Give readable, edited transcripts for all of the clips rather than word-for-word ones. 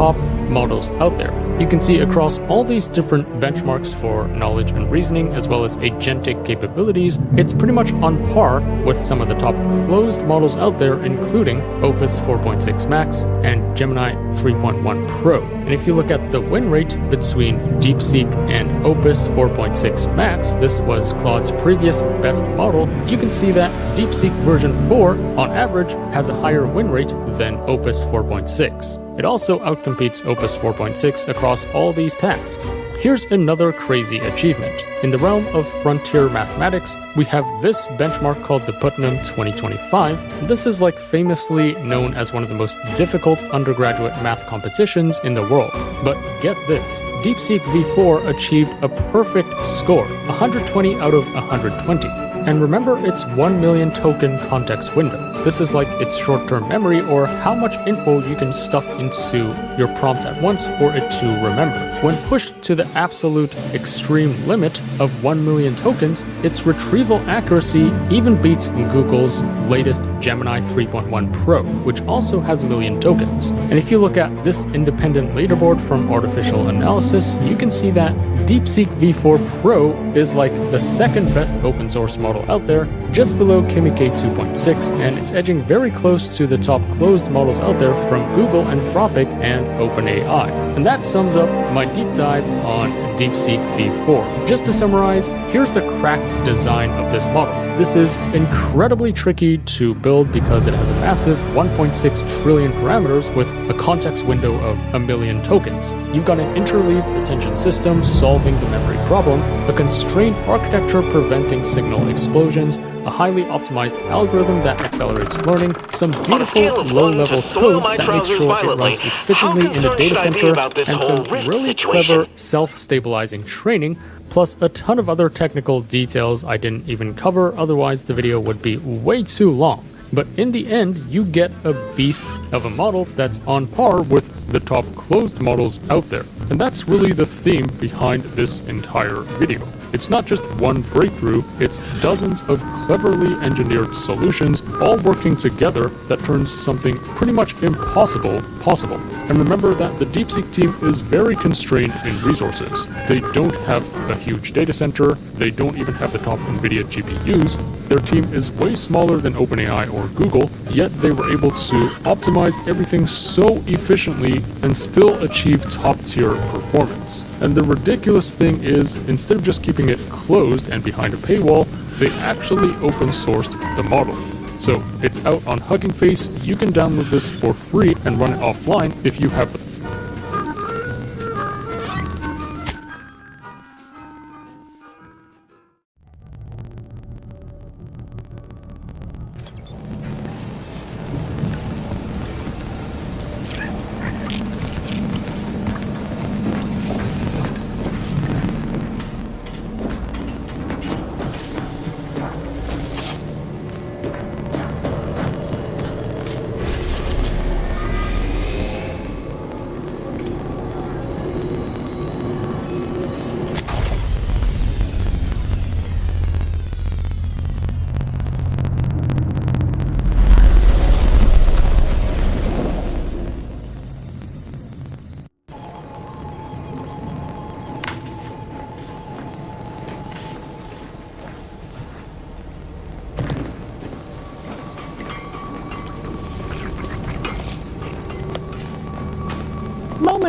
top models out there. You can see across all these different benchmarks for knowledge and reasoning, as well as agentic capabilities, it's pretty much on par with some of the top closed models out there, including Opus 4.6 Max and Gemini 3.1 Pro. And if you look at the win rate between DeepSeek and Opus 4.6 Max, this was Claude's previous best model, you can see that DeepSeek version 4 on average has a higher win rate than Opus 4.6. It also outcompetes Opus 4.6 across all these tasks. Here's another crazy achievement. In the realm of frontier mathematics, we have this benchmark called the Putnam 2025. This is like famously known as one of the most difficult undergraduate math competitions in the world. But get this, DeepSeek V4 achieved a perfect score, 120 out of 120. And remember its 1 million token context window. This is like its short-term memory, or how much info you can stuff into your prompt at once for it to remember. When pushed to the absolute extreme limit of 1 million tokens, its retrieval accuracy even beats Google's latest Gemini 3.1 Pro, which also has a million tokens. And if you look at this independent leaderboard from Artificial Analysis, you can see that DeepSeek V4 Pro is like the second best open source model out there, just below Kimi K2.6, and it's edging very close to the top closed models out there from Google, Anthropic, and OpenAI. And that sums up my deep dive on DeepSeek V4. Just to summarize, here's the cracked design of this model. This is incredibly tricky to build because it has a massive 1.6 trillion parameters with a context window of a million tokens. You've got an interleaved attention system solving the memory problem, a constrained architecture preventing signal explosions, a highly optimized algorithm that accelerates learning, some beautiful low-level code that makes sure it runs efficiently in a data center, and some really clever self-stabilizing training, plus a ton of other technical details I didn't even cover, otherwise the video would be way too long. But in the end, you get a beast of a model that's on par with the top closed models out there. And that's really the theme behind this entire video. It's not just one breakthrough, it's dozens of cleverly engineered solutions all working together that turns something pretty much impossible possible. And remember that the DeepSeek team is very constrained in resources. They don't have a huge data center, they don't even have the top NVIDIA GPUs, their team is way smaller than OpenAI or Google, yet they were able to optimize everything so efficiently and still achieve top-tier performance. And the ridiculous thing is, instead of just keeping it closed and behind a paywall, they actually open-sourced the model. So it's out on Hugging Face. You can download this for free and run it offline if you have the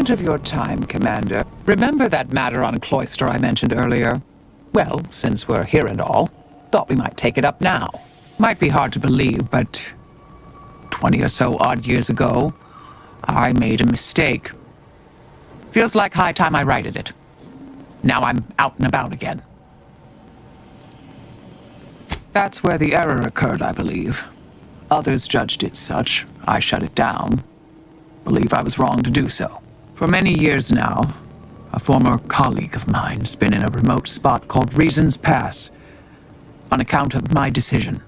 Moment of your time, Commander. Remember that matter on Cloister I mentioned earlier? Well, since we're here and all, thought we might take it up now. Might be hard to believe, but 20 or so odd years ago, I made a mistake. Feels like high time I righted it. Now I'm out and about again. That's where the error occurred, I believe. Others judged it such. I shut it down. Believe I was wrong to do so. For many years now, a former colleague of mine's been in a remote spot called Reasons Pass on account of my decision.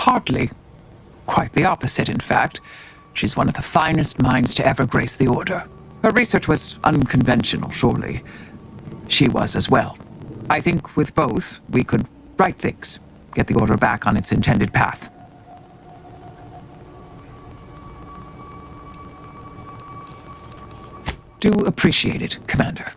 Hardly. Quite the opposite, in fact. She's one of the finest minds to ever grace the Order. Her research was unconventional, surely. She was as well. I think with both, we could right things, get the Order back on its intended path. Do appreciate it, Commander.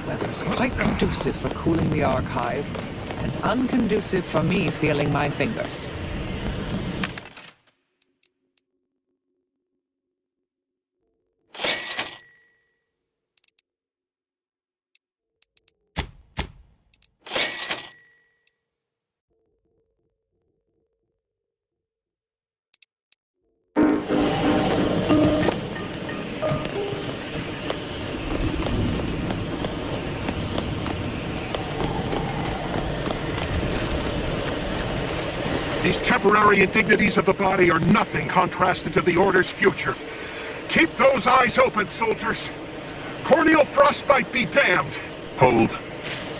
weather's quite conducive for cooling the archive, and unconducive for me feeling my fingers. These temporary indignities of the body are nothing contrasted to the Order's future. Keep those eyes open, soldiers! Corneal frostbite be damned! Hold.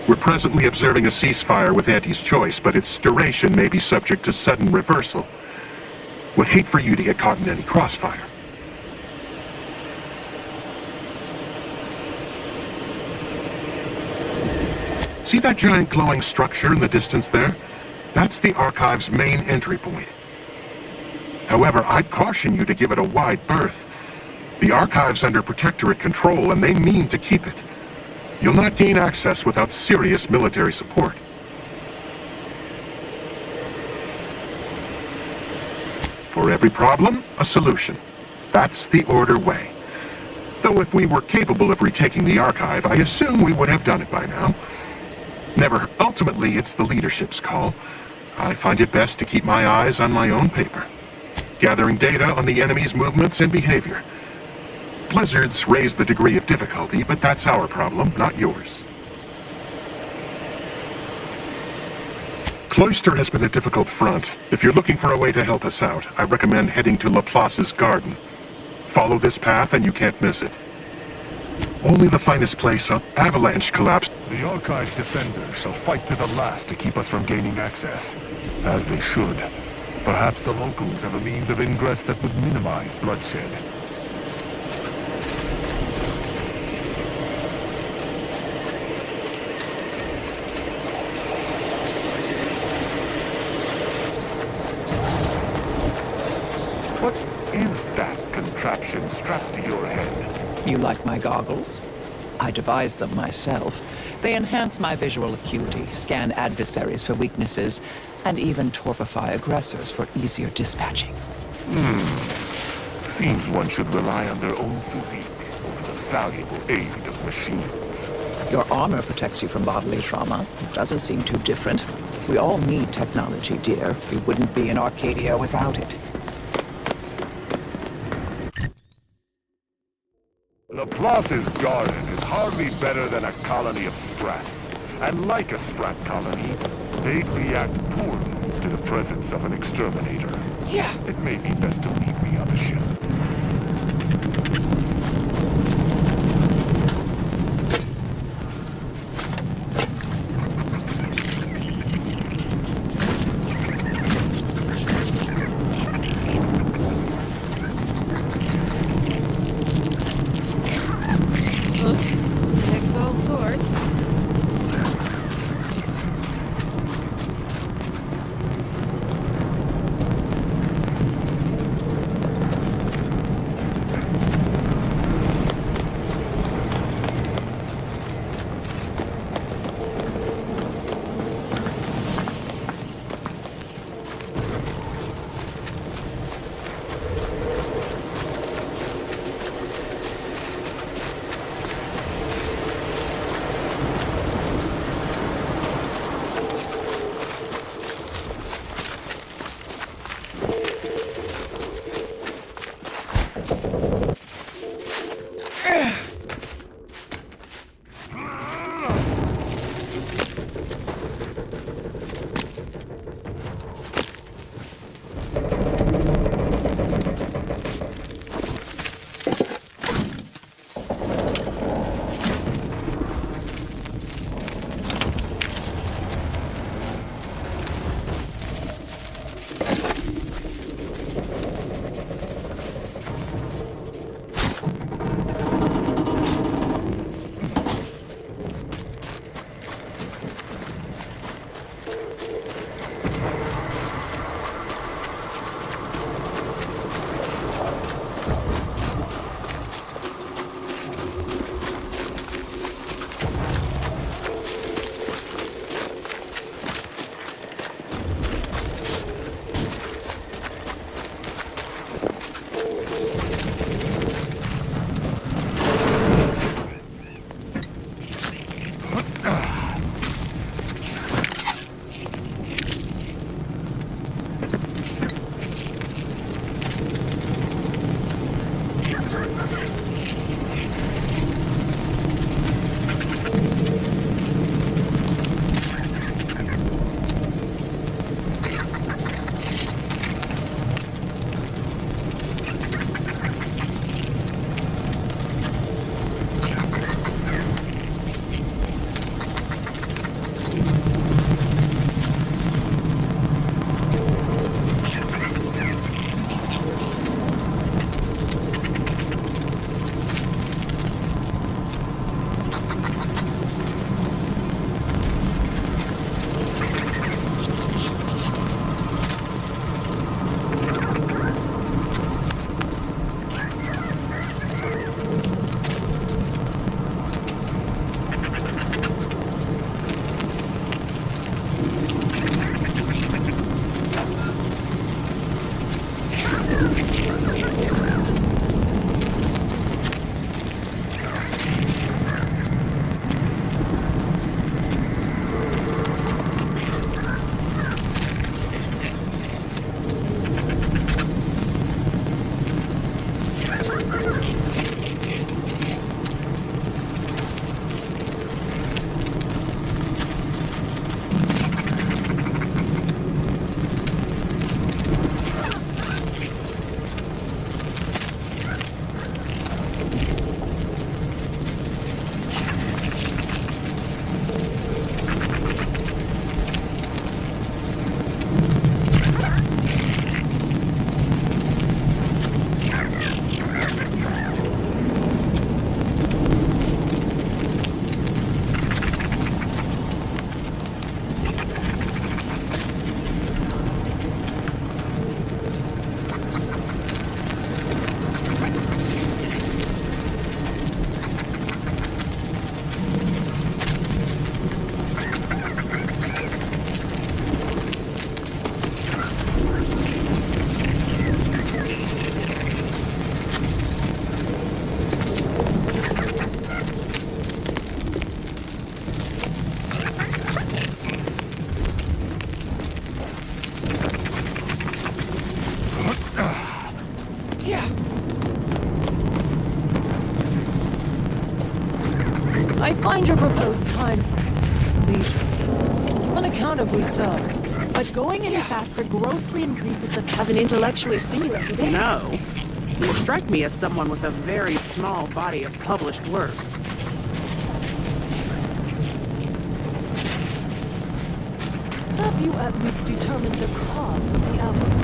We're presently observing a ceasefire with Auntie's choice, but its duration may be subject to sudden reversal. Would hate for you to get caught in any crossfire. See that giant glowing structure in the distance there? That's the Archive's main entry point. However, I'd caution you to give it a wide berth. The Archive's under Protectorate control, and they mean to keep it. You'll not gain access without serious military support. For every problem, a solution. That's the Order way. Though if we were capable of retaking the Archive, I assume we would have done it by now. Never. Ultimately, it's the leadership's call. I find it best to keep my eyes on my own paper, gathering data on the enemy's movements and behavior. Blizzards raise the degree of difficulty, but that's our problem, not yours. Cloister has been a difficult front. If you're looking for a way to help us out, I recommend heading to Laplace's garden. Follow this path and you can't miss it. Only the finest place up. Avalanche collapsed. The Archive's defenders shall fight to the last to keep us from gaining access. As they should. Perhaps the locals have a means of ingress that would minimize bloodshed. What is that contraption strapped to your head? You like my goggles? I devised them myself. They enhance my visual acuity, scan adversaries for weaknesses, and even torpify aggressors for easier dispatching. Seems one should rely on their own physique over the valuable aid of machines. Your armor protects you from bodily trauma. It doesn't seem too different. We all need technology, dear. We wouldn't be in Arcadia without it. Laplace's garden is hardly better than a colony of sprats. And like a sprat colony, they'd react poorly to the presence of an exterminator. Yeah. It may be best to meet me on the ship. Mix all sorts. I find your proposed time frame leisurely, unaccountably so. But going any faster grossly increases the Have an intellectually stimulating day. No. You strike me as someone with a very small body of published work. Have you at least determined the cause of the avalanche?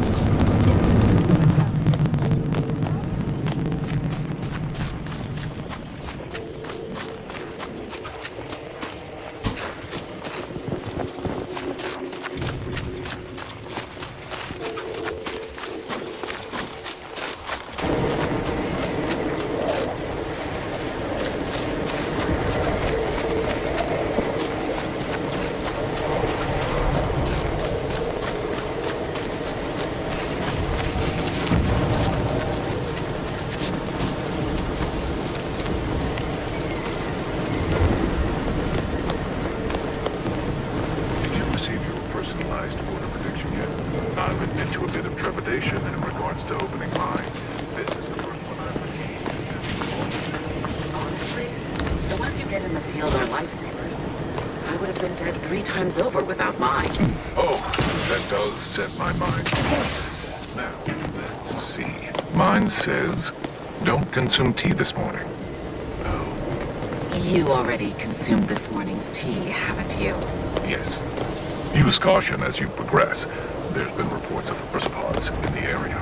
Did you receive your personalized order prediction yet? I've admit to a bit of trepidation in regards to opening mines. This is the first one I've received. Honestly, the ones you get in the field are lifesavers. I would have been dead 3 times over without mine. Oh, that does set my mind. Now, let's see. Mine says, don't consume tea this morning. Oh, You already consumed this morning's tea, haven't you? yes. Use caution as you progress. There's been reports of arthropods in the area.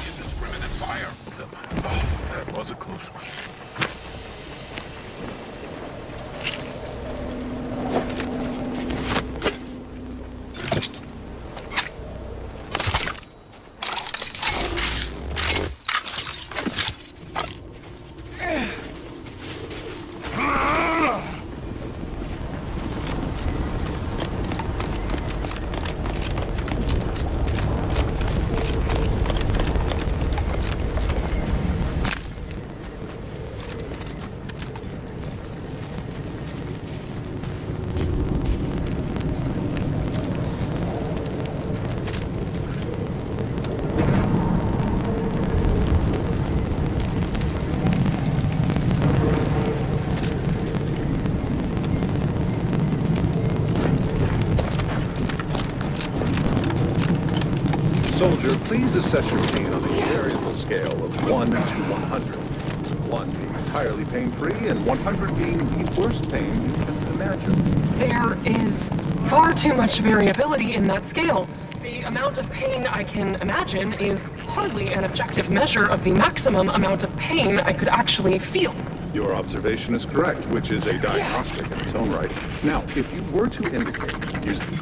Indiscriminate fire of them. Oh, that was a close one. Soldier, please assess your pain on a variable scale of 1 to 100. 1 being entirely pain-free, and 100 being the worst pain you can imagine. There is far too much variability in that scale. The amount of pain I can imagine is hardly an objective measure of the maximum amount of pain I could actually feel. Your observation is correct, which is a diagnostic in its own right. Now, if you were to indicate using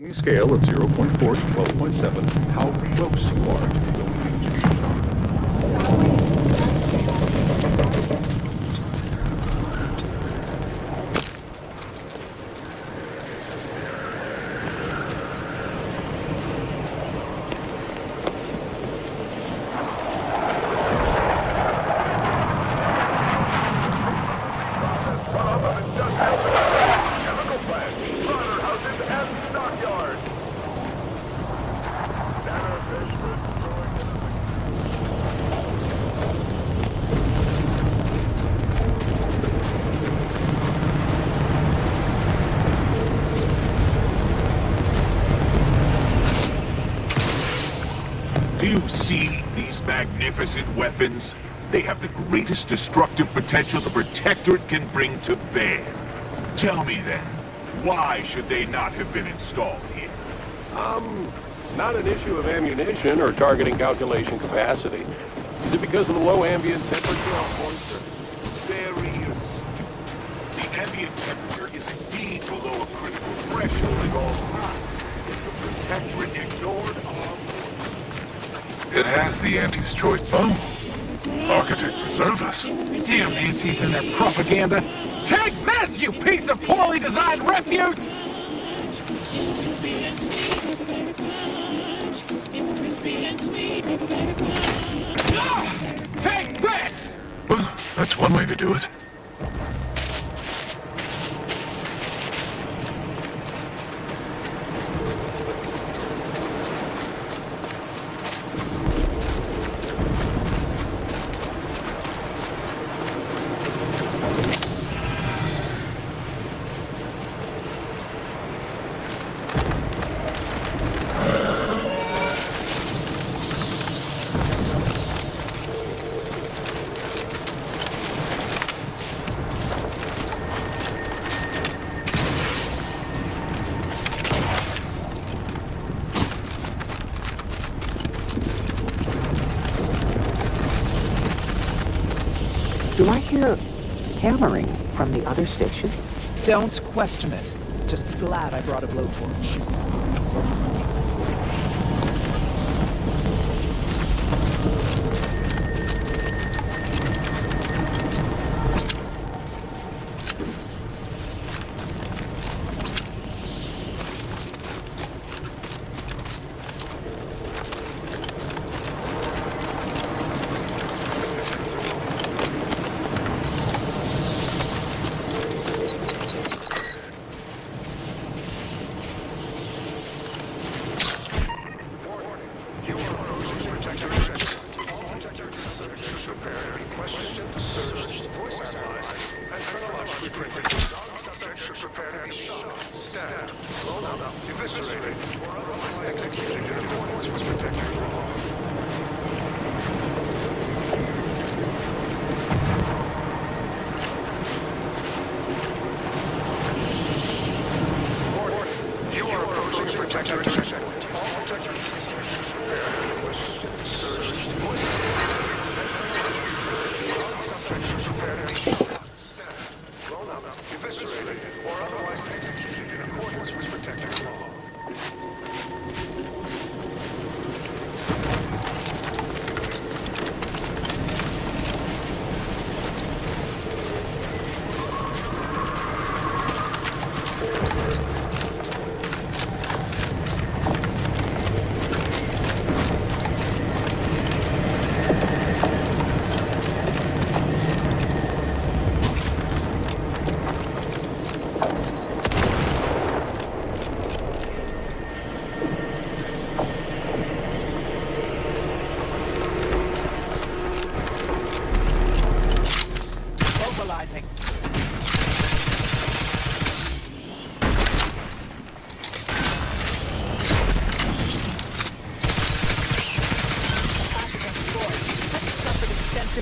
a scale of 0.4 to 12.7, how close you are to the range of shock. Do you see these magnificent weapons? They have the greatest destructive potential the Protectorate can bring to bear. Tell me then, why should they not have been installed here? Not an issue of ammunition or targeting calculation capacity. Is it because of the low ambient temperature on point surface? Very useful. The ambient temperature is indeed below a critical threshold at all times. The Protectorate ignored our... It has the anti-destroyed bomb. Architect preserve us. Damn Nancy's and their propaganda. Take this, you piece of poorly designed refuse! Take this! Well, that's one way to do it. Do I hear hammering from the other stations? Don't question it. Just glad I brought a blowtorch.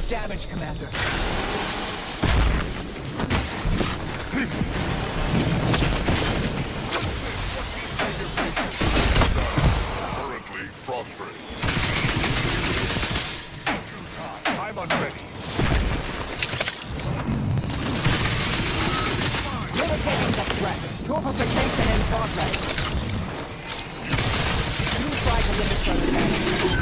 Damage, Commander. Currently prostrate. I'm unready. Limiting the threat. Purification in progress. You try to limit further damage.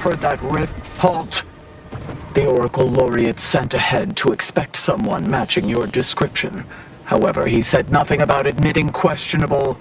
heard that rift. Halt! The Oracle Laureate sent ahead to expect someone matching your description. However, he said nothing about admitting questionable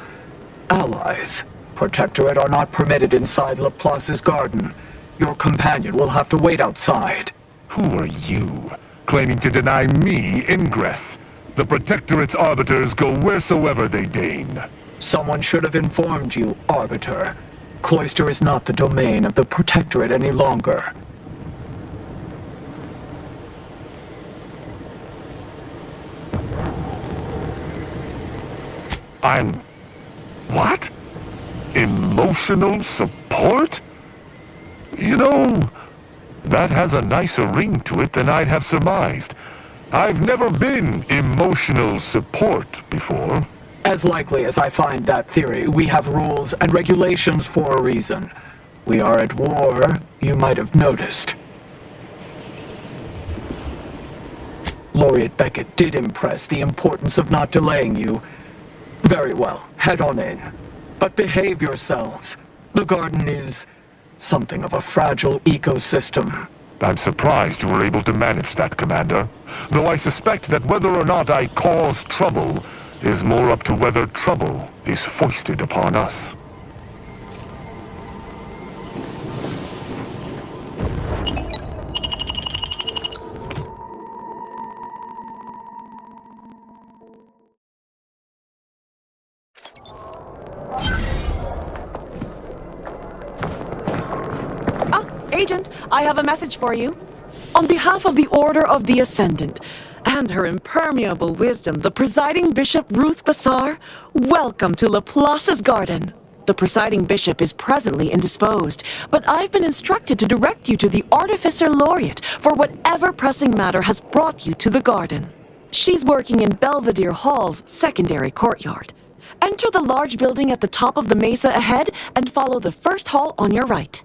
allies. Protectorate are not permitted inside Laplace's garden. Your companion will have to wait outside. Who are you, claiming to deny me ingress? The Protectorate's arbiters go wheresoever they deign. Someone should have informed you, Arbiter. Cloister is not the domain of the Protectorate any longer. I'm... what? Emotional support? You know, that has a nicer ring to it than I'd have surmised. I've never been emotional support before. As likely as I find that theory, we have rules and regulations for a reason. We are at war, you might have noticed. Laureate Beckett did impress the importance of not delaying you. Very well, head on in. But behave yourselves. The garden is something of a fragile ecosystem. I'm surprised you were able to manage that, Commander. Though I suspect that whether or not I cause trouble is more up to whether trouble is foisted upon us. Agent, I have a message for you. On behalf of the Order of the Ascendant and her impermeable wisdom, the presiding bishop Ruth Bassar, welcome to Laplace's garden. The presiding bishop is presently indisposed, but I've been instructed to direct you to the Artificer Laureate for whatever pressing matter has brought you to the garden. She's working in Belvedere Hall's secondary courtyard. Enter the large building at the top of the mesa ahead and follow the first hall on your right.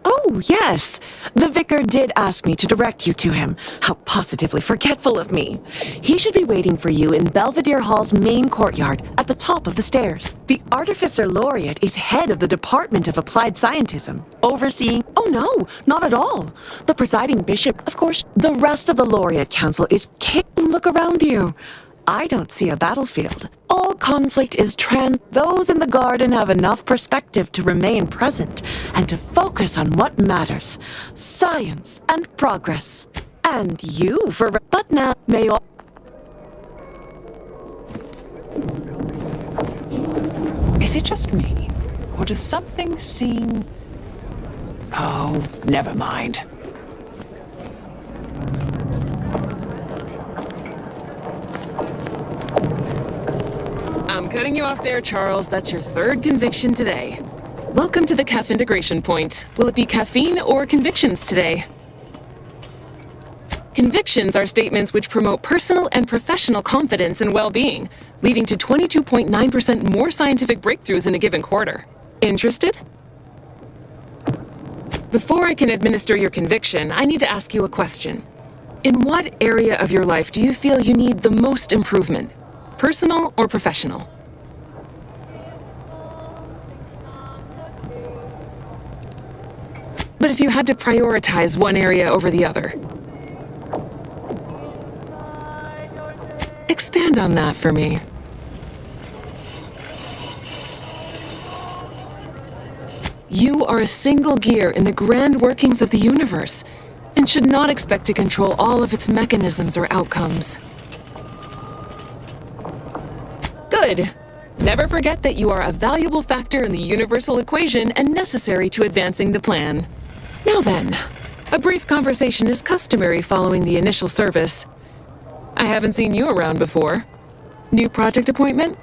Oh, yes. The vicar did ask me to direct you to him. How positively forgetful of me. He should be waiting for you in Belvedere Hall's main courtyard at the top of the stairs. The Artificer Laureate is head of the Department of Applied Scientism, overseeing... Oh, no, not at all. The presiding bishop, of course. The rest of the Laureate Council is... Look around you. I don't see a battlefield. All conflict is Those in the garden have enough perspective to remain present and to focus on what matters. Science and progress. And you for... But now, may all... Is it just me? Or does something seem... Oh, never mind. I'm cutting you off there, Charles. That's your third conviction today. Welcome to the CAF integration point. Will it be caffeine or convictions today? Convictions are statements which promote personal and professional confidence and well-being, leading to 22.9% more scientific breakthroughs in a given quarter. Interested? Before I can administer your conviction, I need to ask you a question. In what area of your life do you feel you need the most improvement? Personal or professional? But if you had to prioritize one area over the other, expand on that for me. You are a single gear in the grand workings of the universe, and should not expect to control all of its mechanisms or outcomes. Good. Never forget that you are a valuable factor in the universal equation and necessary to advancing the plan. Now then, a brief conversation is customary following the initial service. I haven't seen you around before. New project appointment?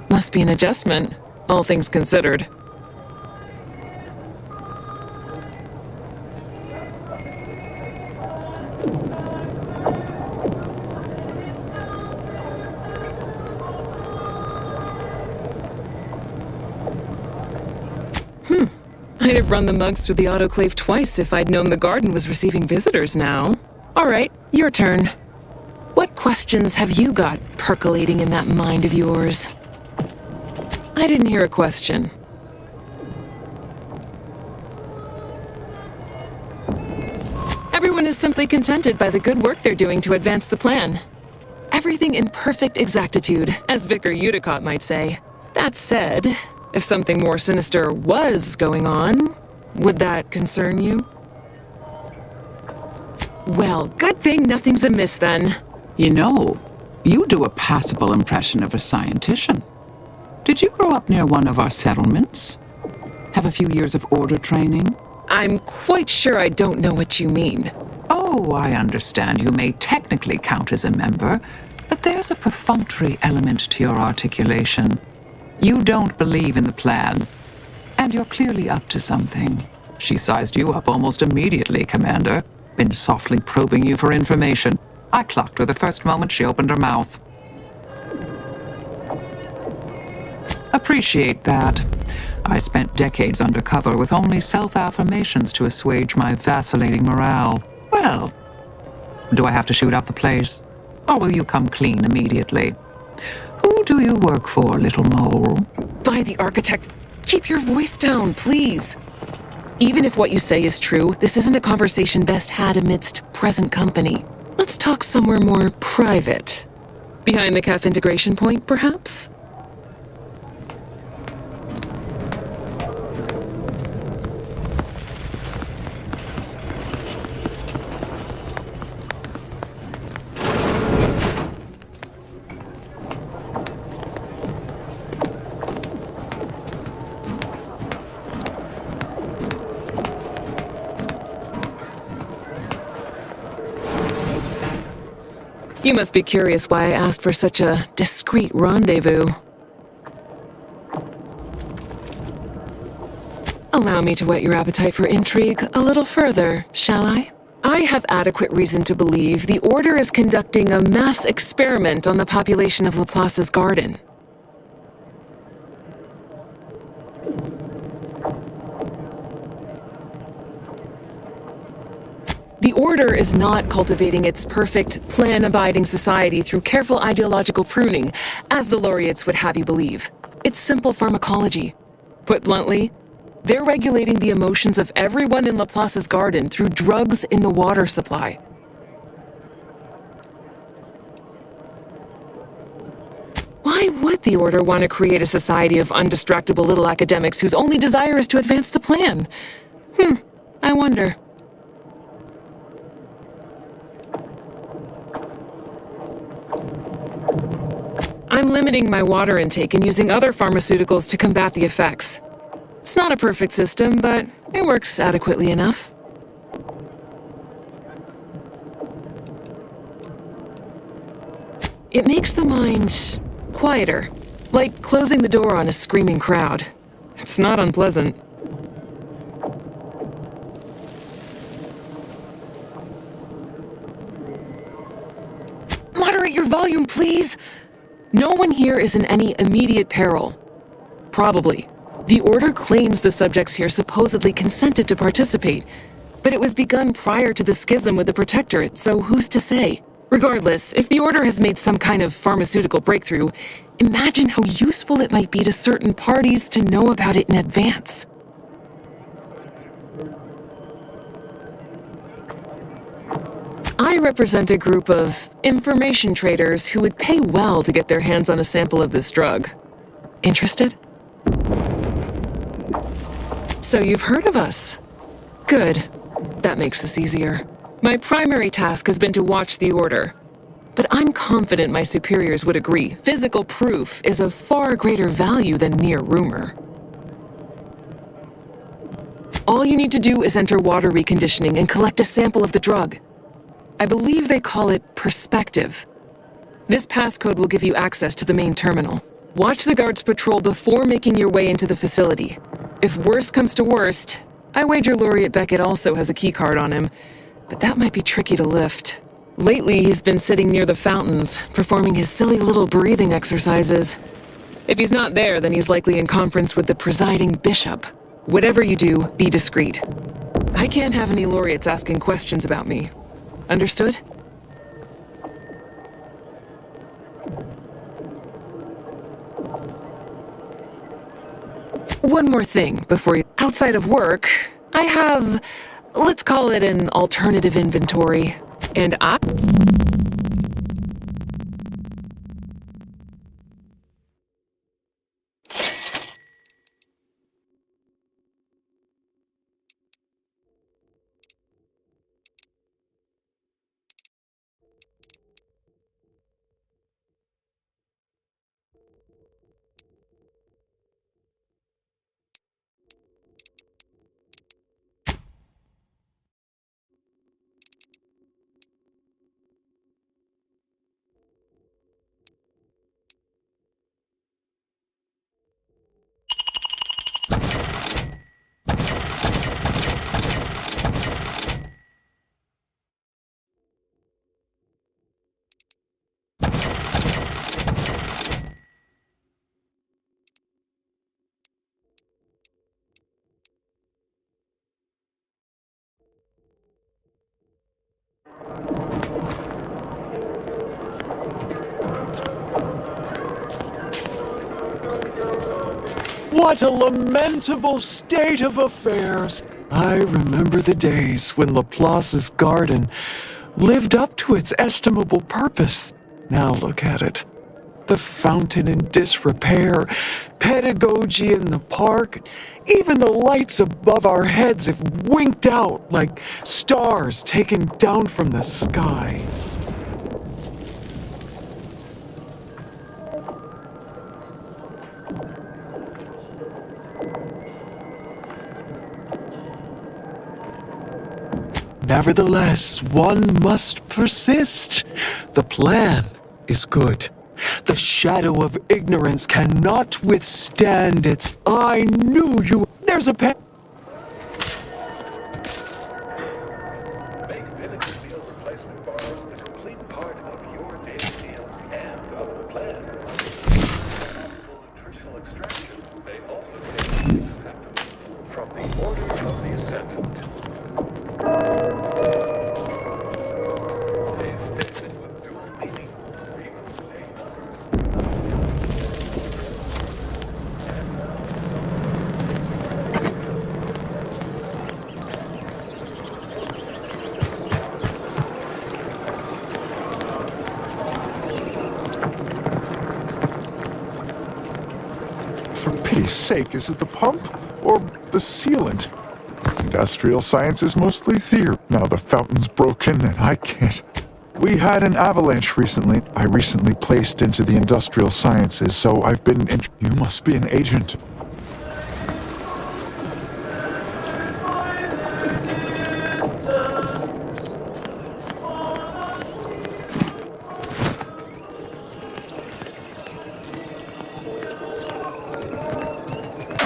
Must be an adjustment, all things considered. I'd have run the mugs through the autoclave twice if I'd known the garden was receiving visitors now. All right, your turn. What questions have you got percolating in that mind of yours? I didn't hear a question. Everyone is simply contented by the good work they're doing to advance the plan. Everything in perfect exactitude, as Vicar Udicott might say. That said, if something more sinister was going on, would that concern you? Well, good thing nothing's amiss then. You know, you do a passable impression of a scientician. Did you grow up near one of our settlements? Have a few years of order training? I'm quite sure I don't know what you mean. Oh, I understand you may technically count as a member, but there's a perfunctory element to your articulation. You don't believe in the plan, and you're clearly up to something. She sized you up almost immediately, Commander. Been softly probing you for information. I clocked her the first moment she opened her mouth. Appreciate that. I spent decades undercover with only self-affirmations to assuage my vacillating morale. Well, do I have to shoot up the place? Or will you come clean immediately? Who do you work for, little mole? By the architect, keep your voice down, please. Even if what you say is true, this isn't a conversation best had amidst present company. Let's talk somewhere more private. Behind the CAF integration point, perhaps? You must be curious why I asked for such a discreet rendezvous. Allow me to whet your appetite for intrigue a little further, shall I? I have adequate reason to believe the Order is conducting a mass experiment on the population of Laplace's garden. The Order is not cultivating its perfect, plan-abiding society through careful ideological pruning, as the laureates would have you believe. It's simple pharmacology. Put bluntly, they're regulating the emotions of everyone in Laplace's garden through drugs in the water supply. Why would the Order want to create a society of undistractable little academics whose only desire is to advance the plan? I wonder. I'm limiting my water intake and using other pharmaceuticals to combat the effects. It's not a perfect system, but it works adequately enough. It makes the mind quieter, like closing the door on a screaming crowd. It's not unpleasant. Moderate your volume, please! No one here is in any immediate peril. Probably. The Order claims the subjects here supposedly consented to participate, but it was begun prior to the schism with the Protectorate, so who's to say? Regardless, if the Order has made some kind of pharmaceutical breakthrough, imagine how useful it might be to certain parties to know about it in advance. I represent a group of information traders who would pay well to get their hands on a sample of this drug. Interested? So you've heard of us. Good. That makes this easier. My primary task has been to watch the Order. But I'm confident my superiors would agree physical proof is of far greater value than mere rumor. All you need to do is enter water reconditioning and collect a sample of the drug. I believe they call it Perspective. This passcode will give you access to the main terminal. Watch the guards patrol before making your way into the facility. If worst comes to worst, I wager Laureate Beckett also has a keycard on him, but that might be tricky to lift. Lately, he's been sitting near the fountains, performing his silly little breathing exercises. If he's not there, then he's likely in conference with the presiding bishop. Whatever you do, be discreet. I can't have any laureates asking questions about me. Understood? One more thing before you... Outside of work, I have, let's call it an alternative inventory. And I... What a lamentable state of affairs! I remember the days when Laplace's garden lived up to its estimable purpose. Now look at it. The fountain in disrepair, pedagogy in the park, even the lights above our heads have winked out like stars taken down from the sky. Nevertheless, one must persist. The plan is good. The shadow of ignorance cannot withstand its... I knew you... There's a pen... Make Pinnacle Field replacement bars the complete part of your daily meals and of the plan. For nutritional extraction, they also take acceptable from the Order of the Ascendant. A statement with dual meaning. People pay others. And For pity's sake, is it the pump or the sealant? Industrial science is mostly theory. Now the fountain's broken and I can't. We had an avalanche recently. I recently placed into the industrial sciences, so I've been You must be an agent.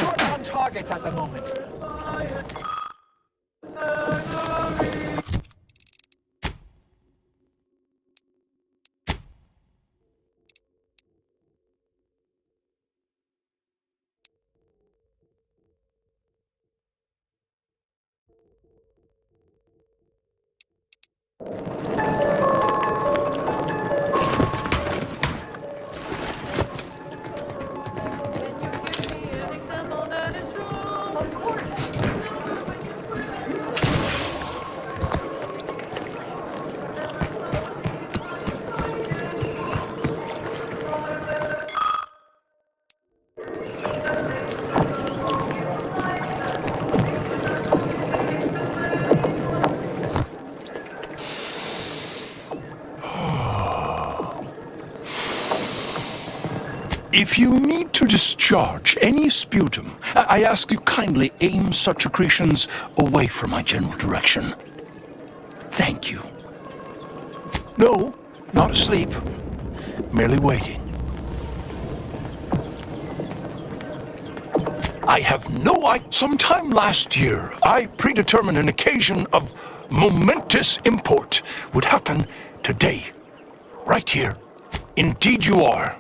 We're on targets at the moment. If you need to discharge any sputum, I ask you kindly aim such accretions away from my general direction. Thank you. No, not asleep. Merely waiting. I have no idea. Sometime last year, I predetermined an occasion of momentous import would happen today, right here. Indeed you are.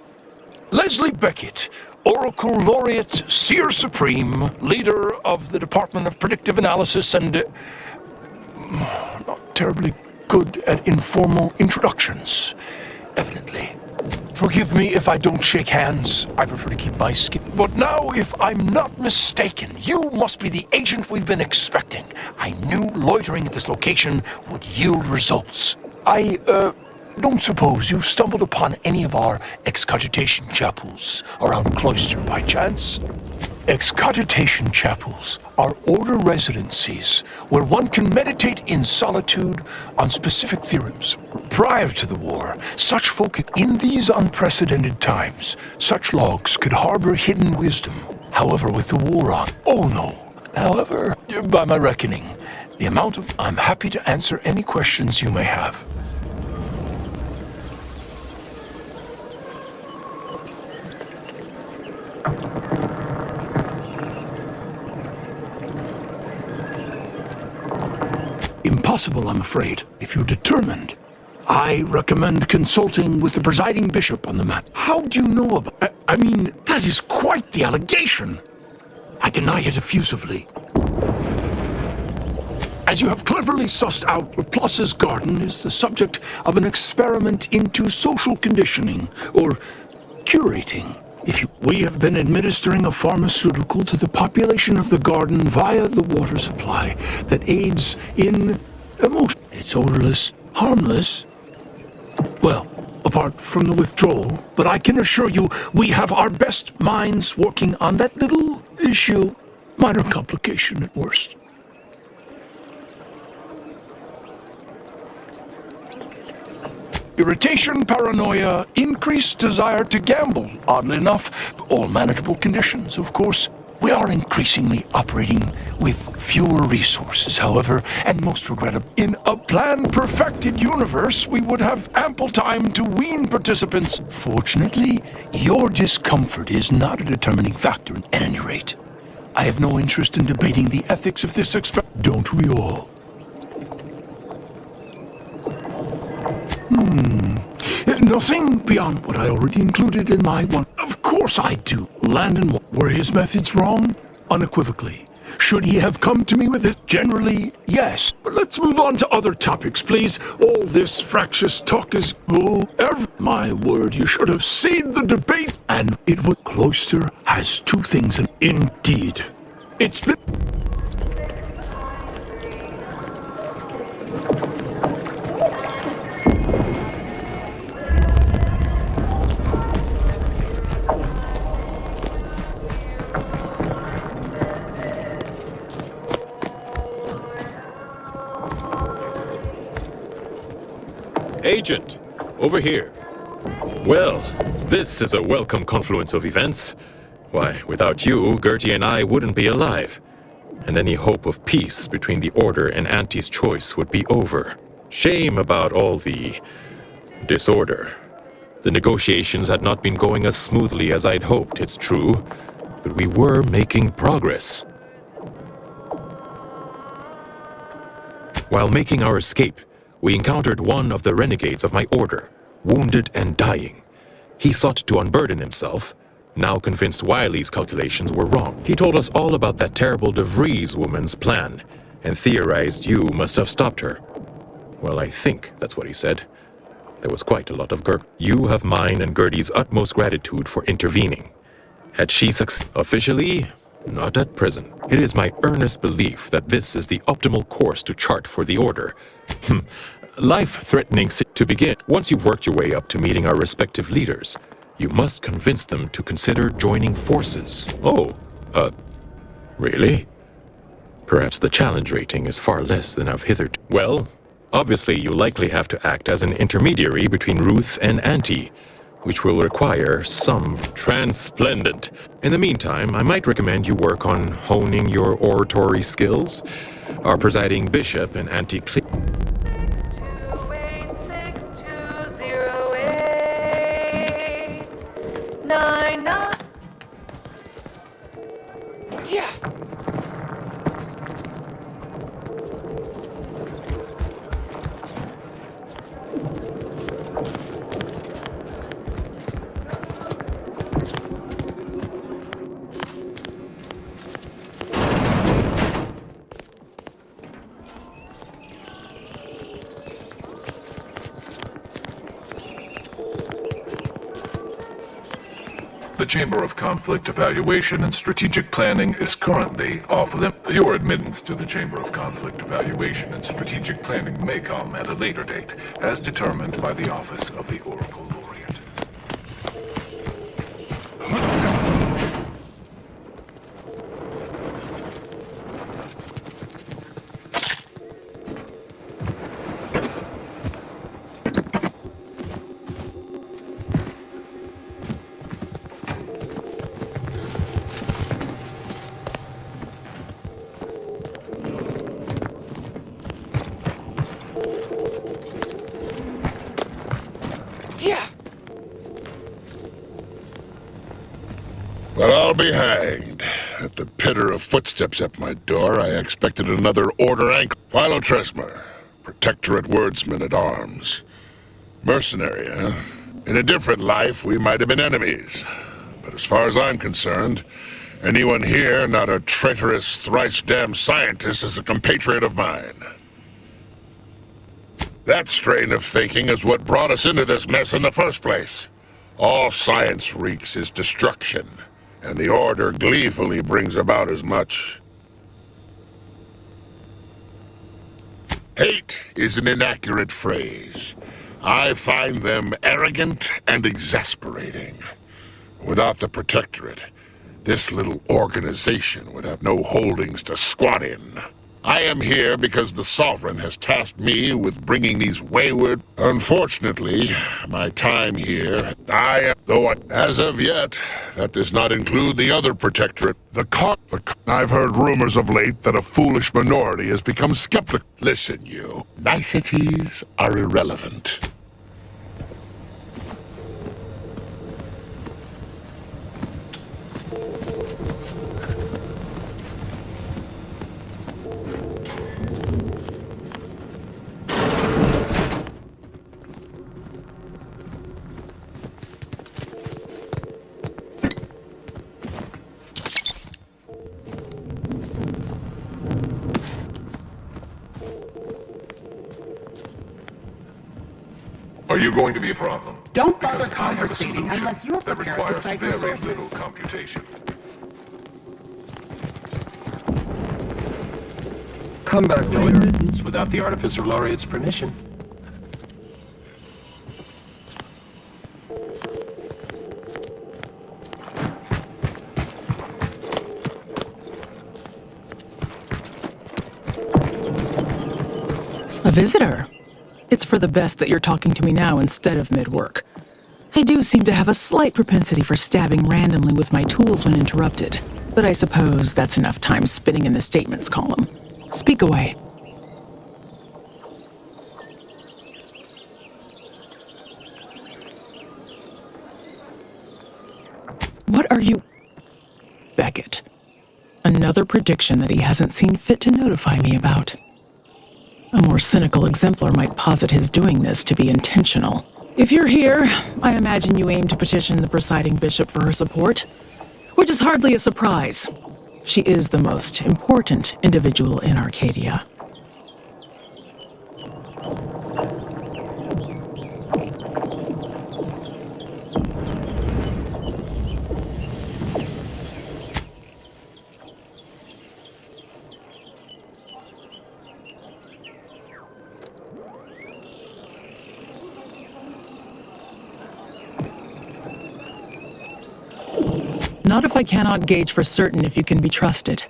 Leslie Beckett, Oracle Laureate, Seer Supreme, leader of the Department of Predictive Analysis, and not terribly good at informal introductions, evidently. Forgive me if I don't shake hands. I prefer to keep my skin. But now, if I'm not mistaken, you must be the agent we've been expecting. I knew loitering at this location would yield results. I don't suppose you've stumbled upon any of our excogitation chapels around Cloister by chance? Excogitation chapels are order residencies where one can meditate in solitude on specific theorems. Prior to the war, such folk in these unprecedented times, such logs could harbor hidden wisdom. However, with the war on, oh no. However, by my reckoning, the amount of... I'm happy to answer any questions you may have. Impossible, I'm afraid. If you're determined, I recommend consulting with the presiding bishop on the matter. How do you know about... I mean, that is quite the allegation. I deny it effusively. As you have cleverly sussed out, Laplace's garden is the subject of an experiment into social conditioning, or curating. We have been administering a pharmaceutical to the population of the garden via the water supply that aids in emotion. It's odorless, harmless. Well, apart from the withdrawal, but I can assure you we have our best minds working on that little issue. Minor complication at worst. Irritation, paranoia, increased desire to gamble. Oddly enough, all manageable conditions, of course. We are increasingly operating with fewer resources, however, and most regrettable. In a plan-perfected universe, we would have ample time to wean participants. Fortunately, your discomfort is not a determining factor at any rate. I have no interest in debating the ethics of this experiment. Don't we all? Nothing beyond what I already included in my one. Of course I do. Landon, were his methods wrong? Unequivocally. Should he have come to me with it? Generally, yes. But let's move on to other topics, please. All this fractious talk is... my word, you should have seen the debate. And it would... Cloister has two things indeed. It's been... Agent, over here. Well, this is a welcome confluence of events. Why, without you, Gertie and I wouldn't be alive. And any hope of peace between the Order and Auntie's choice would be over. Shame about all the disorder. The negotiations had not been going as smoothly as I'd hoped, it's true, but we were making progress. While making our escape, we encountered one of the renegades of my order, wounded and dying. He sought to unburden himself, now convinced Wiley's calculations were wrong. He told us all about that terrible DeVries woman's plan, and theorized you must have stopped her. Well, I think that's what he said. There was quite a lot of You have mine and Gertie's utmost gratitude for intervening. Had she succeeded officially? Not at present. It is my earnest belief that this is the optimal course to chart for the Order. Life-threatening to begin. Once you've worked your way up to meeting our respective leaders, you must convince them to consider joining forces. Oh, really? Perhaps the challenge rating is far less than I've hitherto. Well, obviously you likely have to act as an intermediary between Ruth and Auntie, which will require some transplendent. In the meantime, I might recommend you work on honing your oratory skills. Our presiding bishop and Auntie Yeah. The Chamber of Conflict Evaluation and Strategic Planning is currently off limits. Your admittance to the Chamber of Conflict Evaluation and Strategic Planning may come at a later date, as determined by the Office of the Oracle Laureate. But I'll be hanged. At the pitter of footsteps at my door, I expected another Order anchor. Philo Tresmer, Protectorate Wordsman at Arms. Mercenary, huh? In a different life, we might have been enemies. But as far as I'm concerned, anyone here not a traitorous, thrice-damned scientist is a compatriot of mine. That strain of thinking is what brought us into this mess in the first place. All science wreaks is destruction, and the Order gleefully brings about as much. Hate is an inaccurate phrase. I find them arrogant and exasperating. Without the Protectorate, this little organization would have no holdings to squat in. I am here because the Sovereign has tasked me with bringing these wayward... Unfortunately, my time here, as of yet, that does not include the other Protectorate. I've heard rumors of late that a foolish minority has become skeptical. Listen, you. Niceties are irrelevant. Are you going to be a problem? Don't bother Because I have a conversating solution unless you're that prepared to requires cite very resources. little computation. Come back No later. admittance without the Artificer Laureate's permission. A visitor? It's for the best that you're talking to me now instead of mid-work. I do seem to have a slight propensity for stabbing randomly with my tools when interrupted, but I suppose that's enough time spinning in the statements column. Speak away. What are you... Beckett. Another prediction that he hasn't seen fit to notify me about. A more cynical exemplar might posit his doing this to be intentional. If you're here, I imagine you aim to petition the presiding bishop for her support, which is hardly a surprise. She is the most important individual in Arcadia. Not if I cannot gauge for certain if you can be trusted.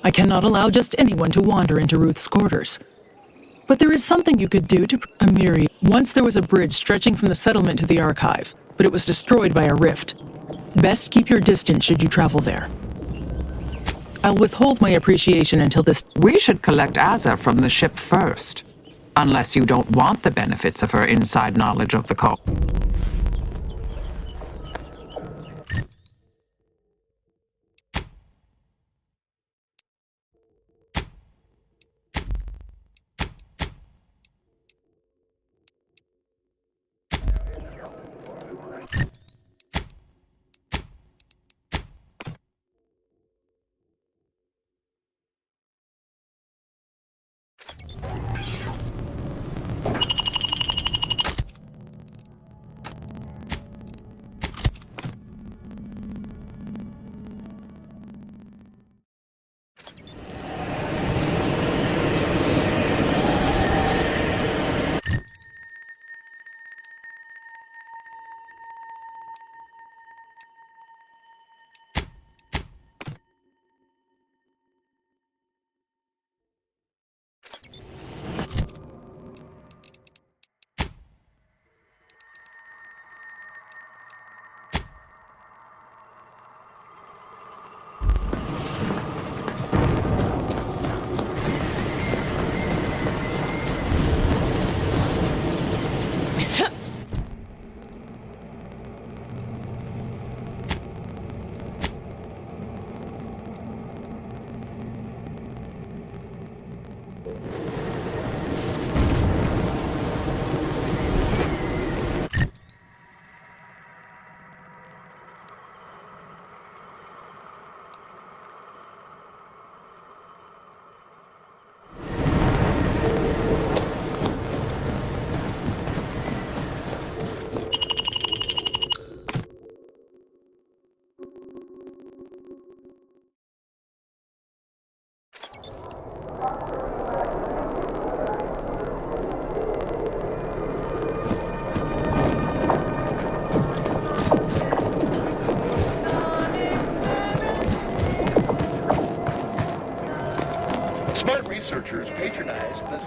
I cannot allow just anyone to wander into Ruth's quarters. But there is something you could do to... Amiri, once there was a bridge stretching from the settlement to the archive, but it was destroyed by a rift. Best keep your distance should you travel there. I'll withhold my appreciation until this... We should collect Azza from the ship first. Unless you don't want the benefits of her inside knowledge of the cult.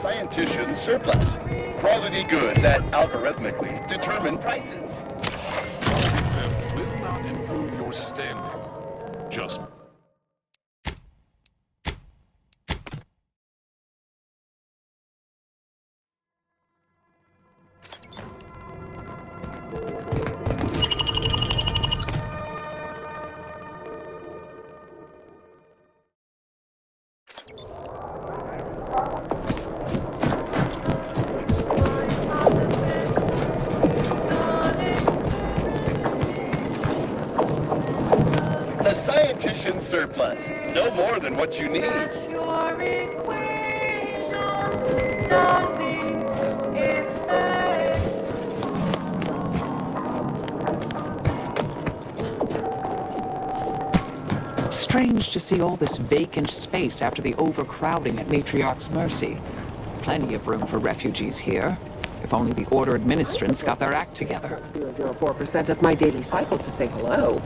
scientician surplus. Quality goods at algorithmically determined prices. That will not improve your standing. Just The scientician surplus. No more than what you need. Strange to see all this vacant space after the overcrowding at Matriarch's Mercy. Plenty of room for refugees here. If only the Order administrants got their act together. 0.04% of my daily cycle to say hello.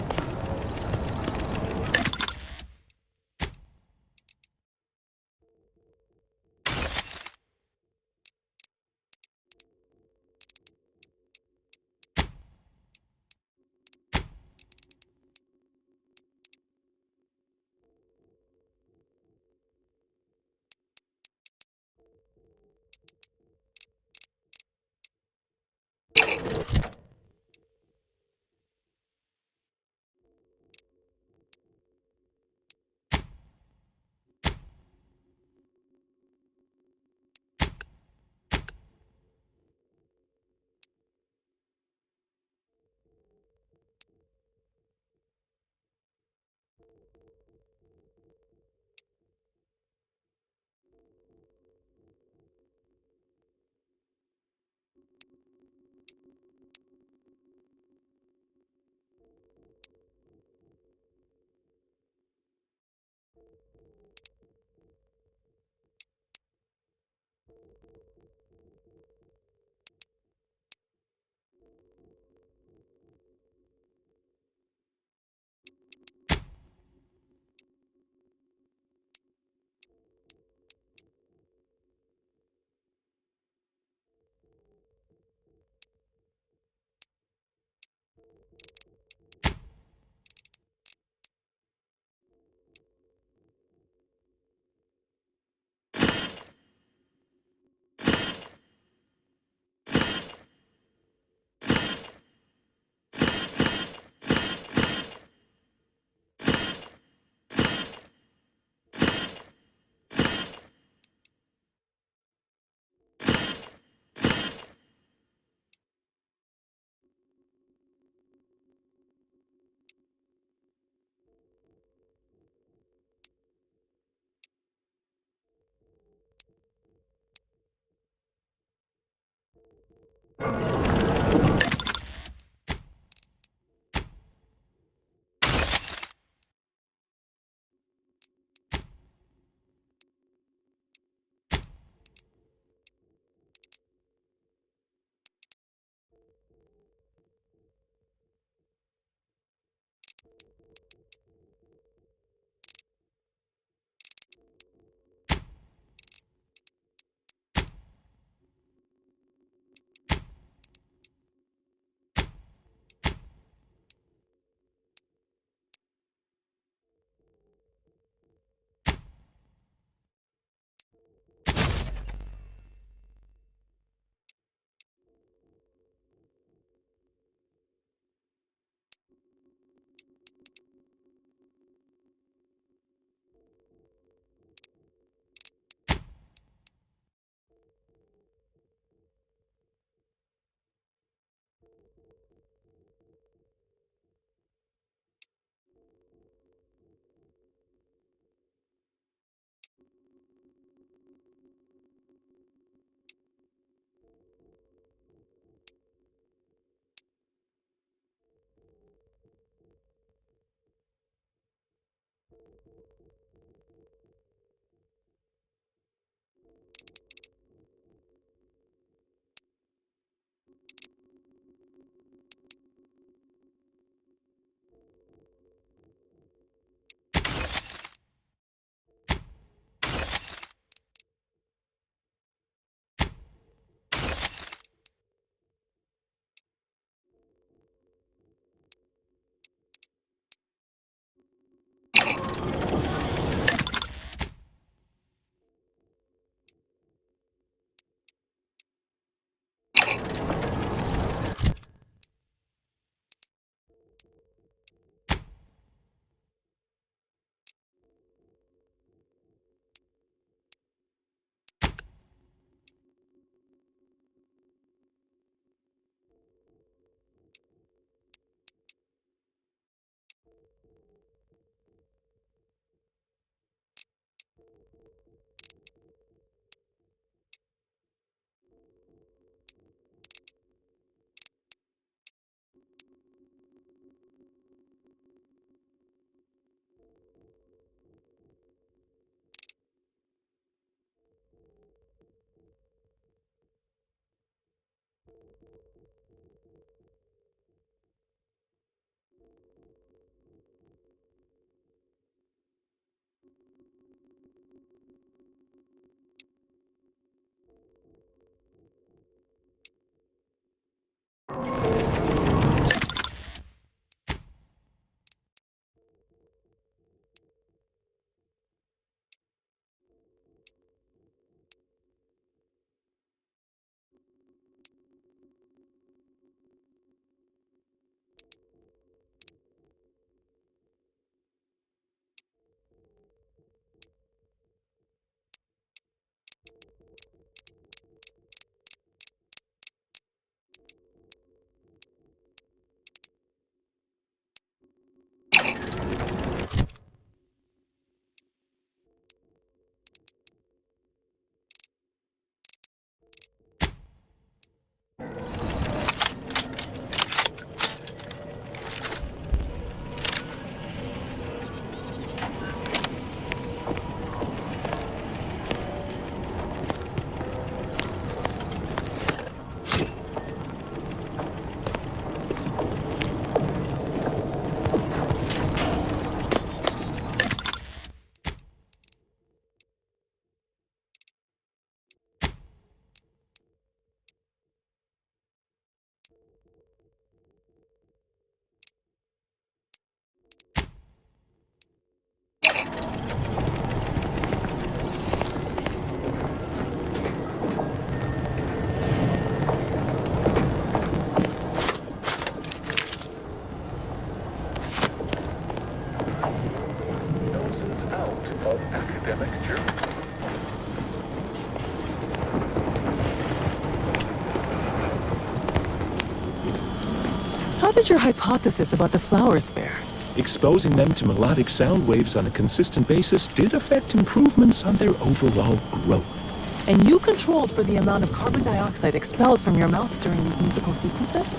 What is your hypothesis about the flower sphere? Exposing them to melodic sound waves on a consistent basis did affect improvements on their overall growth. And you controlled for the amount of carbon dioxide expelled from your mouth during these musical sequences?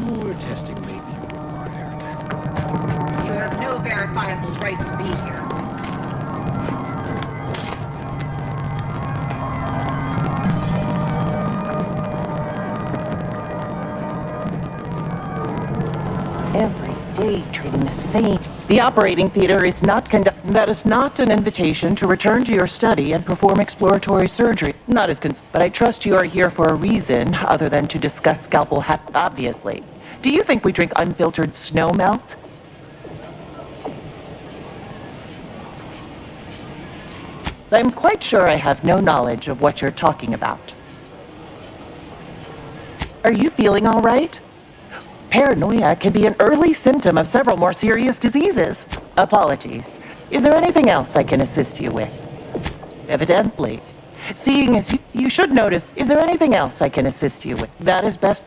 More testing may be required. You have no verifiable right to be here. Every day treating the same. The operating theater is not that is not an invitation to return to your study and perform exploratory surgery. Not as but I trust you are here for a reason other than to discuss scalpel obviously. Do you think we drink unfiltered snow melt? I'm quite sure I have no knowledge of what you're talking about. Are you feeling all right? Paranoia can be an early symptom of several more serious diseases. Apologies. Is there anything else I can assist you with? Evidently. Seeing as you should notice, is there anything else I can assist you with? That is best.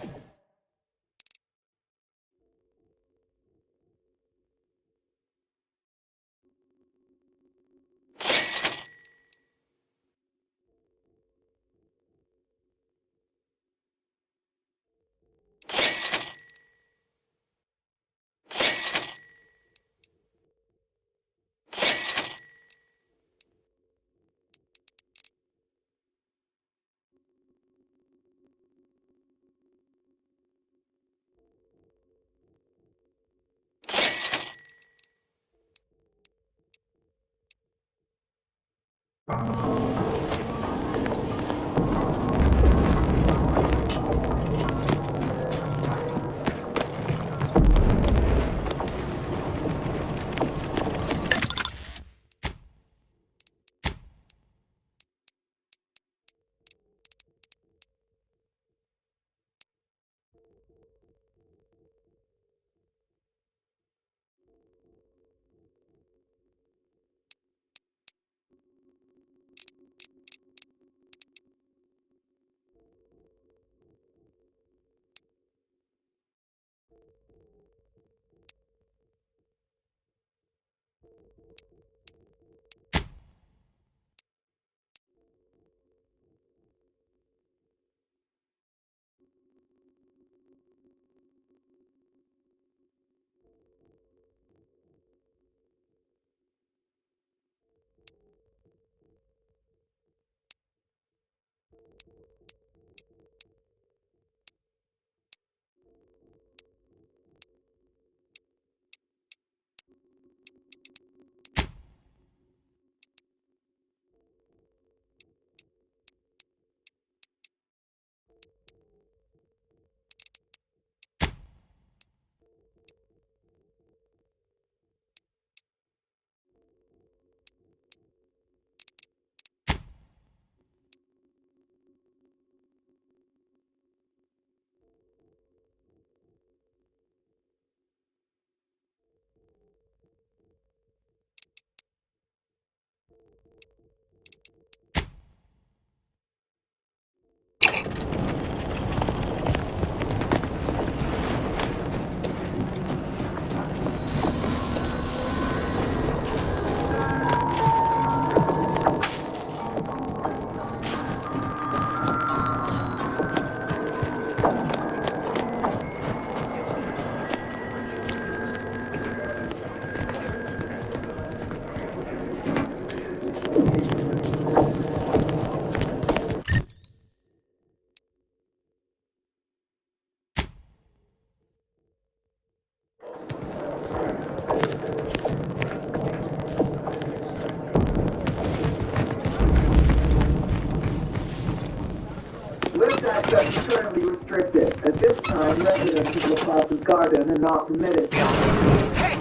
access is currently restricted. At this time, residents of LaPlace's Garden are not permitted. Hey!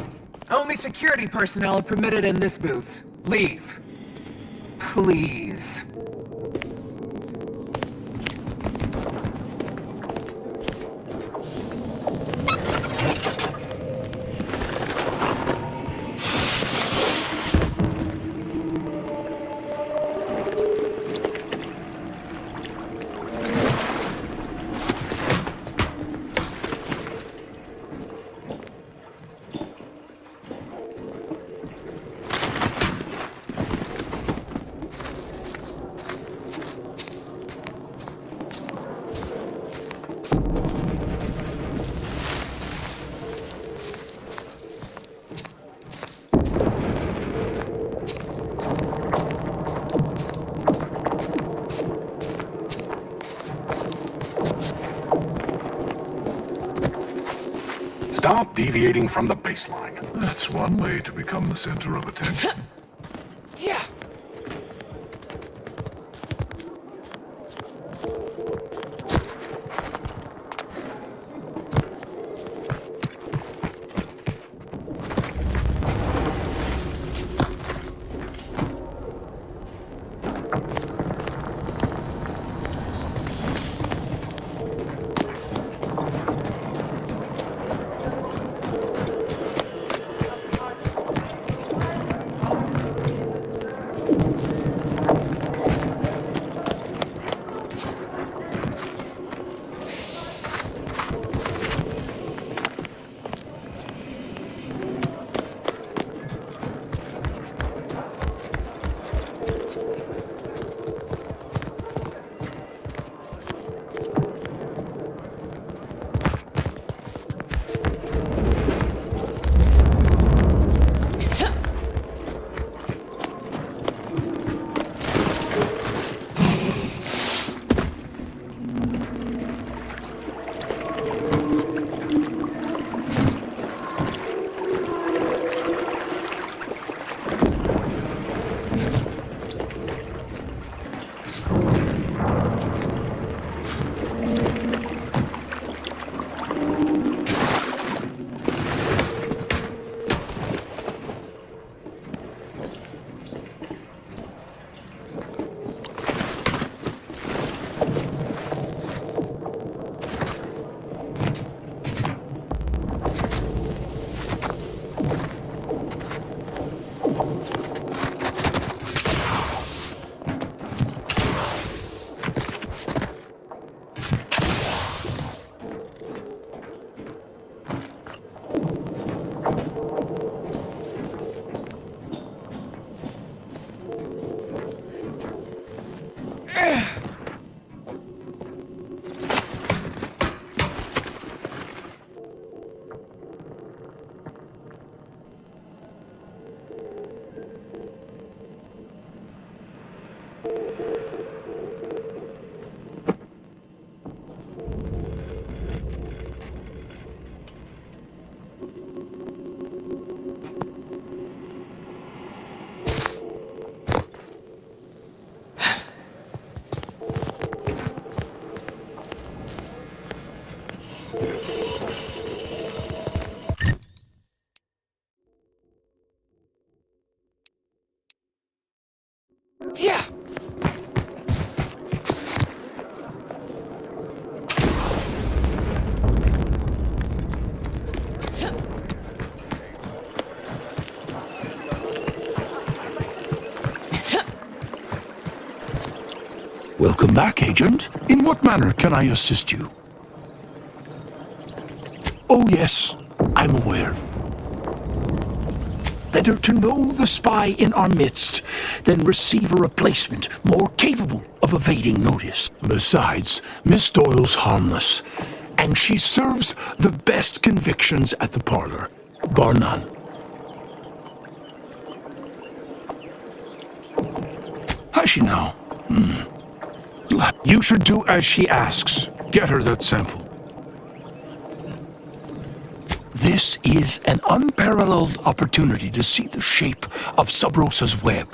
Only security personnel are permitted in this booth. Leave. Please. Stop deviating from the baseline. That's one way to become the center of attention. Yeah. Yeah. Welcome back, Agent. In what manner can I assist you? Oh yes, I'm aware. Better to know the spy in our midst than receive a replacement more capable of evading notice. Besides, Miss Doyle's harmless, and she serves the best convictions at the parlor, bar none. Has she now? You should do as she asks. Get her that sample. This is an unparalleled opportunity to see the shape of Sub Rosa's web.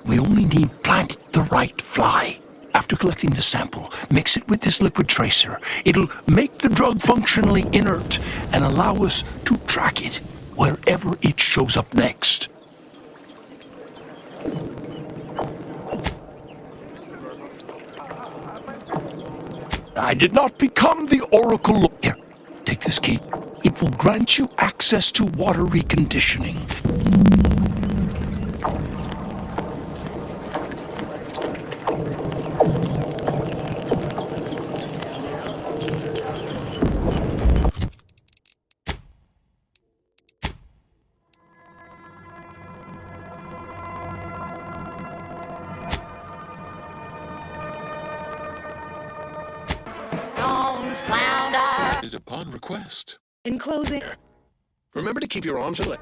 We only need plant the right fly. After collecting the sample, mix it with this liquid tracer. It'll make the drug functionally inert and allow us to track it wherever it shows up next. I did not become the Oracle. Here, take this key. It will grant you access to water reconditioning. Upon request. In closing, Remember to keep your arms and legs.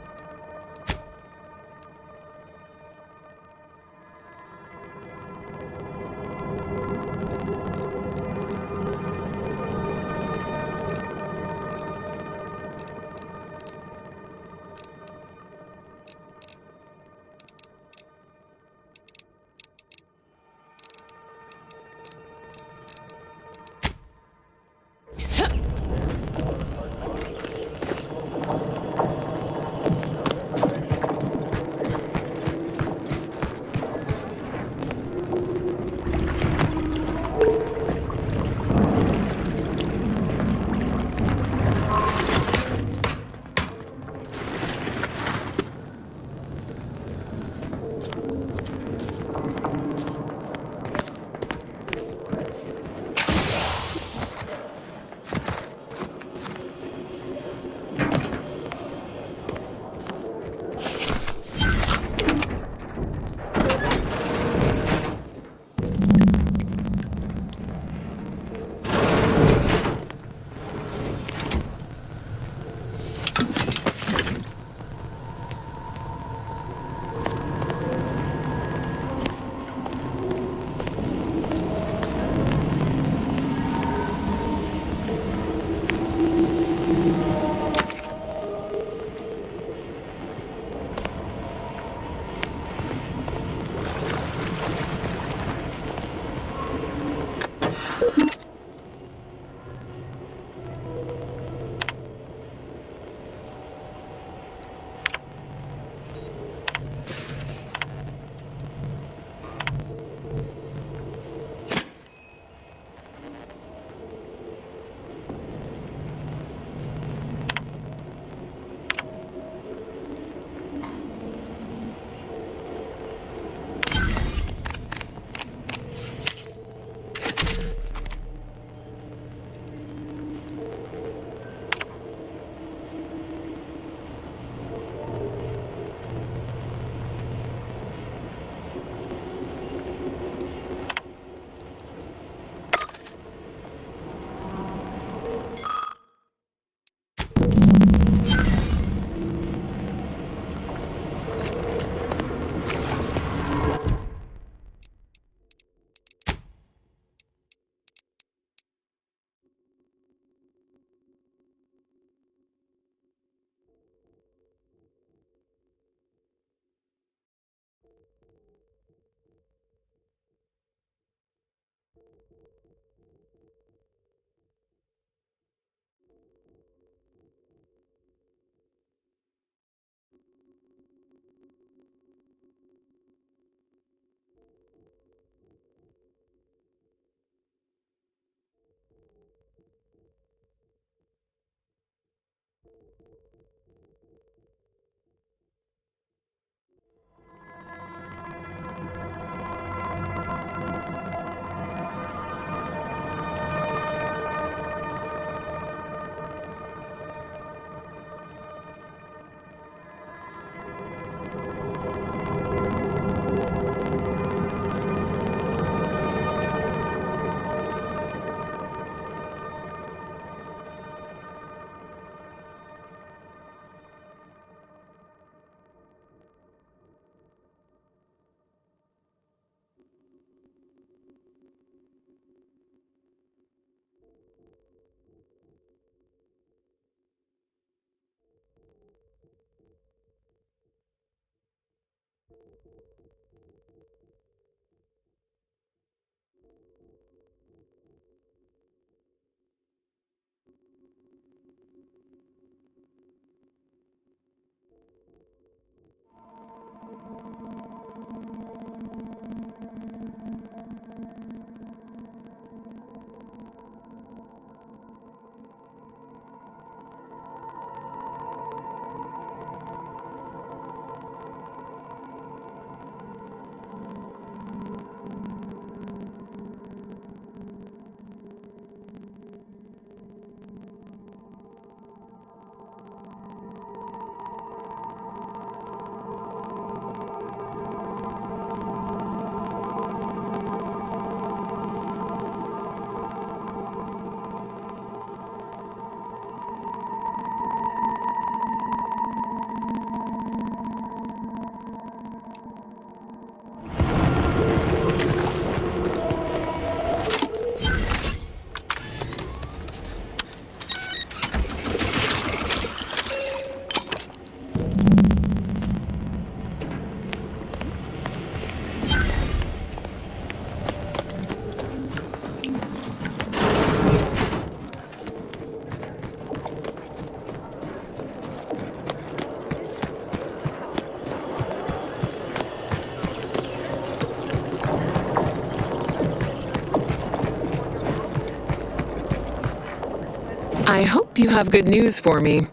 I hope you have good news for me.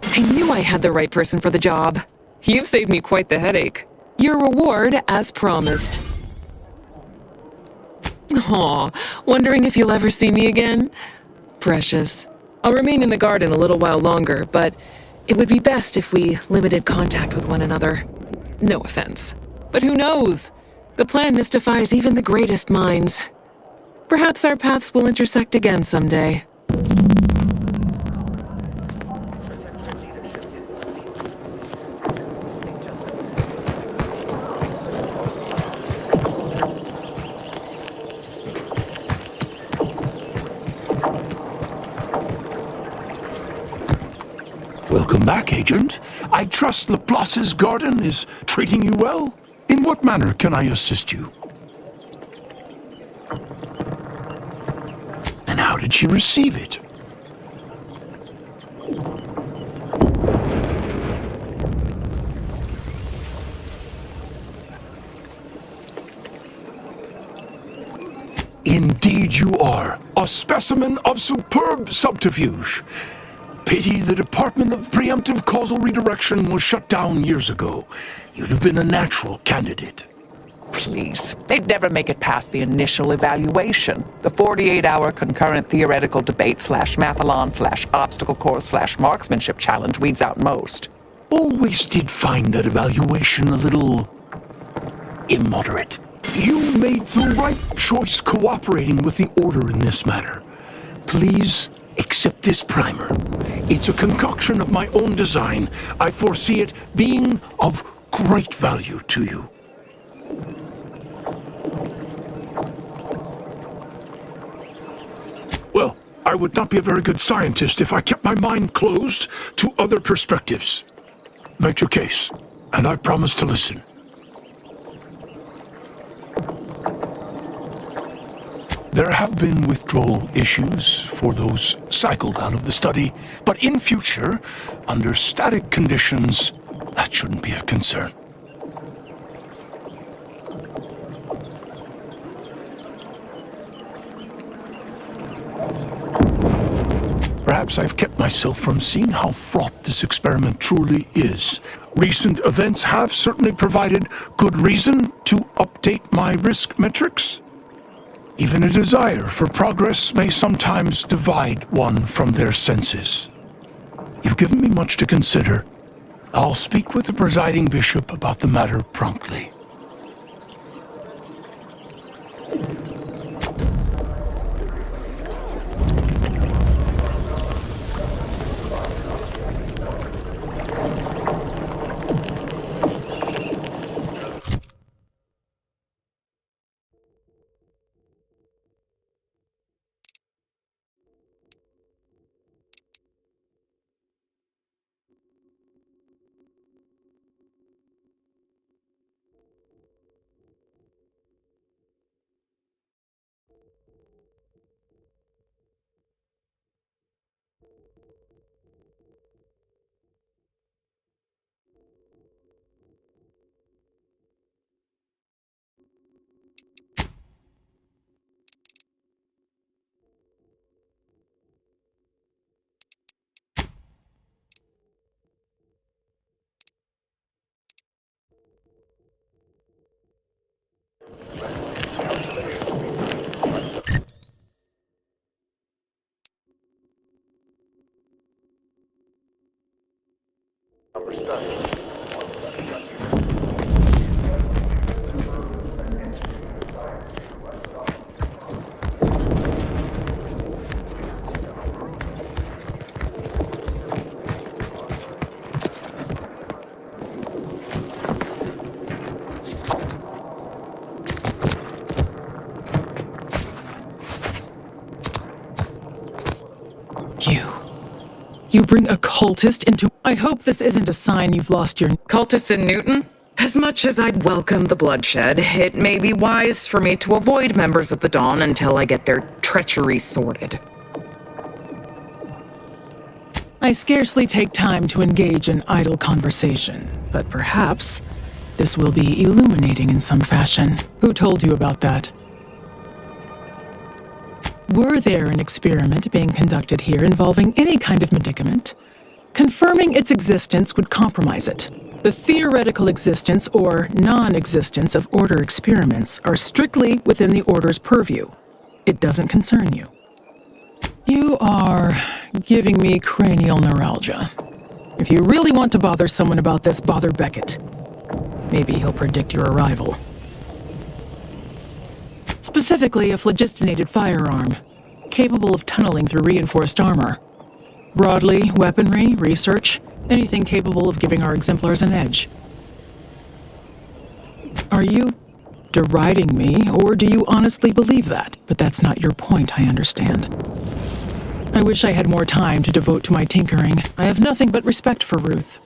I knew I had the right person for the job. You've saved me quite the headache. Your reward, as promised. Aw, wondering if you'll ever see me again? Precious. I'll remain in the garden a little while longer, but it would be best if we limited contact with one another. No offense. But who knows? The plan mystifies even the greatest minds. Perhaps our paths will intersect again someday. Welcome back, Agent. I trust Laplace's garden is treating you well? In what manner can I assist you? And how did she receive it? Indeed you are. A specimen of superb subterfuge. Pity the Department of Preemptive Causal Redirection was shut down years ago. You'd have been a natural candidate. Please, they'd never make it past the initial evaluation. The 48-hour concurrent theoretical debate /mathalon/obstacle course /marksmanship challenge weeds out most. Always did find that evaluation a little immoderate. You made the right choice cooperating with the Order in this matter. Please accept this primer. It's a concoction of my own design. I foresee it being of great value to you. Well, I would not be a very good scientist if I kept my mind closed to other perspectives. Make your case, and I promise to listen. There have been withdrawal issues for those cycled out of the study, but in future, under static conditions, that shouldn't be a concern. Perhaps I've kept myself from seeing how fraught this experiment truly is. Recent events have certainly provided good reason to update my risk metrics. Even a desire for progress may sometimes divide one from their senses. You've given me much to consider. I'll speak with the presiding bishop about the matter promptly. You bring a cultist into... I hope this isn't a sign you've lost your... Cultists in Newton? As much as I'd welcome the bloodshed, it may be wise for me to avoid members of the Dawn until I get their treachery sorted. I scarcely take time to engage in idle conversation, but perhaps this will be illuminating in some fashion. Who told you about that? Were there an experiment being conducted here involving any kind of medicament, confirming its existence would compromise it. The theoretical existence or non-existence of Order experiments are strictly within the Order's purview. It doesn't concern you. You are giving me cranial neuralgia. If you really want to bother someone about this, bother Beckett. Maybe he'll predict your arrival. Specifically, a phlogistinated firearm, capable of tunneling through reinforced armor. Broadly, weaponry, research, anything capable of giving our exemplars an edge. Are you deriding me, or do you honestly believe that? But that's not your point, I understand. I wish I had more time to devote to my tinkering. I have nothing but respect for Ruth.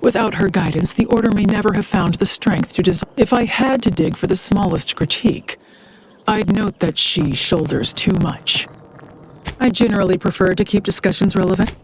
Without her guidance, the Order may never have found the strength to design. If I had to dig for the smallest critique, I'd note that she shoulders too much. I generally prefer to keep discussions relevant.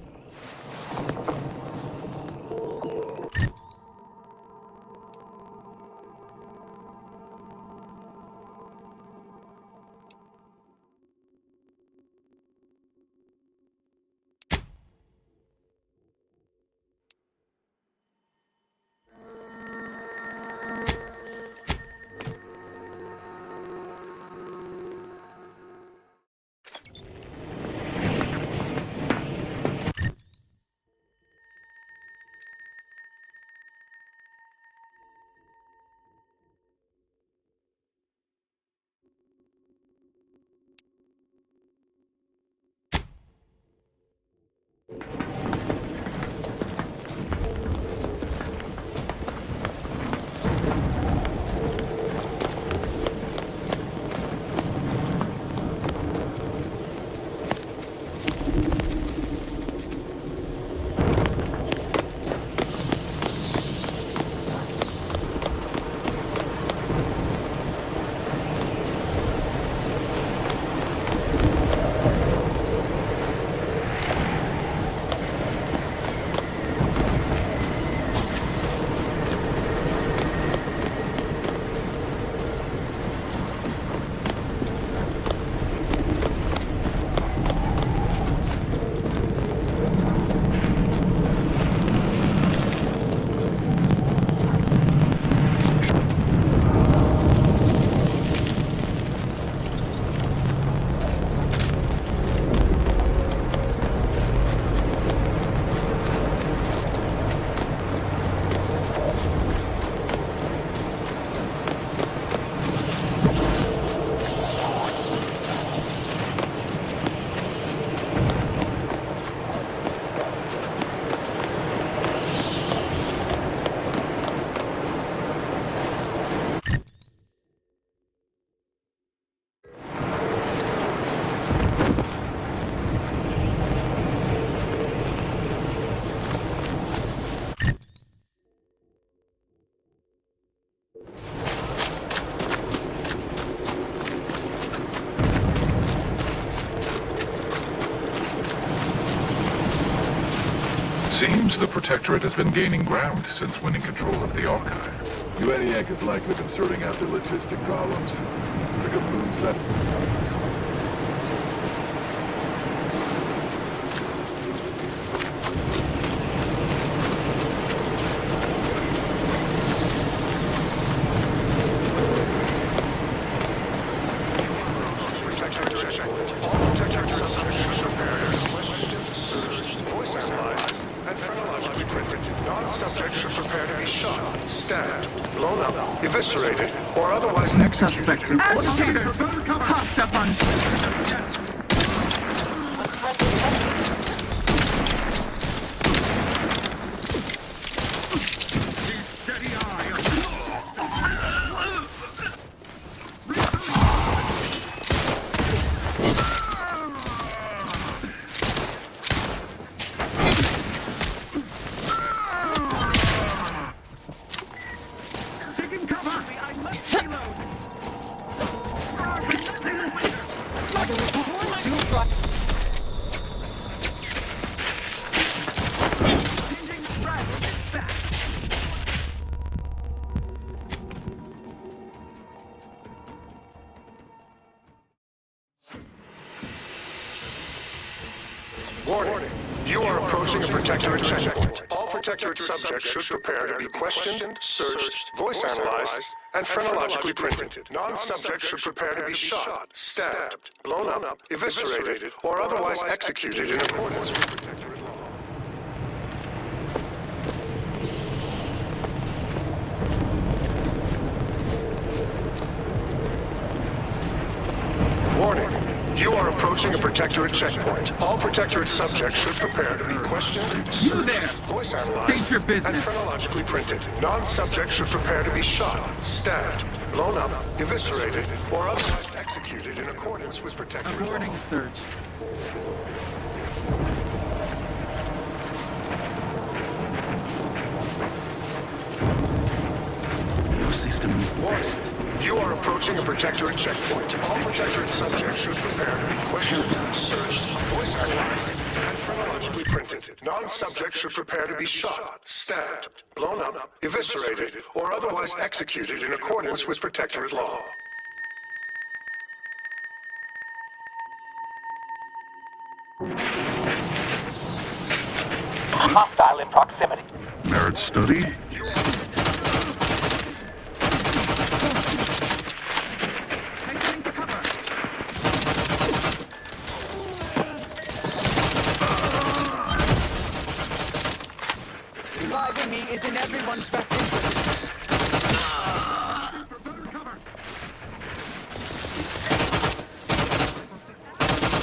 Seems the Protectorate has been gaining ground since winning control of the Archive. UNEAC has likely been sorting out their logistic problems. Took a moon set. Eviscerated, or otherwise executed. Agitators! Hopped up on... Warning. You are approaching a Protectorate checkpoint. All Protectorate subjects should prepare to be questioned, searched, voice analyzed, and phrenologically printed. Non-subjects should prepare to be shot, stabbed, blown up, eviscerated, or otherwise executed in accordance with Protectorate law. Warning. You are approaching a Protectorate checkpoint. All Protectorate subjects should prepare to be questioned, searched, voice analyzed, and phrenologically printed. Non-subjects should prepare to be shot, stabbed, blown up, eviscerated, or otherwise executed in accordance with Protectorate law. Warning search. Your system is the best. You are approaching a Protectorate checkpoint. All Protectorate subjects should prepare to be questioned, searched, voice analyzed, and phrenologically printed. Non-subjects should prepare to be shot, stabbed, blown up, eviscerated, or otherwise executed in accordance with Protectorate law. Hostile in proximity. Merit study? Reviving me is in everyone's best interest.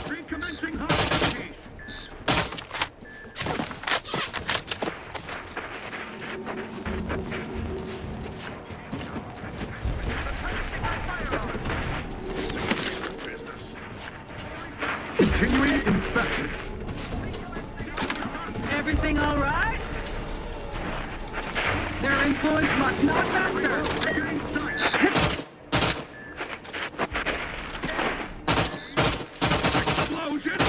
Recommencing hostilities. Continuing inspection. Everything all right? Their influence must not master. Explosion!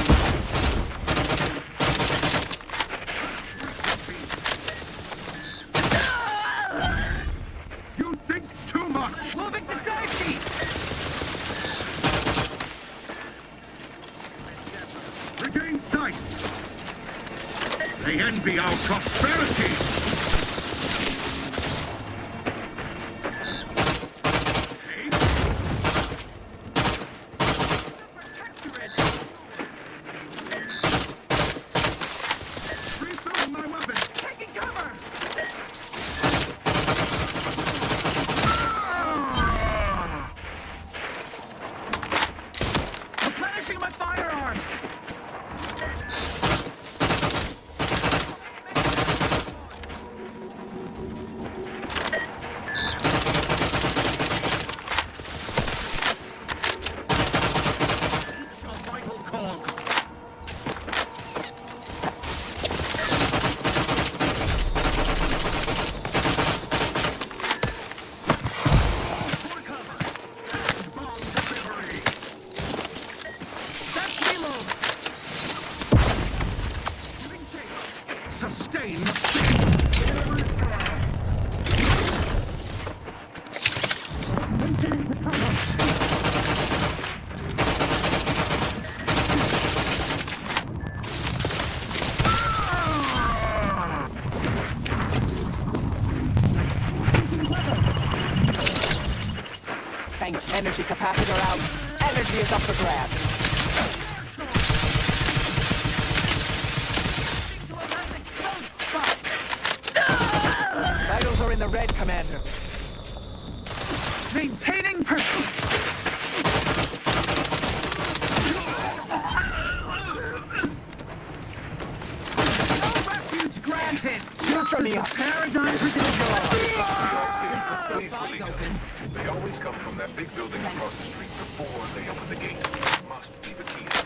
You think too much! Moving to safety! Regain sight! They envy our prosperity! Refilling my weapon! Taking cover! Replenishing my firearms! Vital cog! Sustain! Thanks, energy capacitor out. Energy is up for grabs. Vitals are in the red, Commander. Maintaining pursuit! No refuge granted! Neutrally up. Paradigm Please release them. They always come from that big building across the street before they open the gate. Must leave a key in there.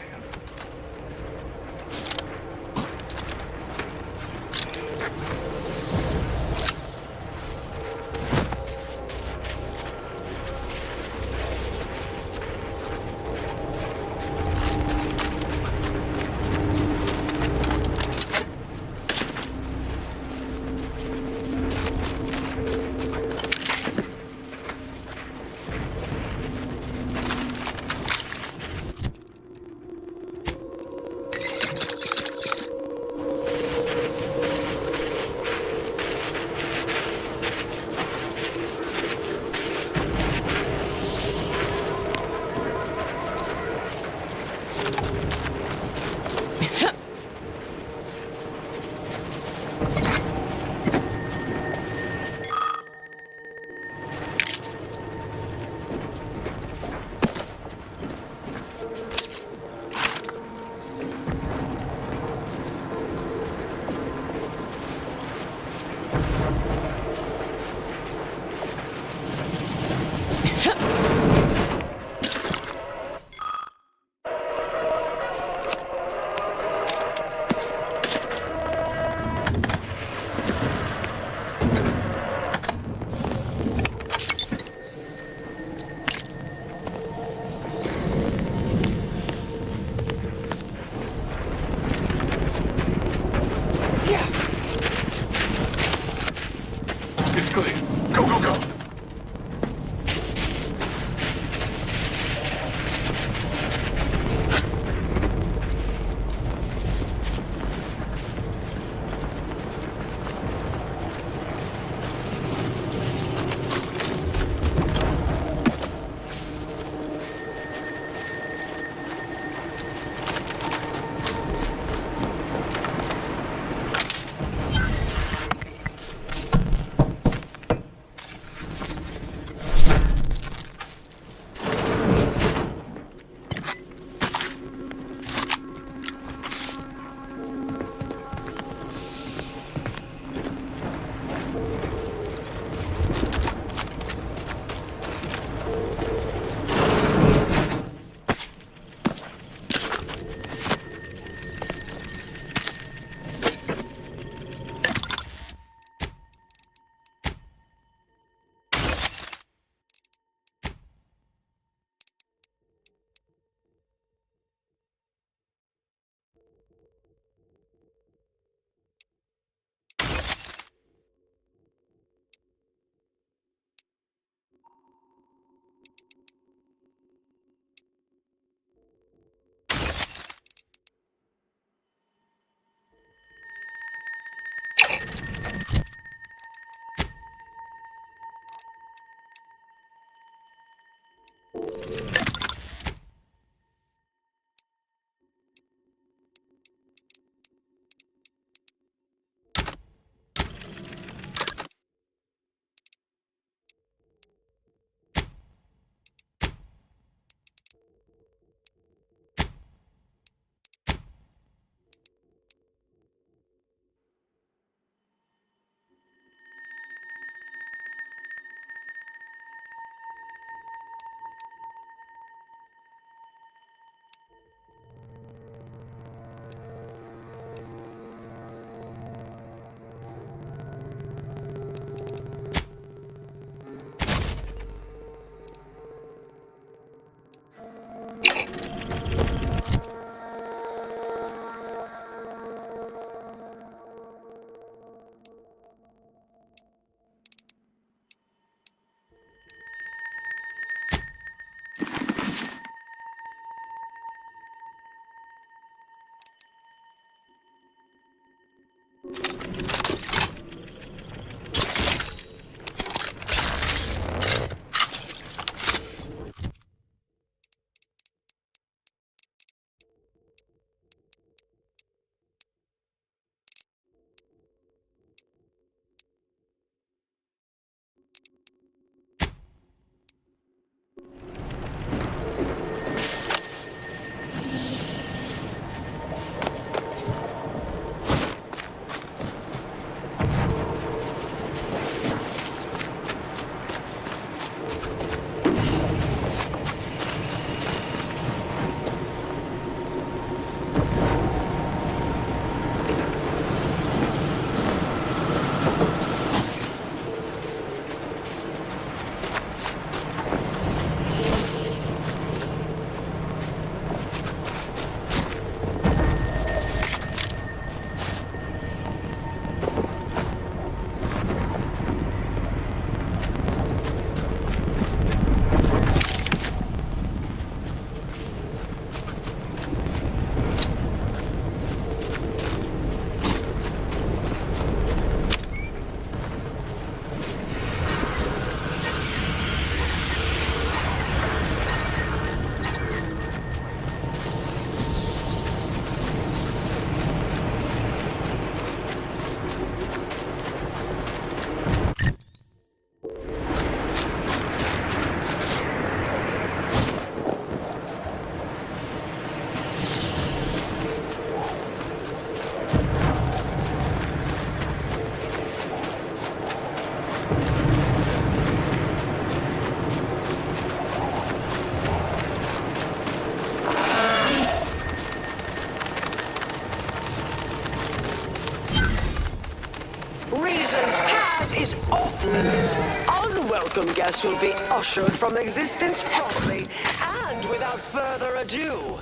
is off limits. Unwelcome guests will be ushered from existence promptly and without further ado.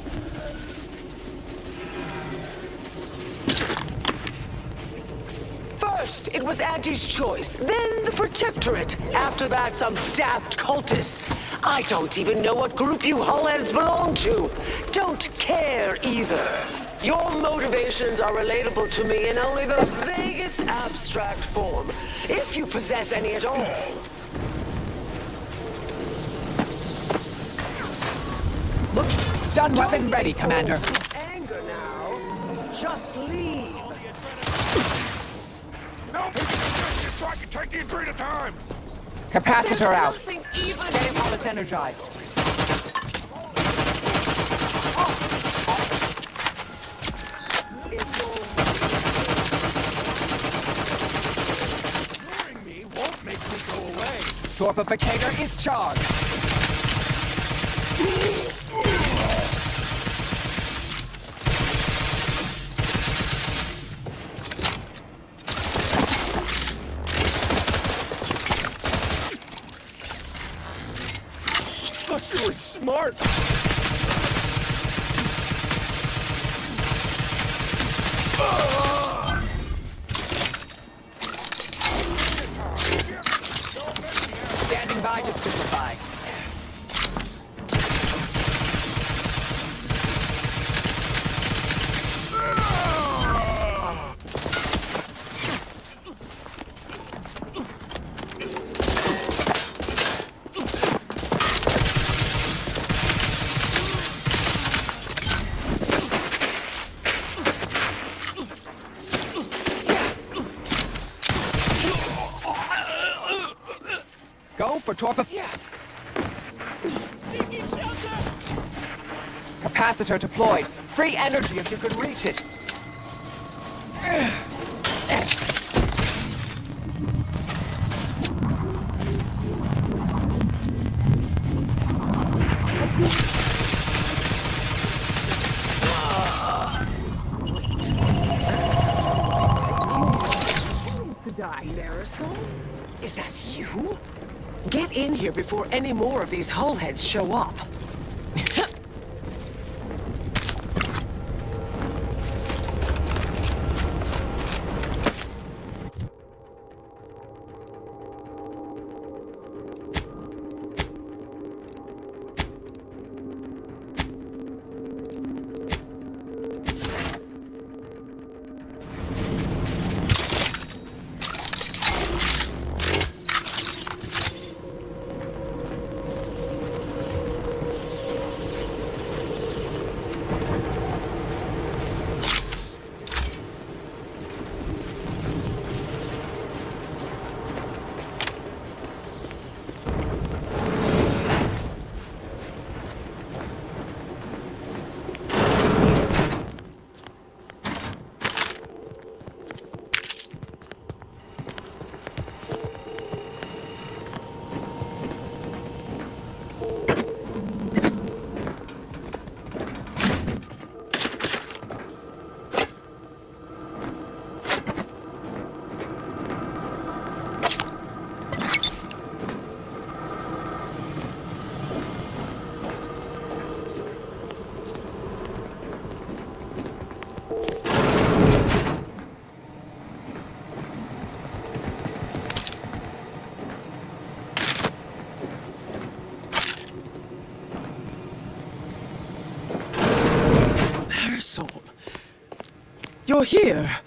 First, it was Auntie's choice, then the Protectorate. After that, some daft cultists. I don't even know what group you hullheads belong to. Don't care either. Your motivations are relatable to me in only the vaguest abstract form, if you possess any at all. Stun weapon ready, Commander. Anger now. Just leave. No, so I can take the retreat of time. Capacitor out. Nothing even Getting all its energized. Ignoring me won't make me go away. Torpificator is charged. Thought you were smart. Standing by to stupefy. Go for Capacitor deployed. Free energy if you can reach it. Marisol? Is that you? Get in here before any more of these hullheads show up. Marisol, you're here.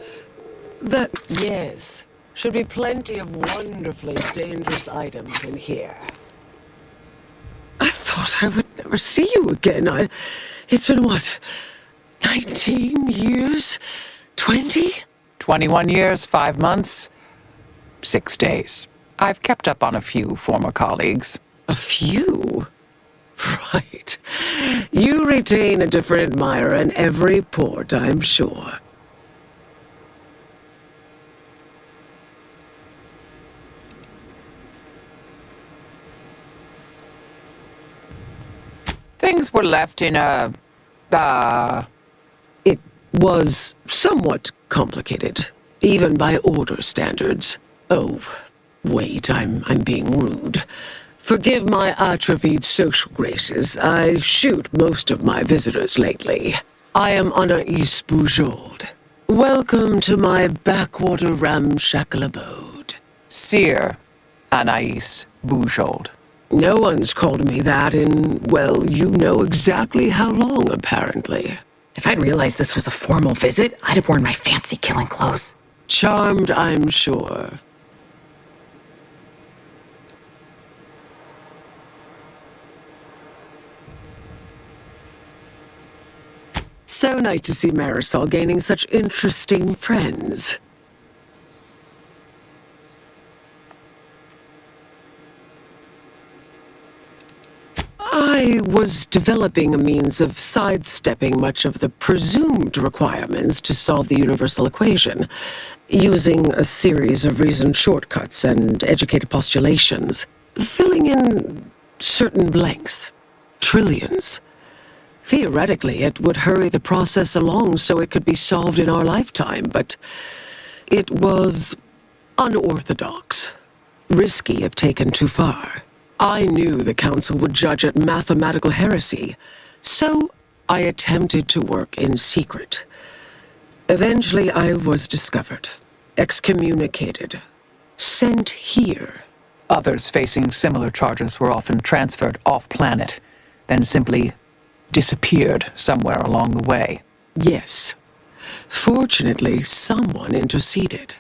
That... Yes. Should be plenty of wonderfully dangerous items in here. I thought I would never see you again. It's been, what, 19 years? 20? 21 years, 5 months, 6 days. I've kept up on a few former colleagues. A few? Right. You retain a different admirer in every port, I'm sure. Things were left in a... It was somewhat complicated, even by order standards. Oh, Wait, I'm being rude. Forgive my atrophied social graces. I shoot most of my visitors lately. I am Anaïs Bujold. Welcome to my backwater ramshackle abode. Seer Anaïs Bujold. No one's called me that in, well, you know exactly how long, apparently. If I'd realized this was a formal visit, I'd have worn my fancy killing clothes. Charmed, I'm sure. So nice to see Marisol gaining such interesting friends. I was developing a means of sidestepping much of the presumed requirements to solve the universal equation, using a series of reasoned shortcuts and educated postulations, filling in certain blanks. Trillions. Theoretically, it would hurry the process along so it could be solved in our lifetime, but it was unorthodox, risky if taken too far. I knew the Council would judge it mathematical heresy, so I attempted to work in secret. Eventually, I was discovered, excommunicated, sent here. Others facing similar charges were often transferred off-planet, then simply disappeared somewhere along the way. Yes. Fortunately, someone interceded.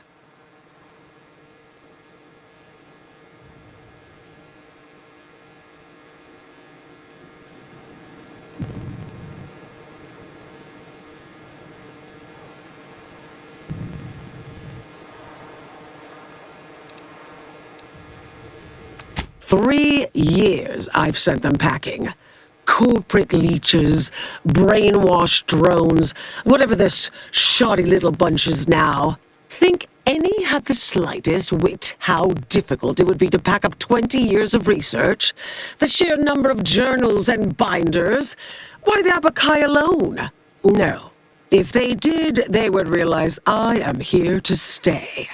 "3 years I've sent them packing. Corporate leeches, brainwashed drones, whatever this shoddy little bunch is now. Think any had the slightest wit how difficult it would be to pack up 20 years of research? The sheer number of journals and binders? Why, the Abakai alone? No. If they did, they would realize I am here to stay."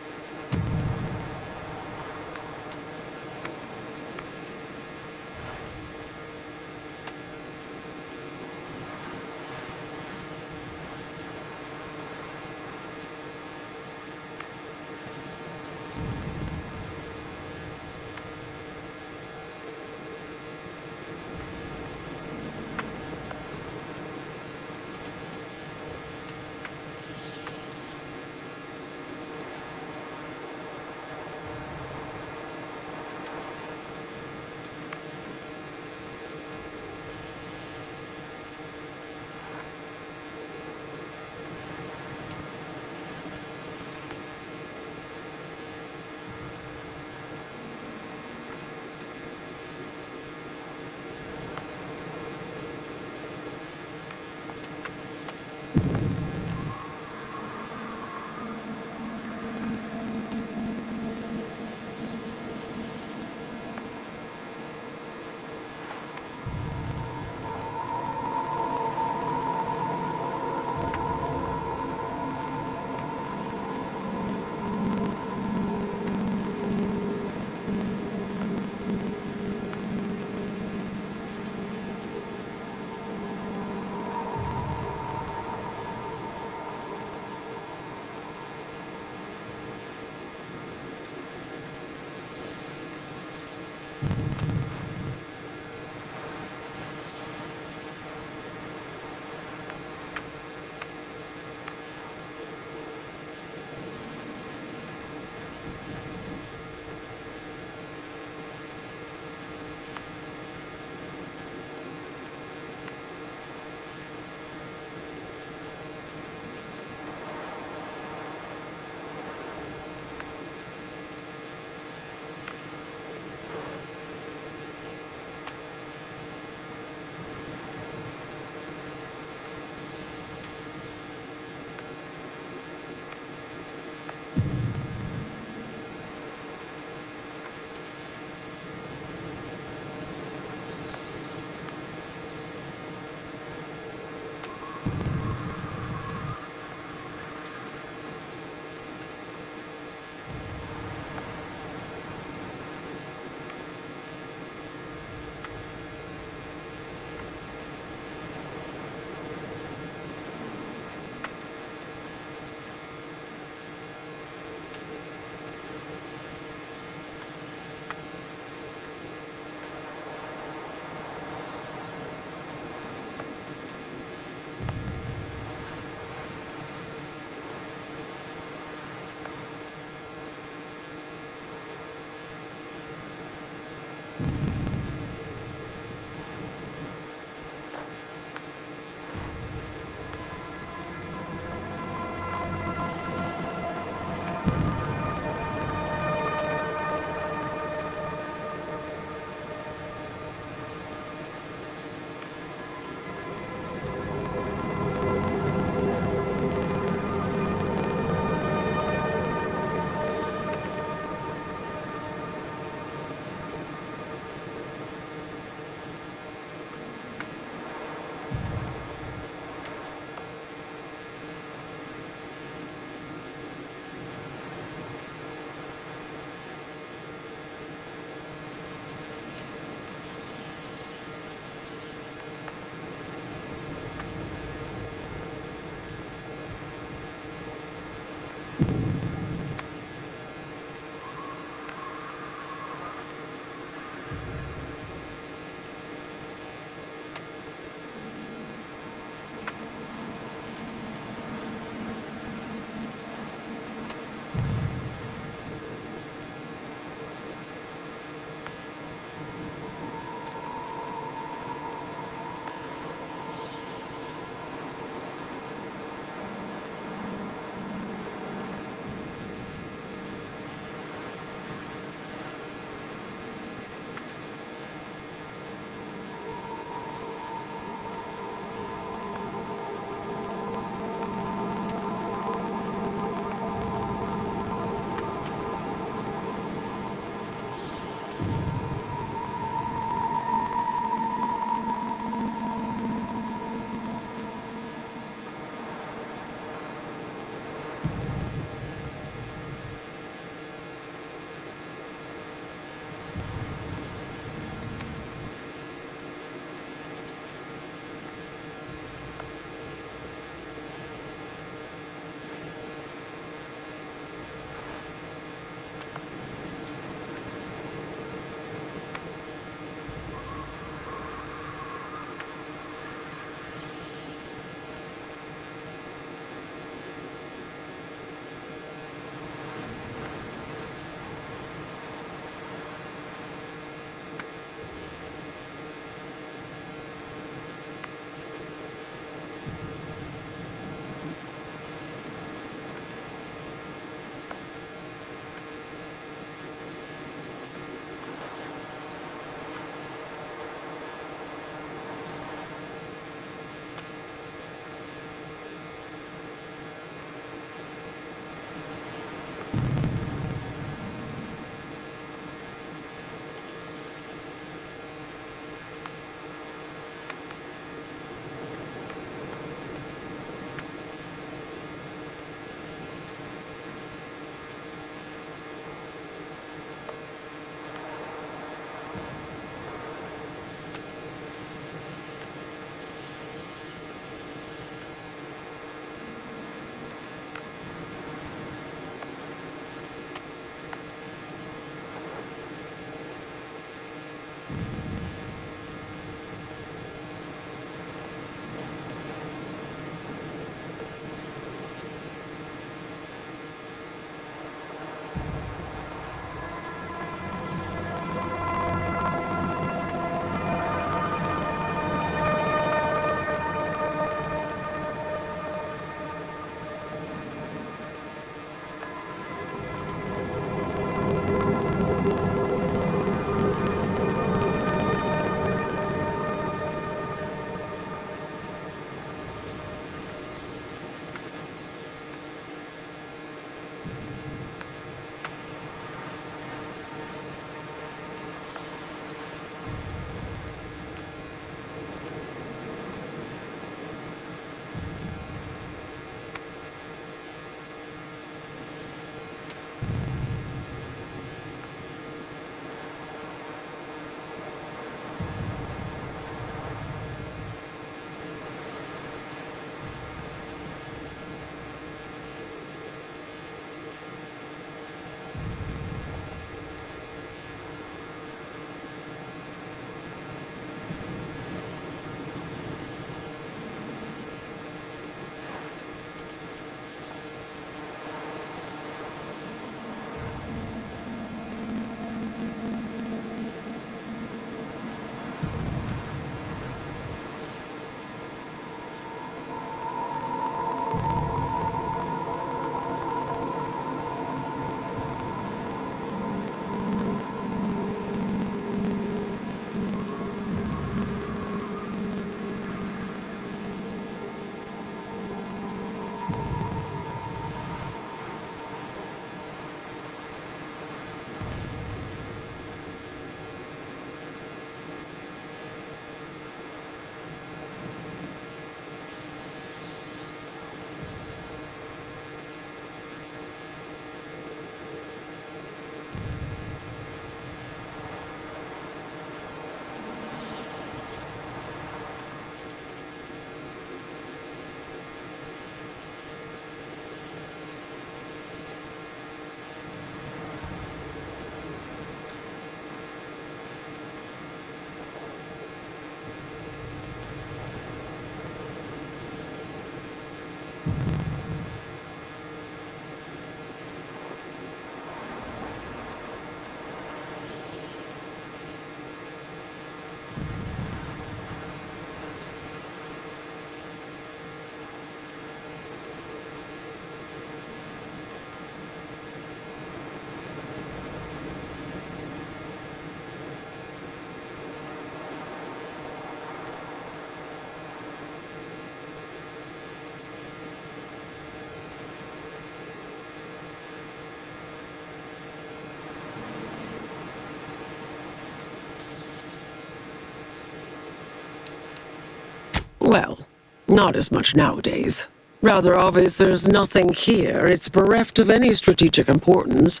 Well, not as much nowadays. Rather obvious there's nothing here. It's bereft of any strategic importance.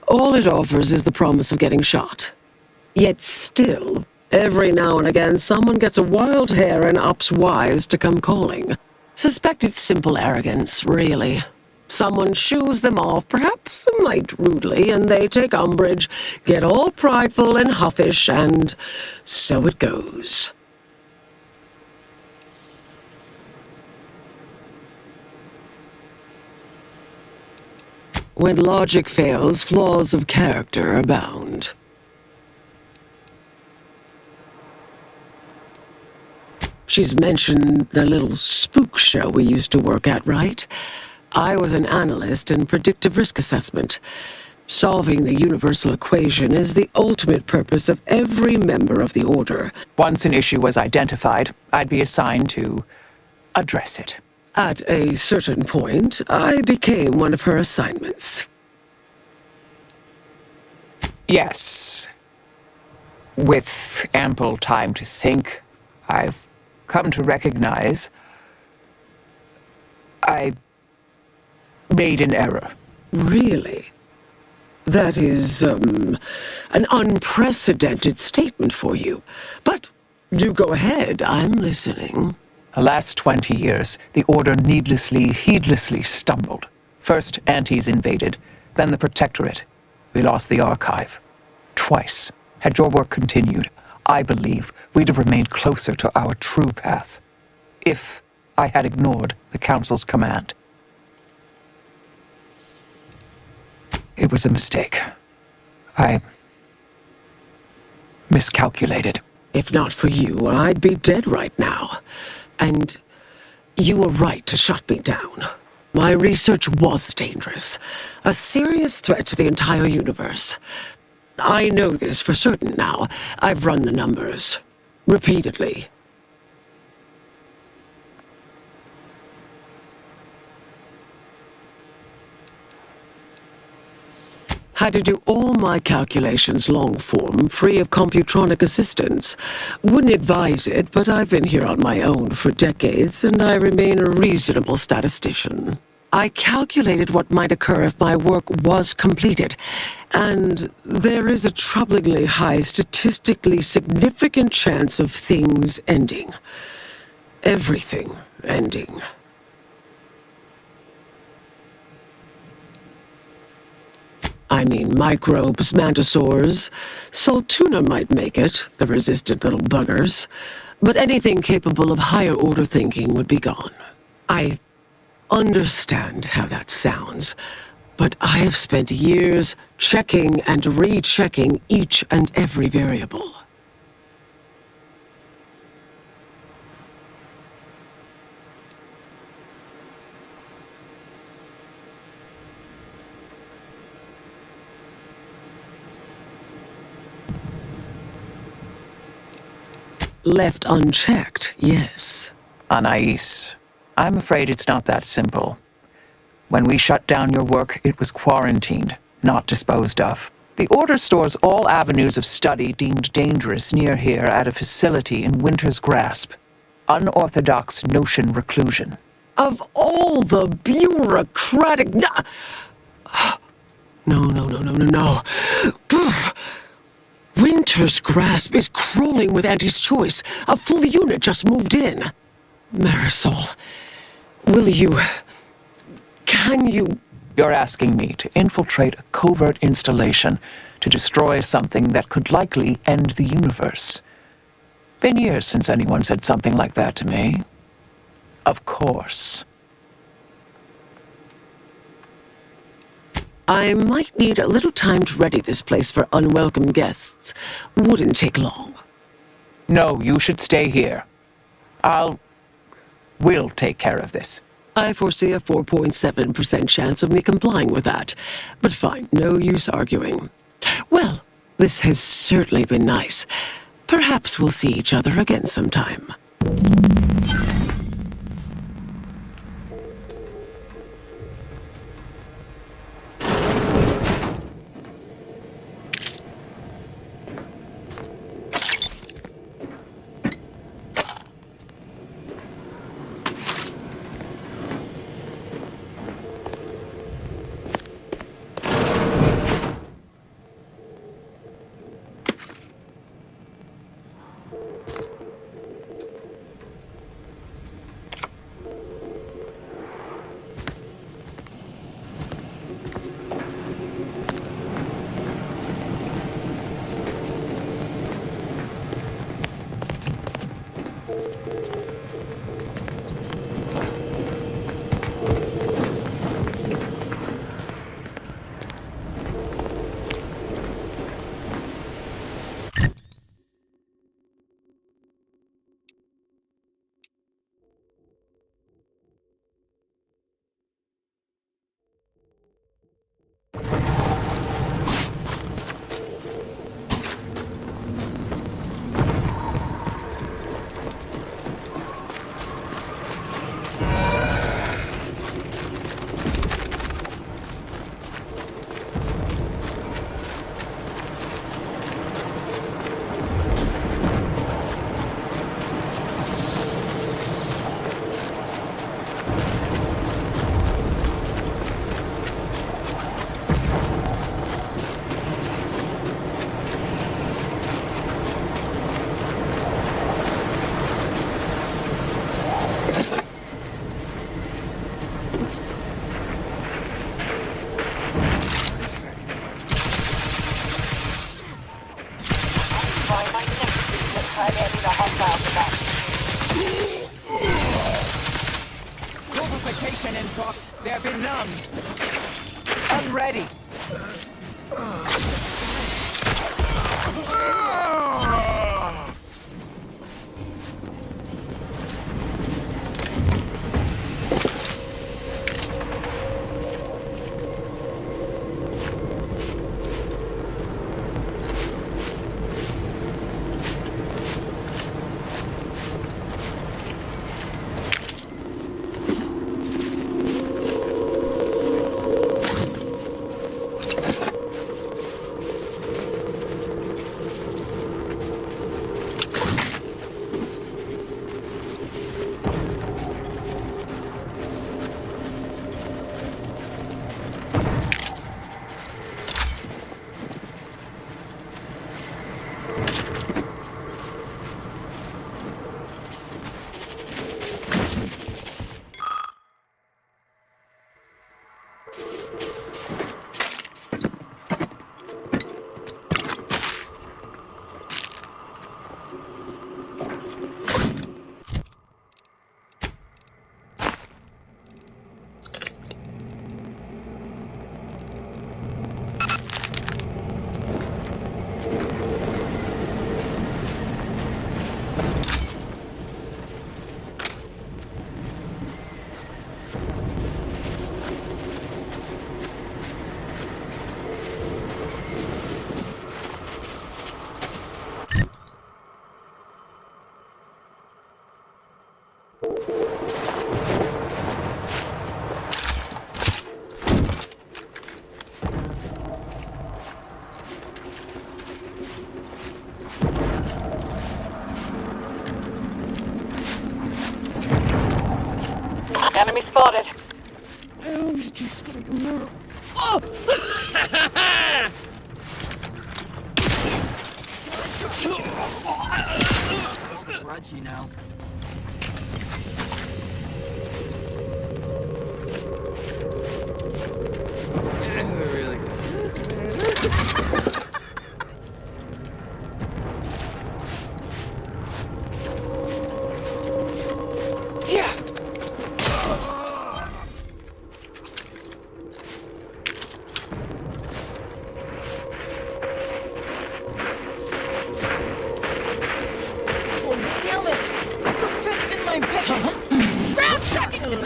All it offers is the promise of getting shot. Yet still, every now and again, someone gets a wild hair and opts wise to come calling. Suspect it's simple arrogance, really. Someone shoos them off, perhaps a mite rudely, and they take umbrage, get all prideful and huffish, and so it goes. When logic fails, flaws of character abound. She's mentioned the little spook show we used to work at, right? I was an analyst in predictive risk assessment. Solving the universal equation is the ultimate purpose of every member of the Order. Once an issue was identified, I'd be assigned to address it. At a certain point, I became one of her assignments. Yes. With ample time to think, I've come to recognize I made an error. Really? That is, an unprecedented statement for you. But do go ahead, I'm listening. The last 20 years, the Order heedlessly stumbled. First, Antes invaded, then the Protectorate. We lost the Archive. Twice. Had your work continued, I believe we'd have remained closer to our true path. If I had ignored the Council's command. It was a mistake. I miscalculated. If not for you, I'd be dead right now. And you were right to shut me down. My research was dangerous. A serious threat to the entire universe. I know this for certain now. I've run the numbers. Repeatedly. Had to do all my calculations long form, free of computronic assistance. Wouldn't advise it, but I've been here on my own for decades, and I remain a reasonable statistician. I calculated what might occur if my work was completed, and there is a troublingly high, statistically significant chance of things ending. Everything ending. I mean, microbes, mantisaurs. Salt tuna might make it, the resistant little buggers. But anything capable of higher order thinking would be gone. I understand how that sounds, but I have spent years checking and rechecking each and every variable. Left unchecked, yes. Anais, I'm afraid it's not that simple. When we shut down your work, it was quarantined, not disposed of. The Order stores all avenues of study deemed dangerous near here at a facility in Winter's Grasp. Unorthodox notion reclusion. Of all the bureaucratic... No. Poof. Winter's Grasp is crawling with Anti's choice. A full unit just moved in. Marisol, will you... Can you... You're asking me to infiltrate a covert installation to destroy something that could likely end the universe. Been years since anyone said something like that to me. Of course. I might need a little time to ready this place for unwelcome guests. Wouldn't take long. No, you should stay here. We'll take care of this. I foresee a 4.7% chance of me complying with that. But fine, no use arguing. Well, this has certainly been nice. Perhaps we'll see each other again sometime. talk. They're benumbed. Unready. Enemy spotted. Grudge, you know. Really good. Damn it! The fist in my pants! Grab second!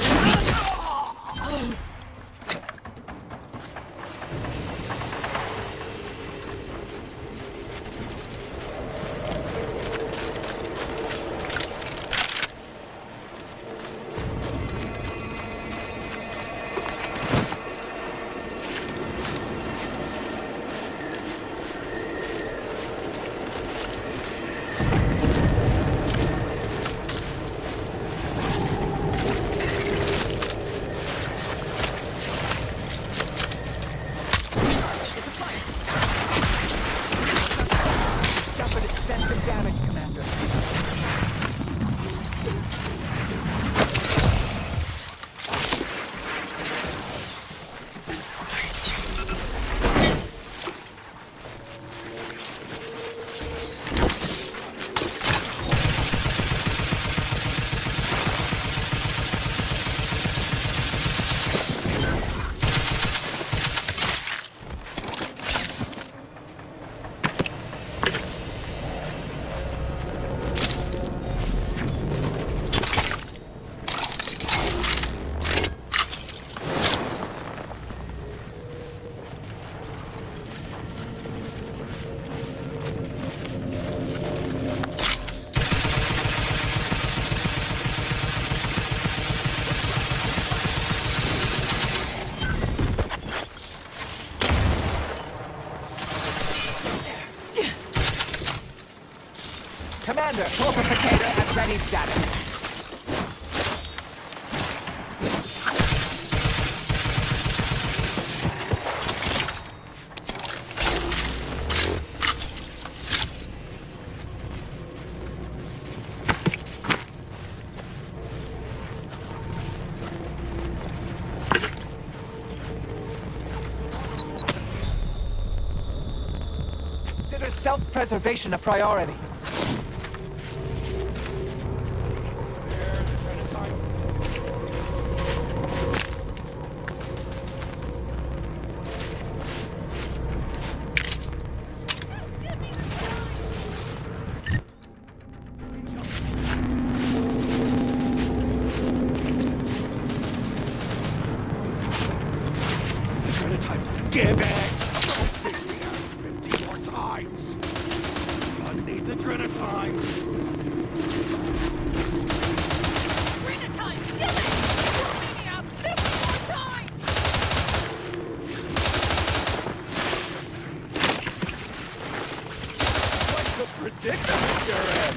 Suffered extensive damage, Commander. Commander, Torpificator at ready status. Consider self-preservation a priority. predicament you're in!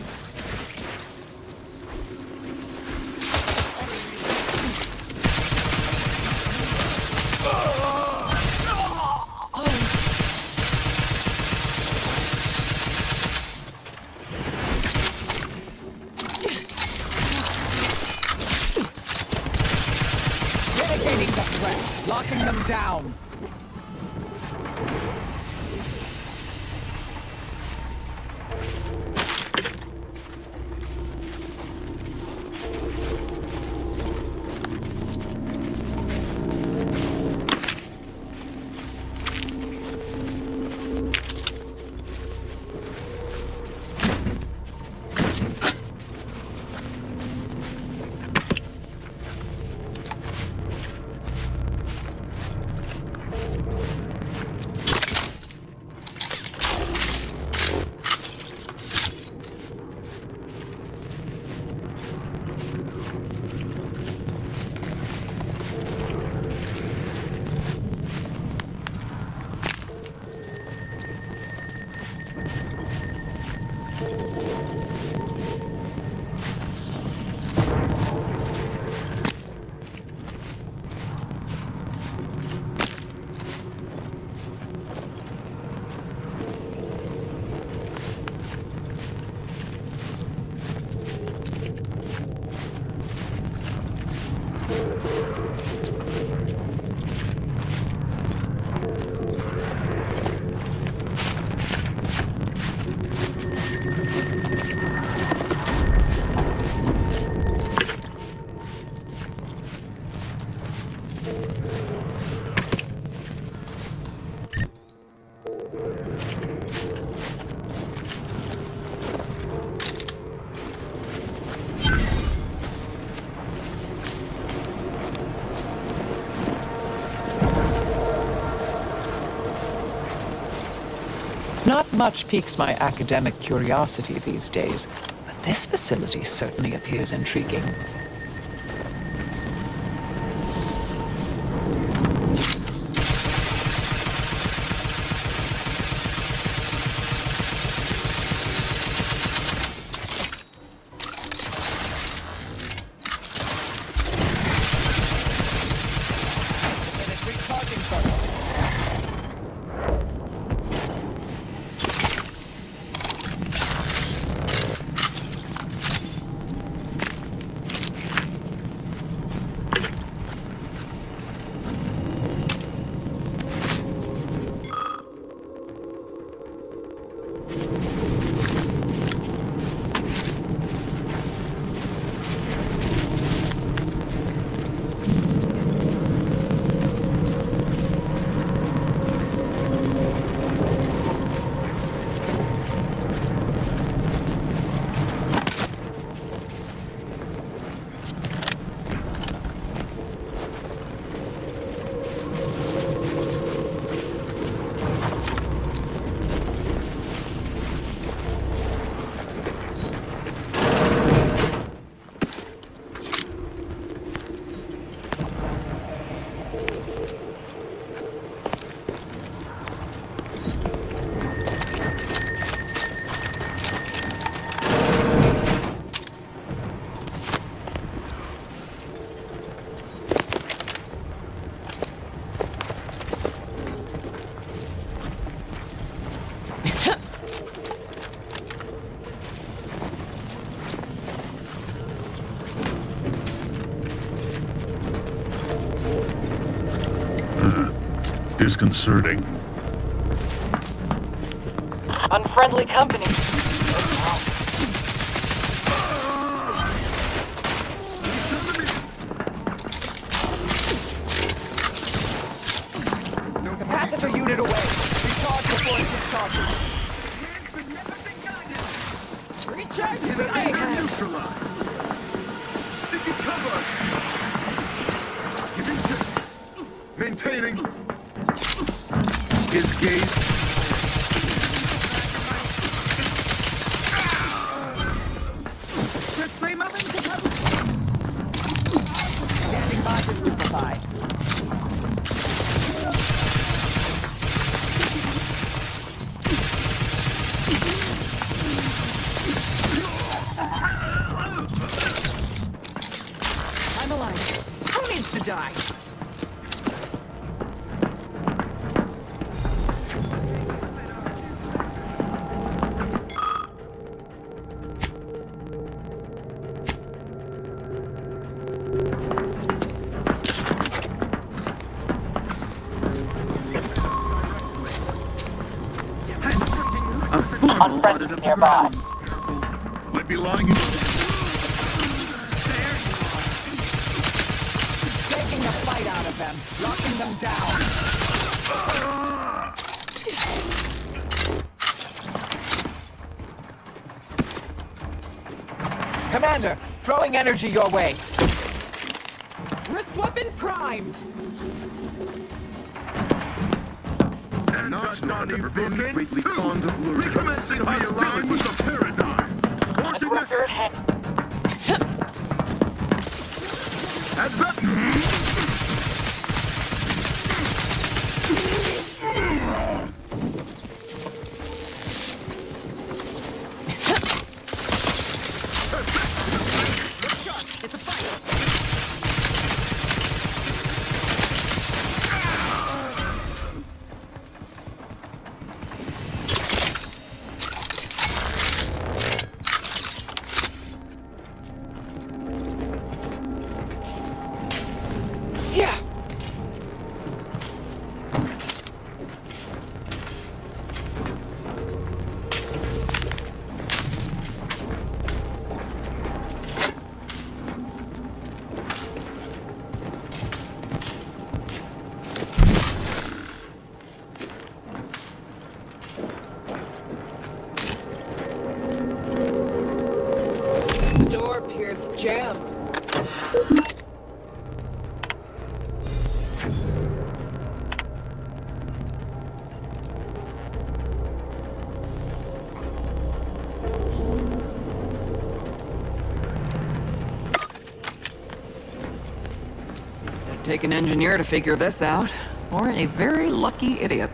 Mitigating the threat, locking them down. Not much piques my academic curiosity these days, but this facility certainly appears intriguing. Disconcerting. Unfriendly company. Capacitor unit away. Recharge before it discharges. Recharge to the mayhem. Neutralized. Taking cover. Giving distance. Maintaining. His gaze. Quickly moving to post. Standing by to liquefy. die. Unfriendly nearby. Might be lying in Taking the fight out of them, locking them down. Commander, throwing energy your way. Wrist weapon primed. and not one ever been greatly fond of luring. Recommencing hostility with the paradigm. Launching The door appears jammed. It'd take an engineer to figure this out, or a very lucky idiot.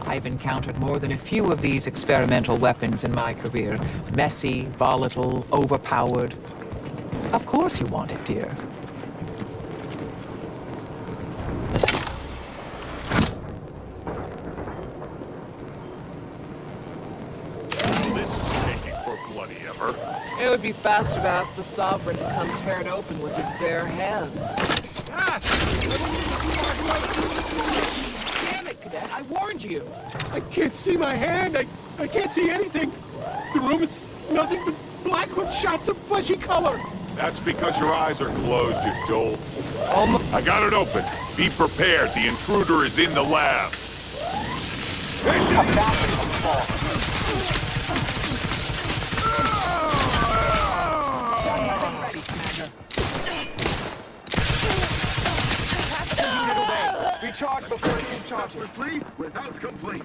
I've encountered more than a few of these experimental weapons in my career. Messy, volatile, overpowered. Of course you want it, dear. This is taking for bloody ever. It would be faster to ask the Sovereign to come tear it open with his bare hands. Damn it, Cadet, I warned you. I can't see my hand. I can't see anything. The room is nothing but black with shots of fleshy color. That's because your eyes are closed, you dolt. I got it open. Be prepared. The intruder is in the lab. Recharge before it discharges. Hopelessly without complaint.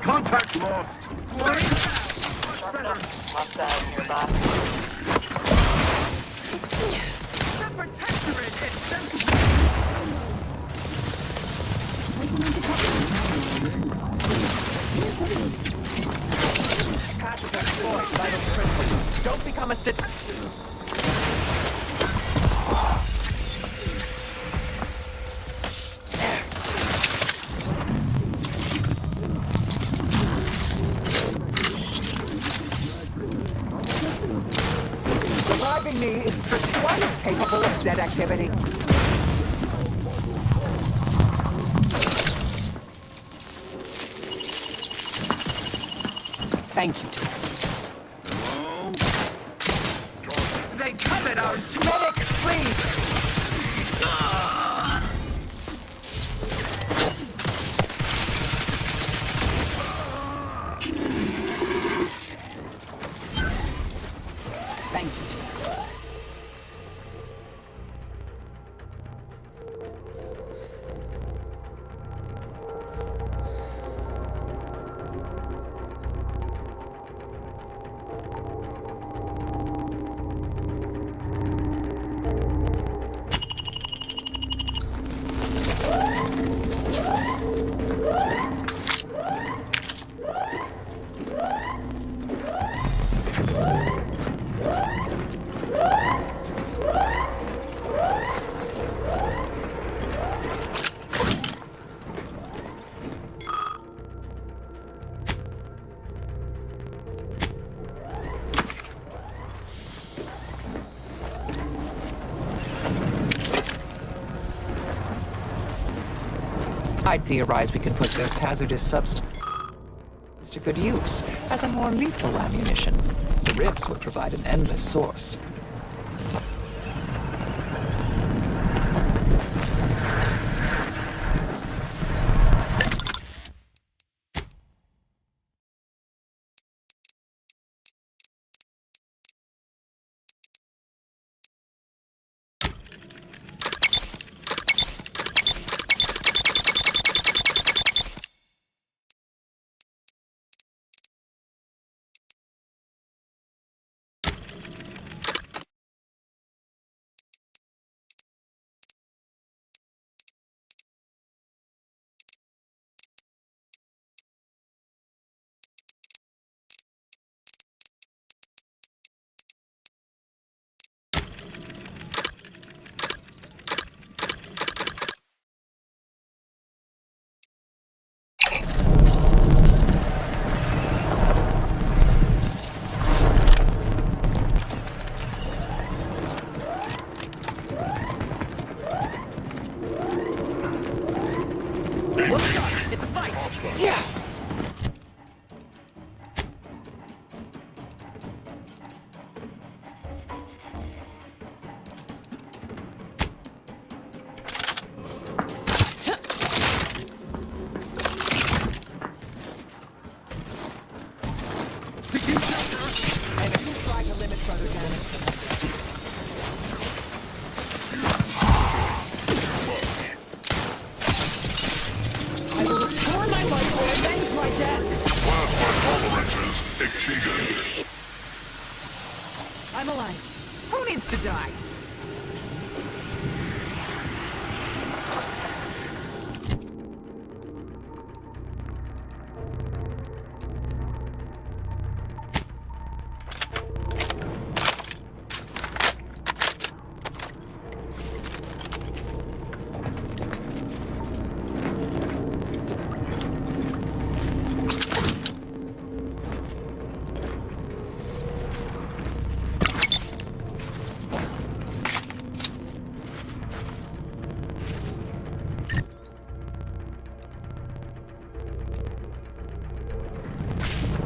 Contact lost. Hostile nearby. The Protectorate is Don't become a Reviving me is one capable of Z activity. Thank you, They covered our medic, please. Thank you, dear. I'd theorize we can put this hazardous substance to good use as a more lethal ammunition. The ribs would provide an endless source.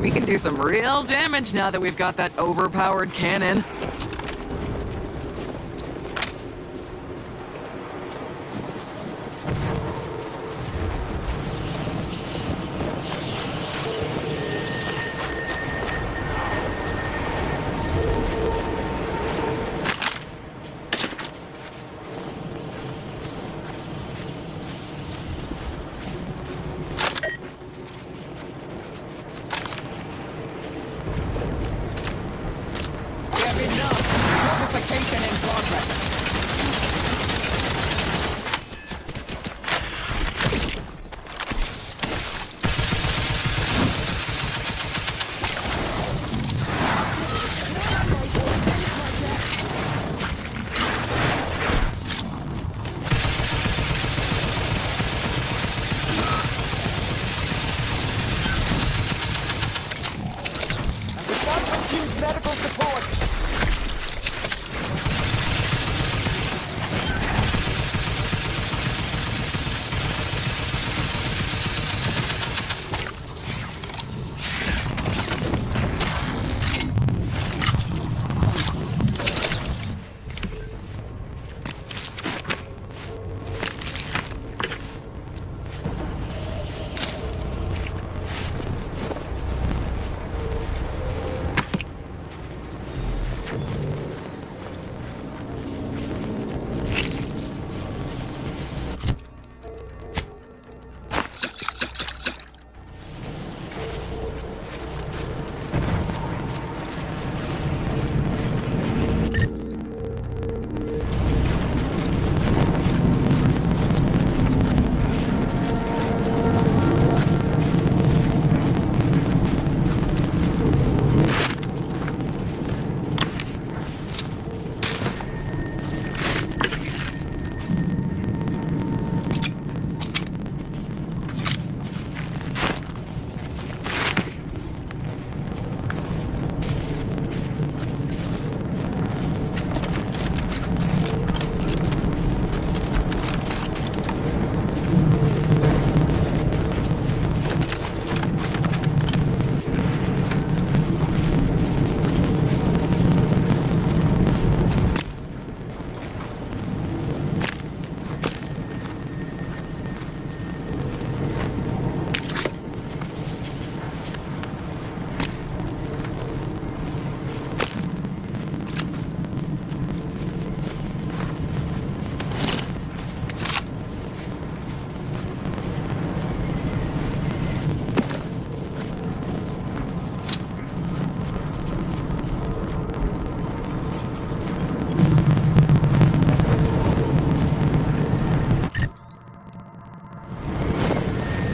We can do some real damage now that we've got that overpowered cannon. Medical support!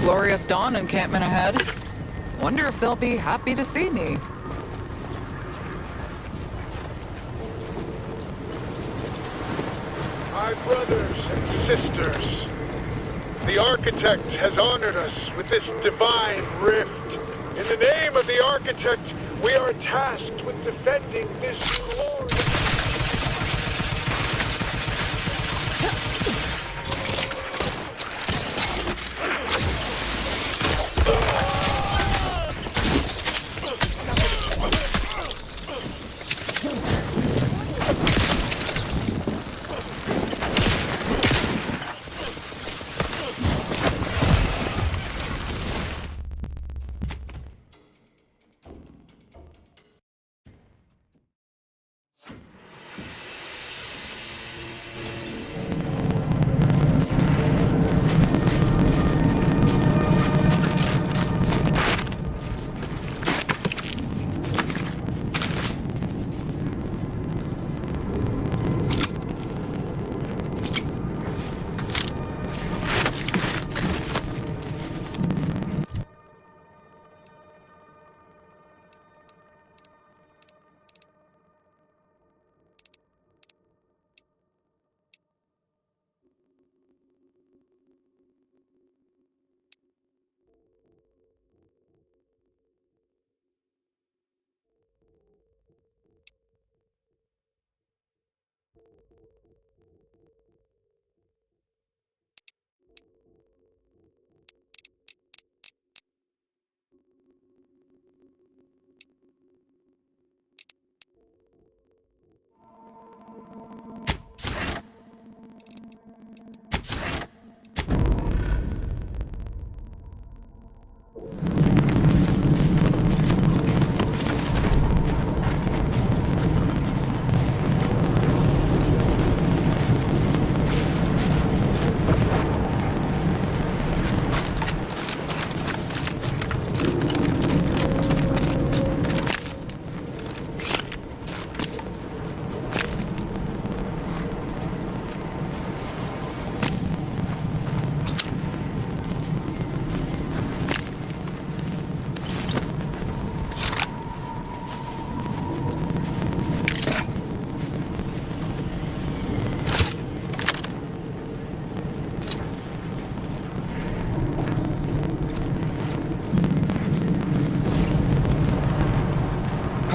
Glorious dawn encampment ahead. Wonder if they'll be happy to see me. My brothers and sisters, the Architect has honored us with this divine rift. In the name of the Architect, we are tasked with defending this glory.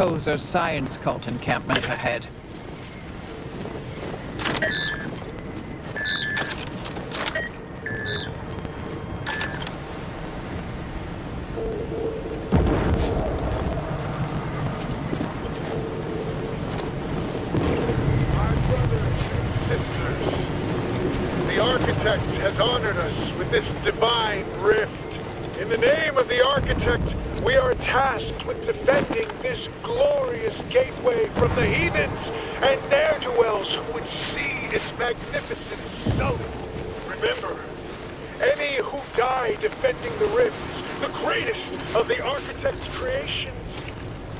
poser science cult encampment ahead. The Architect has honored us with this divine rift. In the name of the Architect, we are tasked with defending this glorious gateway from the heathens and ne'er-do-wells who would see its magnificence sullied. Remember, any who die defending the rifts, the greatest of the Architect's creations,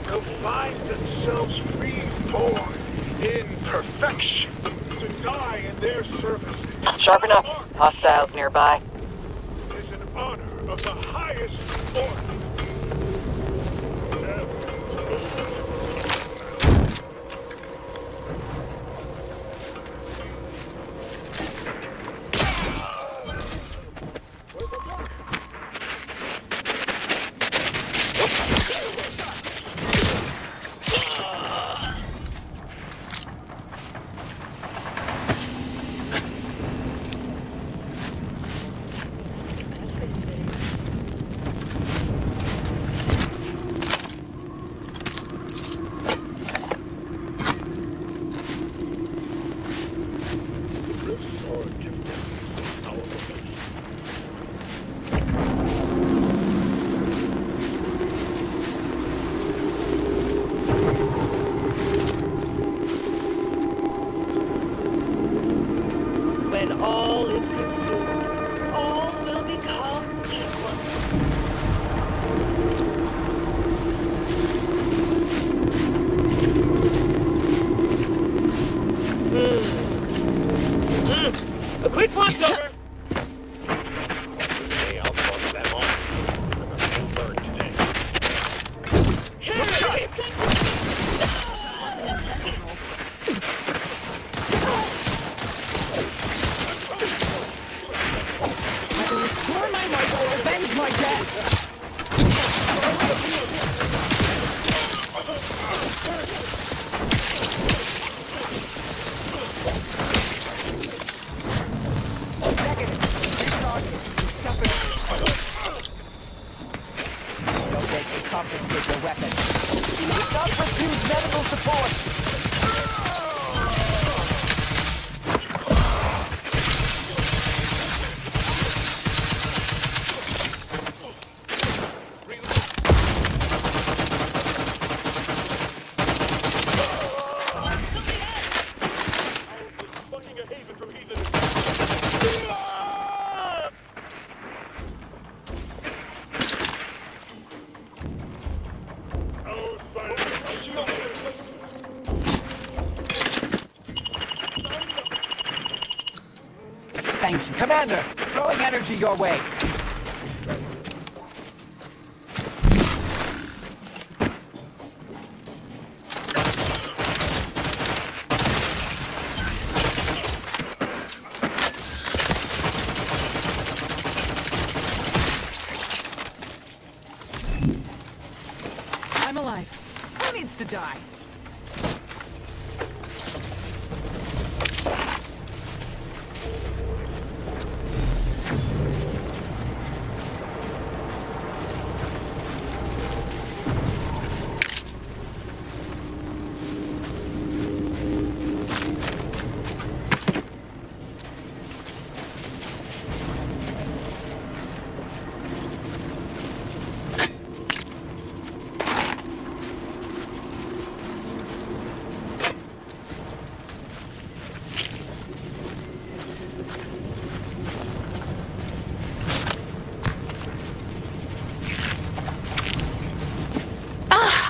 will find themselves reborn in perfection to die in their service. Sharp enough. Hostiles nearby. Is an honor of the highest order. When all is consumed, all will become equal. A quick once over. Restore my life or avenge my death! Don't make me confiscate your weapon. You must not refuse medical support! Thank you, Commander. Throwing energy your way. I'm alive. Who needs to die?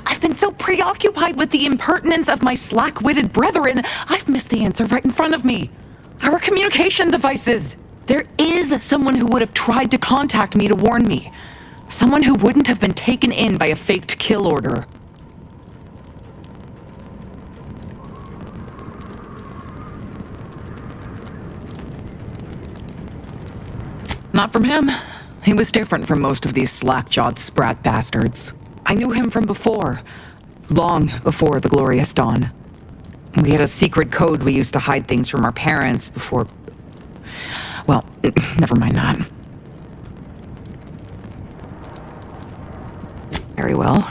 I've been so preoccupied with the impertinence of my slack-witted brethren, I've missed the answer right in front of me. Our communication devices. There is someone who would have tried to contact me to warn me. Someone who wouldn't have been taken in by a faked kill order. Not from him. He was different from most of these slack-jawed sprat bastards. I knew him from before. long before the glorious dawn. We had a secret code we used to hide things from our parents before... Well, never mind that. Very well.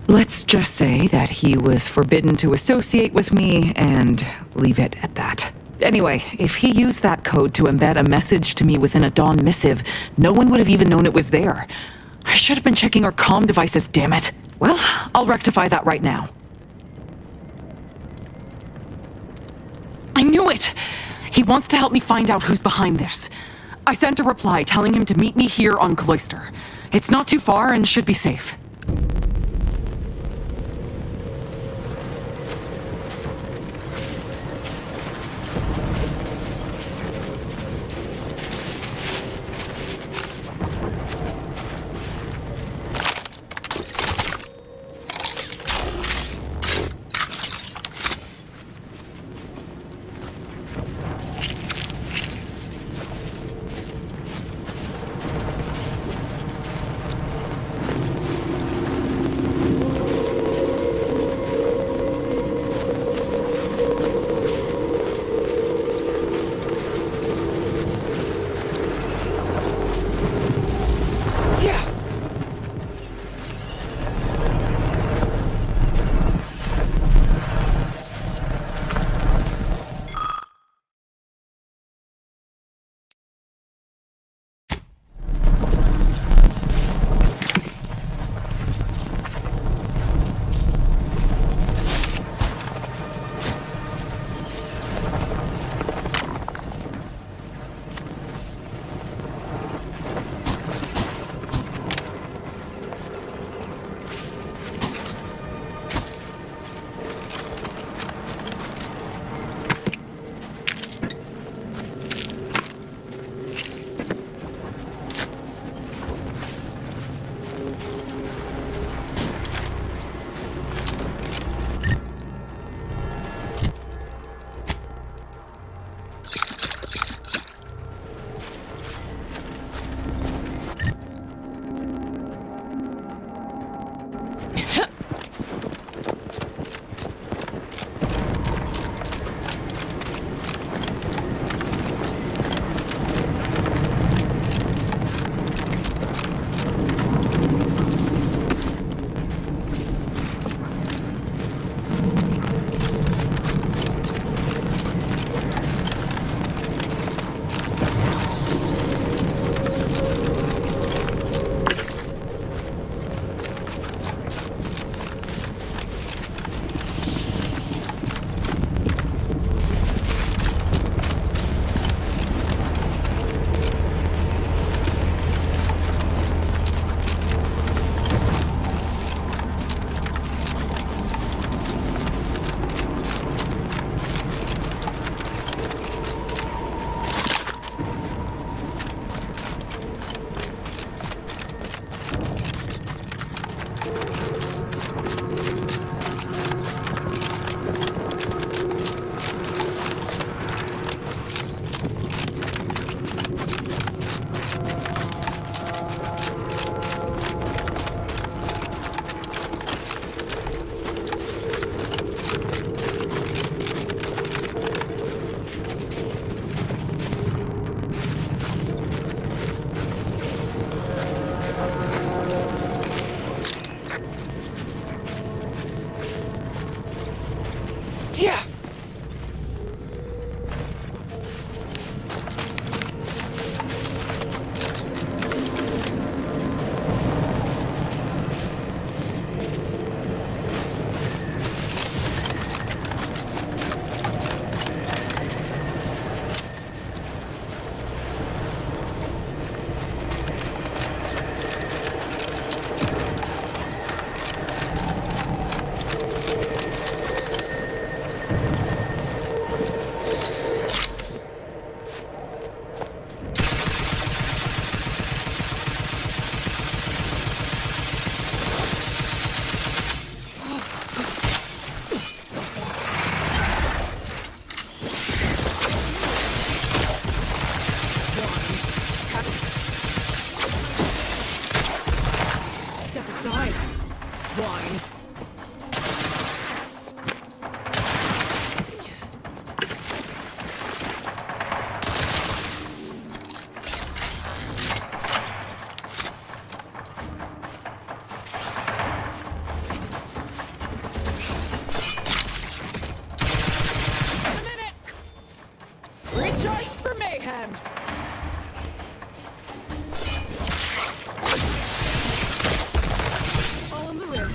Let's just say that he was forbidden to associate with me and leave it at that. Anyway, if he used that code to embed a message to me within a Dawn missive, no one would have even known it was there. I should have been checking our comm devices, damn it. Well, I'll rectify that right now. I knew it! He wants to help me find out who's behind this. I sent a reply telling him to meet me here on Cloister. It's not too far and should be safe. Recharge for mayhem! All in the rim.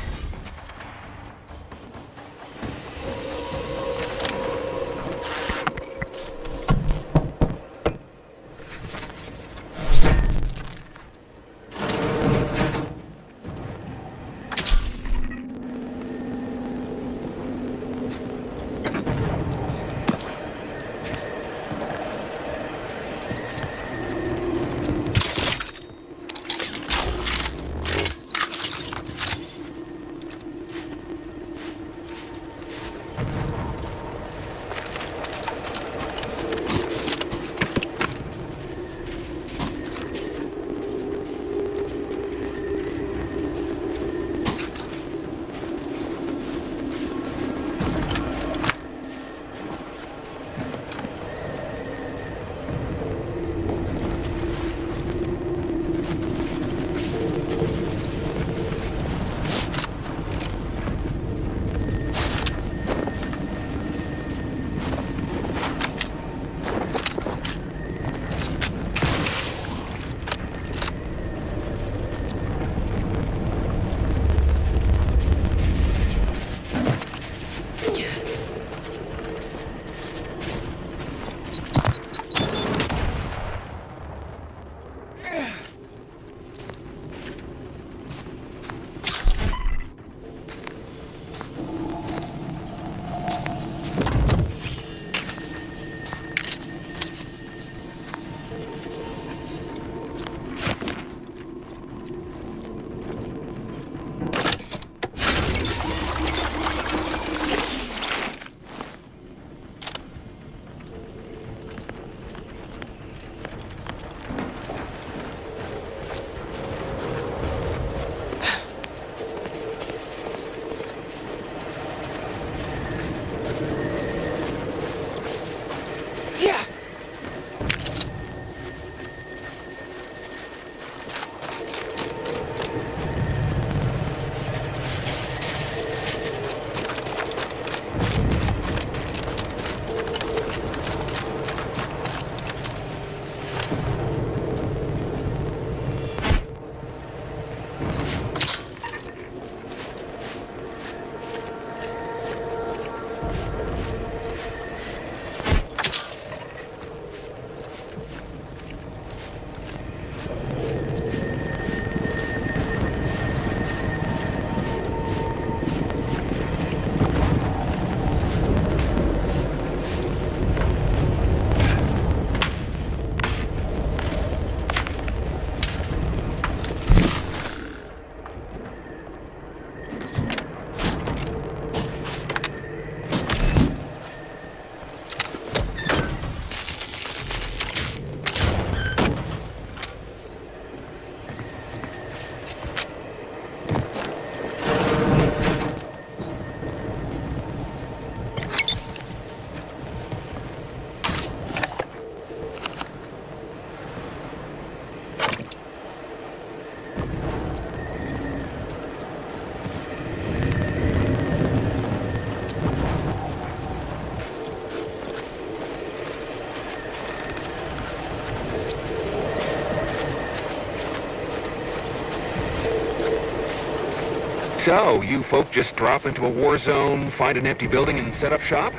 So, you folk just drop into a war zone, find an empty building, and set up shop?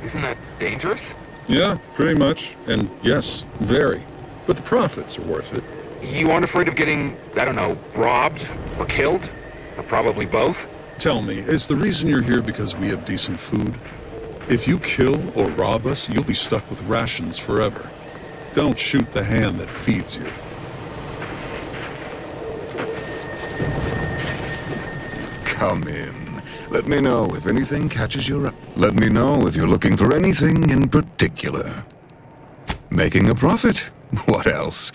Isn't that dangerous? Yeah, pretty much. And yes, very. But the profits are worth it. You aren't afraid of getting, I don't know, robbed? Or killed? Or probably both? Tell me, is the reason you're here because we have decent food? If you kill or rob us, you'll be stuck with rations forever. Don't shoot the hand that feeds you. Come in. Let me know if anything catches your eye. Let me know if you're looking for anything in particular. Making a profit? What else?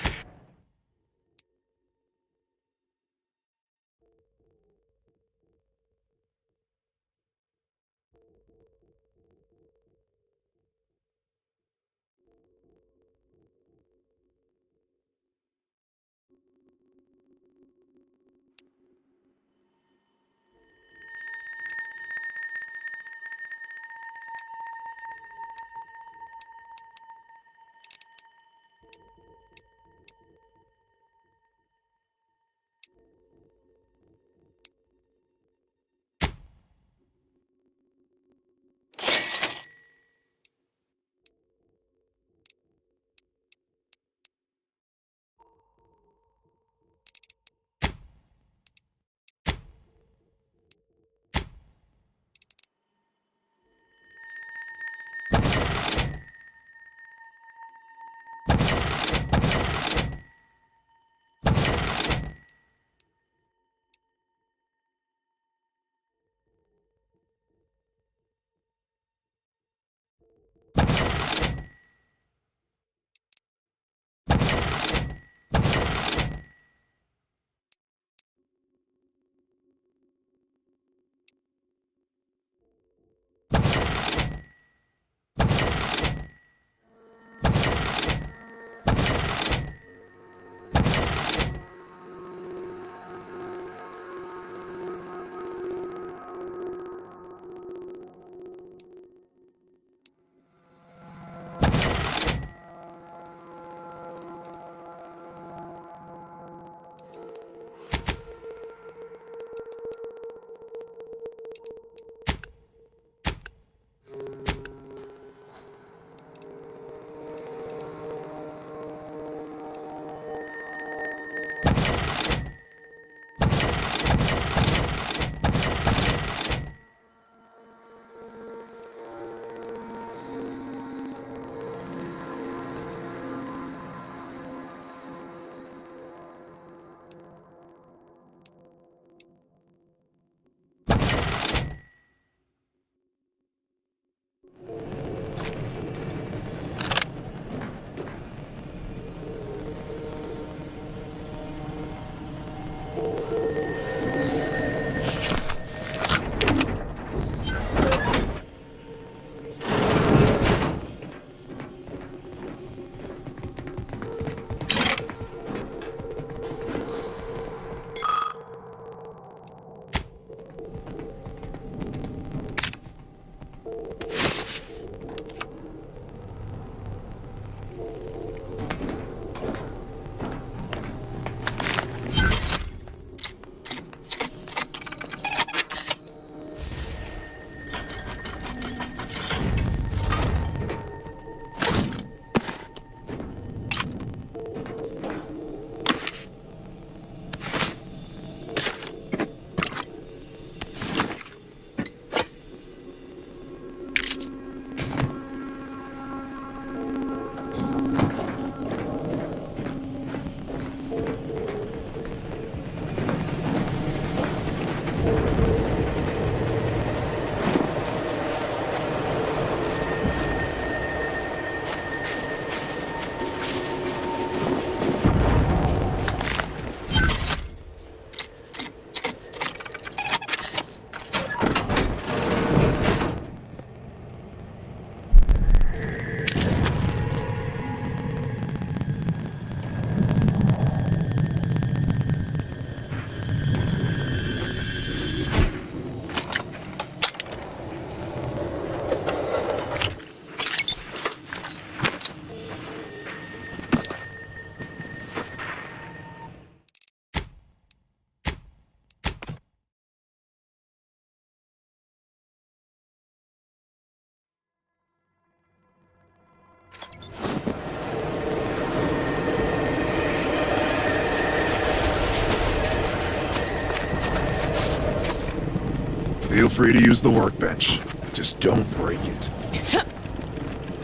free to use the workbench. Just don't break it.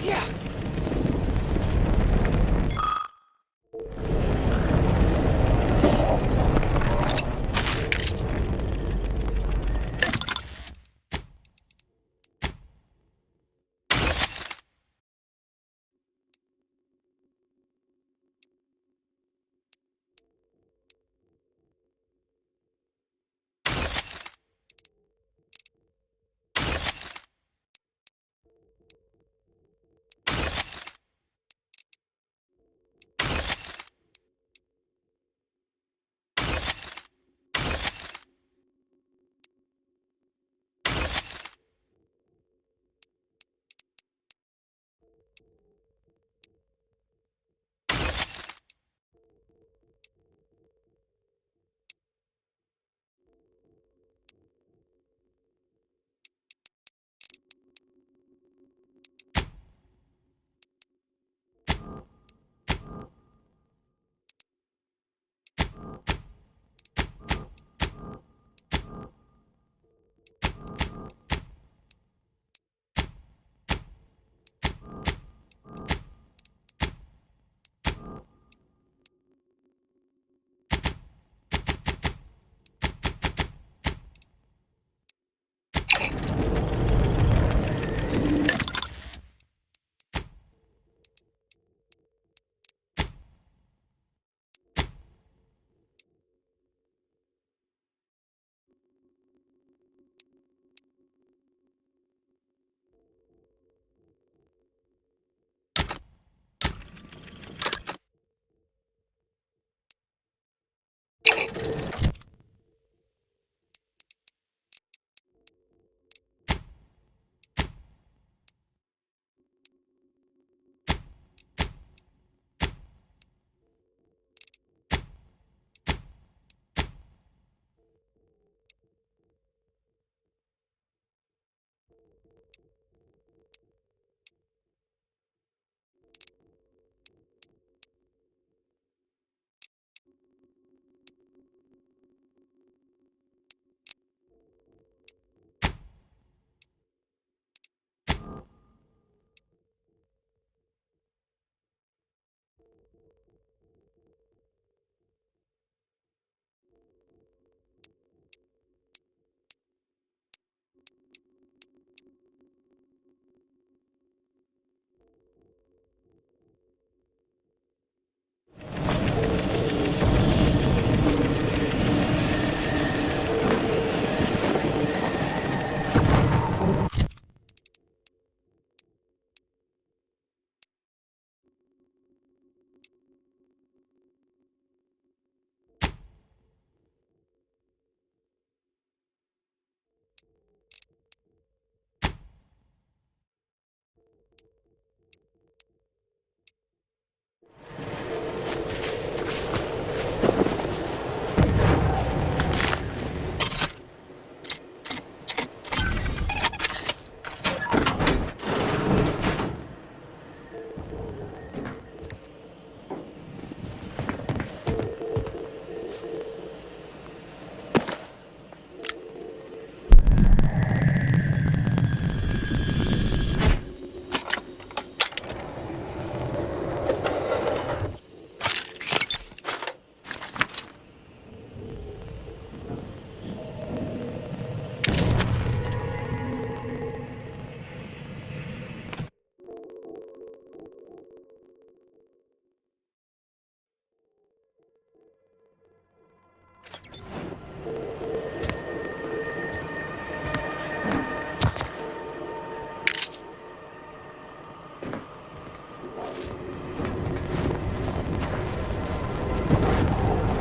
Yeah.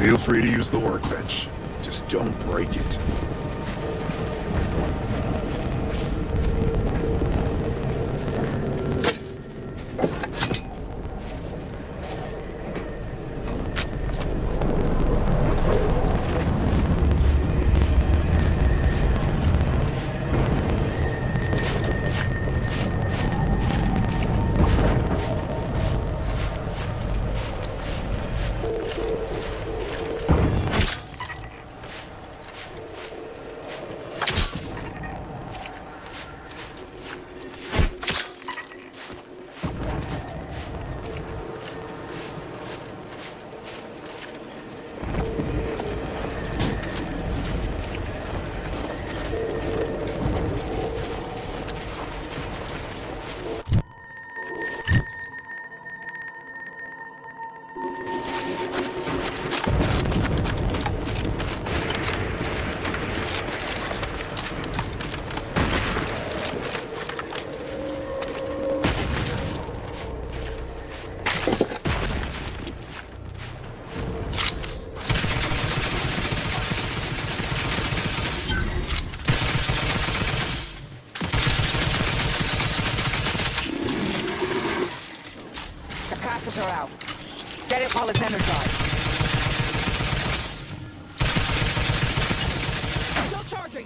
Feel free to use the workbench. Just don't break it. capacitor out. Get it while it's energized. Still charging.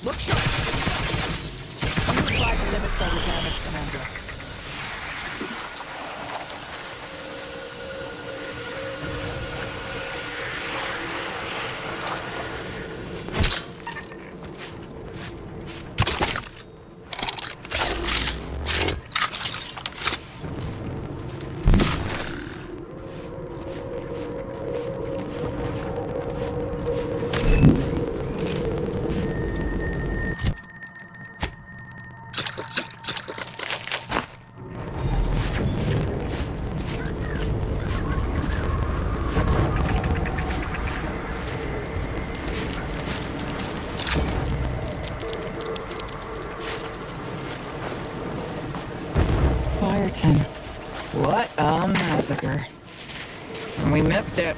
Look sharp. You apply to limit further damage, Commander. Fireton. What a massacre. And we missed it.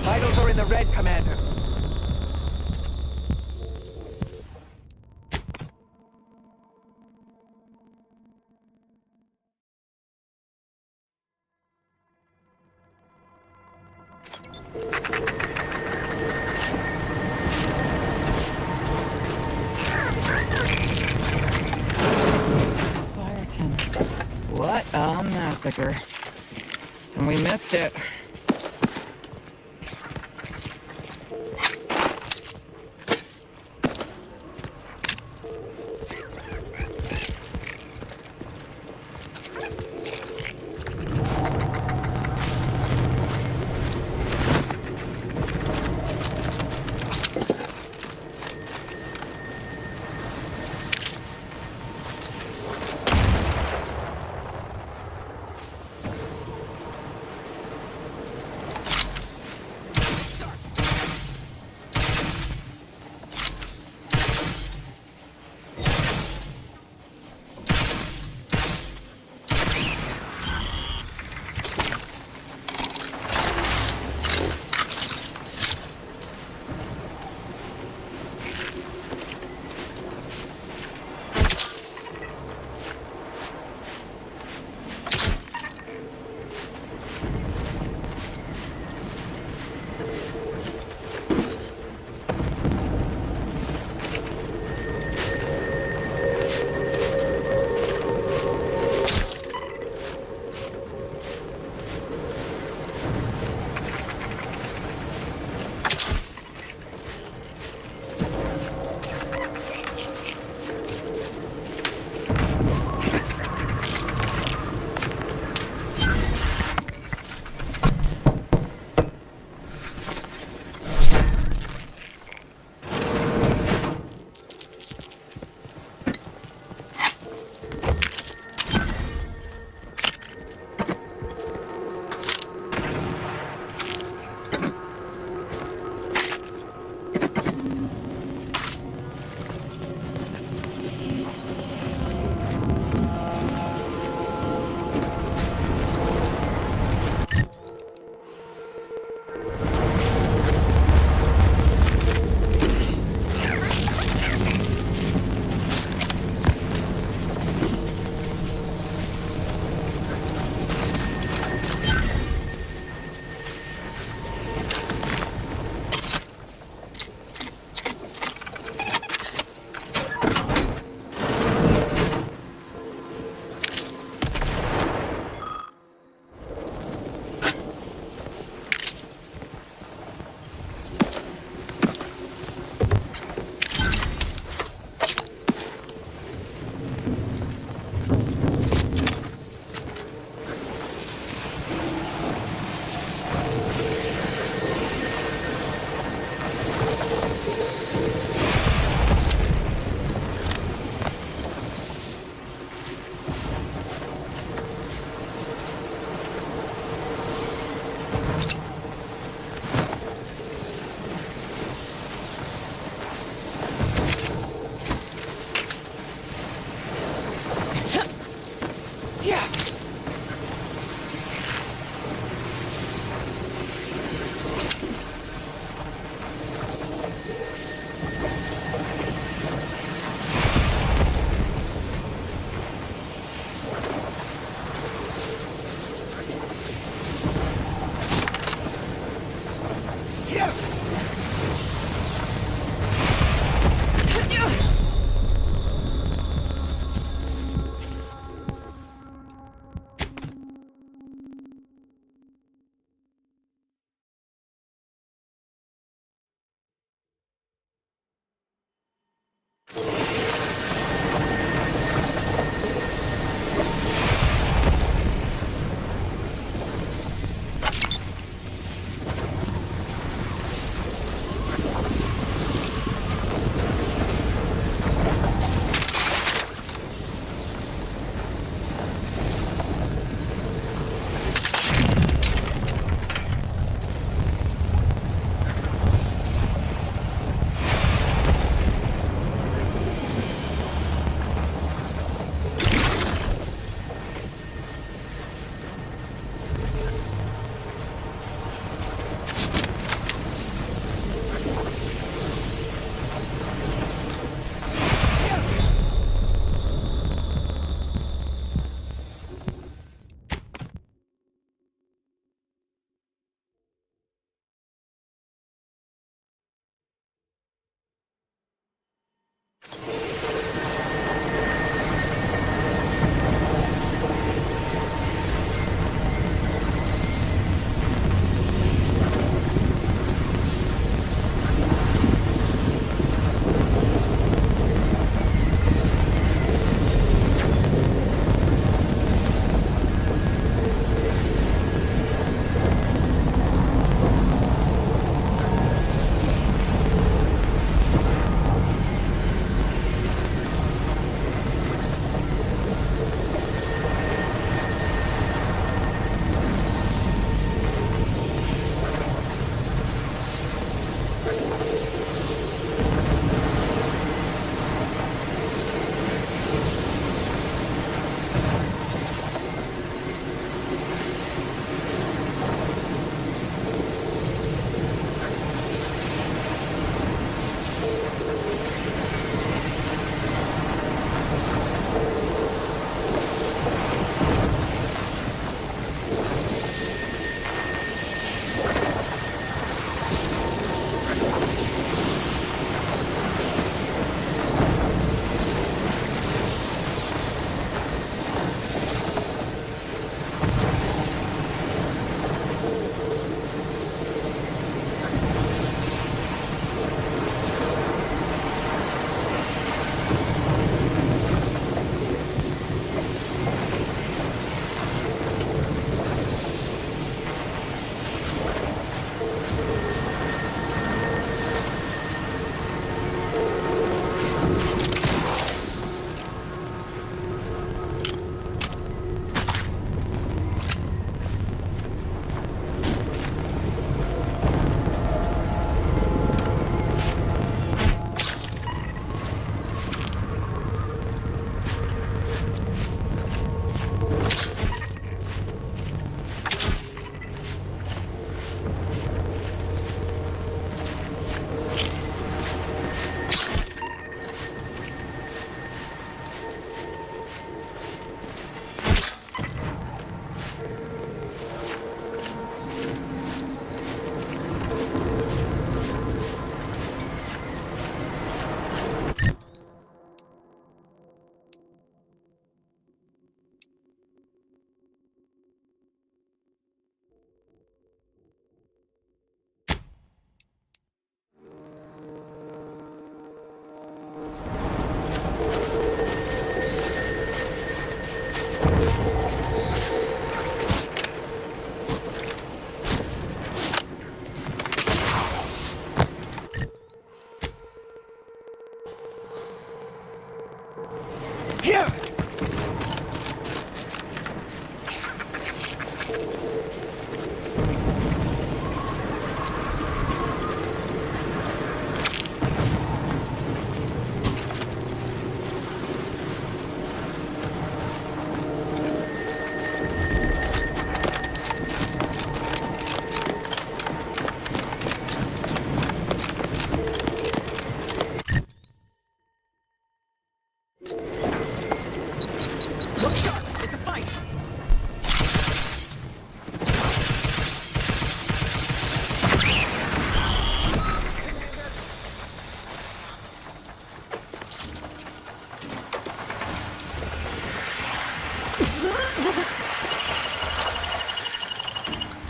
Vitals are in the red, Commander. Fireton. What a massacre. And we missed it.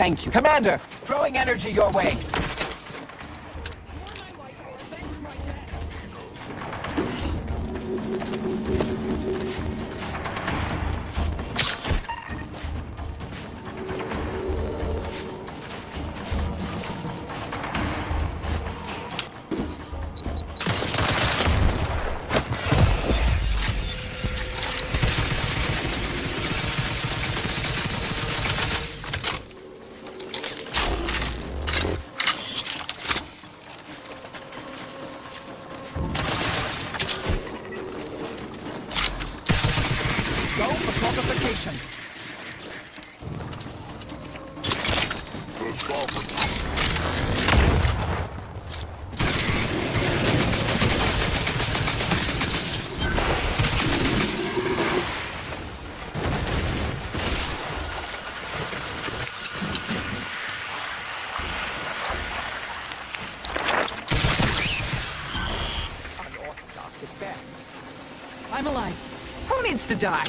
Thank you. Commander, throwing energy your way. Go for fortification. Unorthodox at best. I'm alive. Who needs to die?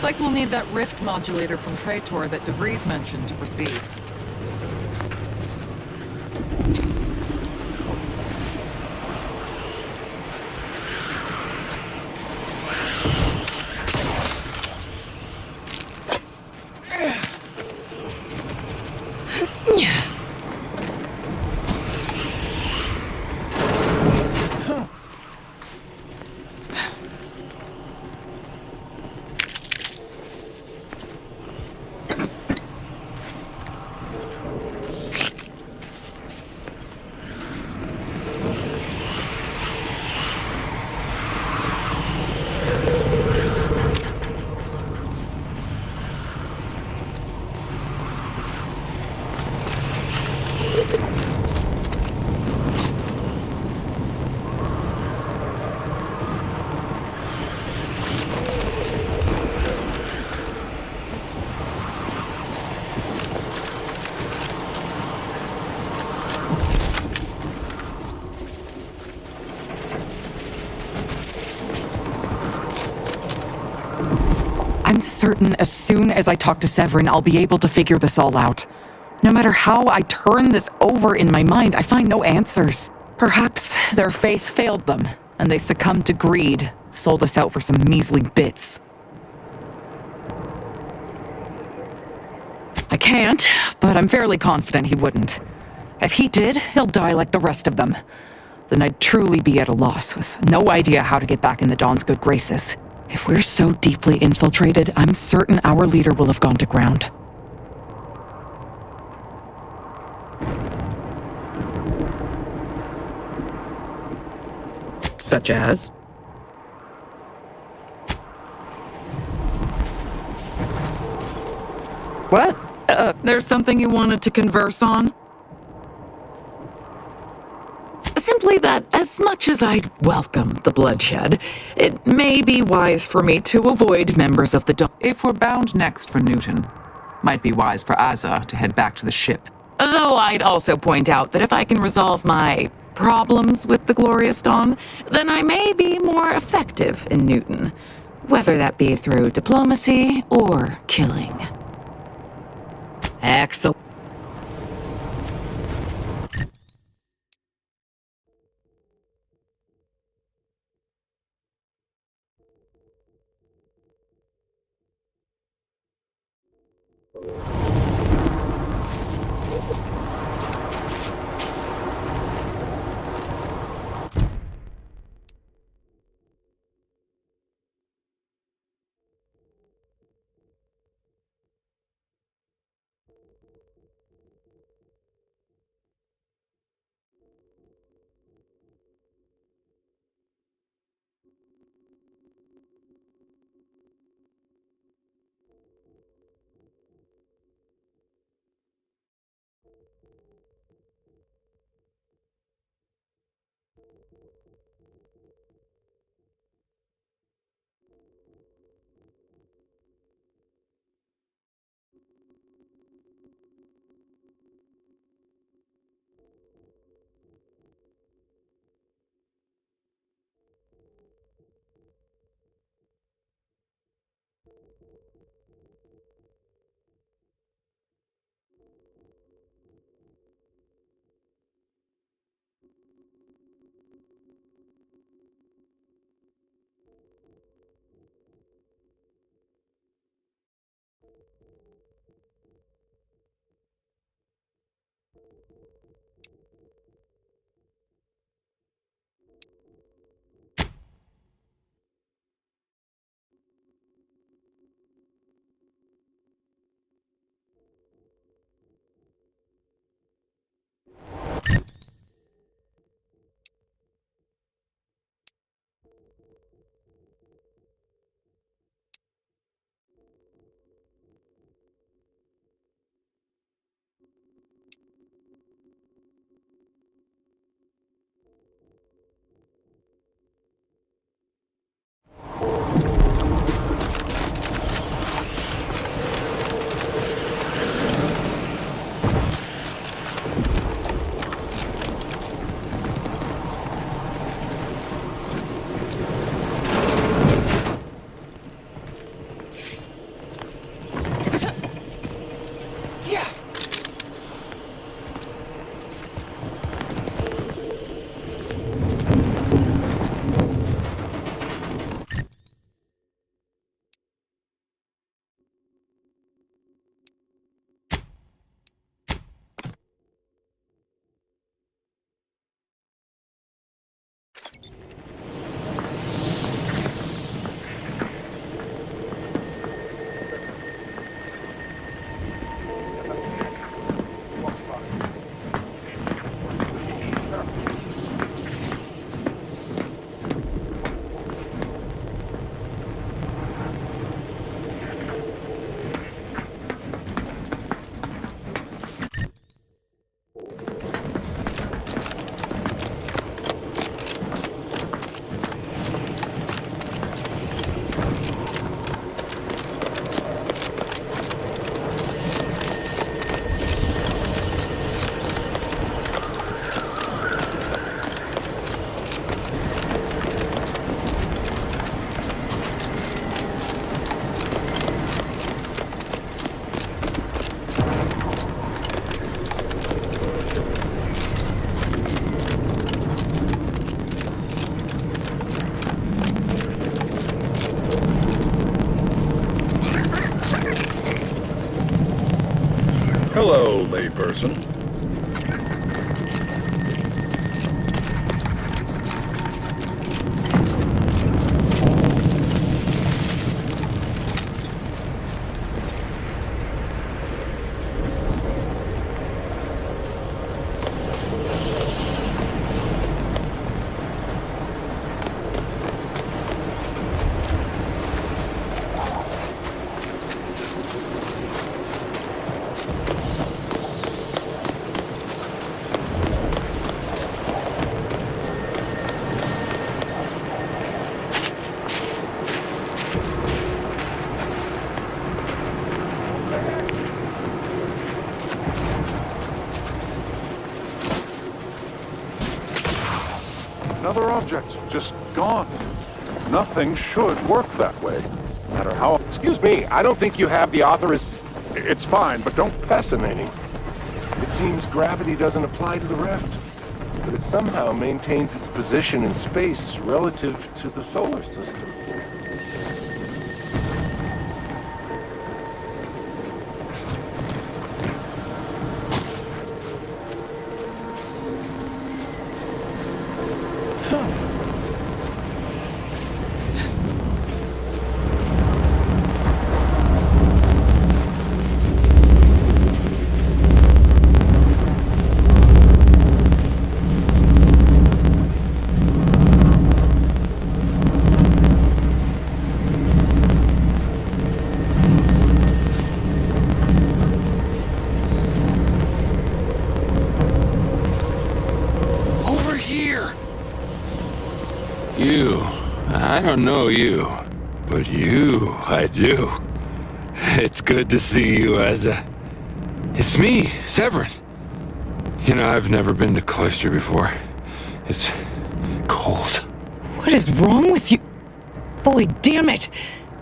like we'll need that rift modulator from Praetor that DeVries mentioned to proceed. I'm certain as soon as I talk to Severin, I'll be able to figure this all out. No matter how I turn this over in my mind, I find no answers. Perhaps their faith failed them, and they succumbed to greed, sold us out for some measly bits. I can't, but I'm fairly confident he wouldn't. If he did, he'll die like the rest of them. Then I'd truly be at a loss, with no idea how to get back in the Dawn's good graces. If we're so deeply infiltrated, I'm certain our leader will have gone to ground. Such as? What? There's something you wanted to converse on? Simply that, as much as I'd welcome the bloodshed, it may be wise for me to avoid members of the Dawn. If we're bound next for Newton, might be wise for Azza to head back to the ship. Though I'd also point out that if I can resolve my problems with the Glorious Dawn, then I may be more effective in Newton, whether that be through diplomacy or killing. Excellent. security person. Another object, just gone. Nothing should work that way. No matter how... Excuse me, I don't think you have the It's fine, but don't... Fascinating. It seems gravity doesn't apply to the rift, but it somehow maintains its position in space relative to the solar system. I don't know you, but you, I do. It's good to see you, Eza. It's me, Severin. You know, I've never been to Cloister before. It's cold. What is wrong with you? Boy, damn it!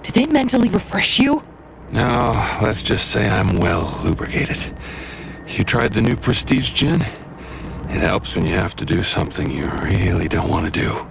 Did they mentally refresh you? No, let's just say I'm well lubricated. You tried the new Prestige Gin? It helps when you have to do something you really don't want to do.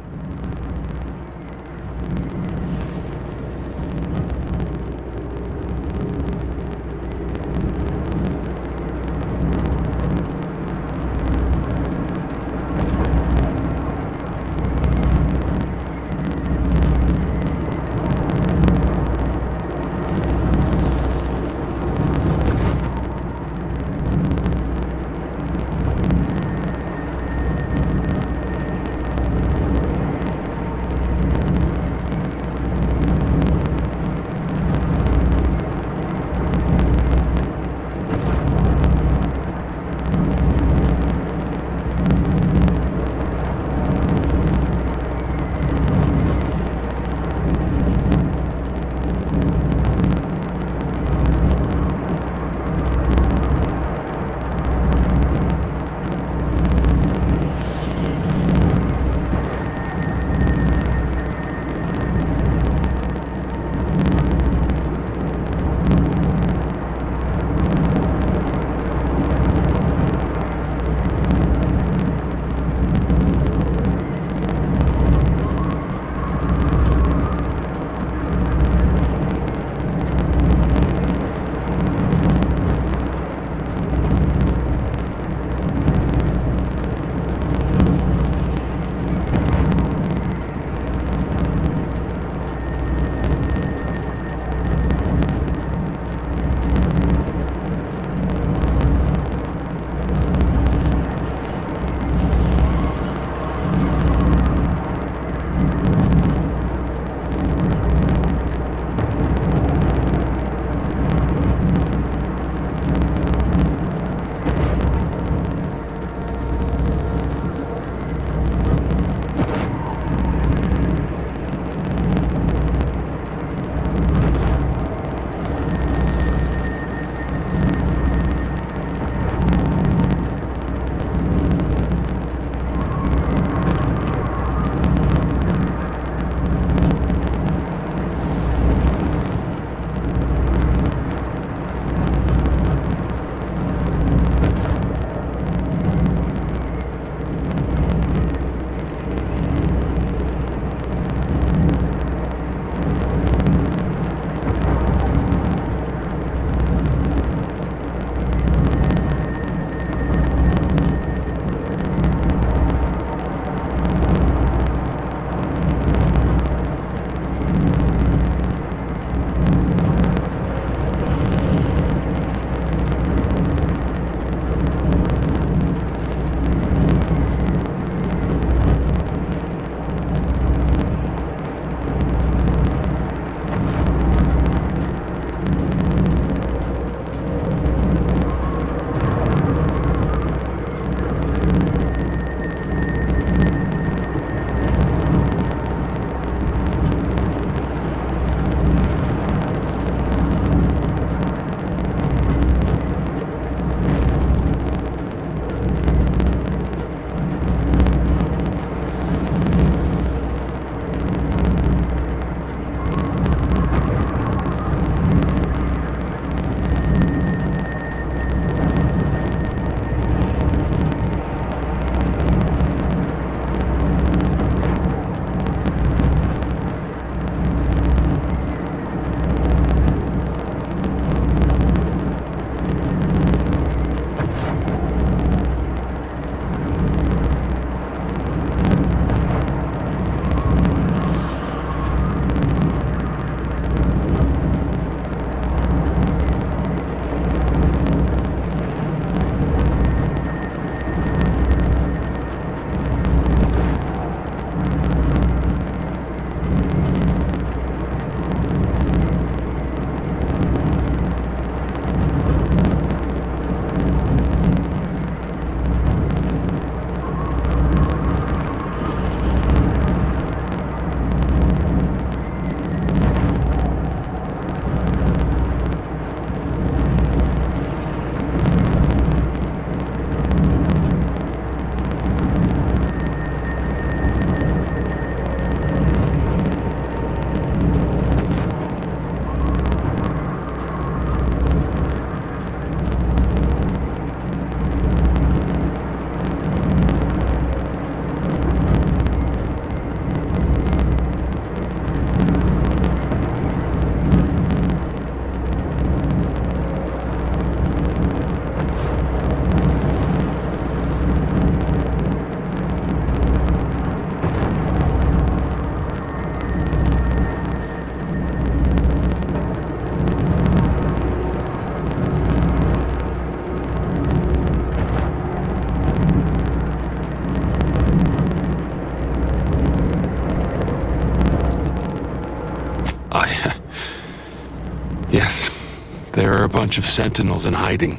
bunch of sentinels in hiding.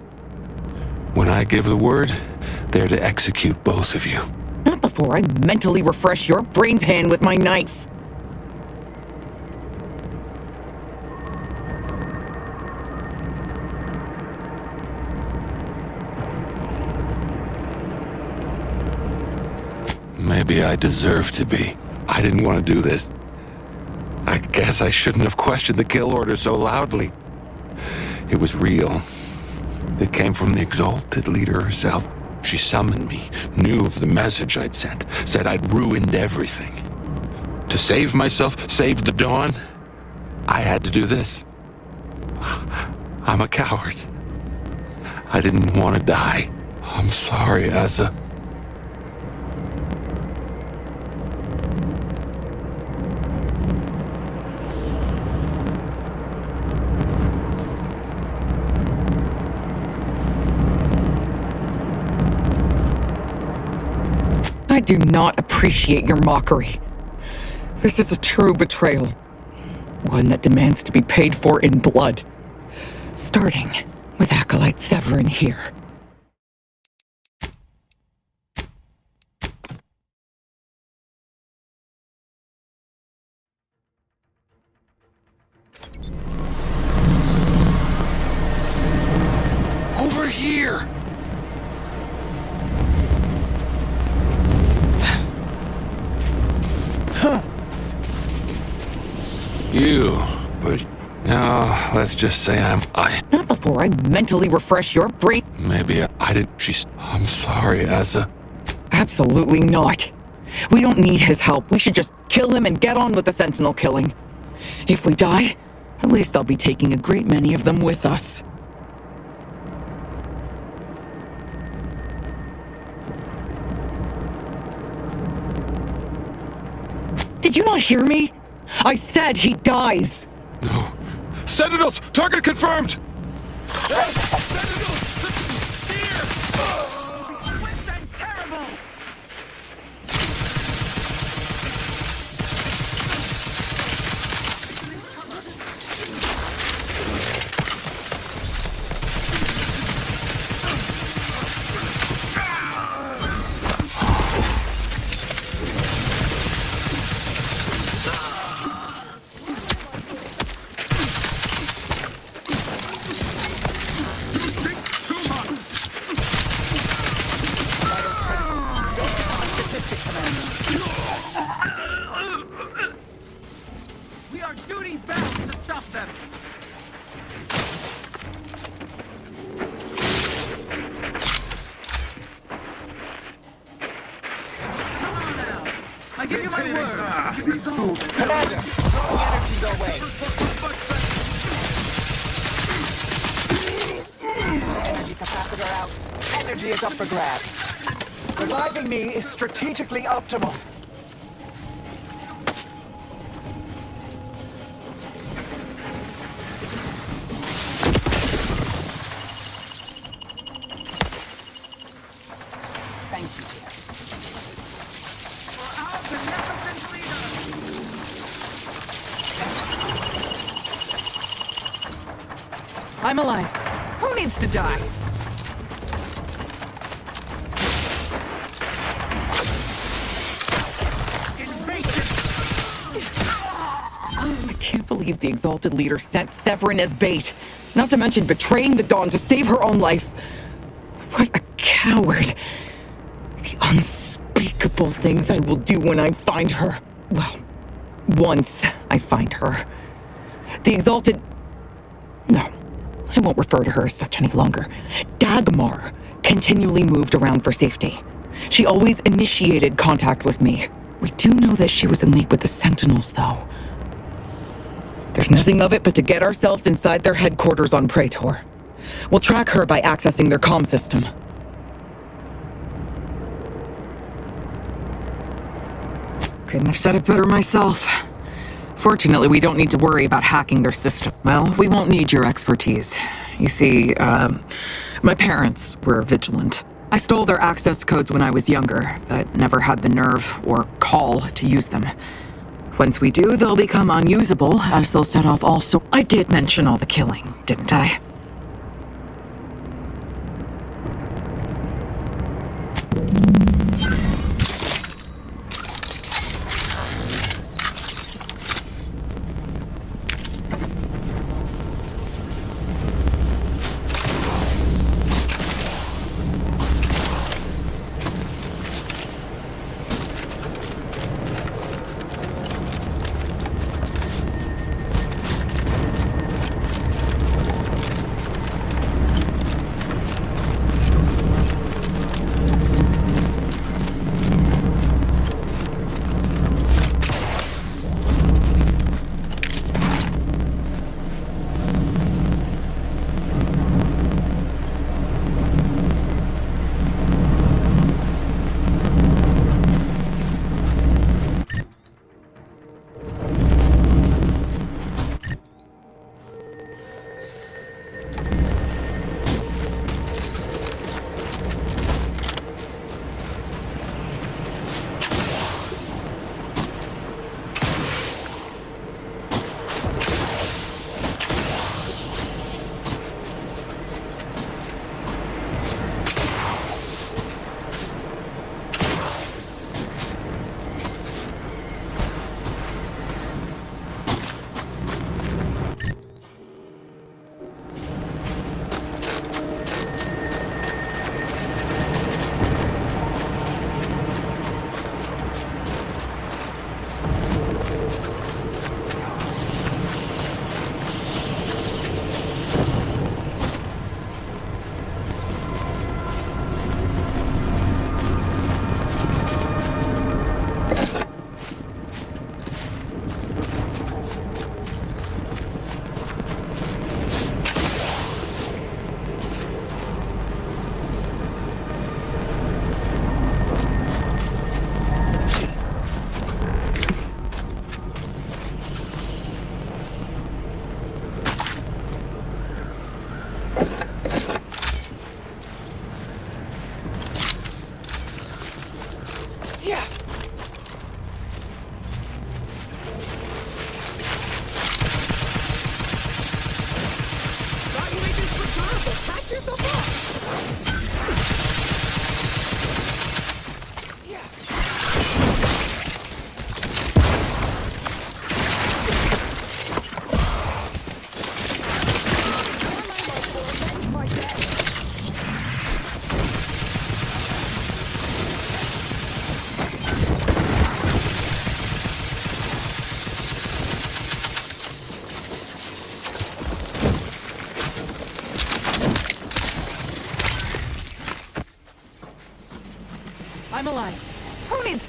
When I give the word, they're to execute both of you. Not before I mentally refresh your brain pan with my knife. Maybe I deserve to be. I didn't want to do this. I guess I shouldn't have questioned the kill order so loudly. It was real. It came from the Exalted Leader herself. She summoned me, knew of the message I'd sent, said I'd ruined everything. To save myself, save the Dawn, I had to do this. I'm a coward. I didn't want to die. I'm sorry, Asa. I do not appreciate your mockery. This is a true betrayal. One that demands to be paid for in blood. Starting with Acolyte Severin here. Over here! You, but no, let's just say Not before I mentally refresh your brain. Maybe I didn't. I'm sorry, Asa. Absolutely not. We don't need his help. We should just kill him and get on with the Sentinel killing. If we die, at least I'll be taking a great many of them with us. Did you not hear me? I said he dies! No. Sentinels! Target confirmed! We are duty bound to stop them. Come on now. I give you my word. Resolve. Commander, the energy go away. Energy capacitor out. Energy is up for grabs. Reviving me is strategically optimal. Thank you, dear. For our beneficent leader. I'm alive. Who needs to die? I can't believe the Exalted Leader sent Severin as bait. Not to mention betraying the Dawn to save her own life. What a coward. The unspeakable things I will do when I find her. Well, once I find her. The Exalted... No, I won't refer to her as such any longer. Dagmar continually moved around for safety. She always initiated contact with me. We do know that she was in league with the Sentinels, though. There's nothing of it but to get ourselves inside their headquarters on Praetor. We'll track her by accessing their comm system. Couldn't have said it better myself. Fortunately, we don't need to worry about hacking their system. Well, we won't need your expertise. You see, my parents were vigilant. I stole their access codes when I was younger, but never had the nerve or call to use them. Once we do, they'll become unusable, as they'll set off all I did mention all the killing, didn't I?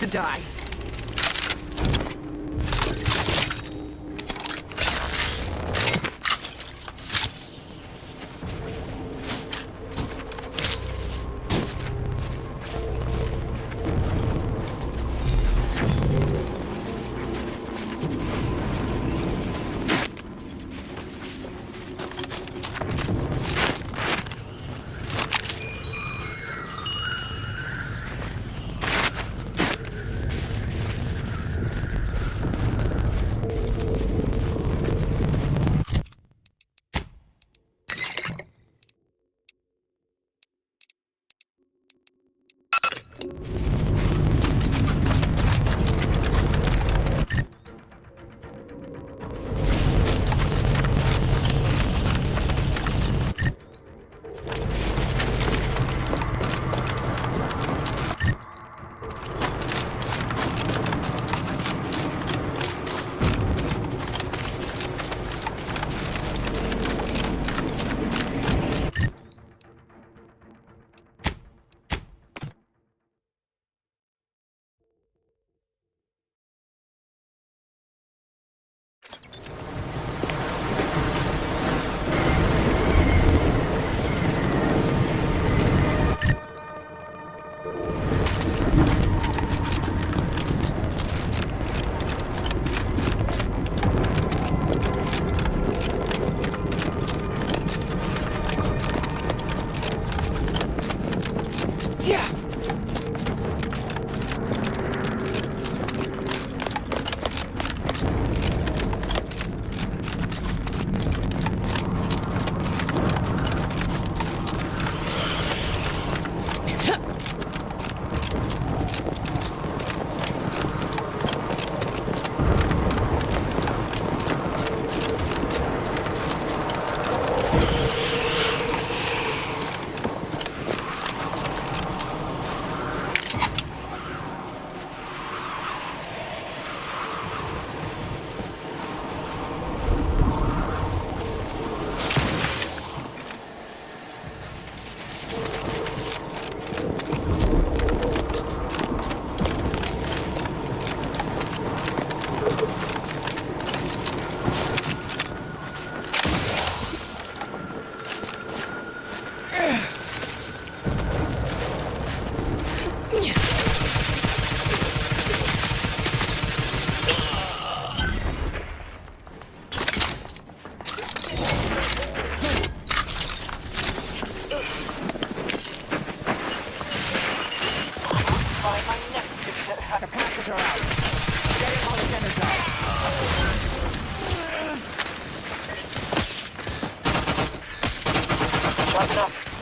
needs to die.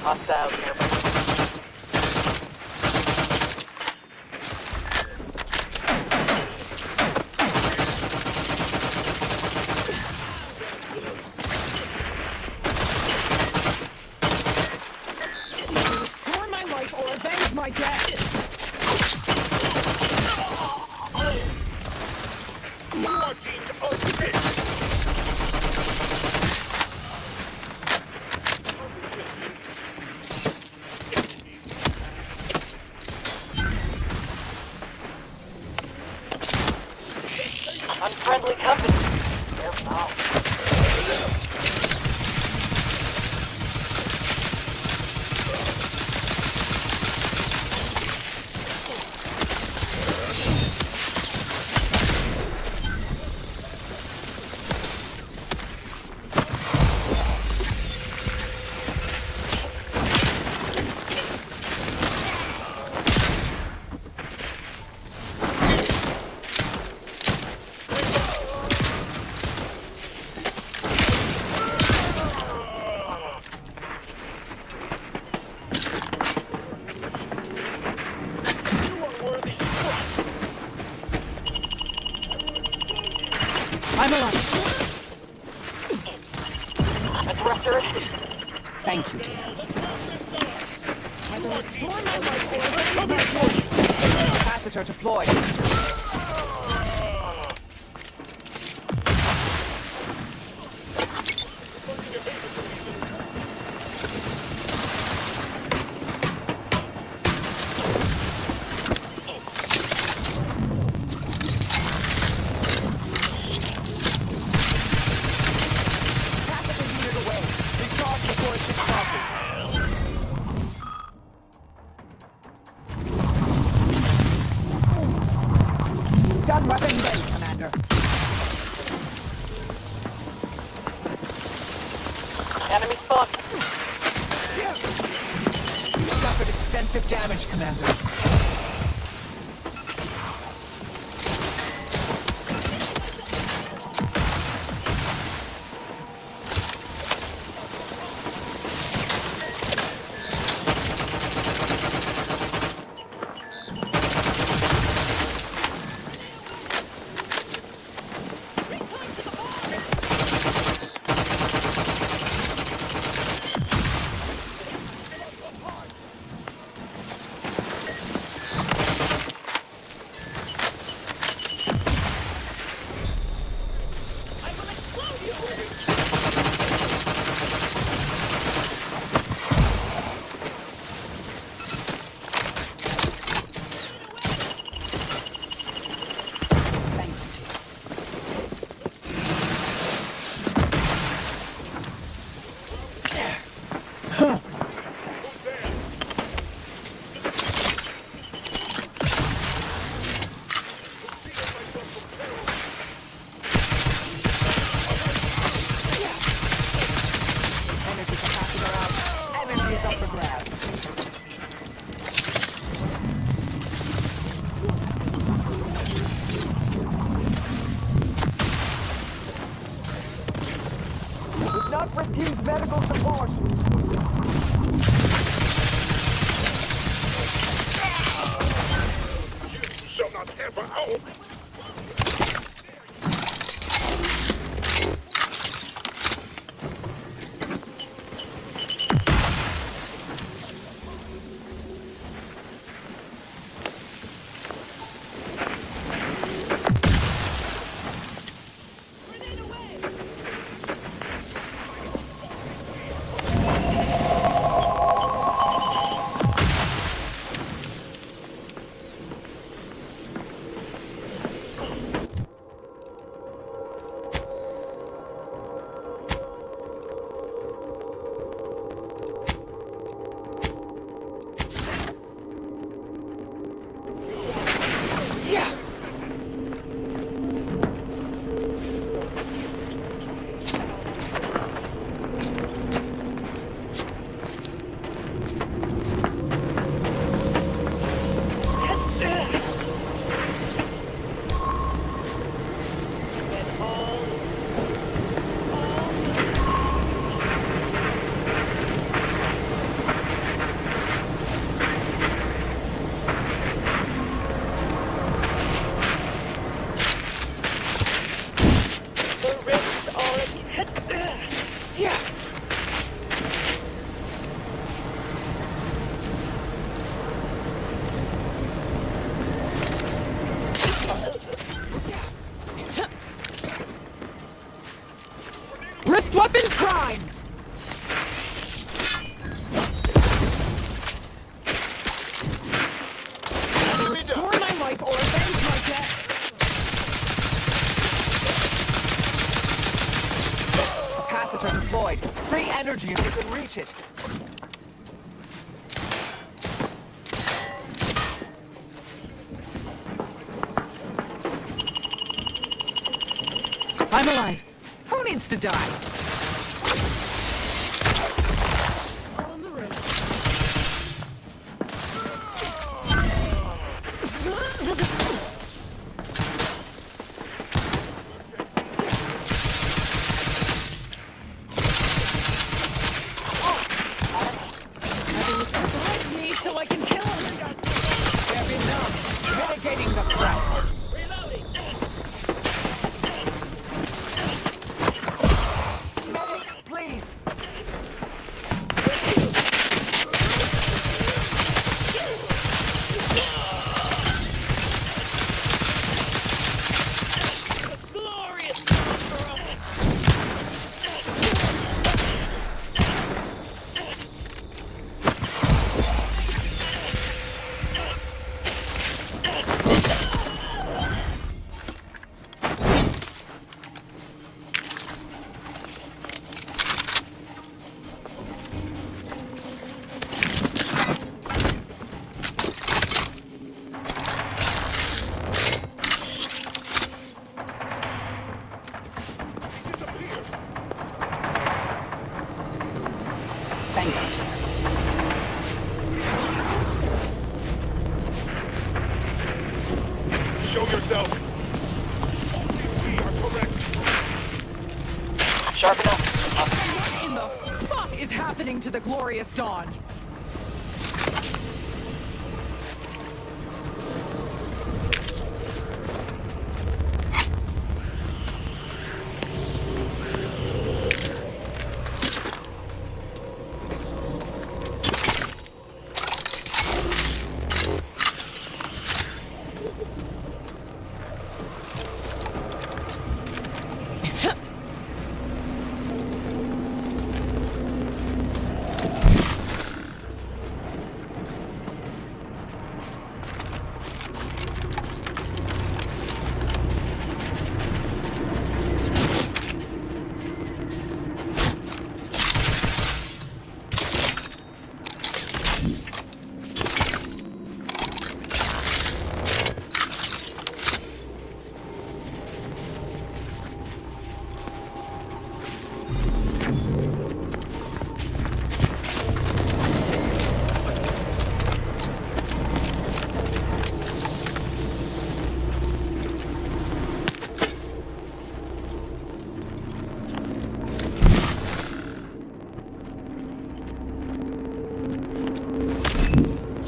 Hostiles nearby. For my life or avenge my death! Unfriendly company. Careful now. I'm alive. Interrupter. Thank you, dear. Either restore my life or avenge my death. Capacitor deployed. Weapon ready, Commander. Enemy spotted. Suffered extensive damage, Commander. Not refuse medical support. You shall not ever out. Wrist weapon prime! Either restore my life or avenge my death! Capacitor deployed. Free energy if you can reach it. I'm alive. Who needs to die? So I can kill him. There is none. Mitigating the threat. We are correct. Sharp enough. What in the fuck is happening to the Glorious Dawn?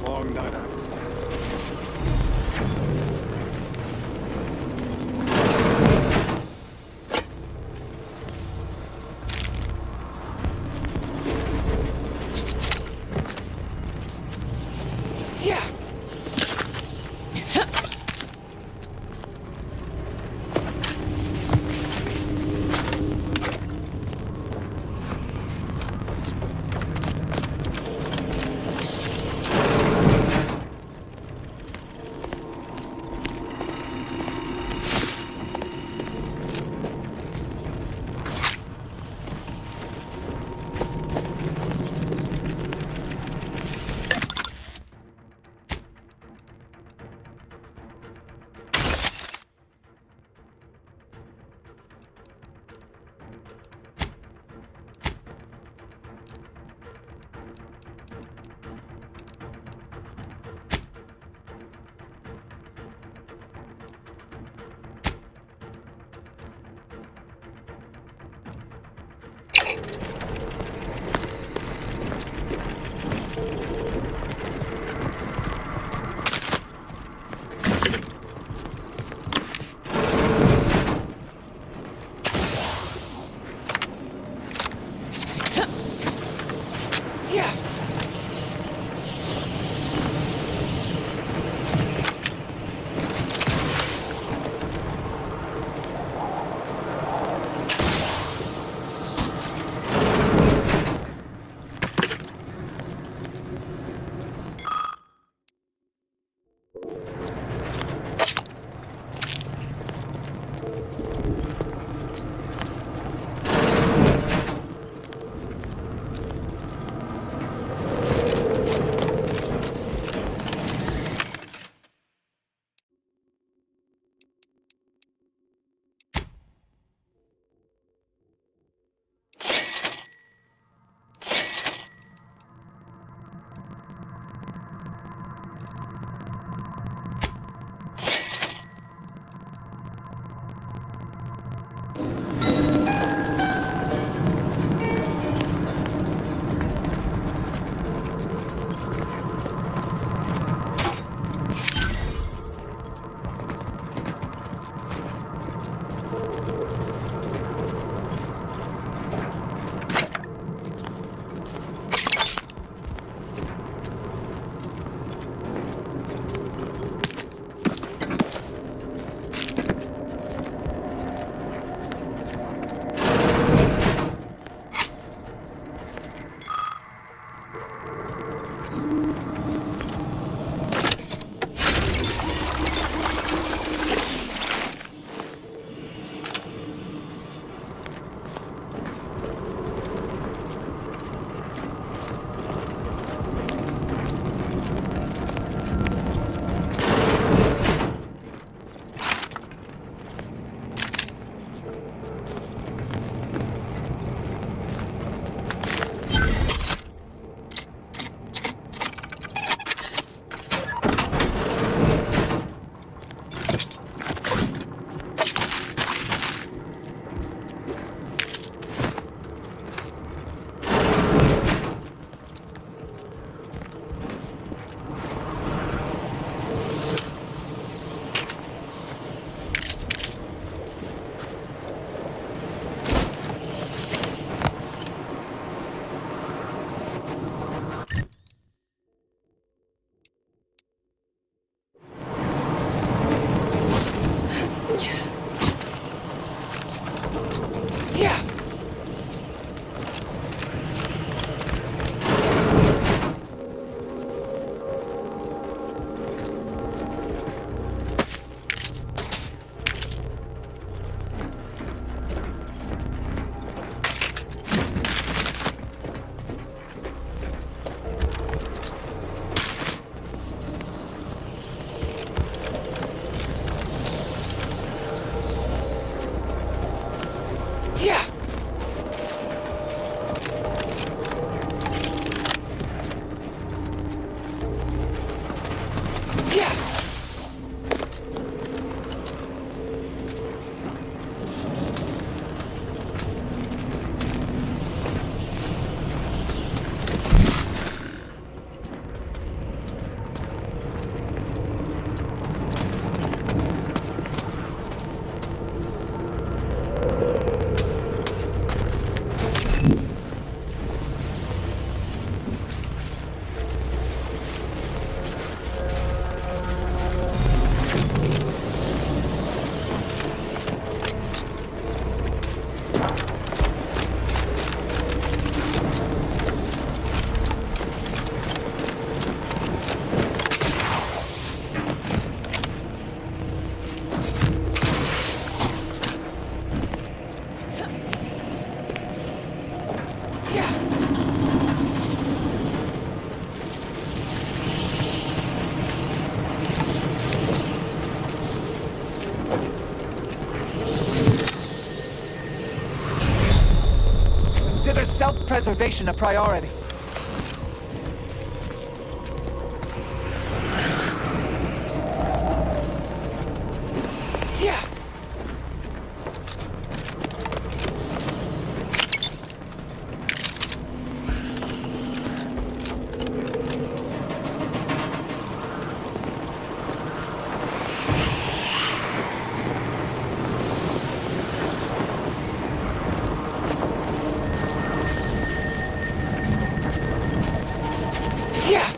Long night out. Yeah. Yeah. Yeah. Yeah. Consider self-preservation a priority. Yeah. Yeah.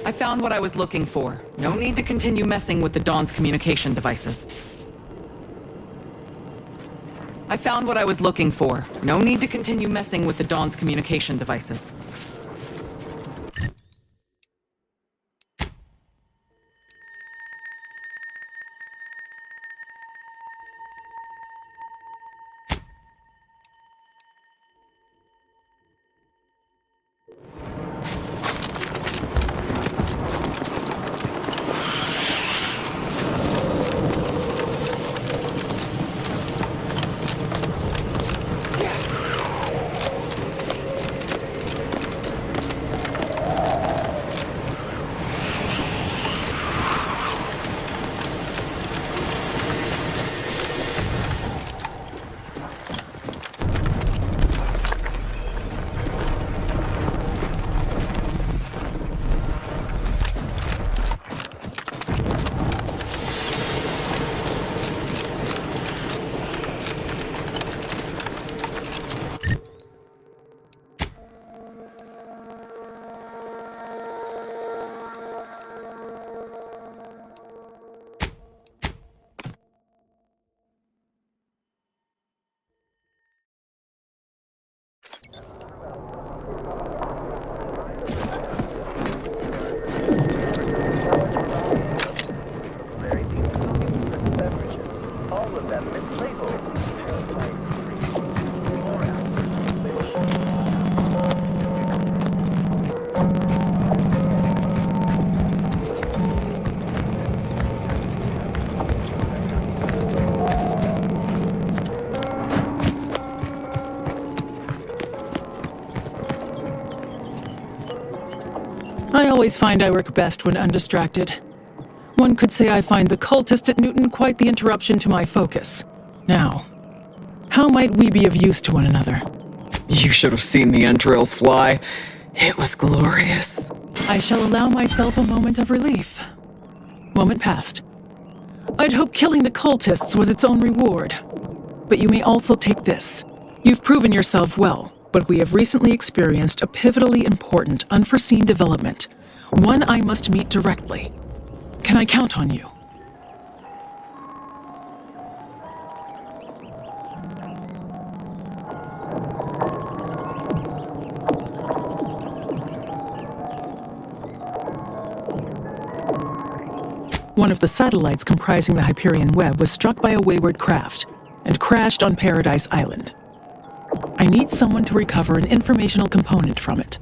I found what I was looking for. No need to continue messing with the Dawn's communication devices. I found what I was looking for. No need to continue messing with the Dawn's communication devices. always find I work best when undistracted. One could say I find the cultist at Newton quite the interruption to my focus. Now, how might we be of use to one another? You should have seen the entrails fly. It was glorious. I shall allow myself a moment of relief. Moment passed. I'd hoped killing the cultists was its own reward. But you may also take this. You've proven yourself well, but we have recently experienced a pivotally important, unforeseen development. One I must meet directly. Can I count on you? One of the satellites comprising the Hyperion Web was struck by a wayward craft and crashed on Paradise Island. I need someone to recover an informational component from it.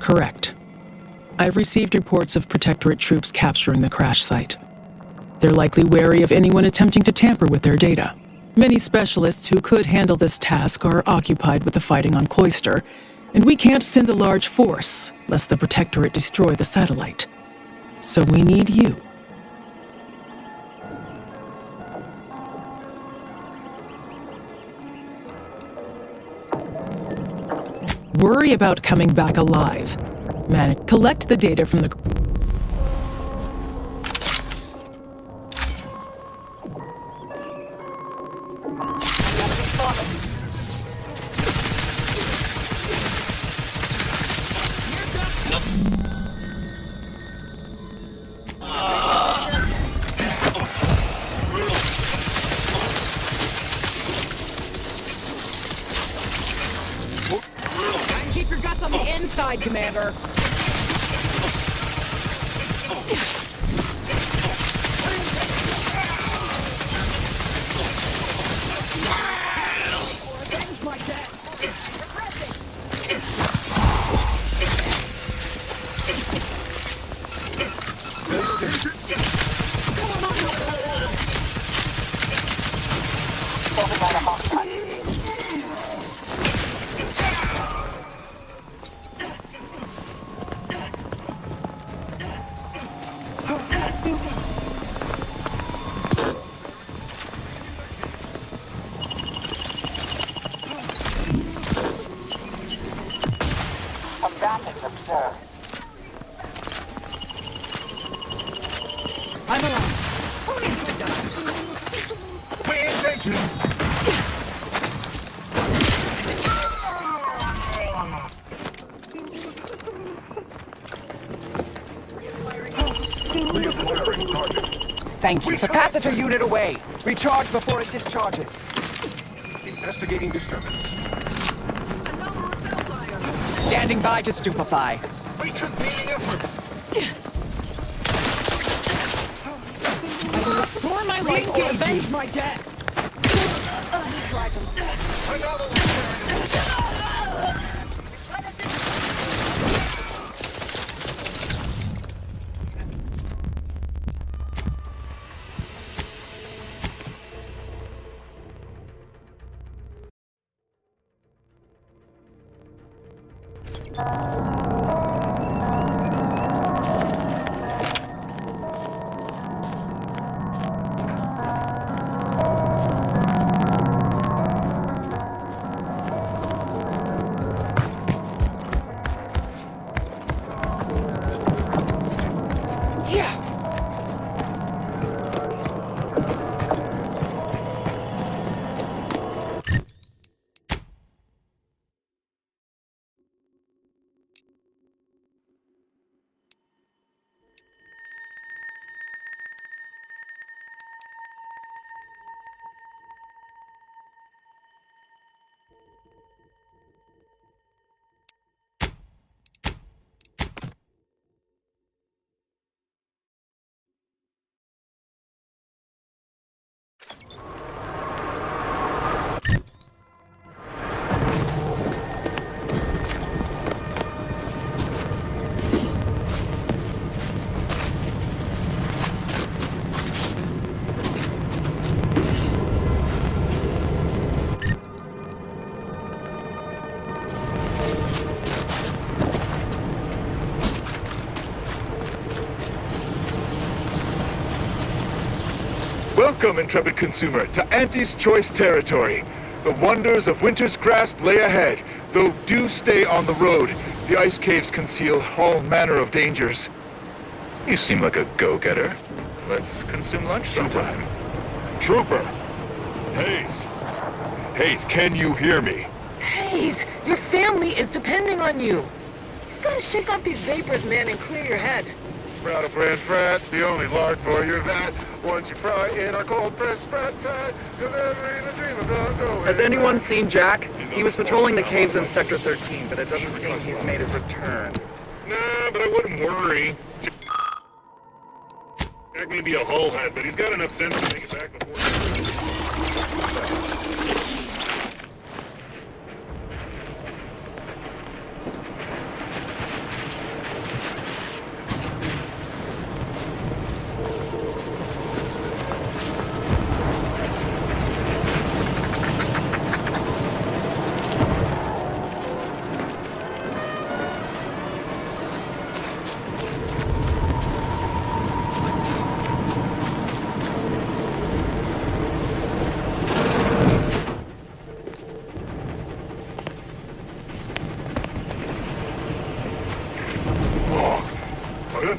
Correct. I've received reports of Protectorate troops capturing the crash site. They're likely wary of anyone attempting to tamper with their data. Many specialists who could handle this task are occupied with the fighting on Cloister, and we can't send a large force lest the Protectorate destroy the satellite. So we need you. Worry about coming back alive. Collect the data from the... Keep your guts on the inside, Commander. Combatants observed. I'm alive. Pay attention! Thank you. Capacitor unit away. Recharge before it discharges. Investigating disturbance. Standing by to stupefy. Reconvening efforts. I will restore my life or avenge my death. Welcome, intrepid consumer, to Auntie's Choice territory. The wonders of winter's grasp lay ahead, though do stay on the road. The ice caves conceal all manner of dangers. You seem like a go-getter. Let's consume lunch sometime. Trooper! Hayes! Hayes, can you hear me? Hayes, your family is depending on you. You've got to shake off these vapors, man, and clear your head. Sprout bread frat, the only lard for your vat. Once you fry in our cold pressed sprat fat, you'll never even dream about going. Has anyone seen Jack? He was patrolling the caves in Sector 13, but it doesn't seem he's made his return. Nah, but I wouldn't worry. Jack may be a hull head, but he's got enough sense to make it back before.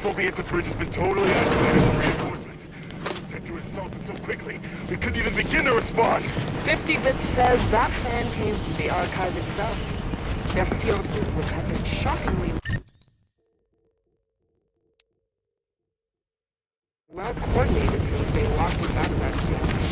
FOB at the bridge has been totally isolated from reinforcements. Detector assaulted so quickly, we couldn't even begin to respond. 50-bit says that plan came from the archive itself. Their field movements have been shockingly well coordinated since they locked us out of that siege.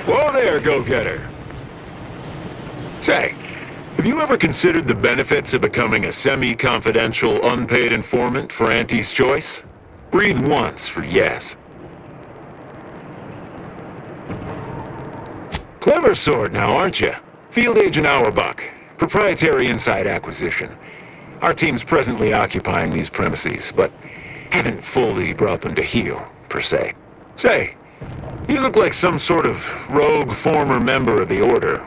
Whoa there, go-getter! Say, have you ever considered the benefits of becoming a semi-confidential, unpaid informant for Auntie's Choice? Breathe once for yes. Clever sort now, aren't you? Field Agent Auerbach, proprietary inside acquisition. Our team's presently occupying these premises, but haven't fully brought them to heel, per se. Say, you look like some sort of rogue former member of the Order.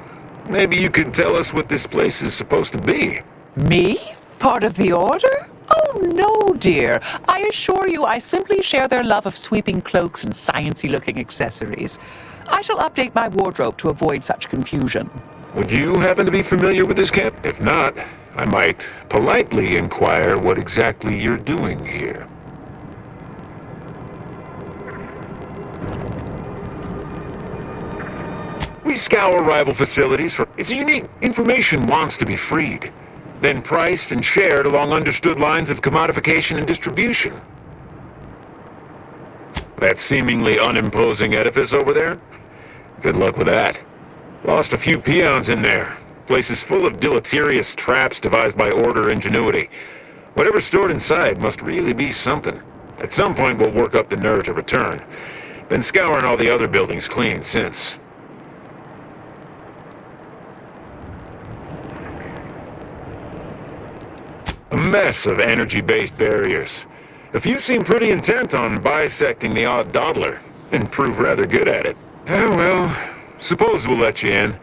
Maybe you could tell us what this place is supposed to be. Me? Part of the Order? Oh, no, dear. I assure you I simply share their love of sweeping cloaks and sciencey-looking accessories. I shall update my wardrobe to avoid such confusion. Would you happen to be familiar with this camp? If not, I might politely inquire what exactly you're doing here. We scour rival facilities for... It's unique. Information wants to be freed, then priced and shared along understood lines of commodification and distribution. That seemingly unimposing edifice over there? Good luck with that. Lost a few peons in there. Place is full of deleterious traps devised by Order ingenuity. Whatever's stored inside must really be something. At some point we'll work up the nerve to return. Been scouring all the other buildings clean since. A mess of energy-based barriers. A few seem pretty intent on bisecting the odd dawdler, and prove rather good at it. Oh well, suppose we'll let you in.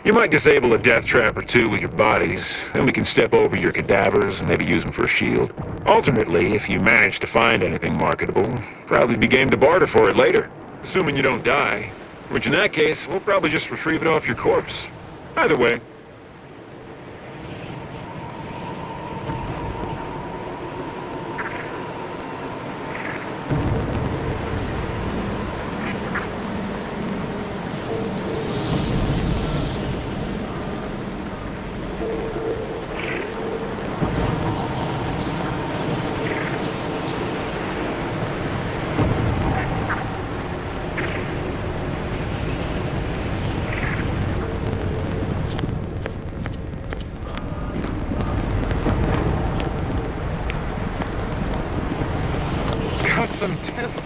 You might disable a death trap or two with your bodies, then we can step over your cadavers and maybe use them for a shield. Alternately, if you manage to find anything marketable, probably be game to barter for it later. Assuming you don't die, which in that case, we'll probably just retrieve it off your corpse. Either way.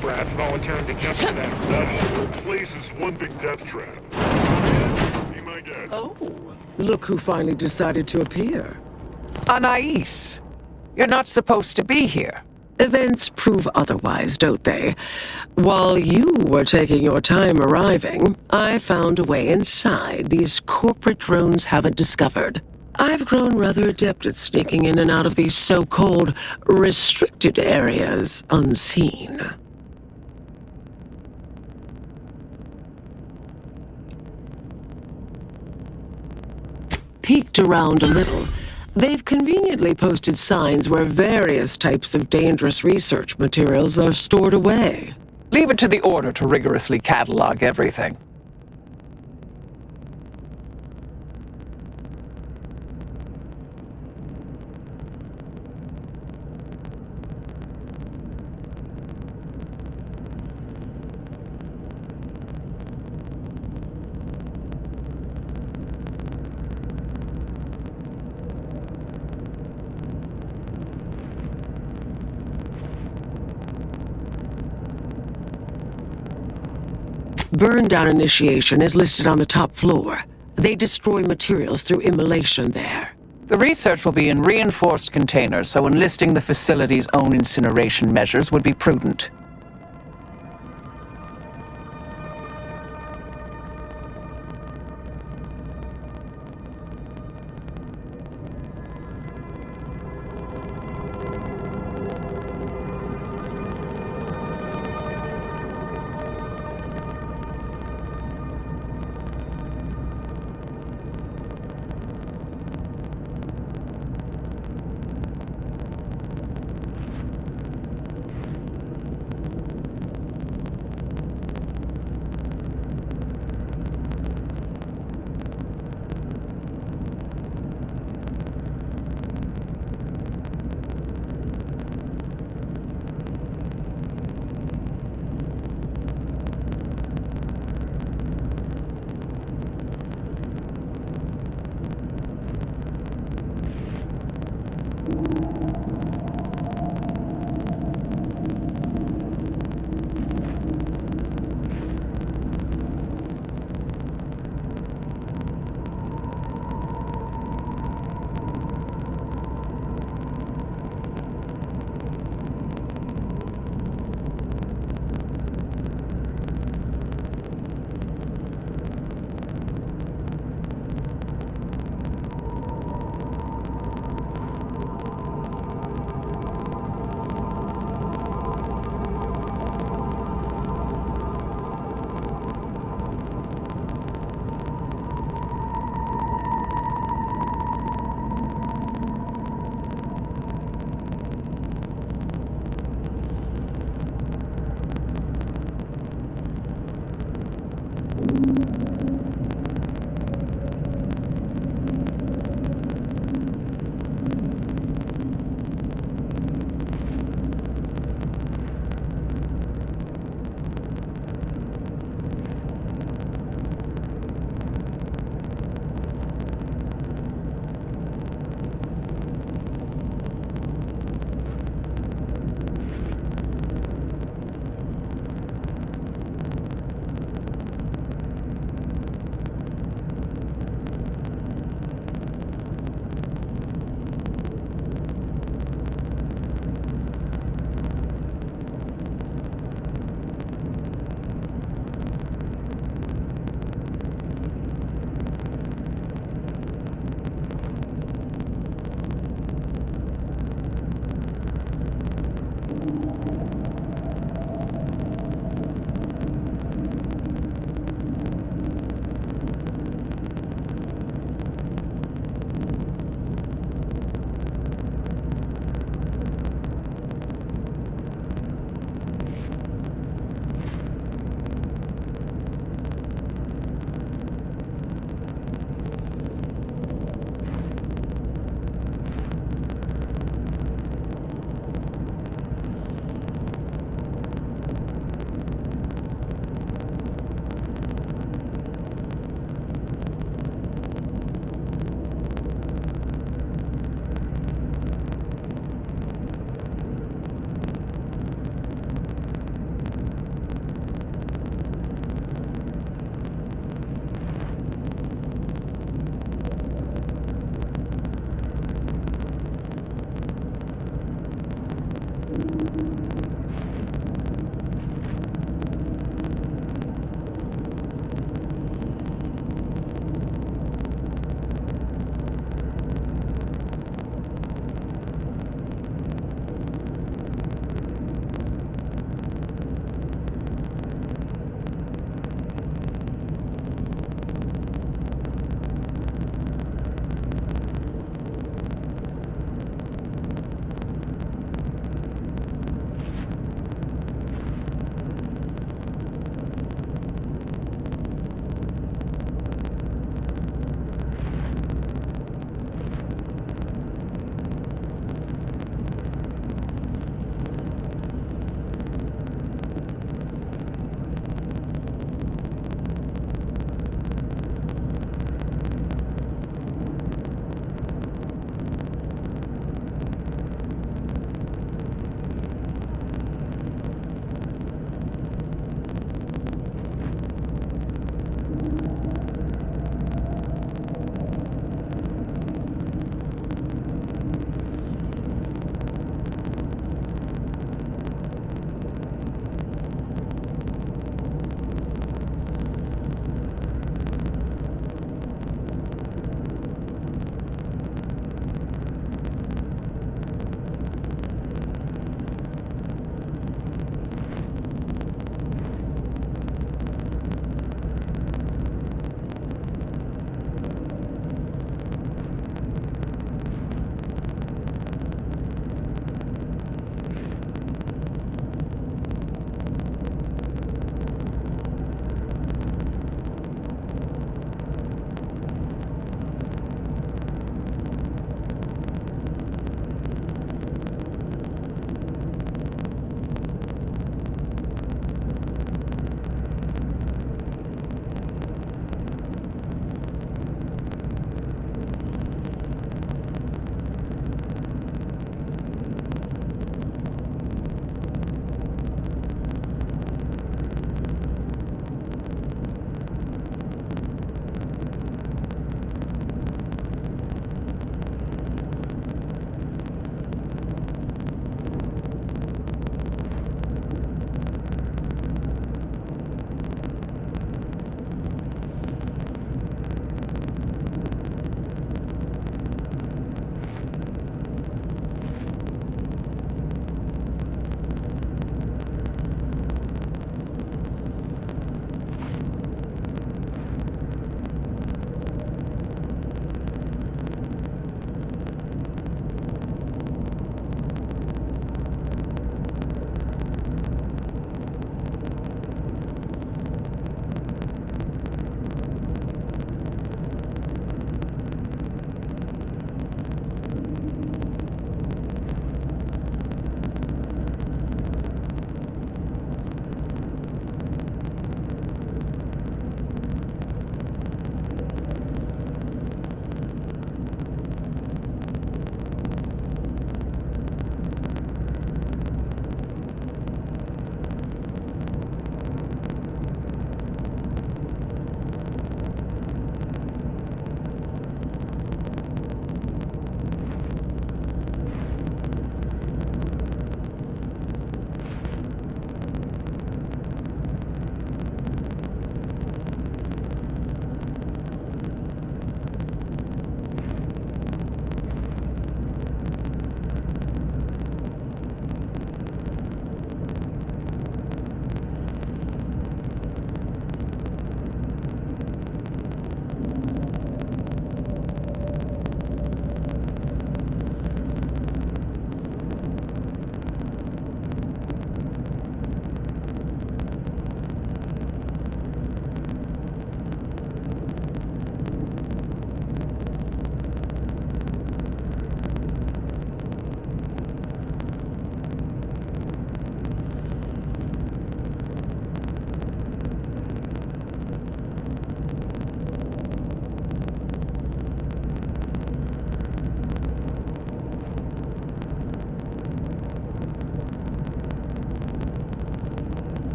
brats volunteering to jump into that. That whole place is one big death trap. Be my guest. Oh, look who finally decided to appear. Anais, you're not supposed to be here. Events prove otherwise, don't they? While you were taking your time arriving, I found a way inside these corporate drones haven't discovered. I've grown rather adept at sneaking in and out of these so-called restricted areas unseen. Peeked around a little. They've conveniently posted signs where various types of dangerous research materials are stored away. Leave it to the Order to rigorously catalog everything. Burn down initiation is listed on the top floor. They destroy materials through immolation there. The research will be in reinforced containers, so enlisting the facility's own incineration measures would be prudent.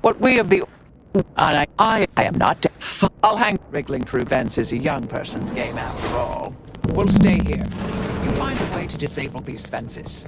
What we of the... And I am not... I'll hang... Wriggling through vents is a young person's game after all. We'll stay here. You find a way to disable these fences.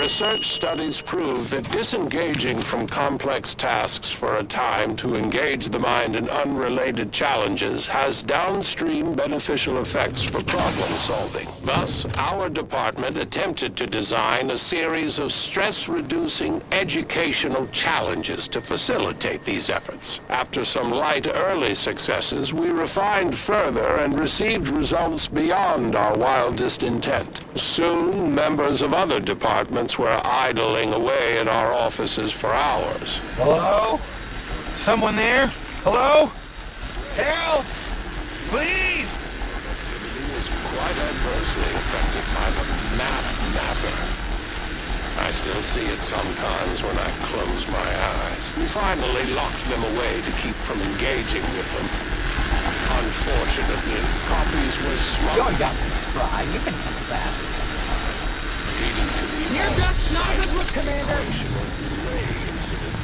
research studies prove that disengaging from complex tasks for a time to engage the mind in unrelated challenges has downstream beneficial effects for problem solving. Thus, our department attempted to design a series of stress-reducing educational challenges to facilitate these efforts. After some light early successes, we refined further and received results beyond our wildest intent. Soon, members of other departments were idling away in our offices for hours. Hello? Someone there? Hello? Help! Please! Activity was quite adversely affected by the matter. I still see it sometimes when I close my eyes. We finally locked them away to keep from engaging with them. Unfortunately, copies were smuggled. You're young and spry. You can handle that. Leading to the Near-death's not a good look, Commander. delay incident.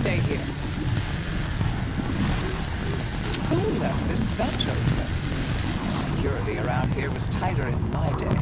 Stay here. Who left this vent open? Security around here was tighter in my day.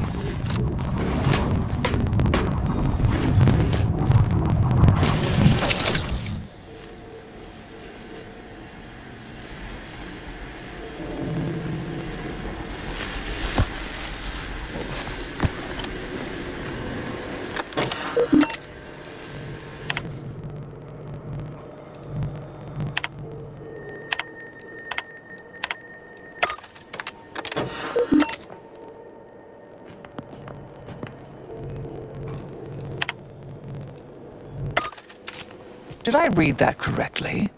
Did I read that correctly?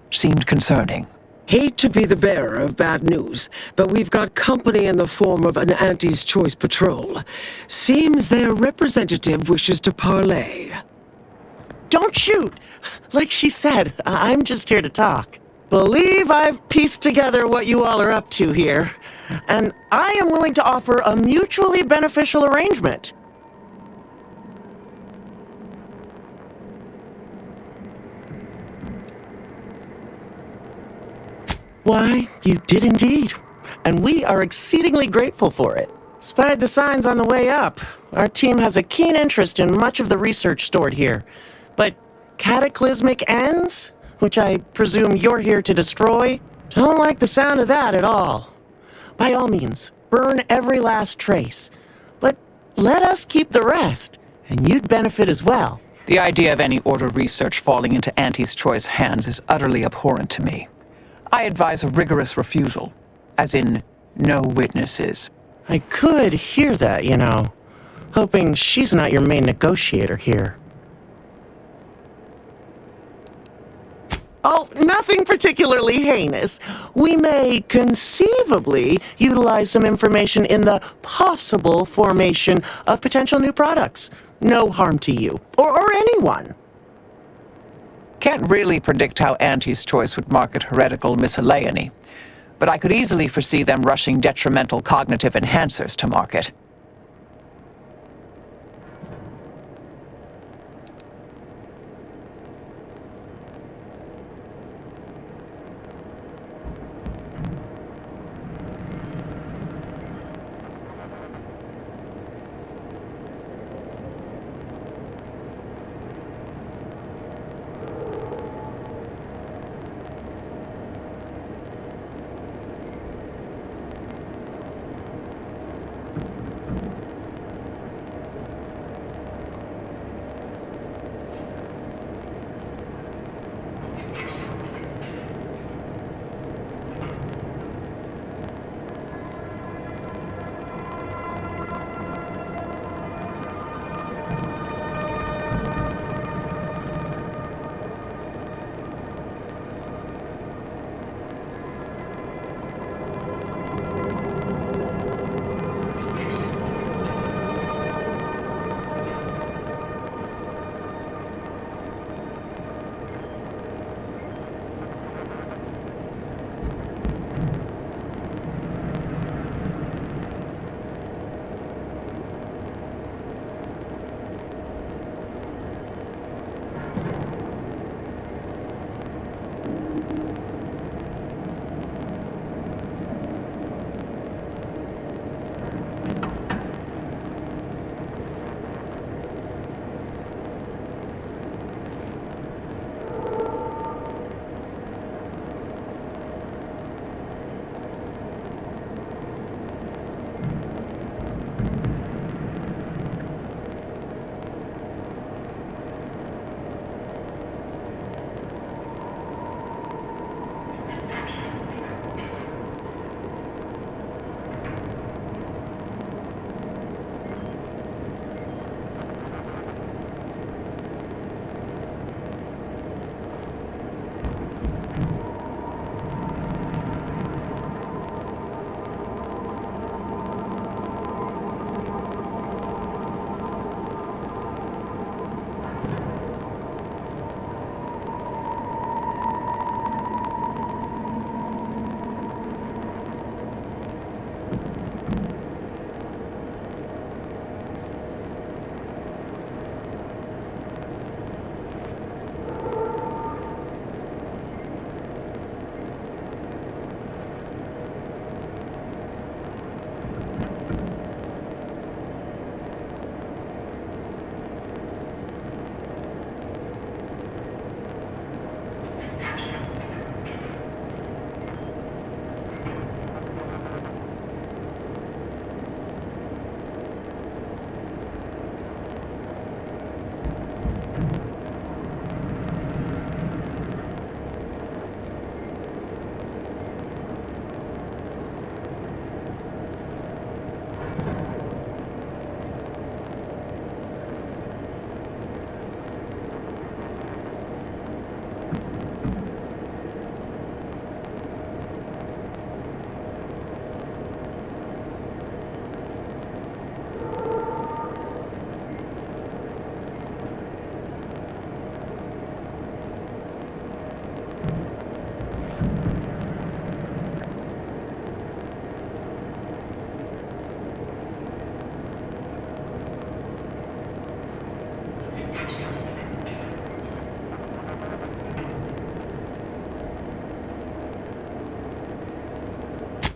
Seemed concerning. Hate to be the bearer of bad news, but we've got company in the form of an Auntie's Choice patrol. Seems their representative wishes to parley. Don't shoot! Like she said, I'm just here to talk. Believe I've pieced together what you all are up to here, and I am willing to offer a mutually beneficial arrangement. Why, you did indeed. And we are exceedingly grateful for it. Spied the signs on the way up. Our team has a keen interest in much of the research stored here. But cataclysmic ends, which I presume you're here to destroy, don't like the sound of that at all. By all means, burn every last trace. But let us keep the rest, and you'd benefit as well. The idea of any Order research falling into Auntie's Choice hands is utterly abhorrent to me. I advise a rigorous refusal, as in no witnesses. I could hear that, you know. Hoping she's not your main negotiator here. Oh, nothing particularly heinous. We may conceivably utilize some information in the possible formation of potential new products. No harm to you, or anyone. Can't really predict how Auntie's Choice would market heretical miscellany, but I could easily foresee them rushing detrimental cognitive enhancers to market.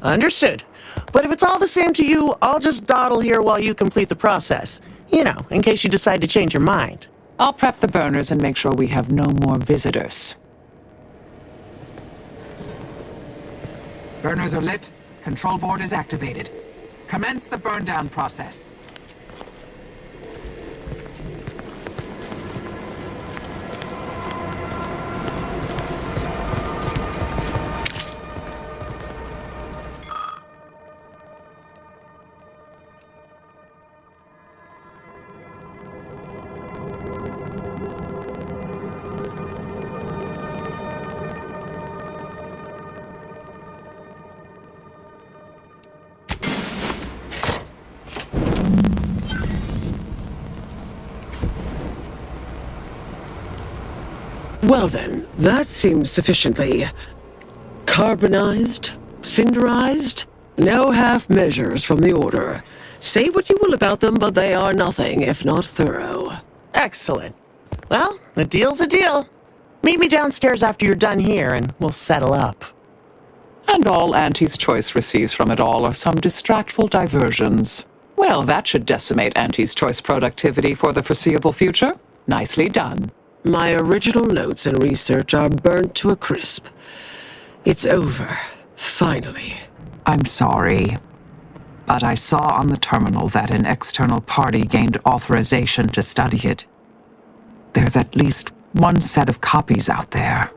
Understood. But if it's all the same to you, I'll just dawdle here while you complete the process. You know, in case you decide to change your mind. I'll prep the burners and make sure we have no more visitors. Burners are lit. Control board is activated. Commence the burn down process. Well then, that seems sufficiently carbonized, cinderized. No half measures from the Order. Say what you will about them, but they are nothing if not thorough. Excellent. Well, a deal's a deal. Meet me downstairs after you're done here, and we'll settle up. And all Auntie's Choice receives from it all are some distractful diversions. Well, that should decimate Auntie's Choice productivity for the foreseeable future. Nicely done. My original notes and research are burnt to a crisp. It's over, finally. I'm sorry, but I saw on the terminal that an external party gained authorization to study it. There's at least one set of copies out there.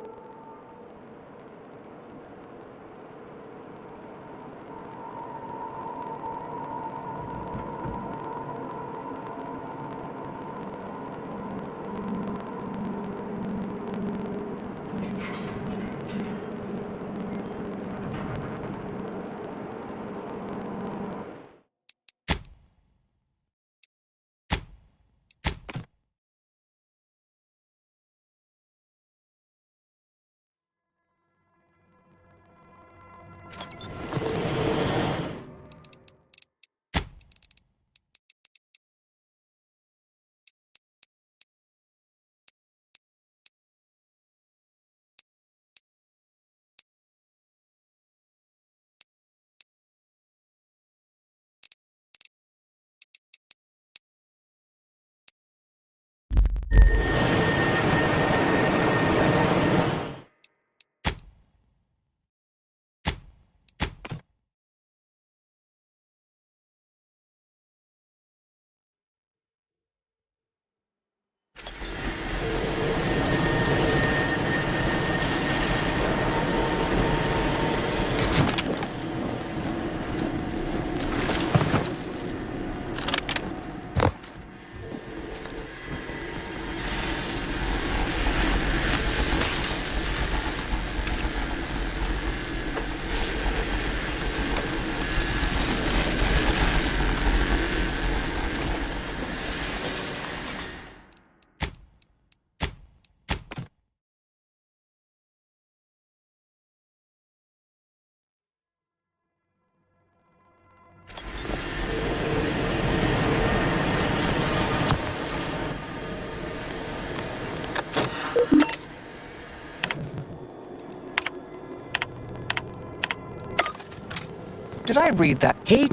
Did I read that? Hey,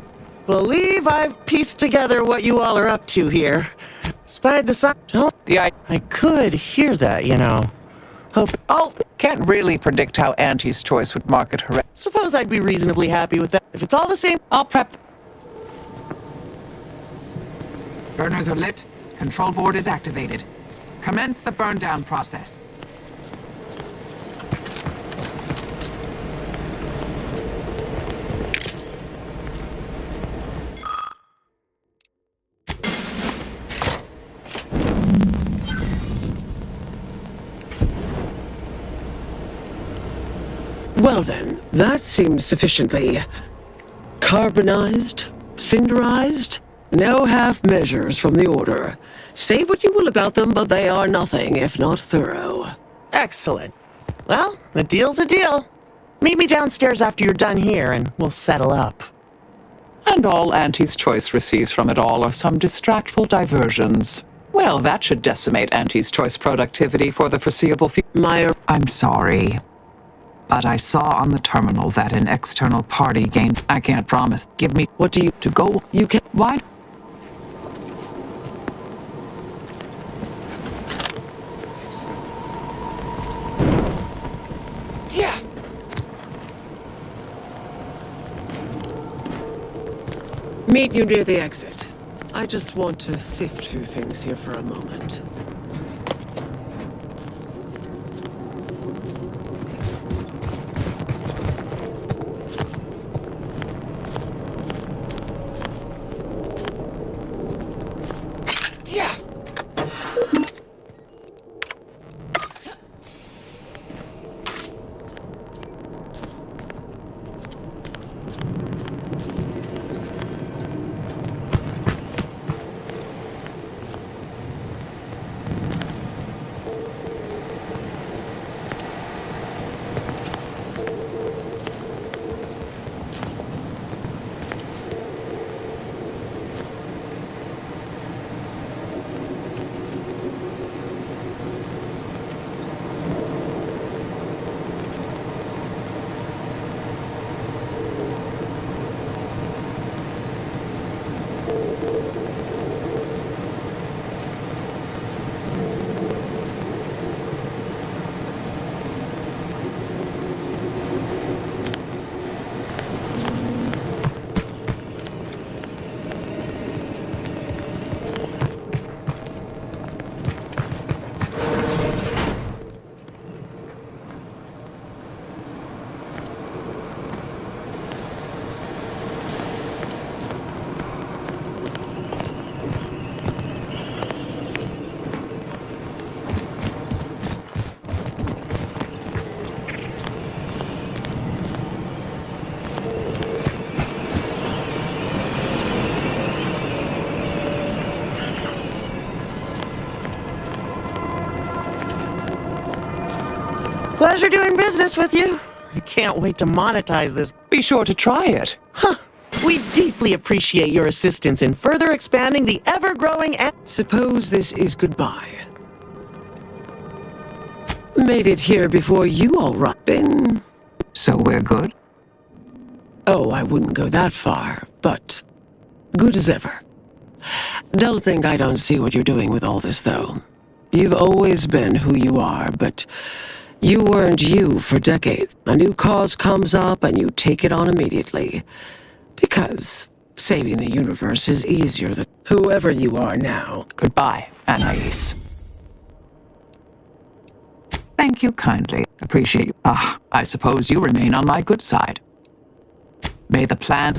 believe I've pieced together what you all are up to here. Spied the sign. Oh, I could hear that, you know. Can't really predict how Auntie's Choice would market her. Suppose I'd be reasonably happy with that. If it's all the same, I'll prep. Burners are lit. Control board is activated. Commence the burn down process. Well then, that seems sufficiently carbonized, cinderized. No half measures from the Order. Say what you will about them, but they are nothing if not thorough. Excellent. Well, a deal's a deal. Meet me downstairs after you're done here, and we'll settle up. And all Auntie's Choice receives from it all are some distractful diversions. Well, that should decimate Auntie's Choice productivity for the foreseeable future. I'm sorry, But I saw on the terminal that an external party gained. I can't promise. Give me. What do you. To go? You can. Why? Yeah. Meet you near the exit. I just want to sift through things here for a moment. Yeah. Pleasure doing business with you. I can't wait to monetize this. Be sure to try it. We deeply appreciate your assistance in further expanding the ever-growing and... Suppose this is goodbye. Made it here before you all been. So we're good? Oh, I wouldn't go that far, but good as ever. Don't think I don't see what you're doing with all this, though. You've always been who you are, but you weren't you for decades. A new cause comes up and you take it on immediately. Because saving the universe is easier than whoever you are now. Goodbye, Anais. Thank you kindly. Appreciate you. I suppose you remain on my good side. May the plan...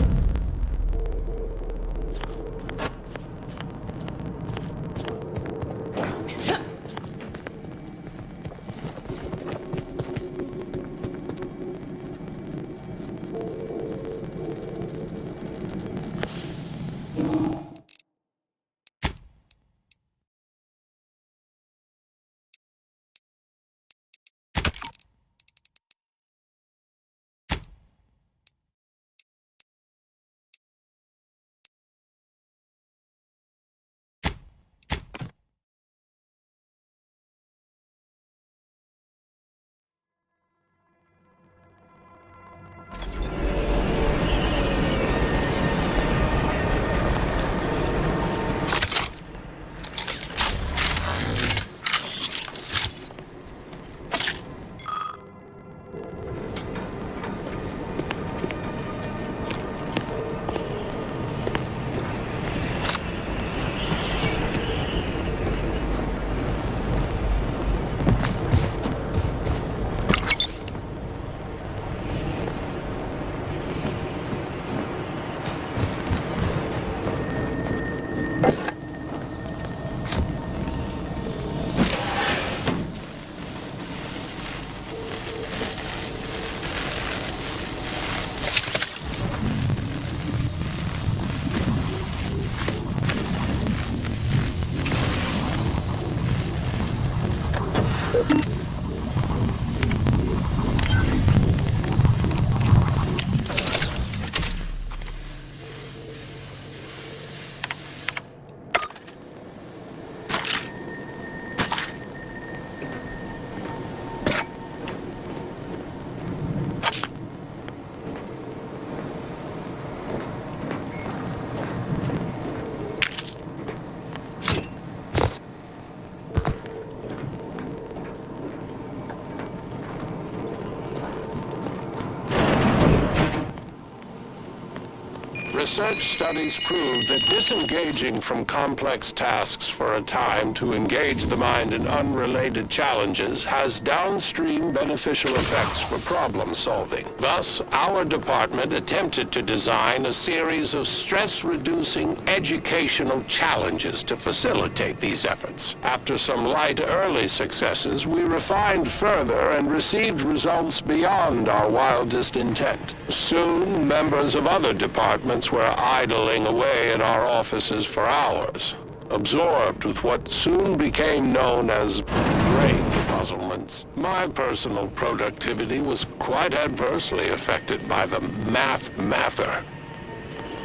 research studies prove that disengaging from complex tasks for a time to engage the mind in unrelated challenges has downstream beneficial effects for problem solving. Thus, our department attempted to design a series of stress-reducing educational challenges to facilitate these efforts. After some light early successes, we refined further and received results beyond our wildest intent. Soon, members of other departments were idling away in our offices for hours, absorbed with what soon became known as brain puzzlements. My personal productivity was quite adversely affected by the mather.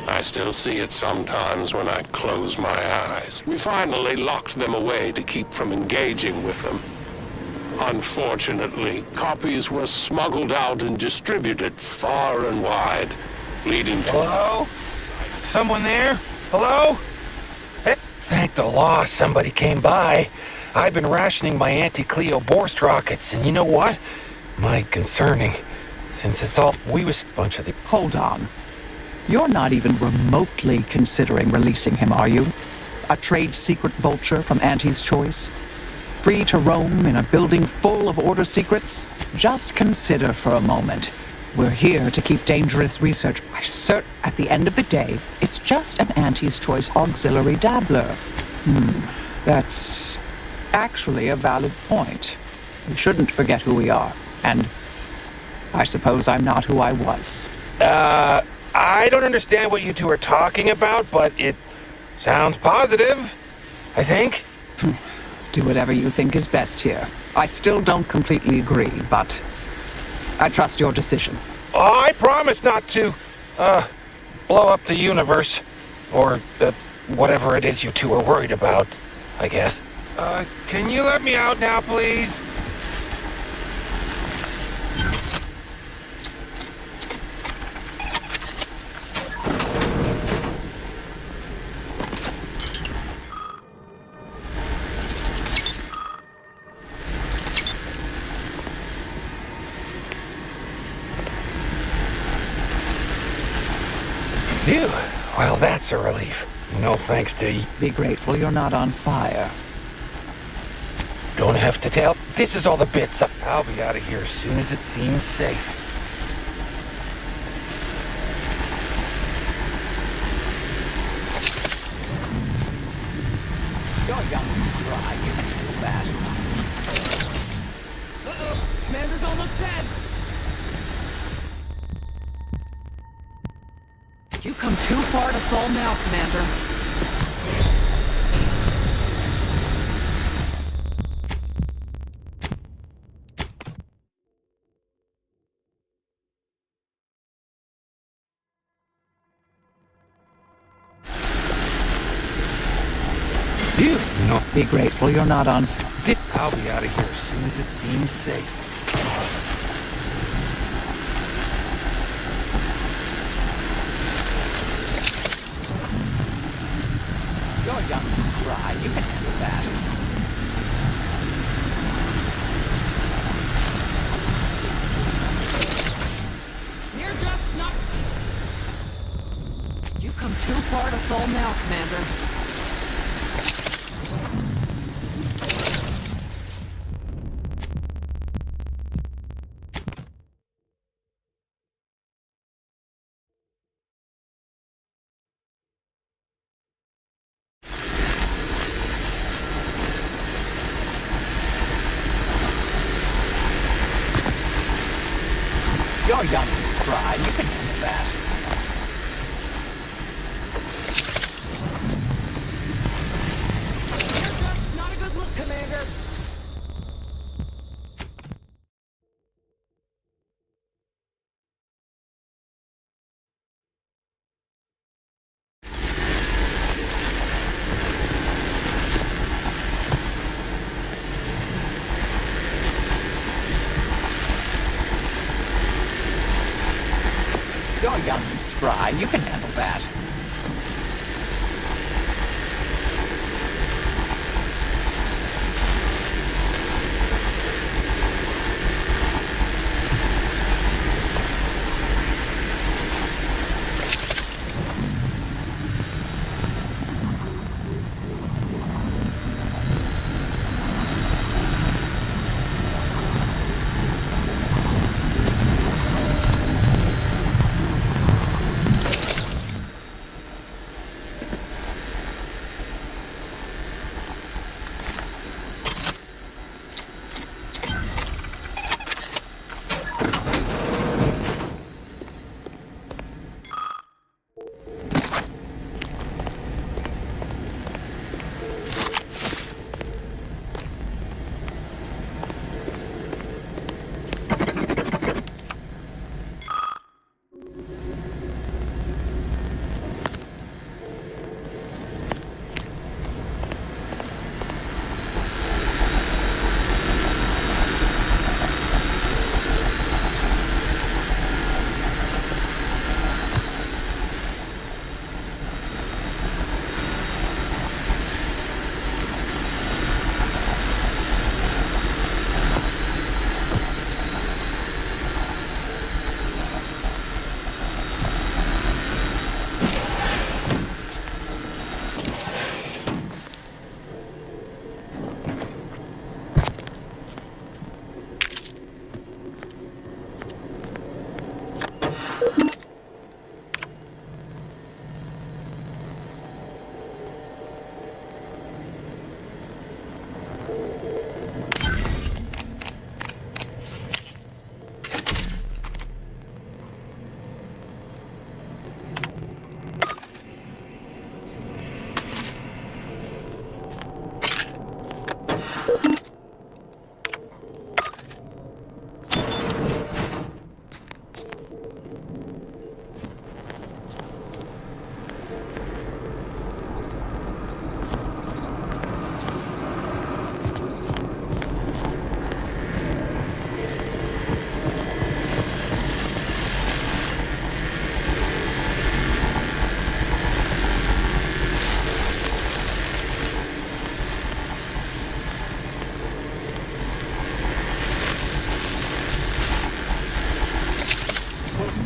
I still see it sometimes when I close my eyes. We finally locked them away to keep from engaging with them. Unfortunately, copies were smuggled out and distributed far and wide, leading to... Hello? Someone there? Hello? Hey, thank the law somebody came by. I've been rationing my anti-Cleo Borst rockets, and you know what? My concerning, since it's all... we was a bunch of the... Hold on. You're not even remotely considering releasing him, are you? A trade secret vulture from Auntie's choice? Free to roam in a building full of order secrets? Just consider for a moment. We're here to keep dangerous research. At the end of the day, it's just an Auntie's choice auxiliary dabbler. That's actually a valid point. We shouldn't forget who we are. And I suppose I'm not who I was. I don't understand what you two are talking about, but it sounds positive, I think. Do whatever you think is best here. I still don't completely agree, but I trust your decision. I promise not to, blow up the universe. Or, whatever it is you two are worried about, I guess. Can you let me out now, please? Phew. Well, that's a relief. No thanks to you. Be grateful you're not on fire. Don't have to tell. This is all the bits. I'll be out of here as soon as it seems safe. You're young and dry. You can handle that. Commander's almost dead. You've come too far to fall now, Commander. You no. Be grateful you're not on. I'll be out of here as soon as it seems safe. You're young and spry. You can handle that. Near just not. You've come too far to fall now, Commander. You're young and spry. You can handle that. Not a good look, Commander. You're young and spry. You can handle that.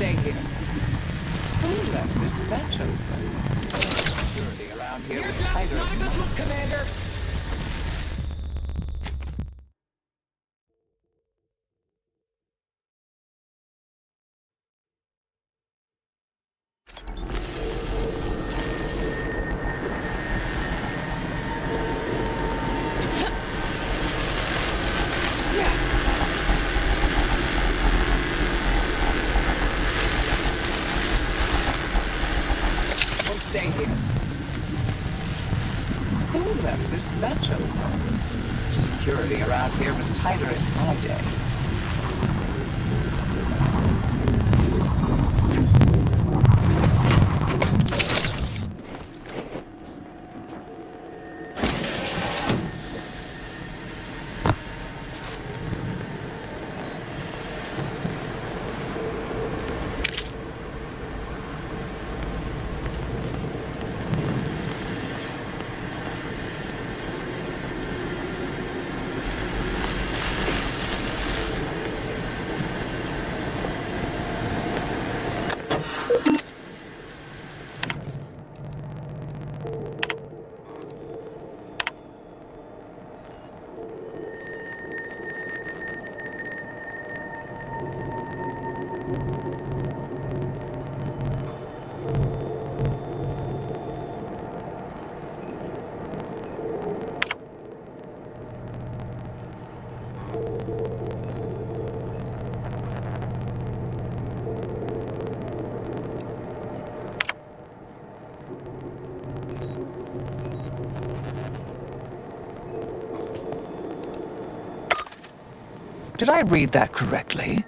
stay here. Who left this vent open? Security around here is tighter. Commander! Stay here. Who left this vent open? Security around here was tighter in my day. Did I read that correctly?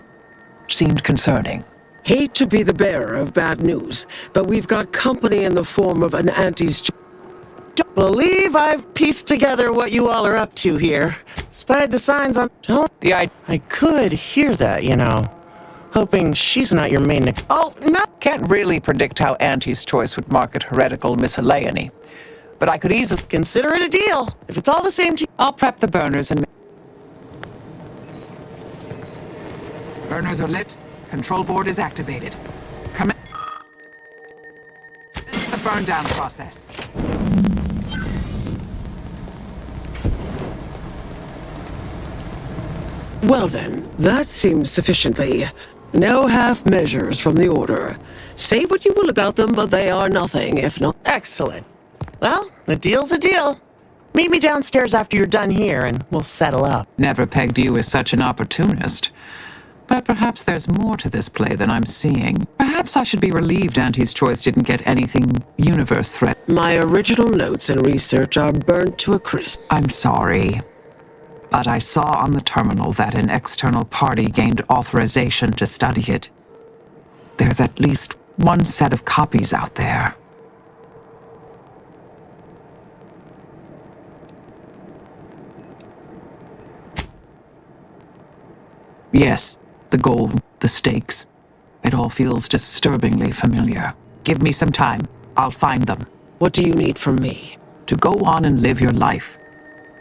Seemed concerning. Hate to be the bearer of bad news, but we've got company in the form of an Auntie's. Don't believe I've pieced together what you all are up to here. Spied the signs on. I could hear that, you know. Hoping she's not your main. Oh, no! Can't really predict how Auntie's Choice would market heretical miscellany, but I could easily consider it a deal. If it's all the same to you. I'll prep the burners and. Burners are lit. Control board is activated. Come in. The burn down process. Well then, that seems sufficiently. No half measures from the Order. Say what you will about them, but they are nothing if not. Excellent. Well, a deal's a deal. Meet me downstairs after you're done here and we'll settle up. Never pegged you as such an opportunist. But perhaps there's more to this play than I'm seeing. Perhaps I should be relieved Auntie's Choice didn't get anything universe-threat. My original notes and research are burnt to a crisp. I'm sorry. But I saw on the terminal that an external party gained authorization to study it. There's at least one set of copies out there. Yes. The goal, the stakes. It all feels disturbingly familiar. Give me some time. I'll find them. What do you need from me? To go on and live your life.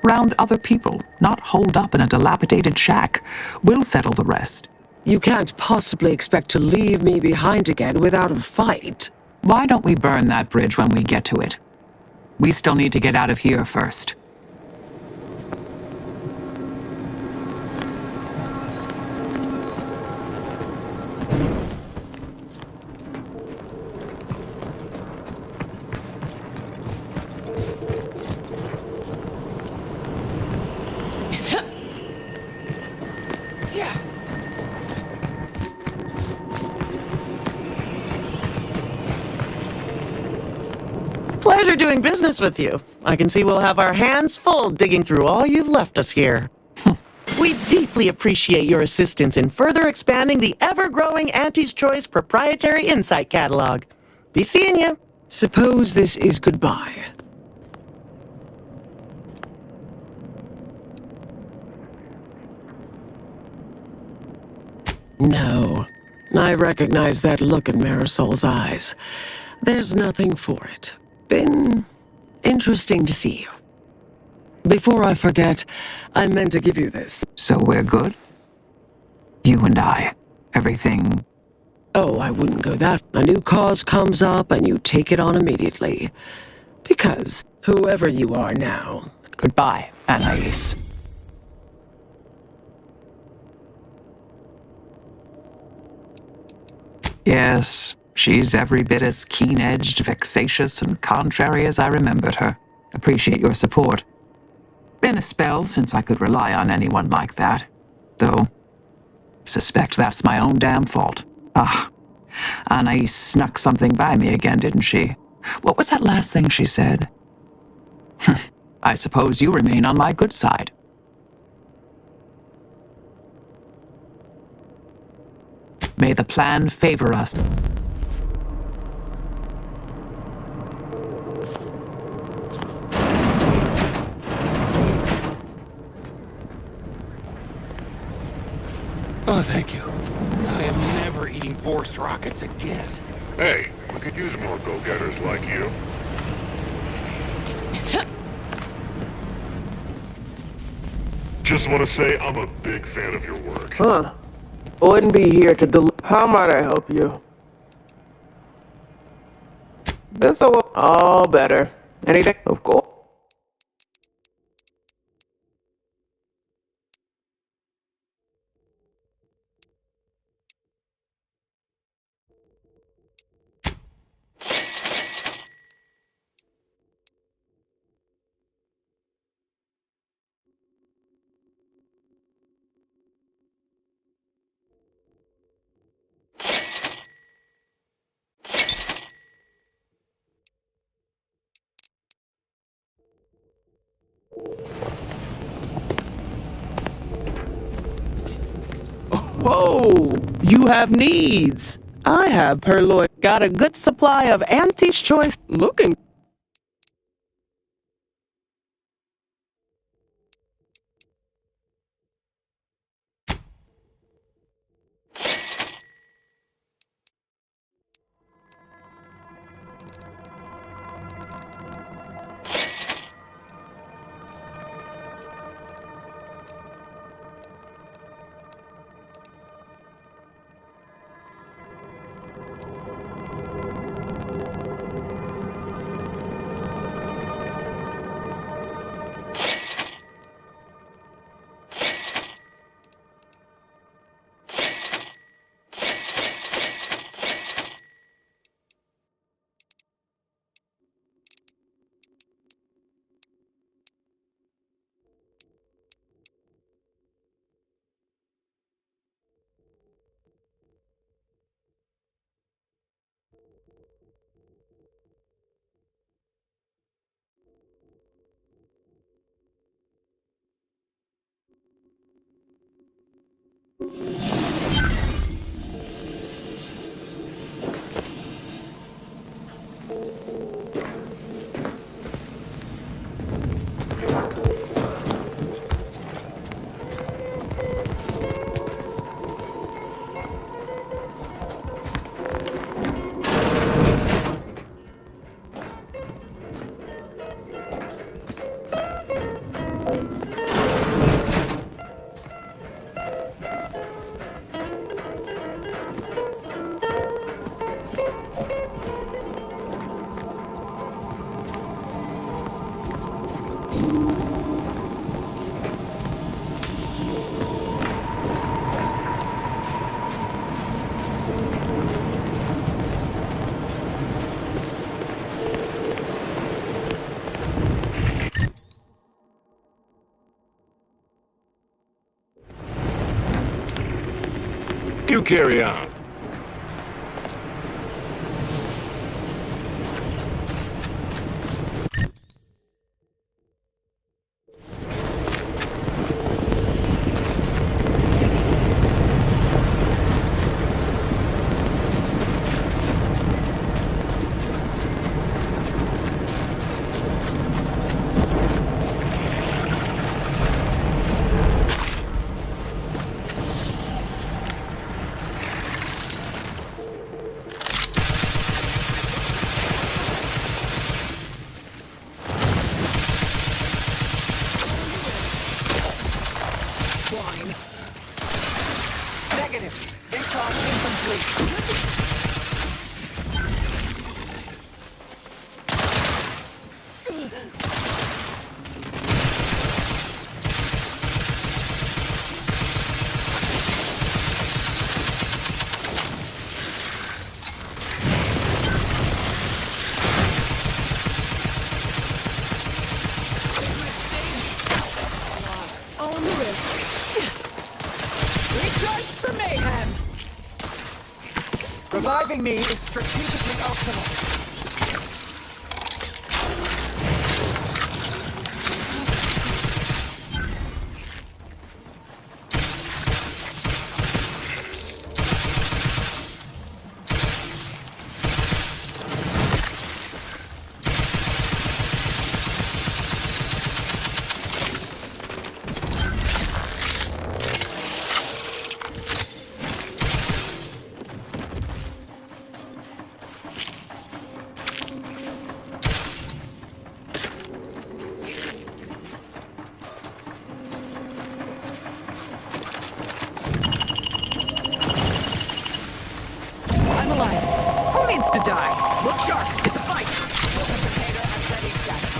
Round other people, not holed up in a dilapidated shack. We'll settle the rest. You can't possibly expect to leave me behind again without a fight. Why don't we burn that bridge when we get to it? We still need to get out of here first. Pleasure doing business with you. I can see we'll have our hands full digging through all you've left us here. We deeply appreciate your assistance in further expanding the ever-growing Auntie's Choice proprietary insight catalog. Be seeing you. Suppose this is goodbye. No. I recognize that look in Marisol's eyes. There's nothing for it. Been interesting to see you. Before I forget, I meant to give you this. So we're good? You and I. Everything... Oh, I wouldn't go that. A new cause comes up and you take it on immediately. Because whoever you are now... Goodbye, Anais. Yes, she's every bit as keen-edged, vexatious, and contrary as I remembered her. Appreciate your support. Been a spell since I could rely on anyone like that. Though, suspect that's my own damn fault. Ah, Anais snuck something by me again, didn't she? What was that last thing she said? I suppose you remain on my good side. May the plan favor us. Oh, thank you. I am never eating Borst rockets again. Hey, we could use more go-getters like you. Just want to say I'm a big fan of your work. Huh. Wouldn't be here to How might I help you? This will all better. Anything? Of course. Whoa! You have needs! I have Perloy. Got a good supply of Auntie's Choice looking. You carry on. Negative. Intel incomplete. Recharge for mayhem! Reviving me is strategically optimal. I'm alive. Who needs to die? Look sharp. It's a fight. Replicator at ready status.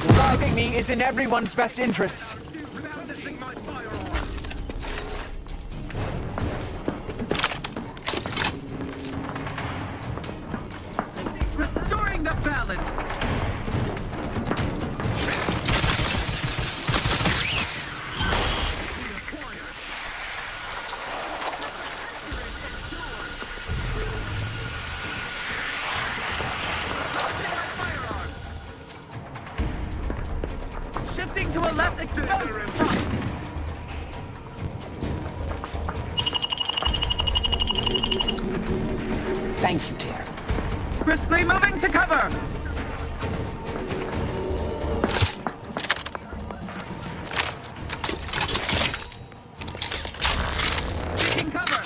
Reviving me is in everyone's best interests. Restoring the balance. Shifting to a less exposed front. Thank you, dear. Briskly moving to cover. Taking cover.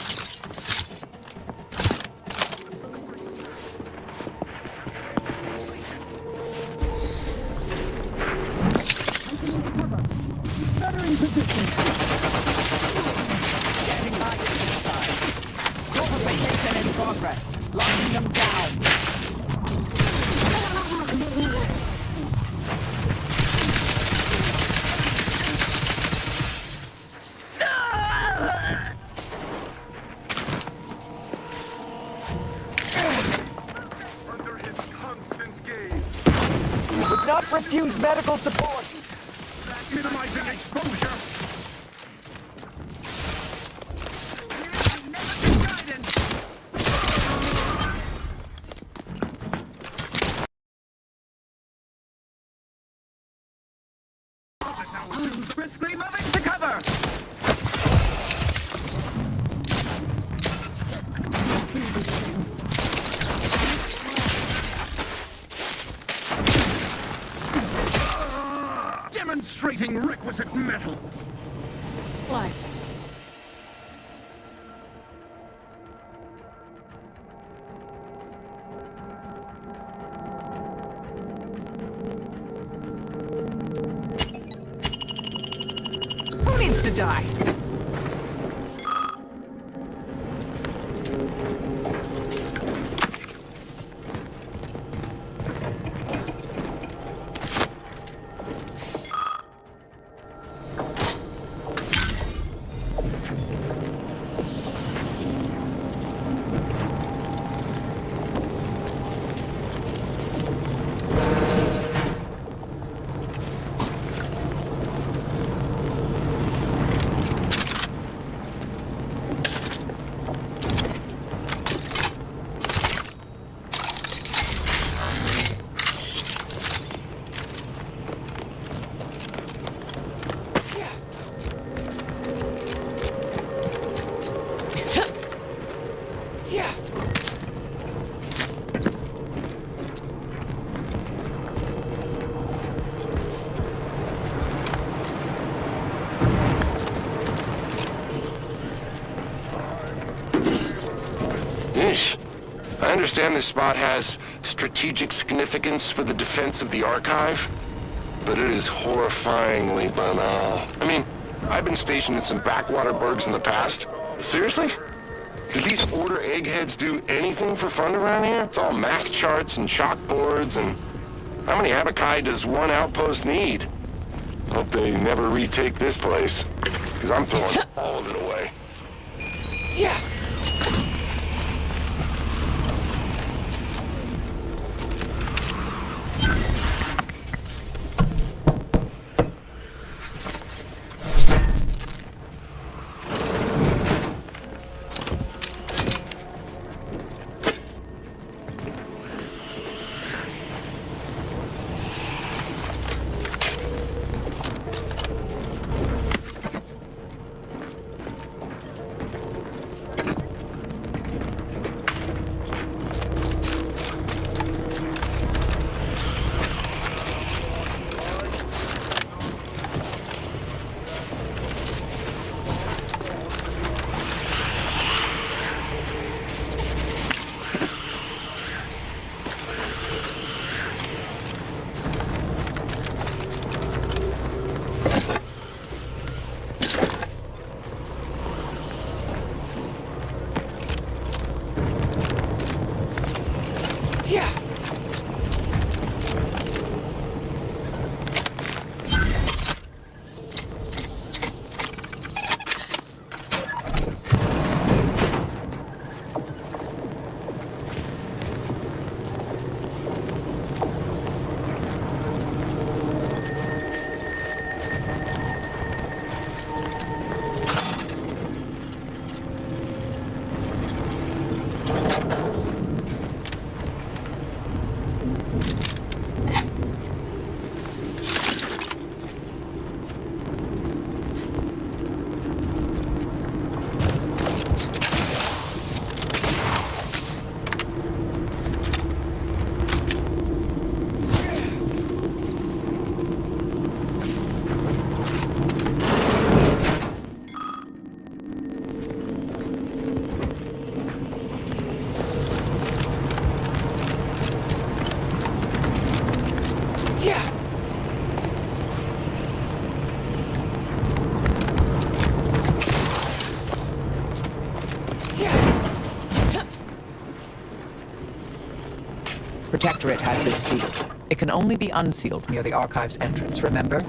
Bettering position. Standing by to the side. Fortification in progress. Locking them down. not refuse medical support. Minimizing exposure. Briskly moving to cover. Demonstrating requisite metal. Why? Who needs to die? I understand this spot has strategic significance for the defense of the Archive, but it is horrifyingly banal. I mean, I've been stationed in some backwater burgs in the past. Seriously? Do these Order eggheads do anything for fun around here? It's all math charts and chalkboards, and how many Abakai does one outpost need? Hope they never retake this place, because I'm throwing all of it away. Yeah. Protectorate has this sealed. It can only be unsealed near the Archive's entrance, remember?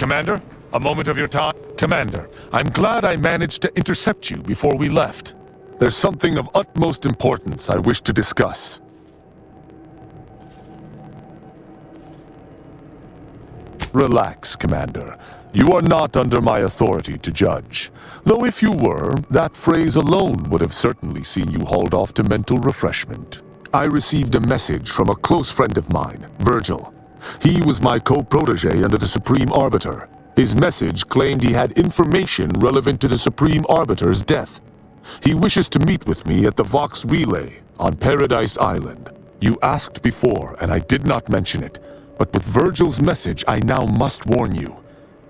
Commander, a moment of your time. Commander, I'm glad I managed to intercept you before we left. There's something of utmost importance I wish to discuss. Relax, Commander. You are not under my authority to judge. Though if you were, that phrase alone would have certainly seen you hauled off to mental refreshment. I received a message from a close friend of mine, Virgil. He was my co-protege under the Supreme Arbiter. His message claimed he had information relevant to the Supreme Arbiter's death. He wishes to meet with me at the Vox Relay on Paradise Island. You asked before, and I did not mention it. But with Virgil's message, I now must warn you.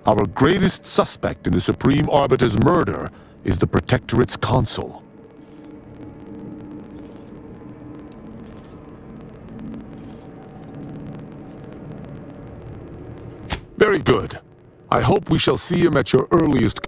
Our greatest suspect in the Supreme Arbiter's murder is the Protectorate's consul. Very good. I hope we shall see him at your earliest...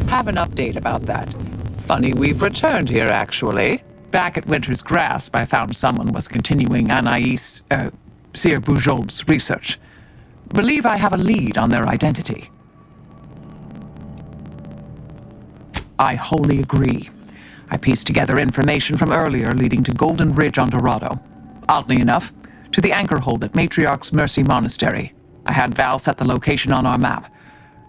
Have an update about that. Funny we've returned here, actually. Back at Winter's Grasp, I found someone was continuing Anais, Sir Bujold's research. Believe I have a lead on their identity. I wholly agree. I pieced together information from earlier leading to Golden Ridge on Dorado. Oddly enough, to the anchor hold at Matriarch's Mercy Monastery. I had Val set the location on our map.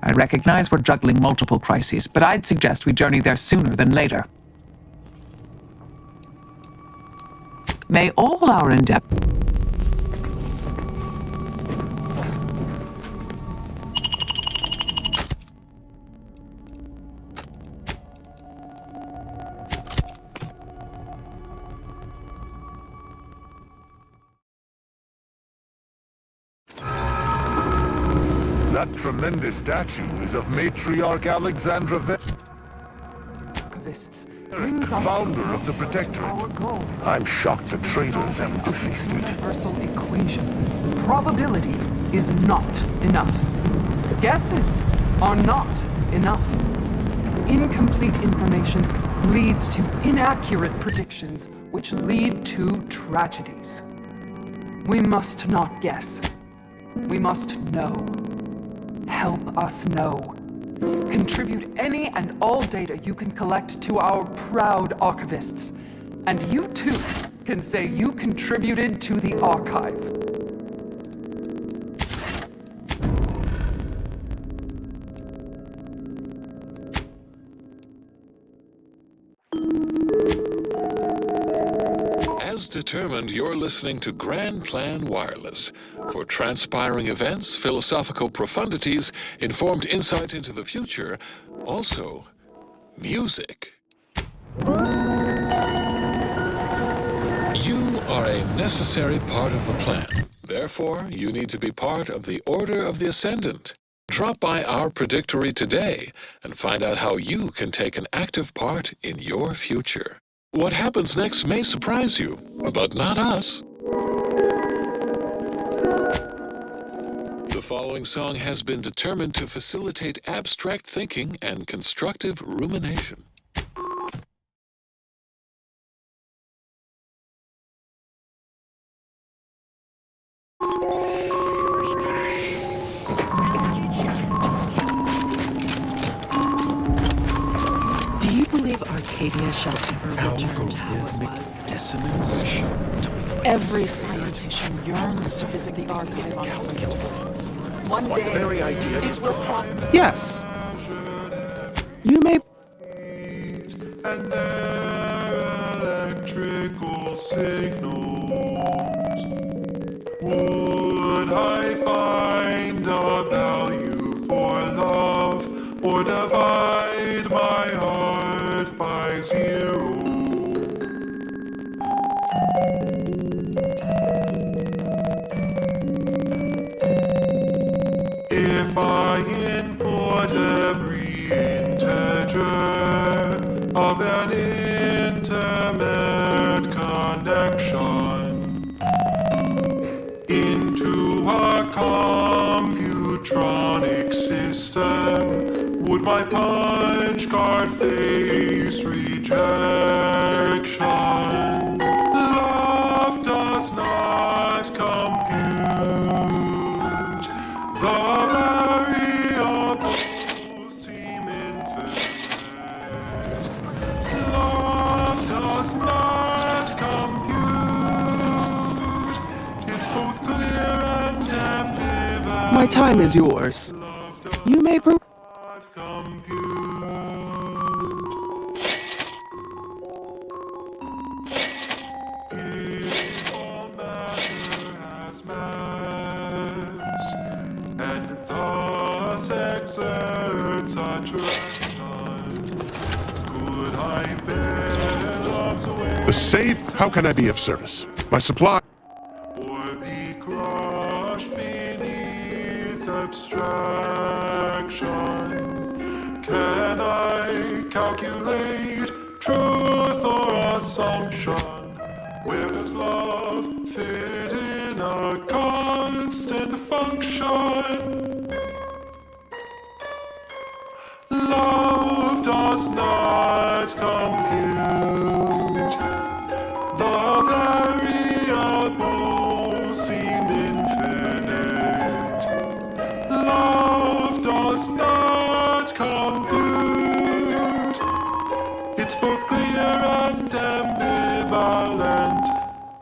I recognize we're juggling multiple crises, but I'd suggest we journey there sooner than later. May all our endeavors... That tremendous statue is of Matriarch Alexandra founder of the Protectorate. I'm shocked the traitors haven't defaced it. Universal equation. Probability is not enough. Guesses are not enough. Incomplete information leads to inaccurate predictions, which lead to tragedies. We must not guess. We must know. Help us know. Contribute any and all data you can collect to our proud archivists. And you too can say you contributed to the archive. As determined, you're listening to Grand Plan Wireless. For transpiring events, philosophical profundities, informed insight into the future, also music. You are a necessary part of the plan. Therefore, you need to be part of the Order of the Ascendant. Drop by our predictory today and find out how you can take an active part in your future. What happens next may surprise you, but not us. The following song has been determined to facilitate abstract thinking and constructive rumination. Do you believe Arcadia shall ever return to how it was? Dissonance. Every scientist yearns to visit the archive on Callisto. One day, it will prosper. Yes. You may... And their electrical signals. Would I find a value for love, or divide my heart by zero? If I input every integer of an intimate connection into a computronic system, would my punch card face rejection? Love does not compute. The variables seem infinite. Love does not compute. It's both clear and ambivalent. My time is yours. You may and thus exerts attraction. Could I bear love's way? The save? How can I be of service? My supply. Or be crushed beneath abstraction? Can I calculate truth or assumption? Where does love fit in a constant function? Love does not compute. The variables seem infinite. Love does not compute. It's both clear and ambivalent.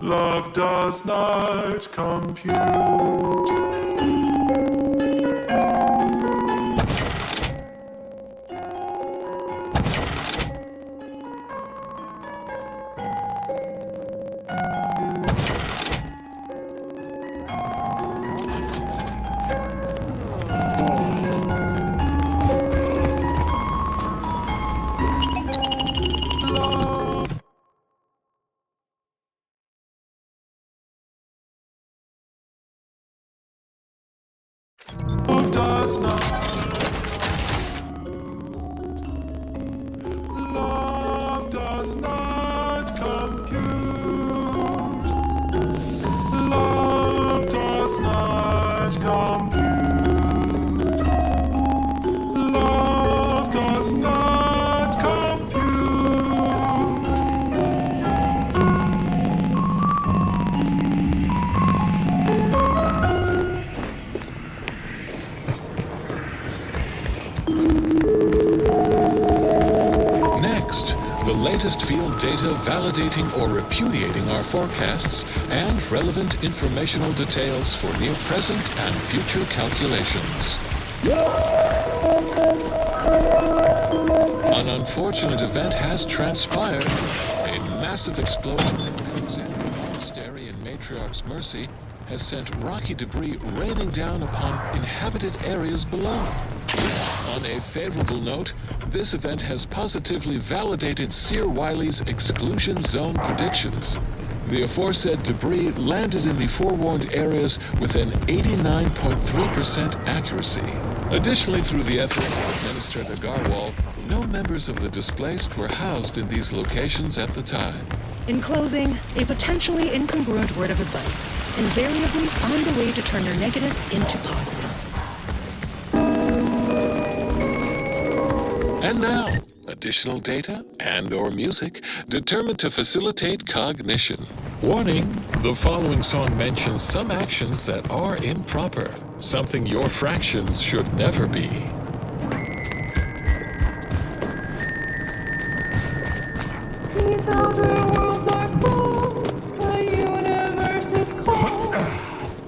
Love does not compute. Love does not. Love does not compute. Love does not compute. Love does not Next, the latest field data validating or repudiating our forecasts and relevant informational details for near present and future calculations. An unfortunate event has transpired. A massive explosion in Alexandria Monastery in Matriarch's Mercy has sent rocky debris raining down upon inhabited areas below. On a favorable note, this event has positively validated Seer Wiley's exclusion zone predictions. The aforesaid debris landed in the forewarned areas with an 89.3% accuracy. Additionally, through the efforts of Administrator Garwal, no members of the displaced were housed in these locations at the time. In closing, a potentially incongruent word of advice: invariably find a way to turn your negatives into positives. And now, additional data and/or music determined to facilitate cognition. Warning, the following song mentions some actions that are improper, something your fractions should never be. These outer worlds are full, the universe is cold.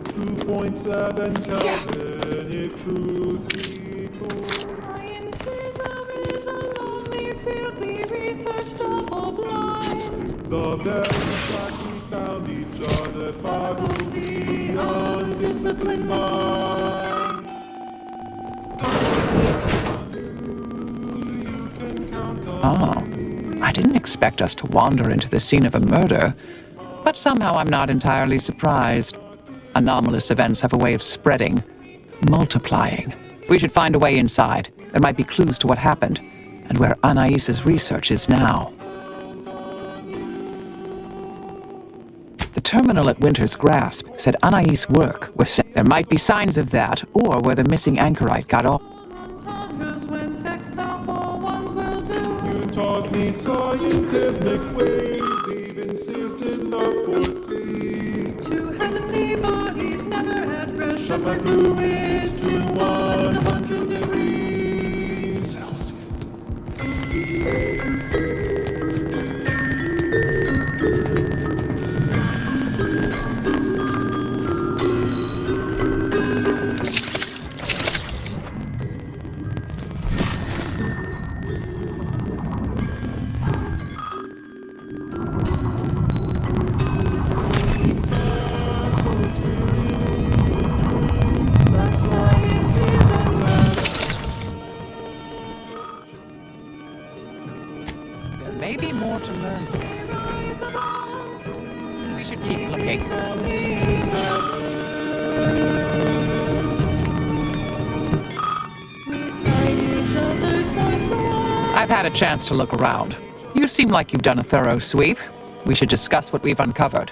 2.7 Kelvin, if truth be told. Scientism is a lonely field, we research double-blind. The very fact we found each other boggles the undisciplined mind. Oh, I didn't expect us to wander into the scene of a murder. But somehow I'm not entirely surprised. Anomalous events have a way of spreading, multiplying. We should find a way inside. There might be clues to what happened, and where Anais's research is now. The terminal at Winter's Grasp said Anais' work was sent. There might be signs of that, or where the missing anchorite got off. You taught me scientific ways, even insisted not foresee. Two heavenly bodies never had pressure. Shut my fluids to 100 degrees Celsius. There may be more to learn. We should keep looking. I've had a chance to look around. You seem like you've done a thorough sweep. We should discuss what we've uncovered.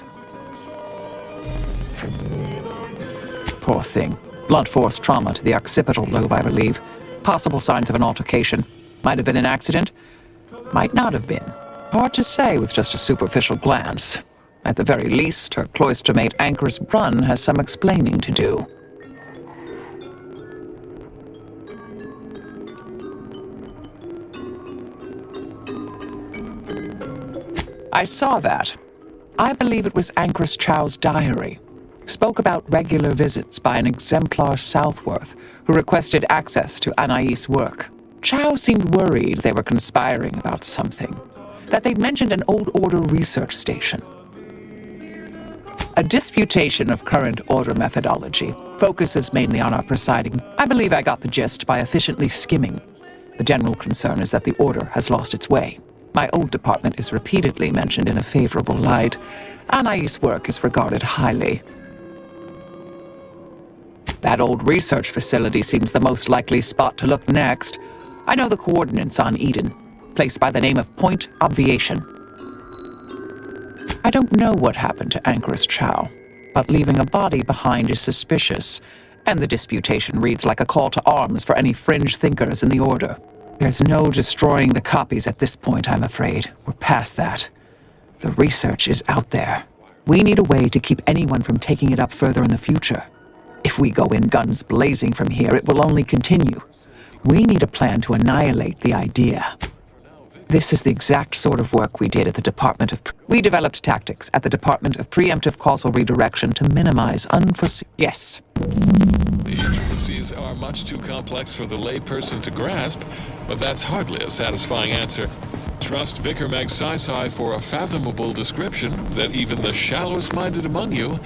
Poor thing. Blunt force trauma to the occipital lobe, I believe. Possible signs of an altercation. Might have been an accident. Might not have been. Hard to say with just a superficial glance. At the very least, her cloistermate Anchor's Brunn has some explaining to do. I saw that. I believe it was Anchor's Chow's diary. Spoke about regular visits by an exemplar Southworth who requested access to Anais' work. Chow seemed worried they were conspiring about something, that they'd mentioned an old Order research station. A disputation of current Order methodology focuses mainly on our presiding. I believe I got the gist by efficiently skimming. The general concern is that the Order has lost its way. My old department is repeatedly mentioned in a favorable light. Anais' work is regarded highly. That old research facility seems the most likely spot to look next. I know the coordinates on Eden, placed by the name of Point Obviation. I don't know what happened to Anchor's Chow, but leaving a body behind is suspicious, and the disputation reads like a call to arms for any fringe thinkers in the Order. There's no destroying the copies at this point, I'm afraid. We're past that. The research is out there. We need a way to keep anyone from taking it up further in the future. If we go in guns blazing from here, it will only continue. We need a plan to annihilate the idea. This is the exact sort of work we did at the Department of... We developed tactics at the Department of Preemptive Causal Redirection to minimize unforeseen... Yes. The intricacies are much too complex for the layperson to grasp, but that's hardly a satisfying answer. Trust Vicar Mag-Sci-Sci for a fathomable description that even the shallowest-minded among you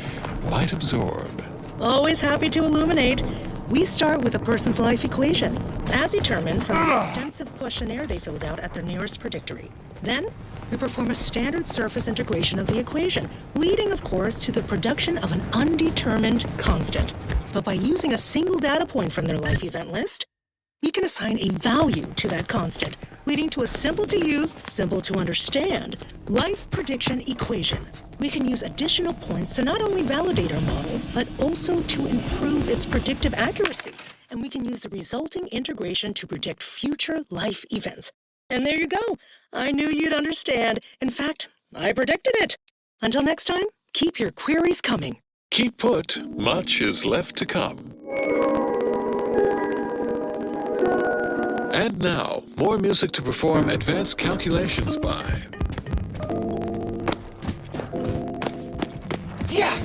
might absorb. Always happy to illuminate. We start with a person's life equation, as determined from the extensive questionnaire they filled out at their nearest predictory. Then, we perform a standard surface integration of the equation, leading, of course, to the production of an undetermined constant. But by using a single data point from their life event list, we can assign a value to that constant, leading to a simple-to-use, simple-to-understand life prediction equation. We can use additional points to not only validate our model, but also to improve its predictive accuracy. And we can use the resulting integration to predict future life events. And there you go. I knew you'd understand. In fact, I predicted it. Until next time, keep your queries coming. Keep put. Much is left to come. And now, more music to perform advanced calculations by. Yeah.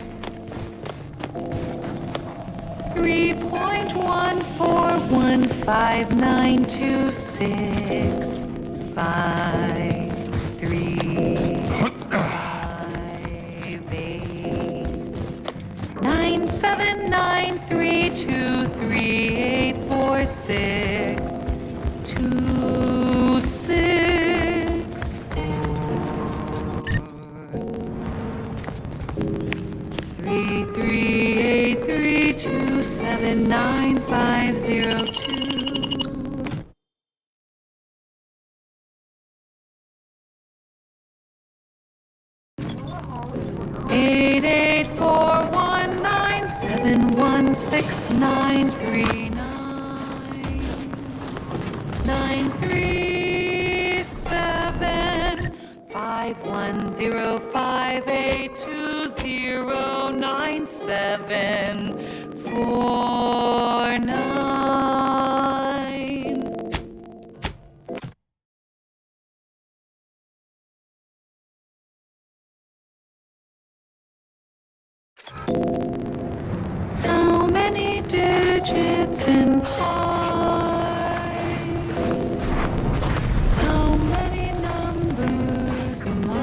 3.14159265 3 979323846 26 9502. Eight eight 419716939 937 51058209749. How many digits in pi? How many numbers am I?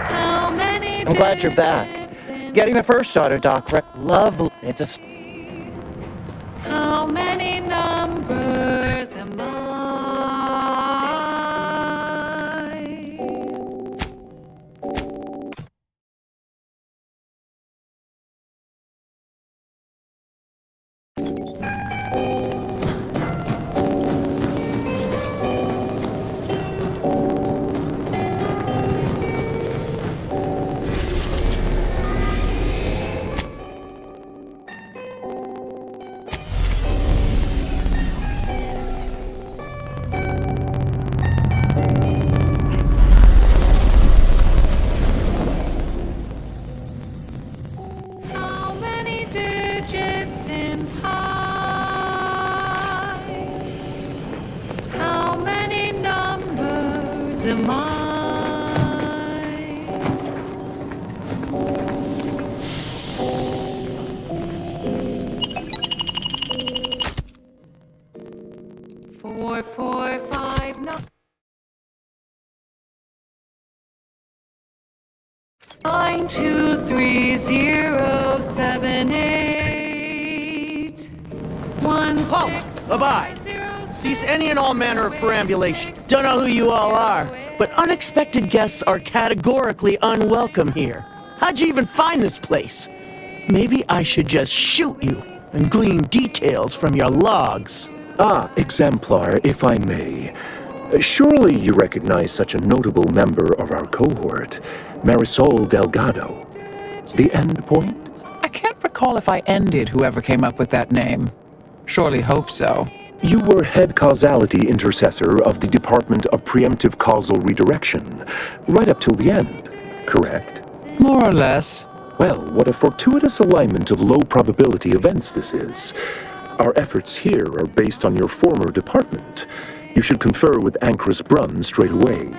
How many I'm glad you're back. Getting the first shot of Doc Lovely. It's a... How many numbers am I? How many digits in pi? How many numbers am I? 4459 923078 Halt! Abide! Cease any and all manner of perambulation. Don't know who you all are, but unexpected guests are categorically unwelcome here. How'd you even find this place? Maybe I should just shoot you and glean details from your logs. Ah, Exemplar, if I may. Surely you recognize such a notable member of our cohort, Marisol Delgado. The end point? I can't recall if I ended whoever came up with that name. Surely hope so. You were head causality intercessor of the Department of Preemptive Causal Redirection, right up till the end, correct? More or less. Well, what a fortuitous alignment of low probability events this is. Our efforts here are based on your former department. You should confer with Ancrus Brunn straight away.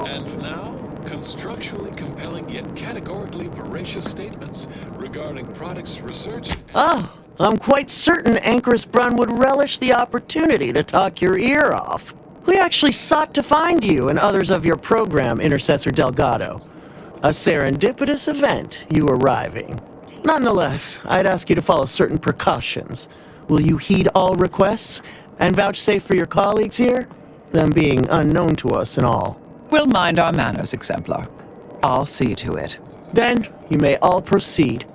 And now, constructually compelling yet categorically voracious statements regarding products researched. Oh, I'm quite certain Ancrus Brunn would relish the opportunity to talk your ear off. We actually sought to find you and others of your program, Intercessor Delgado. A serendipitous event, you arriving. Nonetheless, I'd ask you to follow certain precautions. Will you heed all requests and vouchsafe for your colleagues here? Them being unknown to us and all. We'll mind our manners, Exemplar. I'll see to it. Then, you may all proceed.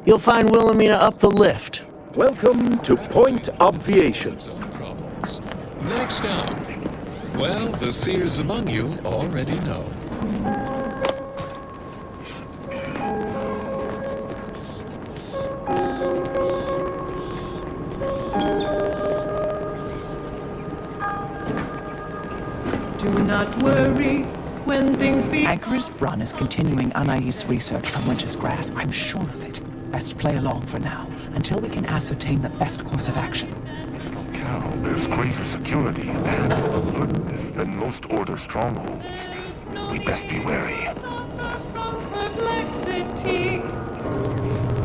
You'll find Wilhelmina up the lift. Welcome to Point Obviation. Next up. Well, the seers among you already know. Do not worry when things be. Ancrus Brunn is continuing Anais' research from Winter's Grass. I'm sure of it. Best play along for now, until we can ascertain the best course of action. Cal, there's greater security and alertness than most Order strongholds. We best be wary. Perplexity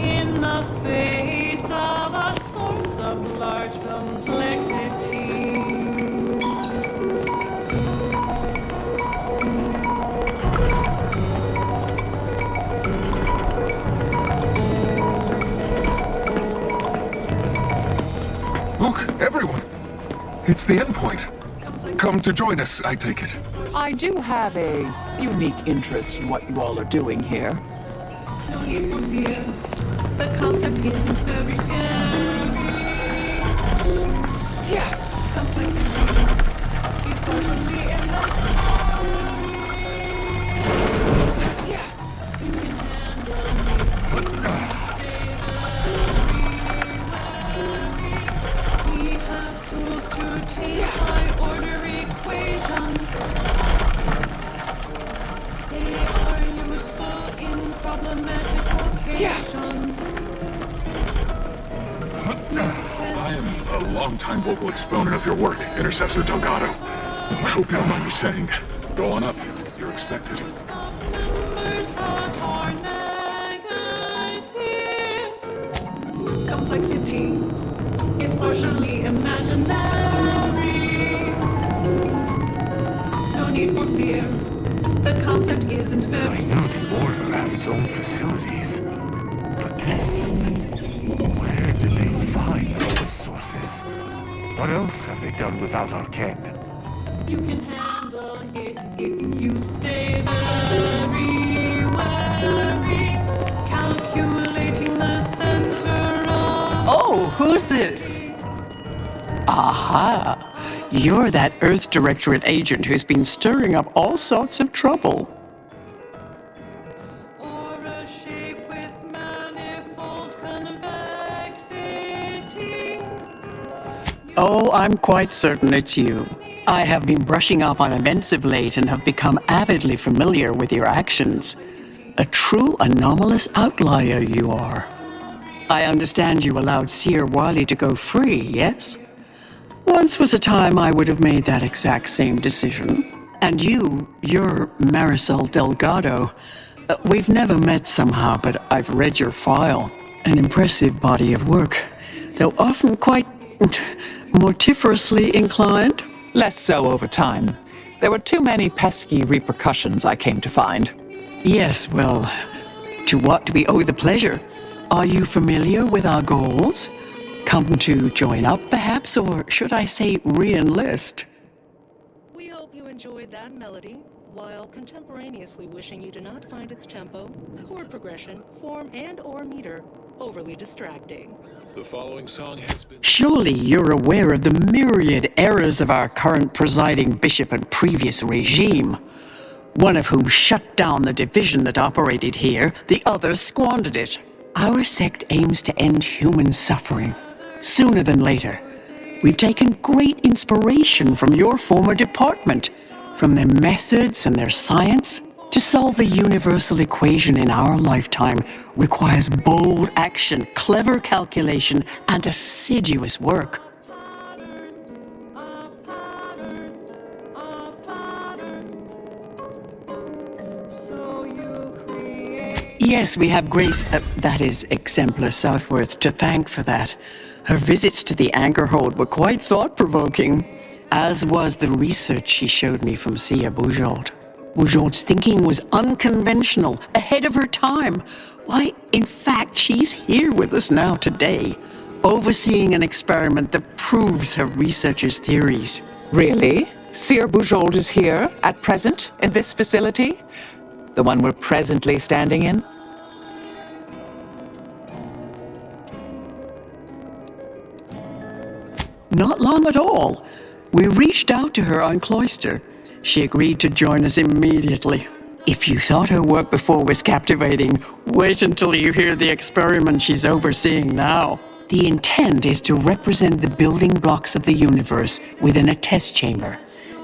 in the face of a source of large complexity. Look, everyone. It's the endpoint. Come to join us, I take it. I do have a unique interest in what you all are doing here. No need for fear. The concept isn't very scary. Yeah. It's partially enough. Yeah. You can handle it. We have tools to take high-order equations. They are useful in problematic occasions. I am a longtime vocal exponent of your work, Intercessor Delgado. I hope you don't mind me saying. Go on up. You're expected. Complexity is partially imaginary. No need for fear. The concept isn't very. I know the Order had its own facilities. But this... Where did they find those sources? What else have they done without our ken? You can handle it if you stay very wary. Calculating the center of... Oh, who's this? Aha! You're that Earth Directorate agent who's been stirring up all sorts of trouble. Or a shape with manifold convexity. Oh, I'm quite certain it's you. I have been brushing up on events of late and have become avidly familiar with your actions. A true anomalous outlier you are. I understand you allowed Seer Wily to go free, yes? Once was a time I would have made that exact same decision. And you're Marisol Delgado. We've never met somehow, but I've read your file. An impressive body of work, though often quite mortiferously inclined. Less so over time. There were too many pesky repercussions I came to find. Yes, well, to what do we owe the pleasure? Are you familiar with our goals? Come to join up, perhaps, or should I say re-enlist? We hope you enjoyed that melody, while contemporaneously wishing you do not find its tempo, chord progression, form, and/or meter overly distracting. The following song has been... Surely you're aware of the myriad errors of our current presiding bishop and previous regime. One of whom shut down the division that operated here, the other squandered it. Our sect aims to end human suffering, sooner than later. We've taken great inspiration from your former department, from their methods and their science. To solve the universal equation in our lifetime requires bold action, clever calculation, and assiduous work. Yes, we have Grace, that is Exemplar Southworth, to thank for that. Her visits to the Anchorhold were quite thought-provoking, as was the research she showed me from Sia Bujold. Bujold's thinking was unconventional, ahead of her time. Why, in fact, she's here with us now today, overseeing an experiment that proves her researcher's theories. Really? Sia Bujold is here, at present, in this facility? The one we're presently standing in? Not long at all. We reached out to her on Cloister. She agreed to join us immediately. If you thought her work before was captivating, wait until you hear the experiment she's overseeing now. The intent is to represent the building blocks of the universe within a test chamber,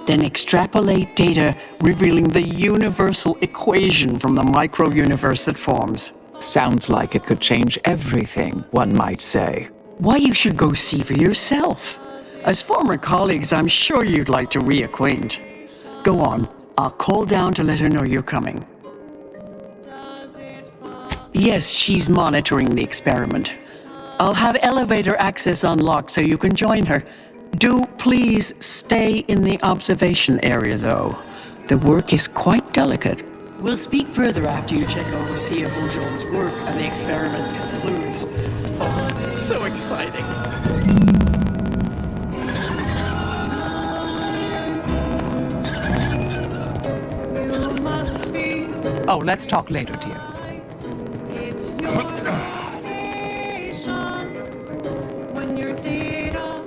then extrapolate data revealing the universal equation from the micro-universe that forms. Sounds like it could change everything, one might say. Why, you should go see for yourself. As former colleagues, I'm sure you'd like to reacquaint. Go on, I'll call down to let her know you're coming. Yes, she's monitoring the experiment. I'll have elevator access unlocked so you can join her. Do please stay in the observation area, though. The work is quite delicate. We'll speak further after you check over Sia Bujold's work and the experiment concludes. Oh, so exciting. Oh, let's talk later, dear. When your data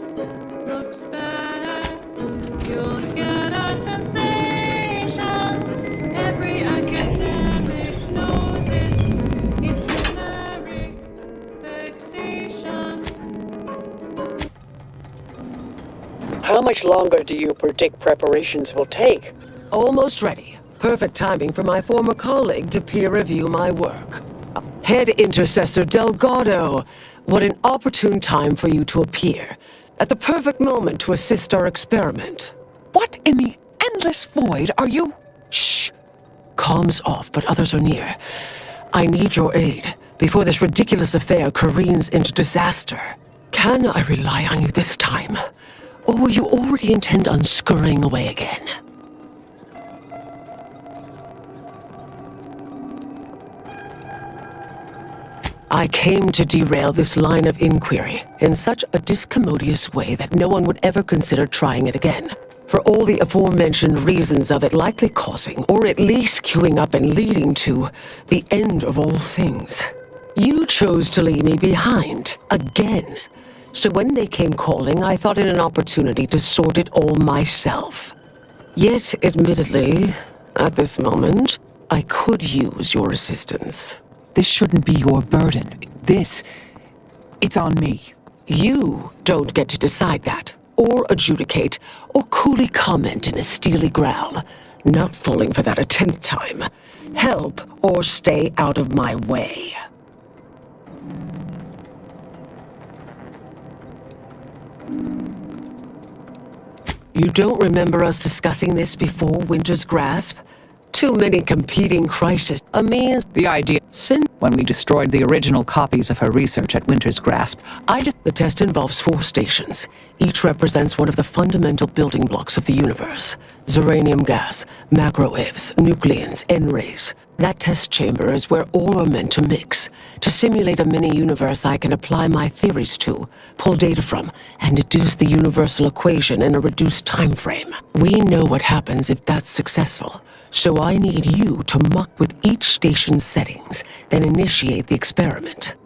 looks bad, you'll get a sensation. Every academic knows it. It's numeric fixation. How much longer do you predict preparations will take? Almost ready. Perfect timing for my former colleague to peer review my work. Head Intercessor Delgado, what an opportune time for you to appear. At the perfect moment to assist our experiment. What in the endless void are you? Shh. Comms off, but others are near. I need your aid before this ridiculous affair careens into disaster. Can I rely on you this time? Or will you already intend on scurrying away again? I came to derail this line of inquiry in such a discommodious way that no one would ever consider trying it again. For all the aforementioned reasons of it likely causing, or at least queuing up and leading to, the end of all things. You chose to leave me behind, again. So when they came calling, I thought it an opportunity to sort it all myself. Yet, admittedly, at this moment, I could use your assistance. This shouldn't be your burden. It's on me. You don't get to decide that, or adjudicate, or coolly comment in a steely growl. Not falling for that a 10th time. Help, or stay out of my way. You don't remember us discussing this before Winter's Grasp? Too many competing crises. A means the idea. When we destroyed the original copies of her research at Winter's Grasp, The test involves 4 stations. Each represents one of the fundamental building blocks of the universe. Zeranium gas, macro-evs, nucleons, N-rays. That test chamber is where all are meant to mix. To simulate a mini-universe I can apply my theories to, pull data from, and deduce the universal equation in a reduced time frame. We know what happens if that's successful. So I need you to muck with each station's settings, then initiate the experiment.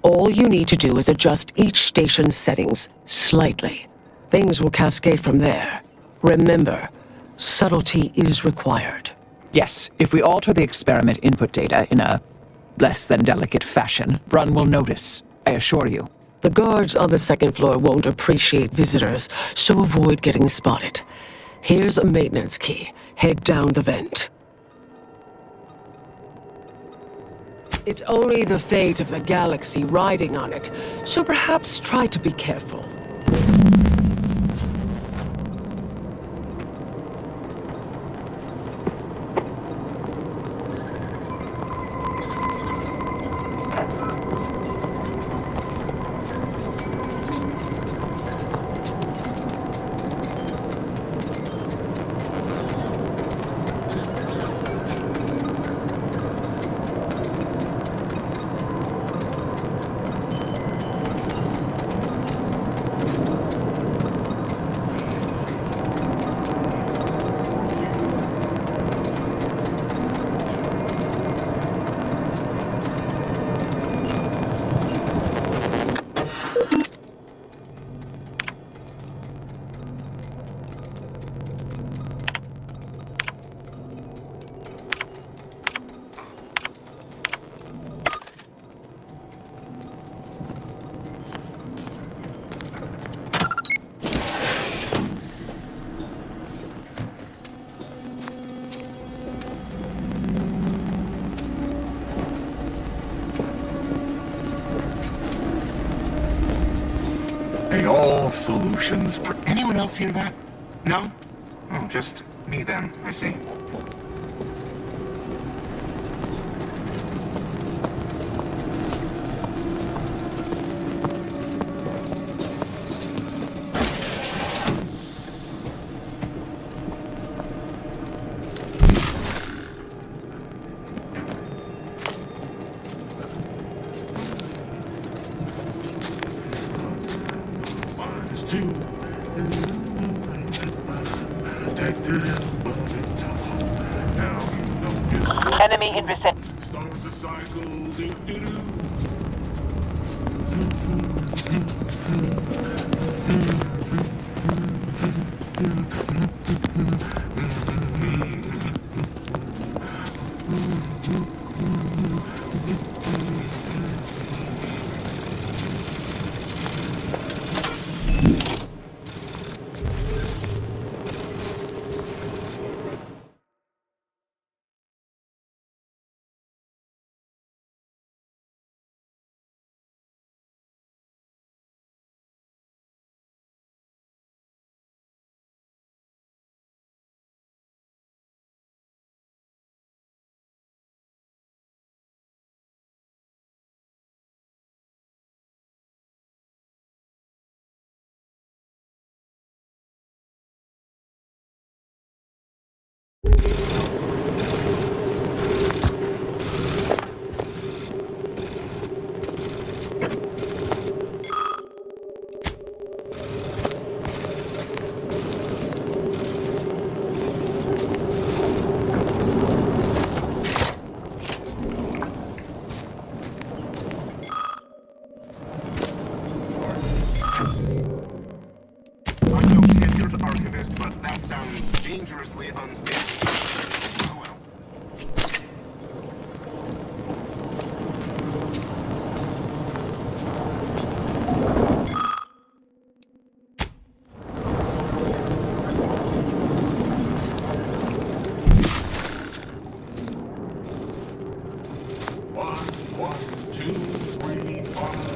All you need to do is adjust each station's settings slightly. Things will cascade from there. Remember, subtlety is required. Yes, if we alter the experiment input data in a less than delicate fashion, Brunn will notice, I assure you. The guards on the 2nd floor won't appreciate visitors, so avoid getting spotted. Here's a maintenance key. Head down the vent. It's only the fate of the galaxy riding on it, so perhaps try to be careful. All solutions. Anyone else hear that? No? Oh, just me then. I see. protected him, but it's hollow. Now you know just Enemy in vicinity. start the cycle. Do-do-do. Dangerously unstable. Oh well. One, two, three, five.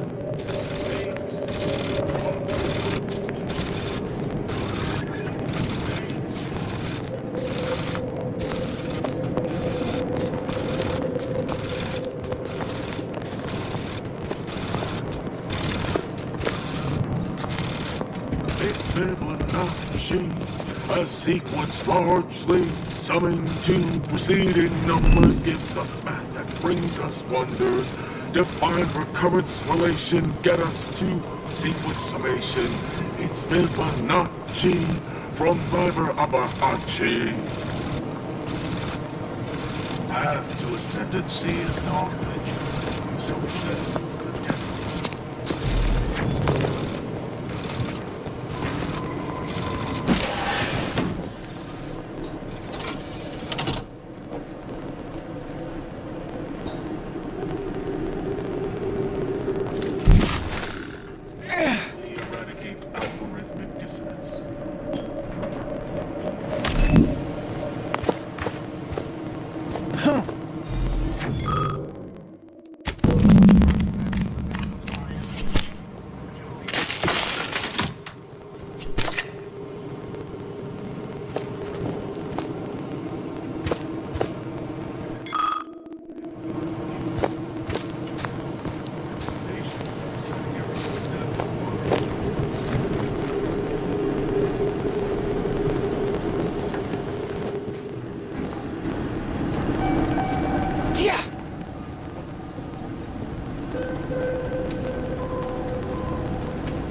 Fibonacci, a sequence largely summoned to preceding numbers gives us math that brings us wonders. Define recurrence relation, get us to sequence summation. It's Fibonacci from Liber Abahachi. Path to ascendancy is knowledge, so it says.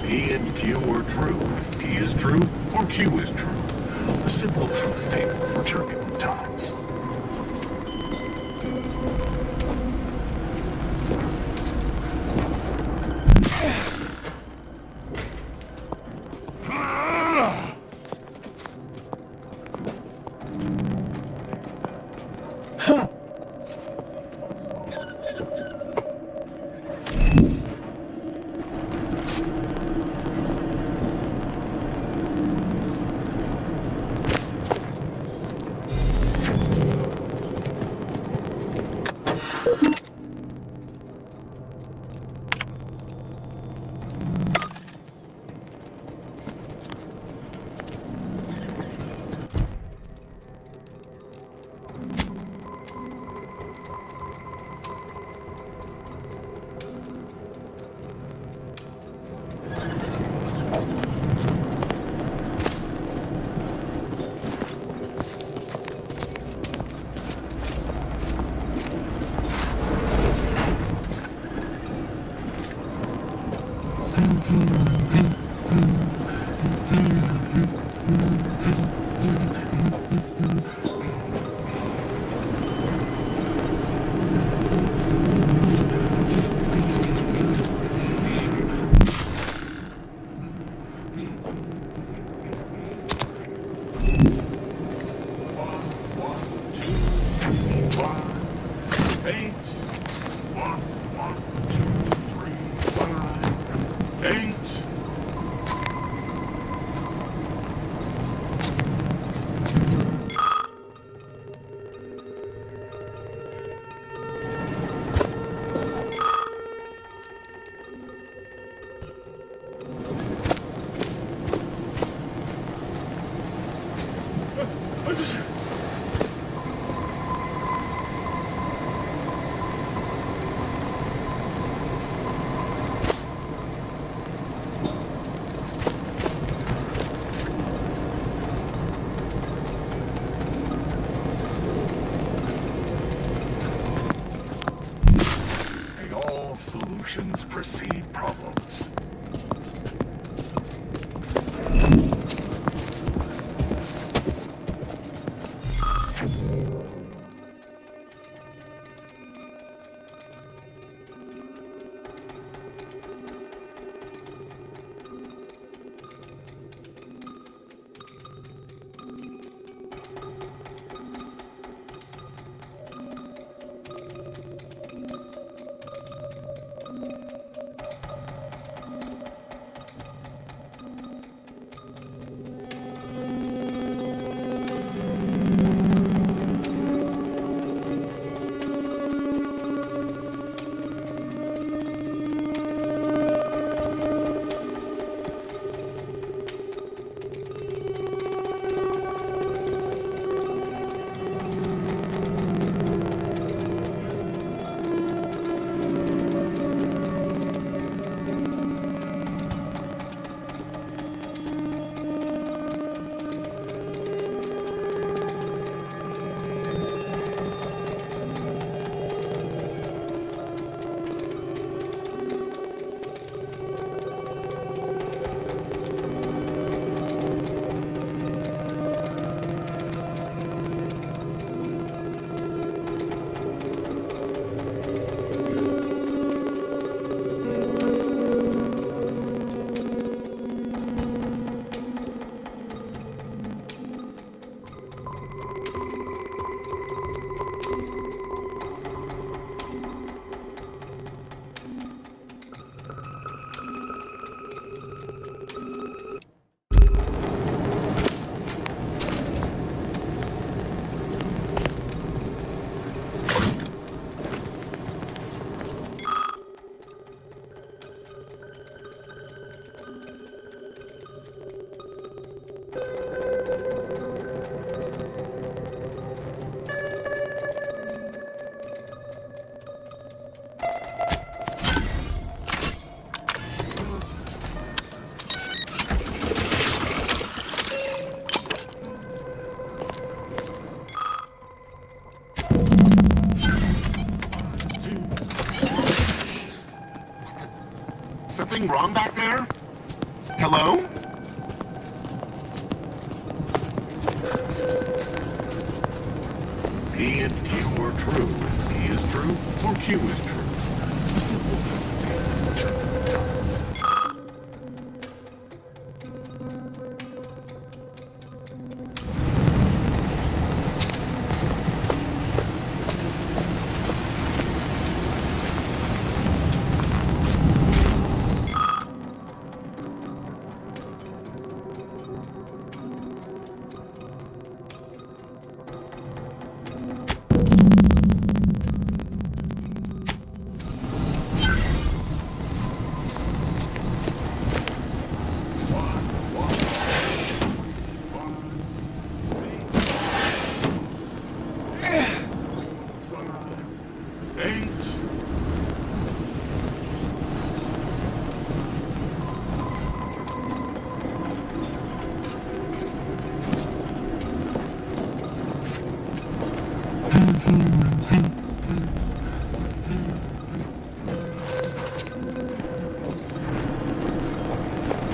P and Q are true if P is true or Q is true. A simple truth table for turbulent times. All solutions precede problems. Something wrong back there? Hello? P and Q are true if P is true or Q is true. The simple truth being chunking times.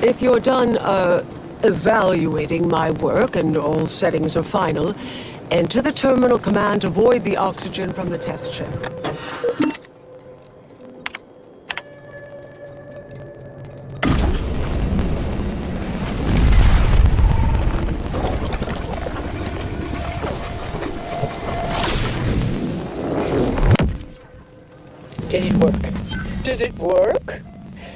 If you're done, evaluating my work and all settings are final, enter the terminal command to void the oxygen from the test chip. Did it work? Did it work?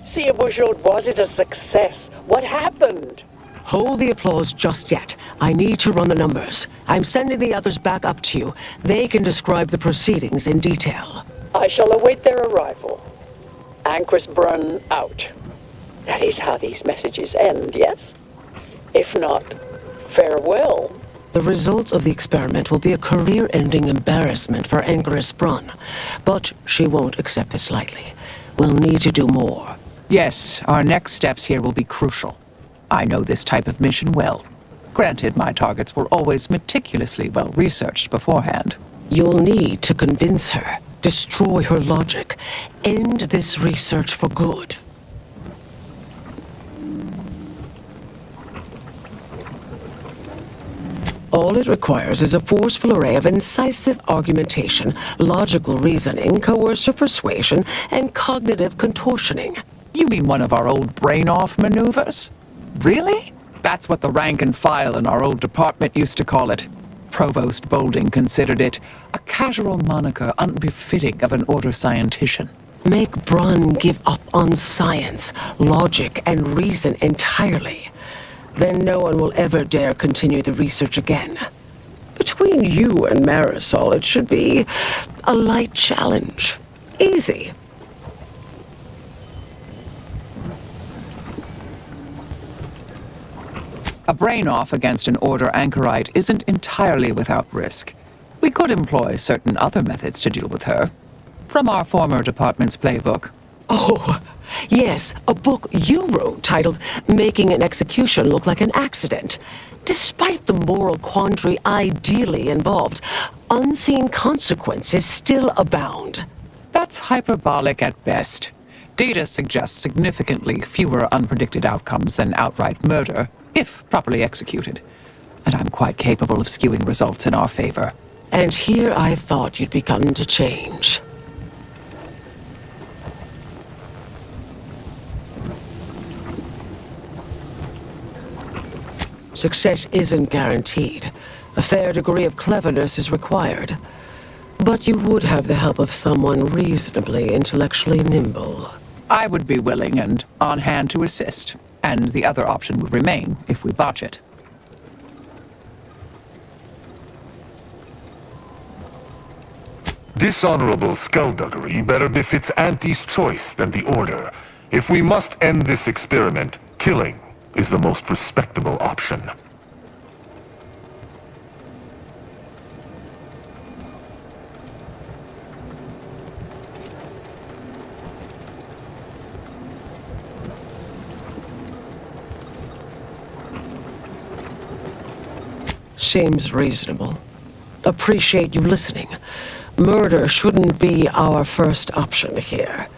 See, was it a success? What happened? Hold the applause just yet. I need to run the numbers. I'm sending the others back up to you. They can describe the proceedings in detail. I shall await their arrival. Anchoress Brunn out. That is how these messages end, yes? If not, farewell. The results of the experiment will be a career-ending embarrassment for Anchoress Brunn. But she won't accept this lightly. We'll need to do more. Yes, our next steps here will be crucial. I know this type of mission well. Granted, my targets were always meticulously well-researched beforehand. You'll need to convince her, destroy her logic, end this research for good. All it requires is a forceful array of incisive argumentation, logical reasoning, coercive persuasion, and cognitive contortioning. You mean one of our old brain-off maneuvers? Really? That's what the rank and file in our old department used to call it. Provost Bolding considered it a casual moniker unbefitting of an order scientician. Make Brunn give up on science, logic, and reason entirely. Then no one will ever dare continue the research again. Between you and Marisol, it should be a light challenge. Easy. A brain-off against an Order anchorite isn't entirely without risk. We could employ certain other methods to deal with her. From our former department's playbook. Oh, yes, a book you wrote titled Making an Execution Look Like an Accident. Despite the moral quandary ideally involved, unseen consequences still abound. That's hyperbolic at best. Data suggests significantly fewer unpredicted outcomes than outright murder, if properly executed. And I'm quite capable of skewing results in our favor. And here I thought you'd begun to change. Success isn't guaranteed. A fair degree of cleverness is required. But you would have the help of someone reasonably intellectually nimble. I would be willing and on hand to assist, and the other option would remain if we botch it. Dishonorable skullduggery better befits Auntie's choice than the Order. If we must end this experiment, killing is the most respectable option. Seems reasonable. Appreciate you listening. Murder shouldn't be our first option here.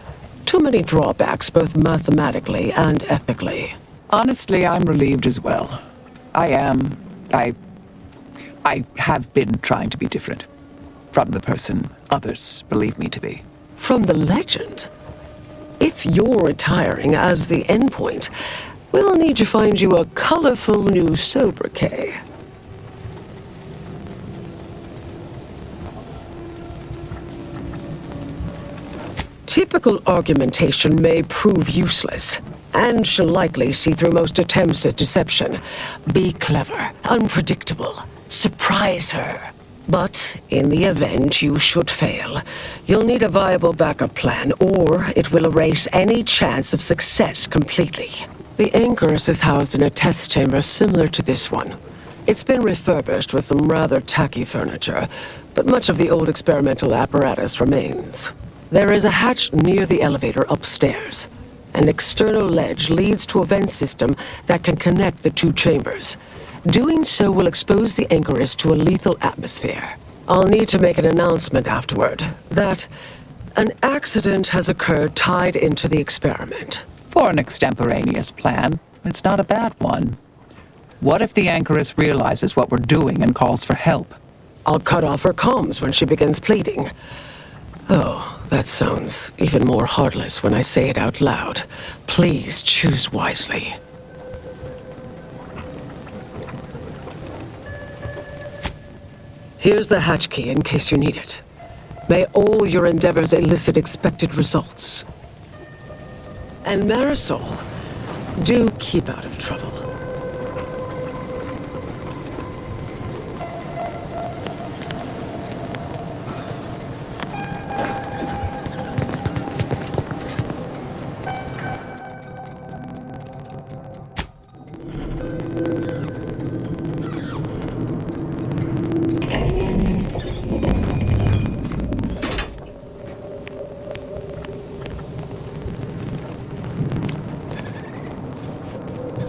Too many drawbacks, both mathematically and ethically. Honestly, I'm relieved as well. I have been trying to be different. From the person others believe me to be. From the legend? If you're retiring as the endpoint, we'll need to find you a colorful new sobriquet. Typical argumentation may prove useless, and she'll likely see through most attempts at deception. Be clever, unpredictable, surprise her. But in the event you should fail, you'll need a viable backup plan, or it will erase any chance of success completely. The Anchoress is housed in a test chamber similar to this one. It's been refurbished with some rather tacky furniture, but much of the old experimental apparatus remains. There is a hatch near the elevator upstairs. An external ledge leads to a vent system that can connect the two chambers. Doing so will expose the Anchoress to a lethal atmosphere. I'll need to make an announcement afterward that an accident has occurred tied into the experiment. For an extemporaneous plan, it's not a bad one. What if the Anchoress realizes what we're doing and calls for help? I'll cut off her comms when she begins pleading. Oh, that sounds even more heartless when I say it out loud. Please choose wisely. Here's the hatch key in case you need it. May all your endeavors elicit expected results. And Marisol, do keep out of trouble.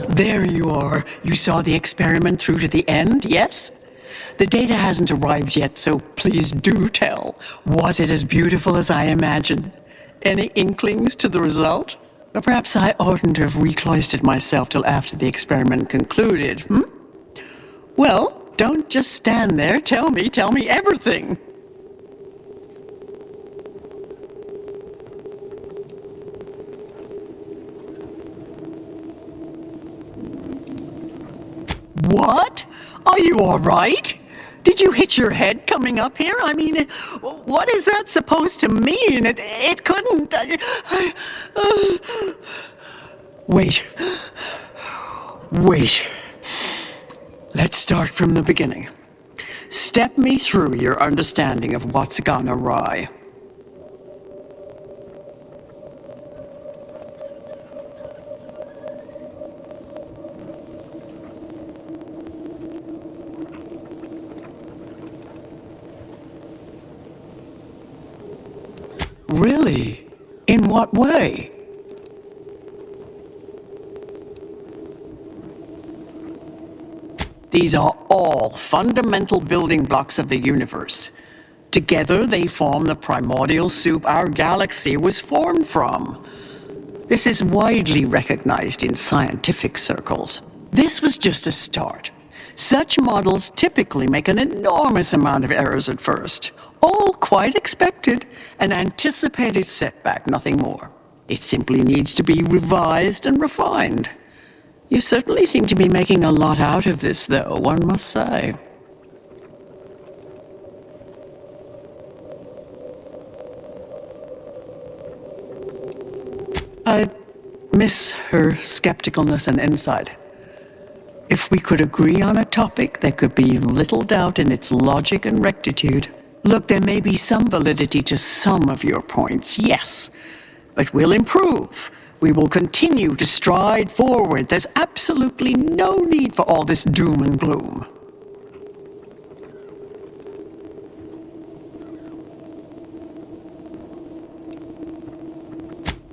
There you are. You saw the experiment through to the end, yes? The data hasn't arrived yet, so please do tell. Was it as beautiful as I imagined? Any inklings to the result? Or perhaps I oughtn't have recloistered myself till after the experiment concluded, Well, don't just stand there. Tell me everything. What? Are you all right? Did you hit your head coming up here? I mean, what is that supposed to mean? It couldn't... Wait. Let's start from the beginning. Step me through your understanding of what's gone awry. Really? In what way? These are all fundamental building blocks of the universe. Together, they form the primordial soup our galaxy was formed from. This is widely recognized in scientific circles. This was just a start. Such models typically make an enormous amount of errors at first. All quite expected, an anticipated setback, nothing more. It simply needs to be revised and refined. You certainly seem to be making a lot out of this, though, one must say. I miss her skepticalness and insight. If we could agree on a topic, there could be little doubt in its logic and rectitude. Look, there may be some validity to some of your points, yes, but we'll improve. We will continue to stride forward. There's absolutely no need for all this doom and gloom.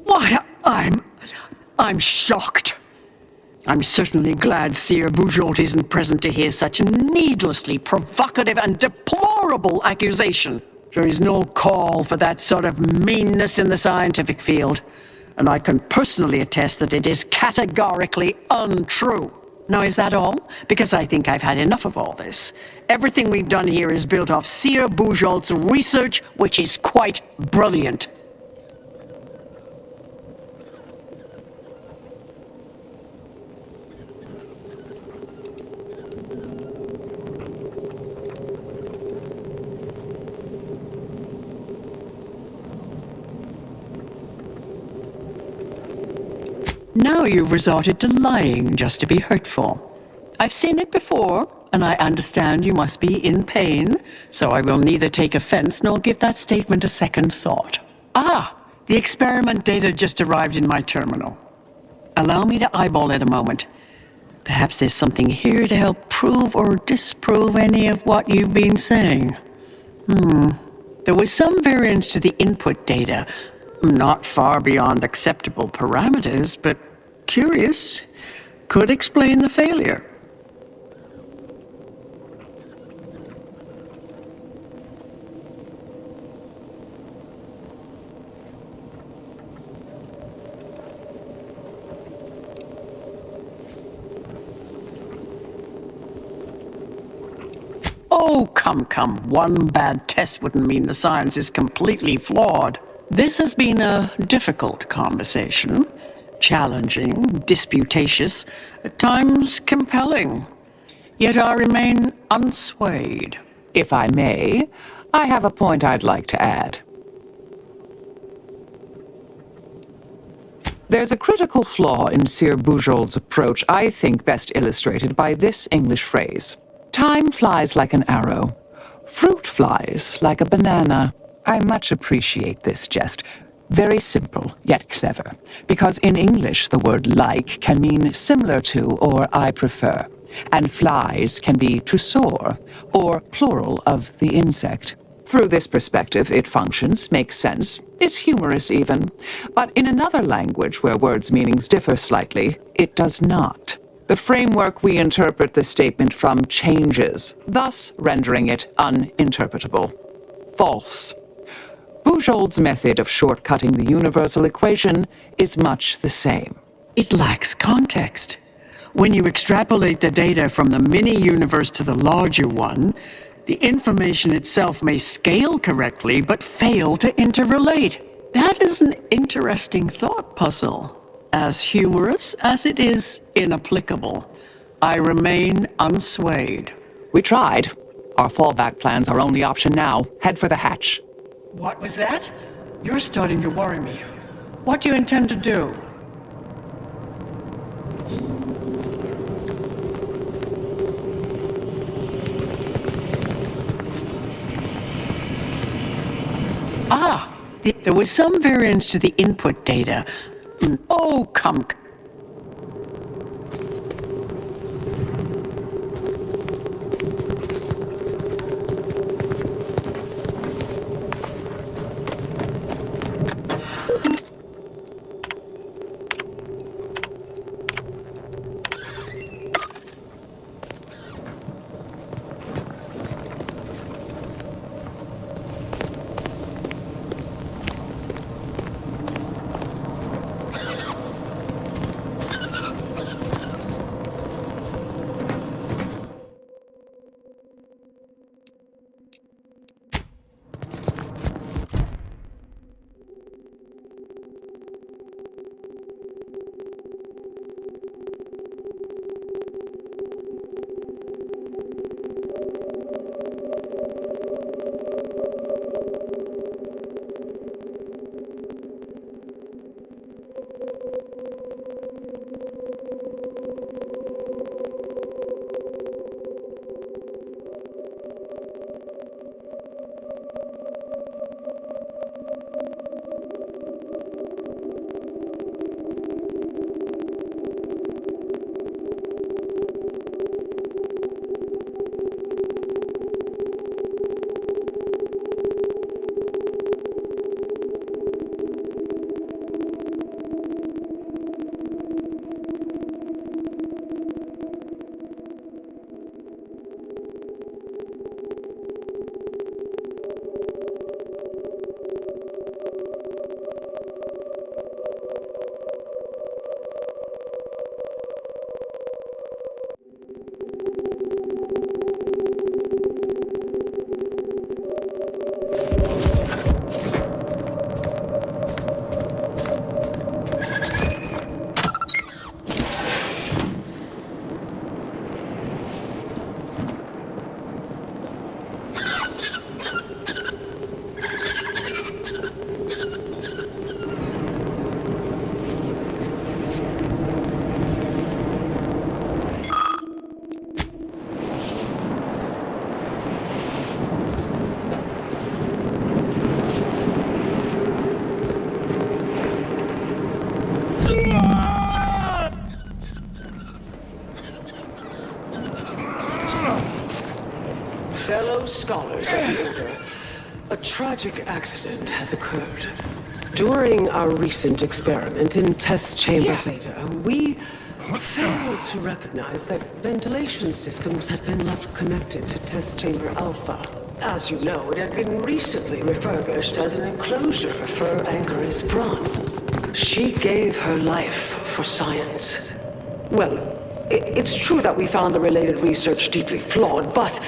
Why, I'm shocked. I'm certainly glad Seer Bujolt isn't present to hear such needlessly provocative and deplorable accusation. There is no call for that sort of meanness in the scientific field, and I can personally attest that it is categorically untrue. Now, is that all? Because I think I've had enough of all this. Everything we've done here is built off Seer Bujolt's research, which is quite brilliant. Now you've resorted to lying just to be hurtful. I've seen it before, and I understand you must be in pain, so I will neither take offense nor give that statement a second thought. The experiment data just arrived in my terminal. Allow me to eyeball it a moment. Perhaps there's something here to help prove or disprove any of what you've been saying. There was some variance to the input data. Not far beyond acceptable parameters, but curious. Could explain the failure. Oh, come. One bad test wouldn't mean the science is completely flawed. This has been a difficult conversation. Challenging, disputatious, at times compelling. Yet I remain unswayed. If I may, I have a point I'd like to add. There's a critical flaw in Sir Bujold's approach I think best illustrated by this English phrase. Time flies like an arrow. Fruit flies like a banana. I much appreciate this jest. Very simple, yet clever. Because in English, the word like can mean similar to or I prefer. And flies can be to soar, or plural of the insect. Through this perspective, it functions, makes sense, is humorous even. But in another language where words' meanings differ slightly, it does not. The framework we interpret the statement from changes, thus rendering it uninterpretable. False. Bujold's method of shortcutting the universal equation is much the same. It lacks context. When you extrapolate the data from the mini-universe to the larger one, the information itself may scale correctly, but fail to interrelate. That is an interesting thought puzzle. As humorous as it is inapplicable. I remain unswayed. We tried. Our fallback plan's our only option now. Head for the hatch. What was that? You're starting to worry me. What do you intend to do? There was some variance to the input data. Oh, come. Fellow scholars of the Order, a tragic accident has occurred. During our recent experiment in Test Chamber Beta, we failed to recognize that ventilation systems had been left connected to Test Chamber Alpha. As you know, it had been recently refurbished as an enclosure for Angeris Brun. She gave her life for science. Well, it's true that we found the related research deeply flawed, but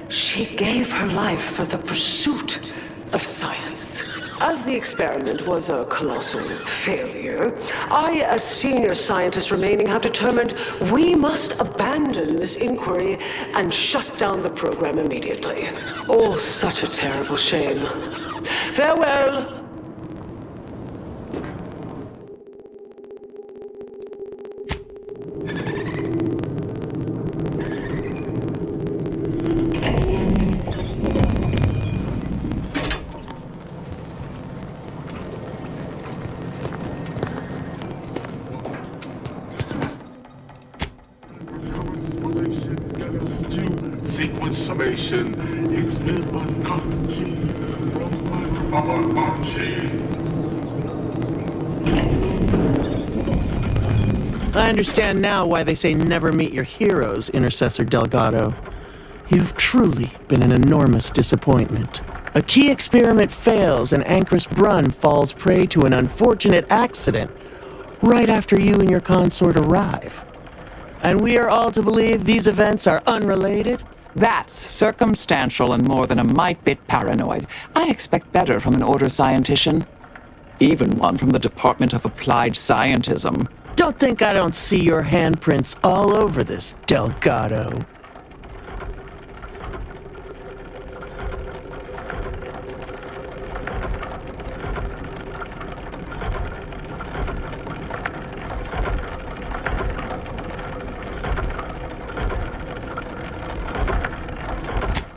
she gave her life for the pursuit of science. As the experiment was a colossal failure, I, as senior scientist remaining, have determined we must abandon this inquiry and shut down the program immediately. Oh, such a terrible shame. Farewell. Sequence summation. It's Fibonacci from Fibonacci. I understand now why they say never meet your heroes, Intercessor Delgado. You've truly been an enormous disappointment. A key experiment fails and Ancrus Brunn falls prey to an unfortunate accident right after you and your consort arrive. And we are all to believe these events are unrelated? That's circumstantial and more than a mite bit paranoid. I expect better from an Order scientician. Even one from the Department of Applied Scientism. Don't think I don't see your handprints all over this, Delgado.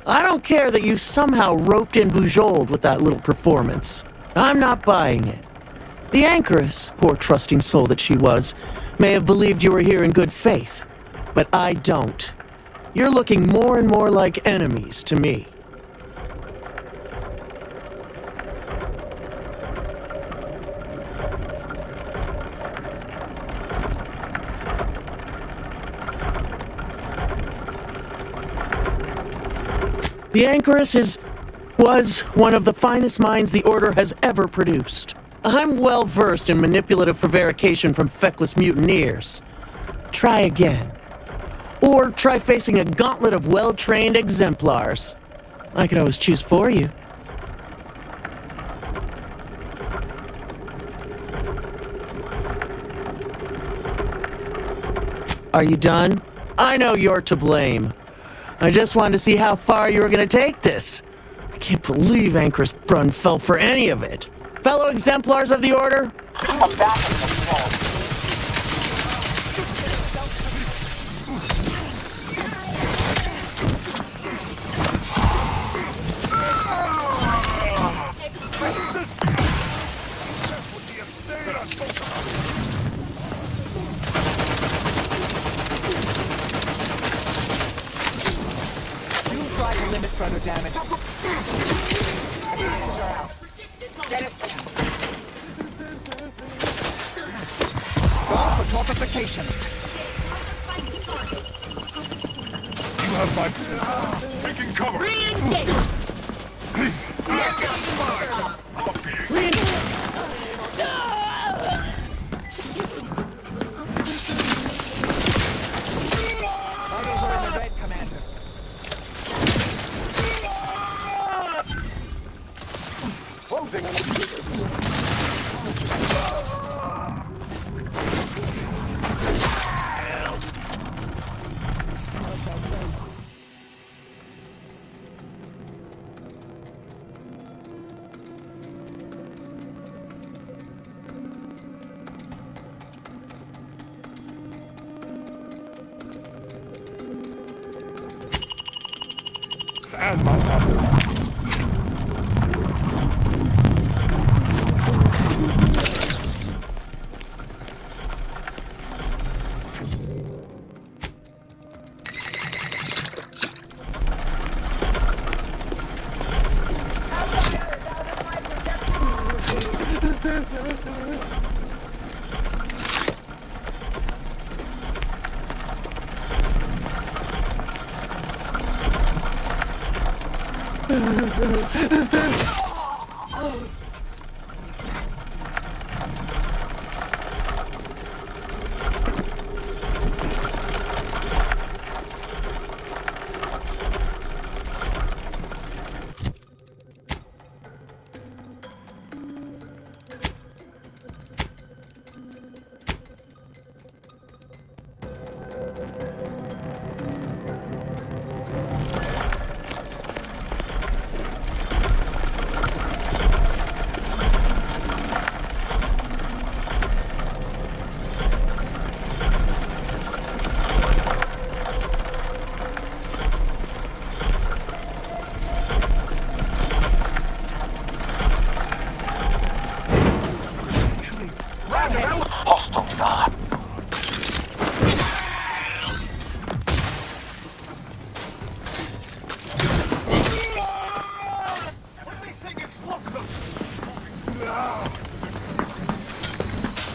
I don't care that you somehow roped in Bujold with that little performance. I'm not buying it. The Anchoress, poor trusting soul that she was, may have believed you were here in good faith, but I don't. You're looking more and more like enemies to me. The Anchoress was one of the finest minds the Order has ever produced. I'm well versed in manipulative prevarication from feckless mutineers. Try again. Or try facing a gauntlet of well-trained exemplars. I could always choose for you. Are you done? I know you're to blame. I just wanted to see how far you were going to take this. I can't believe Ancrus Brunn fell for any of it. Fellow exemplars of the Order? Try to limit further damage. Get it? Go for torpification. You have my... taking cover! Re-engage! Others are in the red, Commander. And my mother.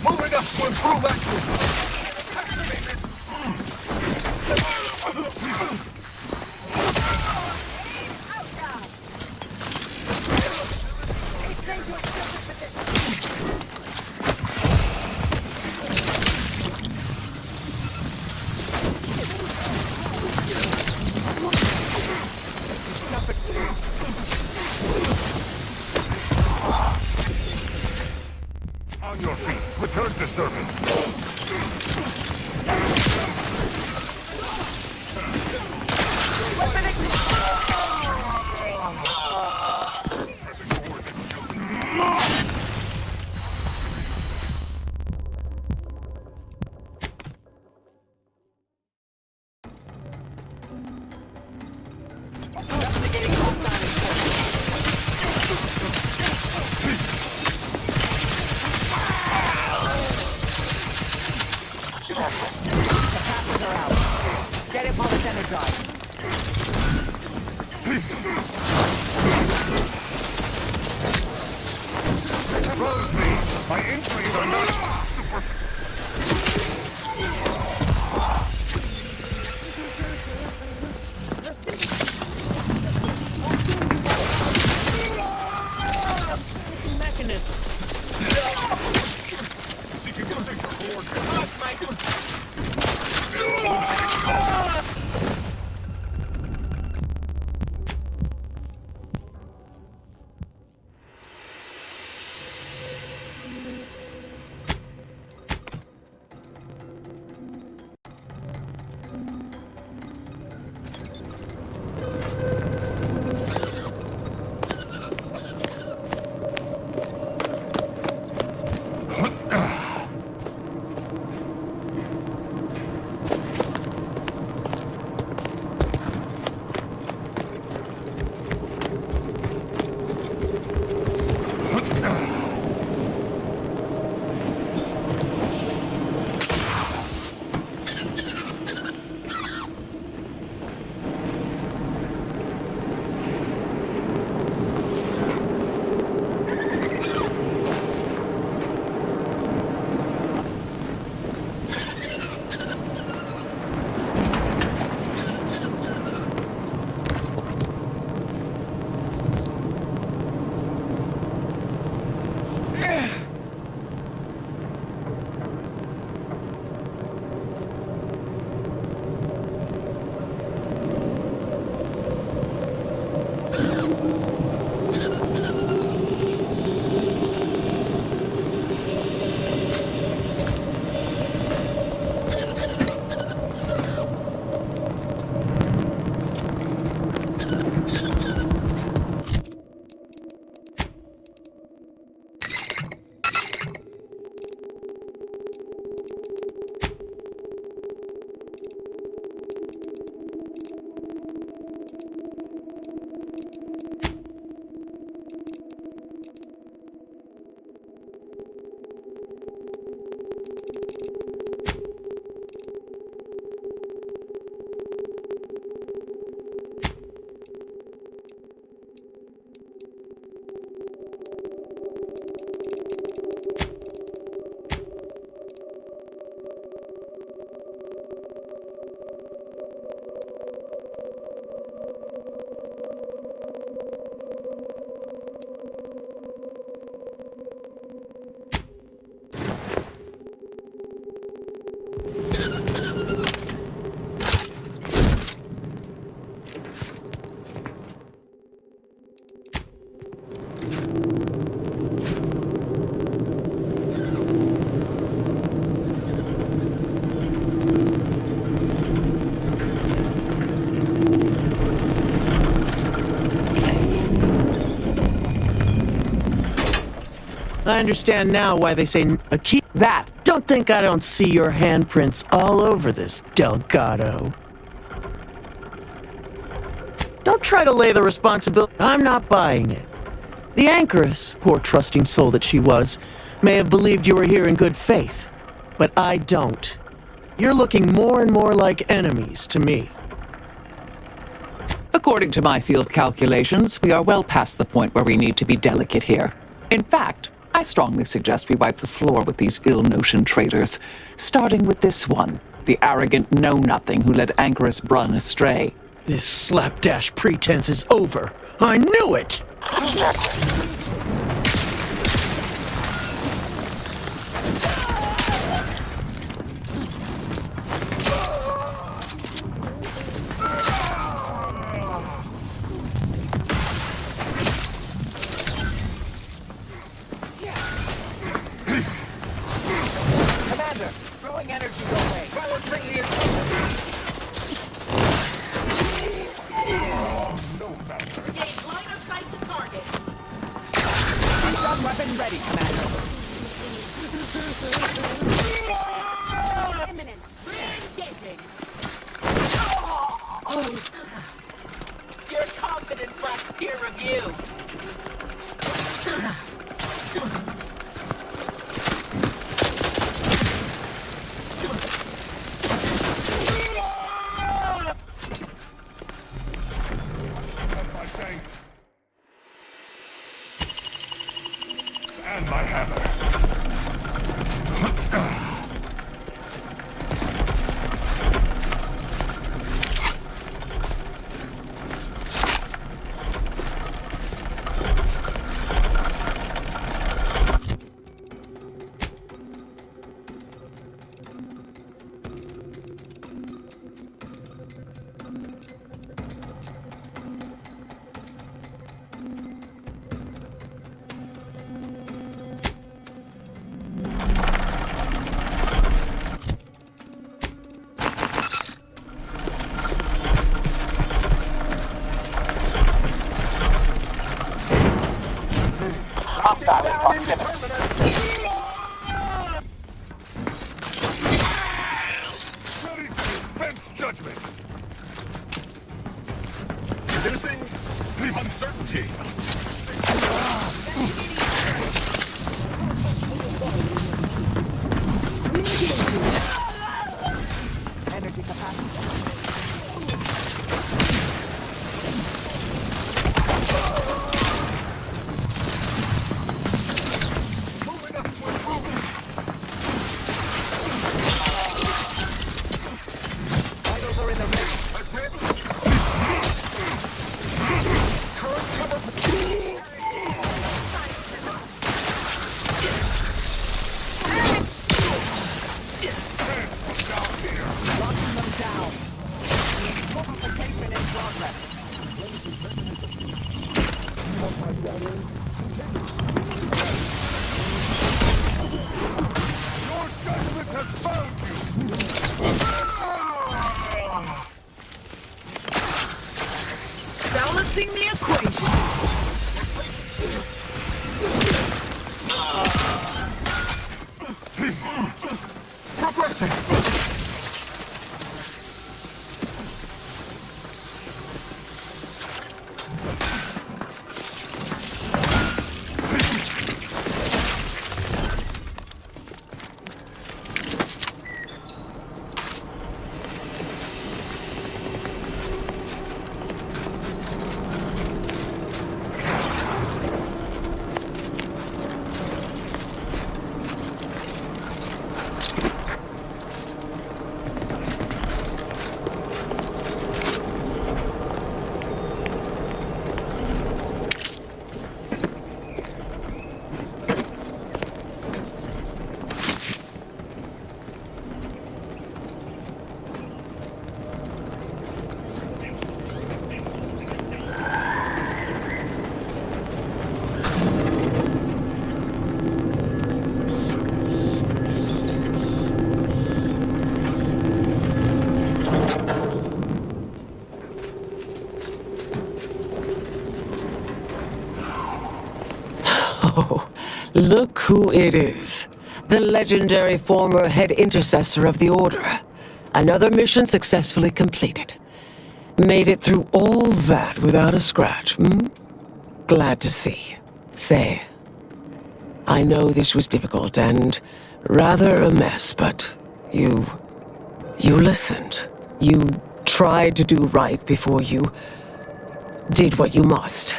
Moving up to improve accuracy. On your feet. Return to service. Get him while it's energized. Expose me! My injuries are not super... Mechanism. I understand now why they say a key. That! Don't think I don't see your handprints all over this, Delgado. Don't try to lay the responsibility. I'm not buying it. The Anchoress, poor trusting soul that she was, may have believed you were here in good faith. But I don't. You're looking more and more like enemies to me. According to my field calculations, we are well past the point where we need to be delicate here. In fact, I strongly suggest we wipe the floor with these ill-notioned traitors, starting with this one, the arrogant know-nothing who led Anchoress Brunn astray. This slapdash pretense is over. I knew it! Commander, throwing energy your way. Balancing the Engage line of sight to target. Gun weapon ready, Commander. Imminent. Re-engaging. Your confidence lacks peer review. And my hammer. Hostile in proximity. Ready to dispense judgment. Reducing uncertainty. Energy capacity. Balancing the equation. Progressing. Look who it is. The legendary former head intercessor of the Order. Another mission successfully completed. Made it through all that without a scratch, hmm? Glad to see. Say, I know this was difficult and rather a mess, but you listened. You tried to do right before you did what you must.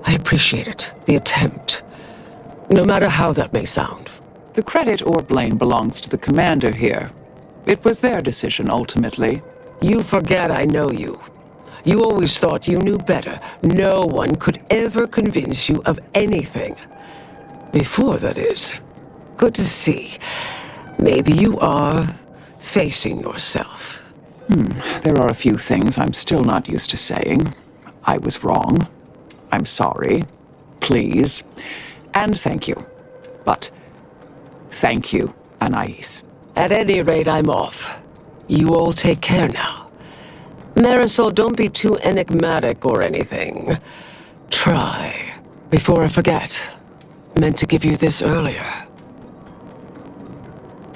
I appreciate it, the attempt. No matter how that may sound. The credit or blame belongs to the commander here. It was their decision, ultimately. You forget I know you. You always thought you knew better. No one could ever convince you of anything. Before, that is. Good to see. Maybe you are facing yourself. There are a few things I'm still not used to saying. I was wrong. I'm sorry. Please. And thank you. But thank you, Anais. At any rate, I'm off. You all take care now. Marisol, don't be too enigmatic or anything. Try. Before I forget. Meant to give you this earlier.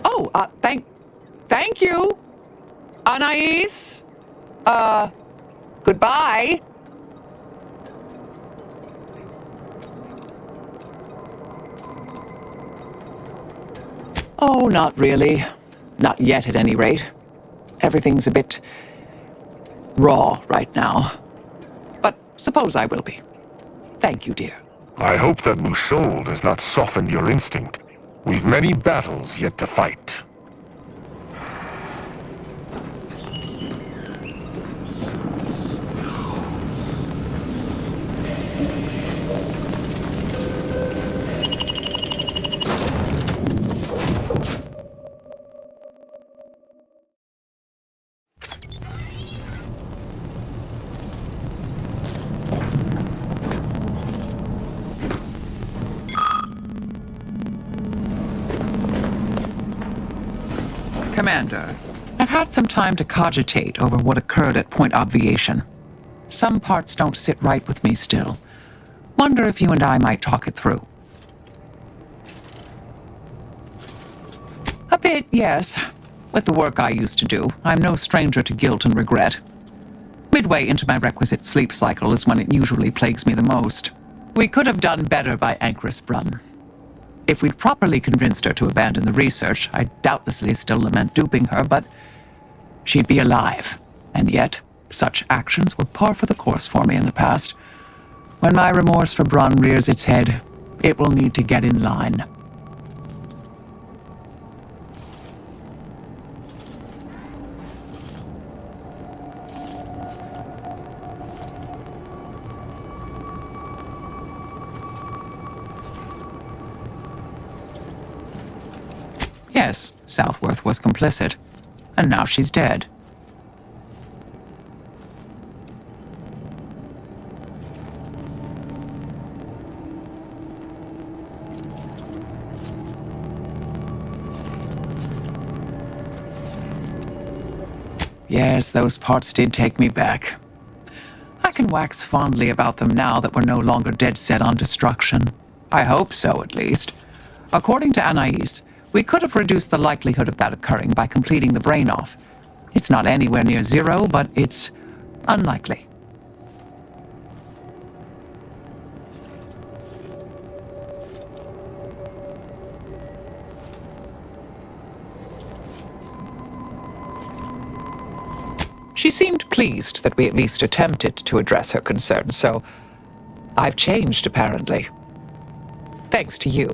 Oh, thank you, Anais. Goodbye. Oh, not really. Not yet, at any rate. Everything's a bit raw right now. But suppose I will be. Thank you, dear. I hope that Mushol does not soften your instinct. We've many battles yet to fight. Commander, I've had some time to cogitate over what occurred at Point Obviation. Some parts don't sit right with me still. Wonder if you and I might talk it through. A bit, yes. With the work I used to do, I'm no stranger to guilt and regret. Midway into my requisite sleep cycle is when it usually plagues me the most. We could have done better by Ancrus Brunn. If we'd properly convinced her to abandon the research, I'd doubtlessly still lament duping her, but she'd be alive. And yet, such actions were par for the course for me in the past. When my remorse for Brunn rears its head, it will need to get in line. Yes, Southworth was complicit, and now she's dead. Yes, those parts did take me back. I can wax fondly about them now that we're no longer dead set on destruction. I hope so, at least. According to Anais, we could have reduced the likelihood of that occurring by completing the brain-off. It's not anywhere near zero, but it's unlikely. She seemed pleased that we at least attempted to address her concerns, so I've changed, apparently. Thanks to you.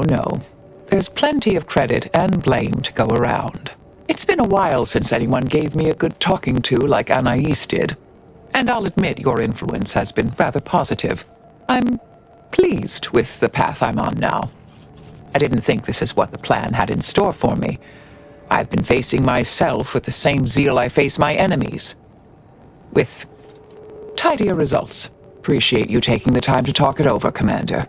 No. There's plenty of credit and blame to go around. It's been a while since anyone gave me a good talking to like Anais did. And I'll admit your influence has been rather positive. I'm pleased with the path I'm on now. I didn't think this is what the plan had in store for me. I've been facing myself with the same zeal I face my enemies. With tidier results. Appreciate you taking the time to talk it over, Commander.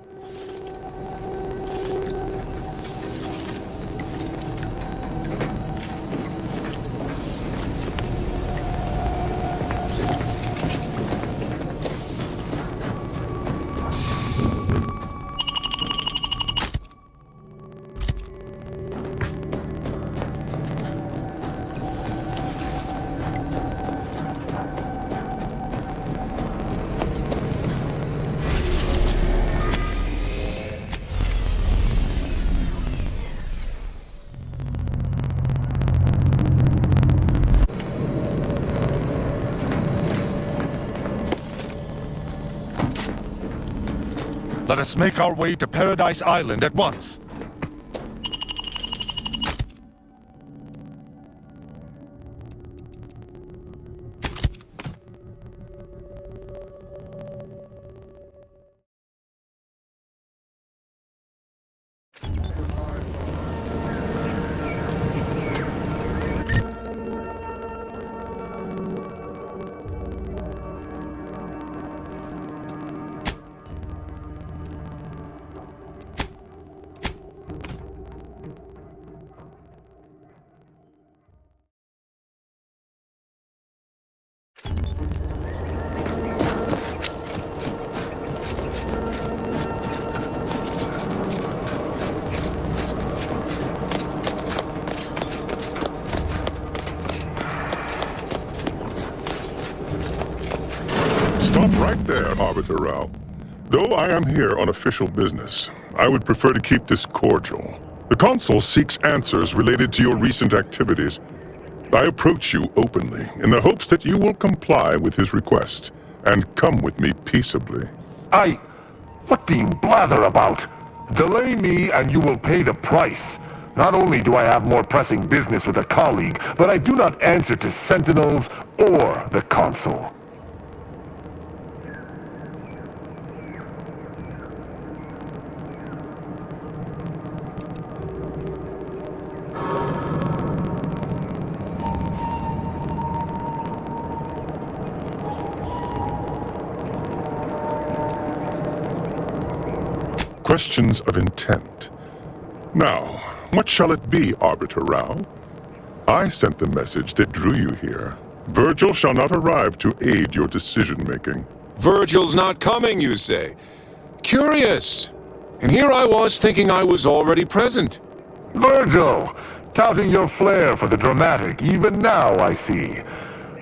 Let us make our way to Paradise Island at once. Stop right there, Arbiter Rao. Though I am here on official business, I would prefer to keep this cordial. The Consul seeks answers related to your recent activities. I approach you openly, in the hopes that you will comply with his request, and come with me peaceably. What do you blather about? Delay me and you will pay the price. Not only do I have more pressing business with a colleague, but I do not answer to Sentinels or the Consul. Questions of intent. Now, what shall it be, Arbiter Rao? I sent the message that drew you here. Virgil shall not arrive to aid your decision-making. Virgil's not coming, you say? Curious. And here I was thinking I was already present. Virgil! Touting your flair for the dramatic, even now I see.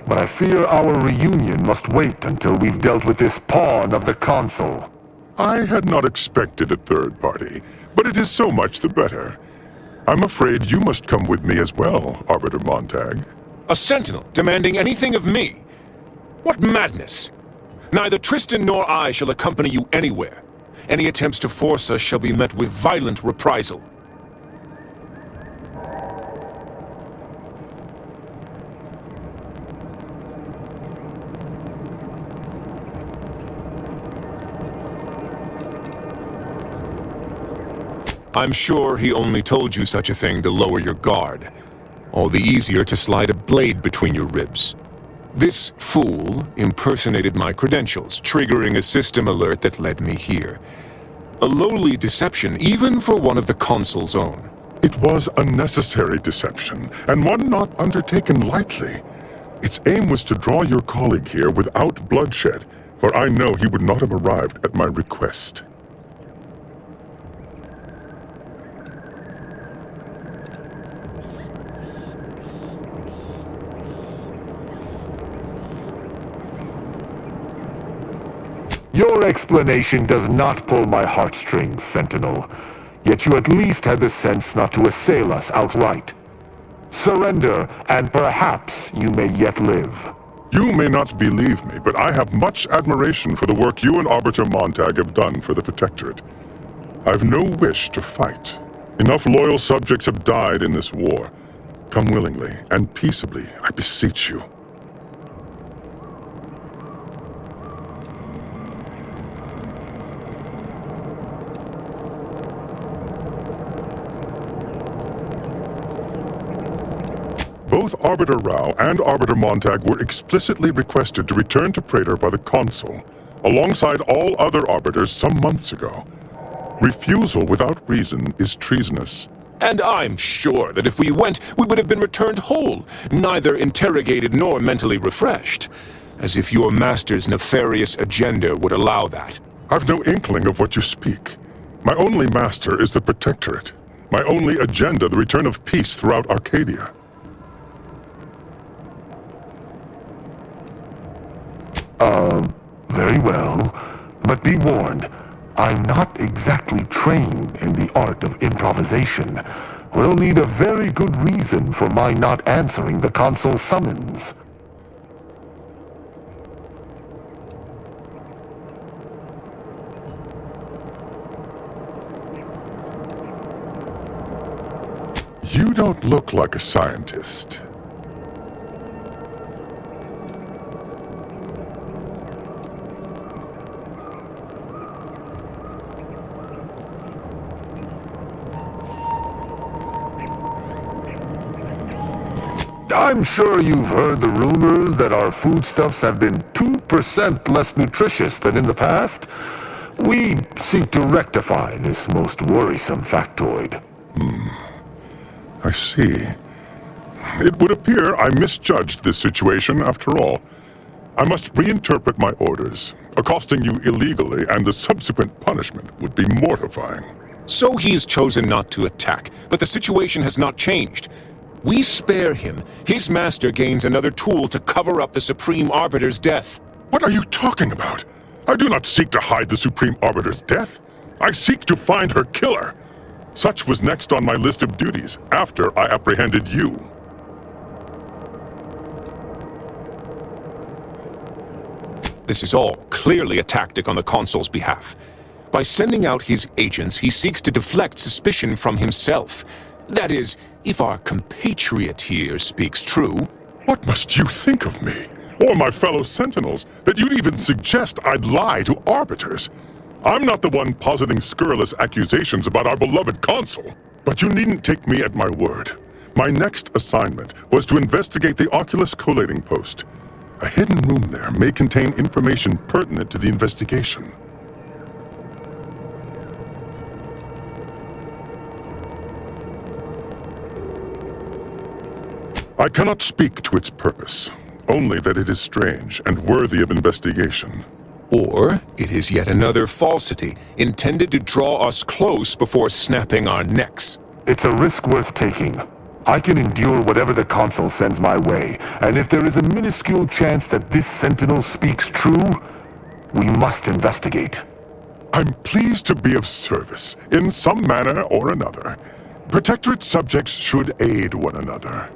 But I fear our reunion must wait until we've dealt with this pawn of the Consul. I had not expected a third party, but it is so much the better. I'm afraid you must come with me as well, Arbiter Montag. A sentinel demanding anything of me? What madness! Neither Tristan nor I shall accompany you anywhere. Any attempts to force us shall be met with violent reprisal. I'm sure he only told you such a thing to lower your guard. All the easier to slide a blade between your ribs. This fool impersonated my credentials, triggering a system alert that led me here. A lowly deception, even for one of the Consul's own. It was a necessary deception, and one not undertaken lightly. Its aim was to draw your colleague here without bloodshed, for I know he would not have arrived at my request. Your explanation does not pull my heartstrings, Sentinel. Yet you at least had the sense not to assail us outright. Surrender, and perhaps you may yet live. You may not believe me, but I have much admiration for the work you and Arbiter Montag have done for the Protectorate. I've no wish to fight. Enough loyal subjects have died in this war. Come willingly and peaceably, I beseech you. Both Arbiter Rao and Arbiter Montag were explicitly requested to return to Praetor by the Consul, alongside all other Arbiters some months ago. Refusal without reason is treasonous. And I'm sure that if we went, we would have been returned whole, neither interrogated nor mentally refreshed. As if your master's nefarious agenda would allow that. I've no inkling of what you speak. My only master is the Protectorate. My only agenda, the return of peace throughout Arcadia. Very well. But be warned, I'm not exactly trained in the art of improvisation. We'll need a very good reason for my not answering the Consul's summons. You don't look like a scientist. I'm sure you've heard the rumors that our foodstuffs have been 2% less nutritious than in the past. We seek to rectify this most worrisome factoid. I see. It would appear I misjudged this situation after all. I must reinterpret my orders. Accosting you illegally and the subsequent punishment would be mortifying. So he's chosen not to attack, but the situation has not changed. We spare him. His master gains another tool to cover up the Supreme Arbiter's death. What are you talking about? I do not seek to hide the Supreme Arbiter's death. I seek to find her killer. Such was next on my list of duties after I apprehended you. This is all clearly a tactic on the Consul's behalf. By sending out his agents, he seeks to deflect suspicion from himself. That is, if our compatriot here speaks true. What must you think of me, or my fellow Sentinels, that you'd even suggest I'd lie to Arbiters? I'm not the one positing scurrilous accusations about our beloved Consul. But you needn't take me at my word. My next assignment was to investigate the Oculus collating post. A hidden room there may contain information pertinent to the investigation. I cannot speak to its purpose, only that it is strange and worthy of investigation. Or it is yet another falsity, intended to draw us close before snapping our necks. It's a risk worth taking. I can endure whatever the Consul sends my way, and if there is a minuscule chance that this Sentinel speaks true, we must investigate. I'm pleased to be of service, in some manner or another. Protectorate subjects should aid one another.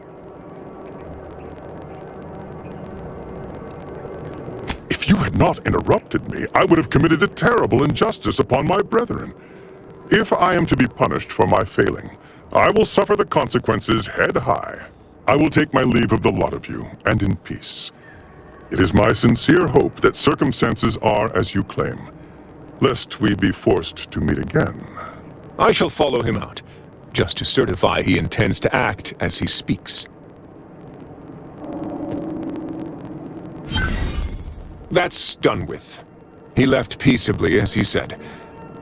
If you had not interrupted me, I would have committed a terrible injustice upon my brethren. If I am to be punished for my failing, I will suffer the consequences head high. I will take my leave of the lot of you, and in peace. It is my sincere hope that circumstances are as you claim, lest we be forced to meet again. I shall follow him out, just to certify he intends to act as he speaks. That's done with. He left peaceably, as he said,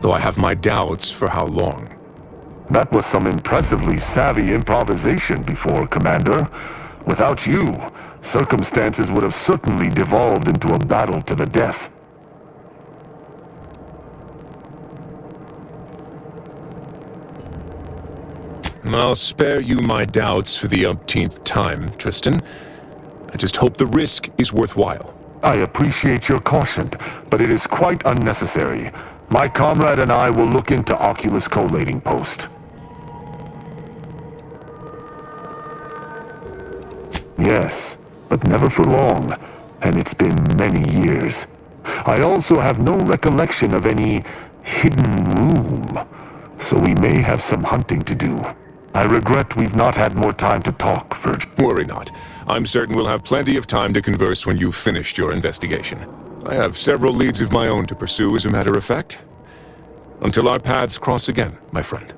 though I have my doubts for how long. That was some impressively savvy improvisation before, Commander. Without you, circumstances would have certainly devolved into a battle to the death. I'll spare you my doubts for the umpteenth time, Tristan. I just hope the risk is worthwhile. I appreciate your caution, but it is quite unnecessary. My comrade and I will look into Oculus collating post. Yes, but never for long, and it's been many years. I also have no recollection of any hidden room, so we may have some hunting to do. I regret we've not had more time to talk, Virgil. Worry not. I'm certain we'll have plenty of time to converse when you've finished your investigation. I have several leads of my own to pursue, as a matter of fact. Until our paths cross again, my friend.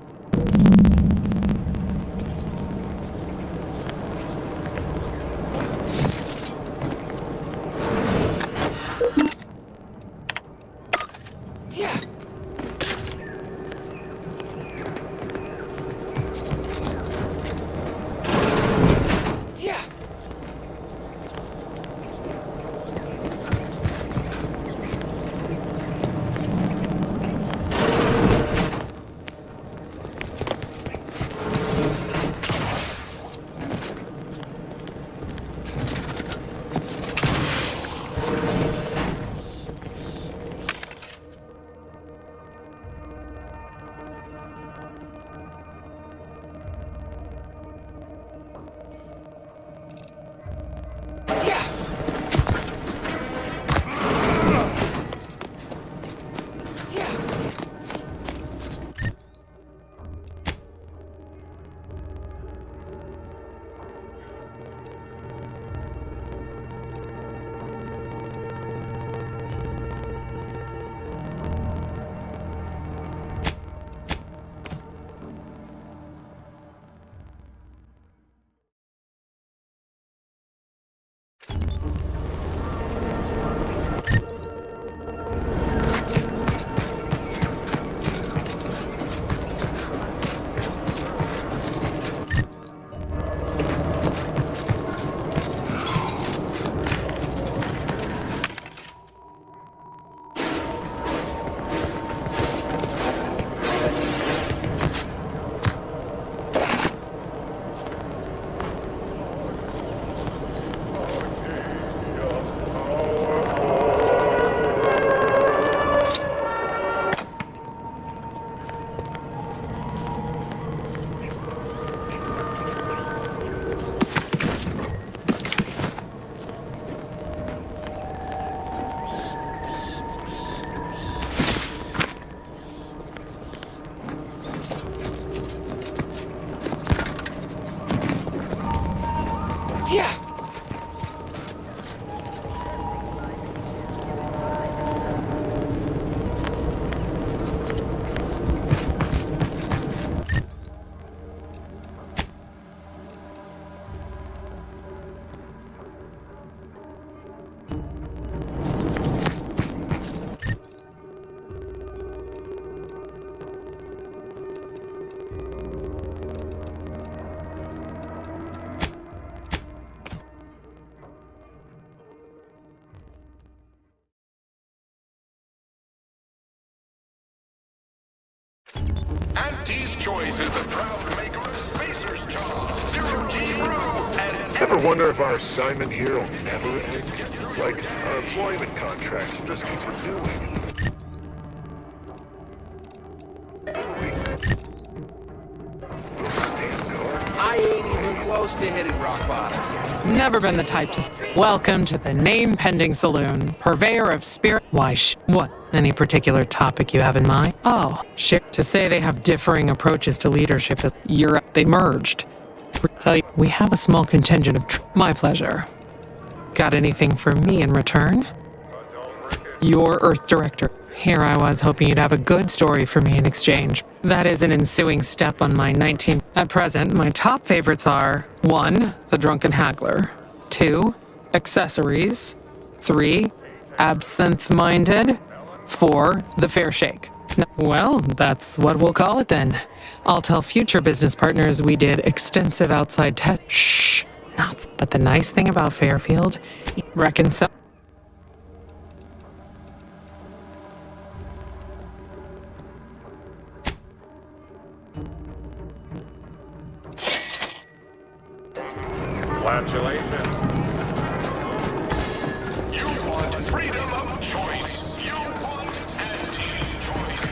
Yeah. Auntie's Choice is the proud maker of Spacer's Jaw, Zero G Brew, and... Ever wonder if our assignment here will never end? Like, our employment contracts will just keep renewing. I ain't even close to hitting rock bottom yet. Never been the type to... Welcome to the Name Pending Saloon, purveyor of spirit... Why, what? Any particular topic you have in mind? Oh, shit. To say they have differing approaches to leadership is... They merged. Tell you, we have a small contingent of... My pleasure. Got anything for me in return? Your Earth Director. Here I was hoping you'd have a good story for me in exchange. That is an ensuing step on my 19... At present, my top favorites are 1. The Drunken Haggler, 2. Accessories, 3. Absinthe-Minded, 4. The Fair Shake. Well, that's what we'll call it then. I'll tell future business partners we did extensive outside tests. Shh, not... But the nice thing about Fairfield, reckon so... Congratulations. You want freedom of choice. You want Auntie's Choice.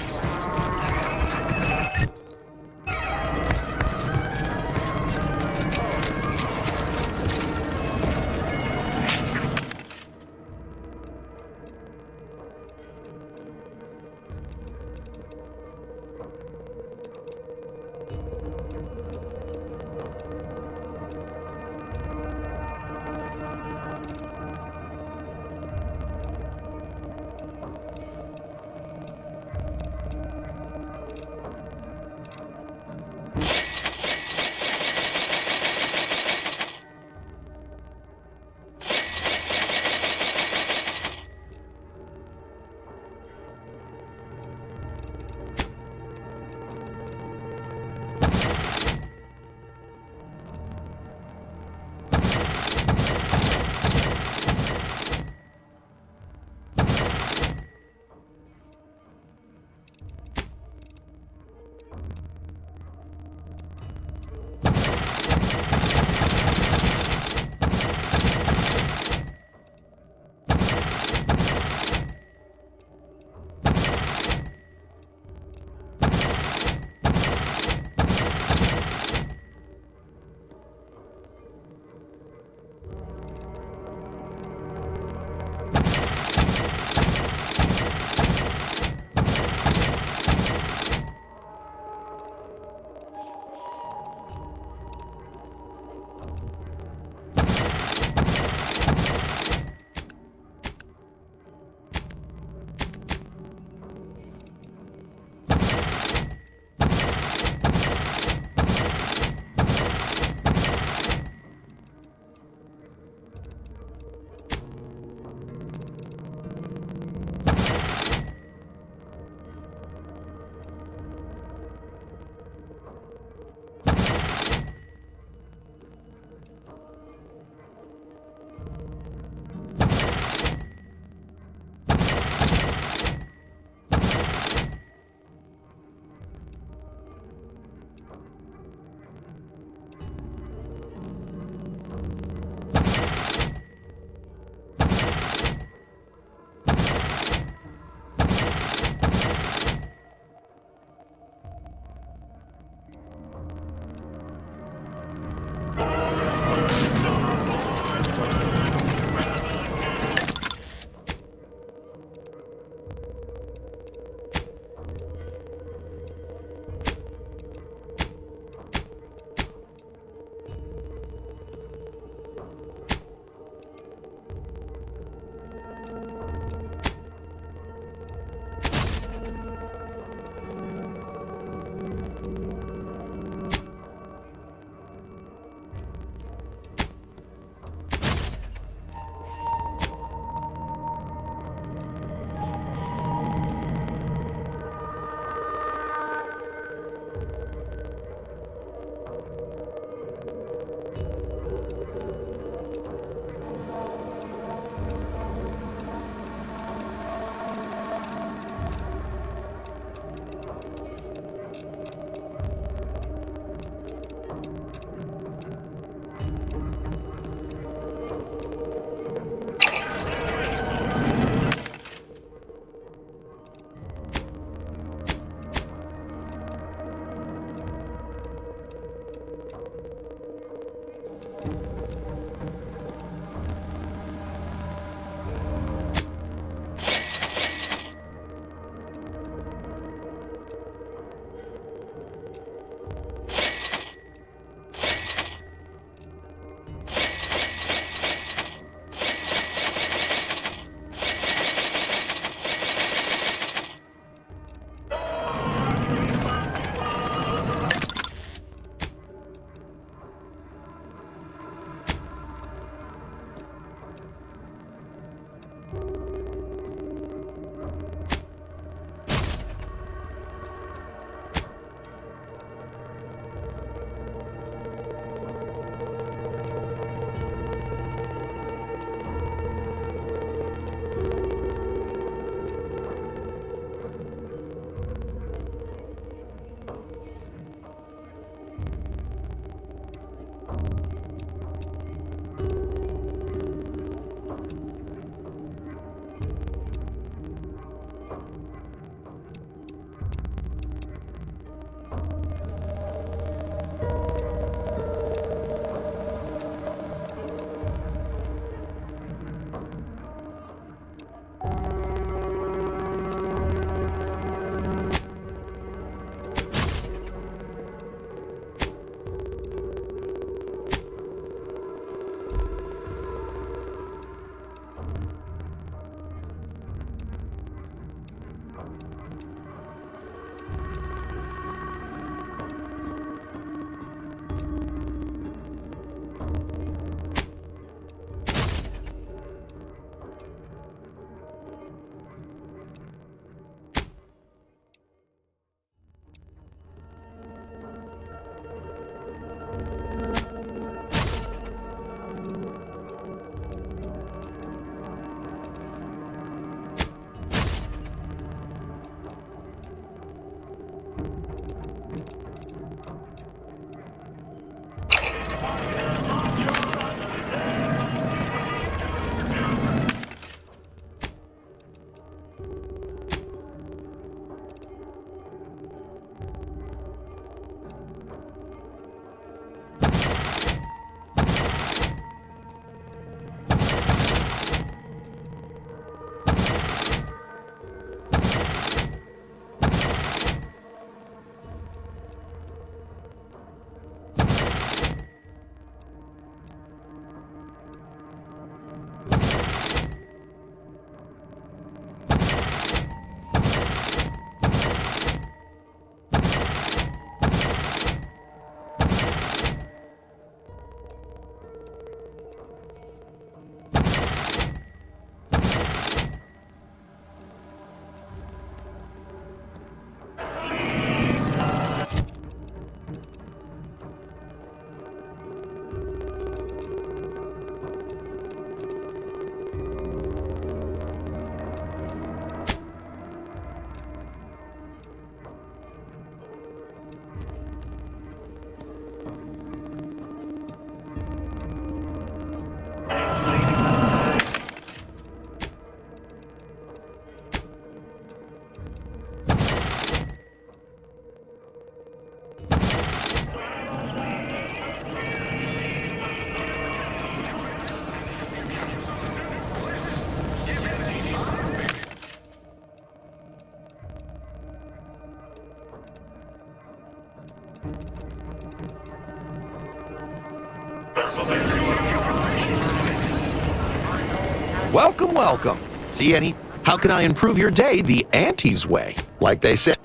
Welcome, welcome. See any? How can I improve your day the Auntie's way? Like they said.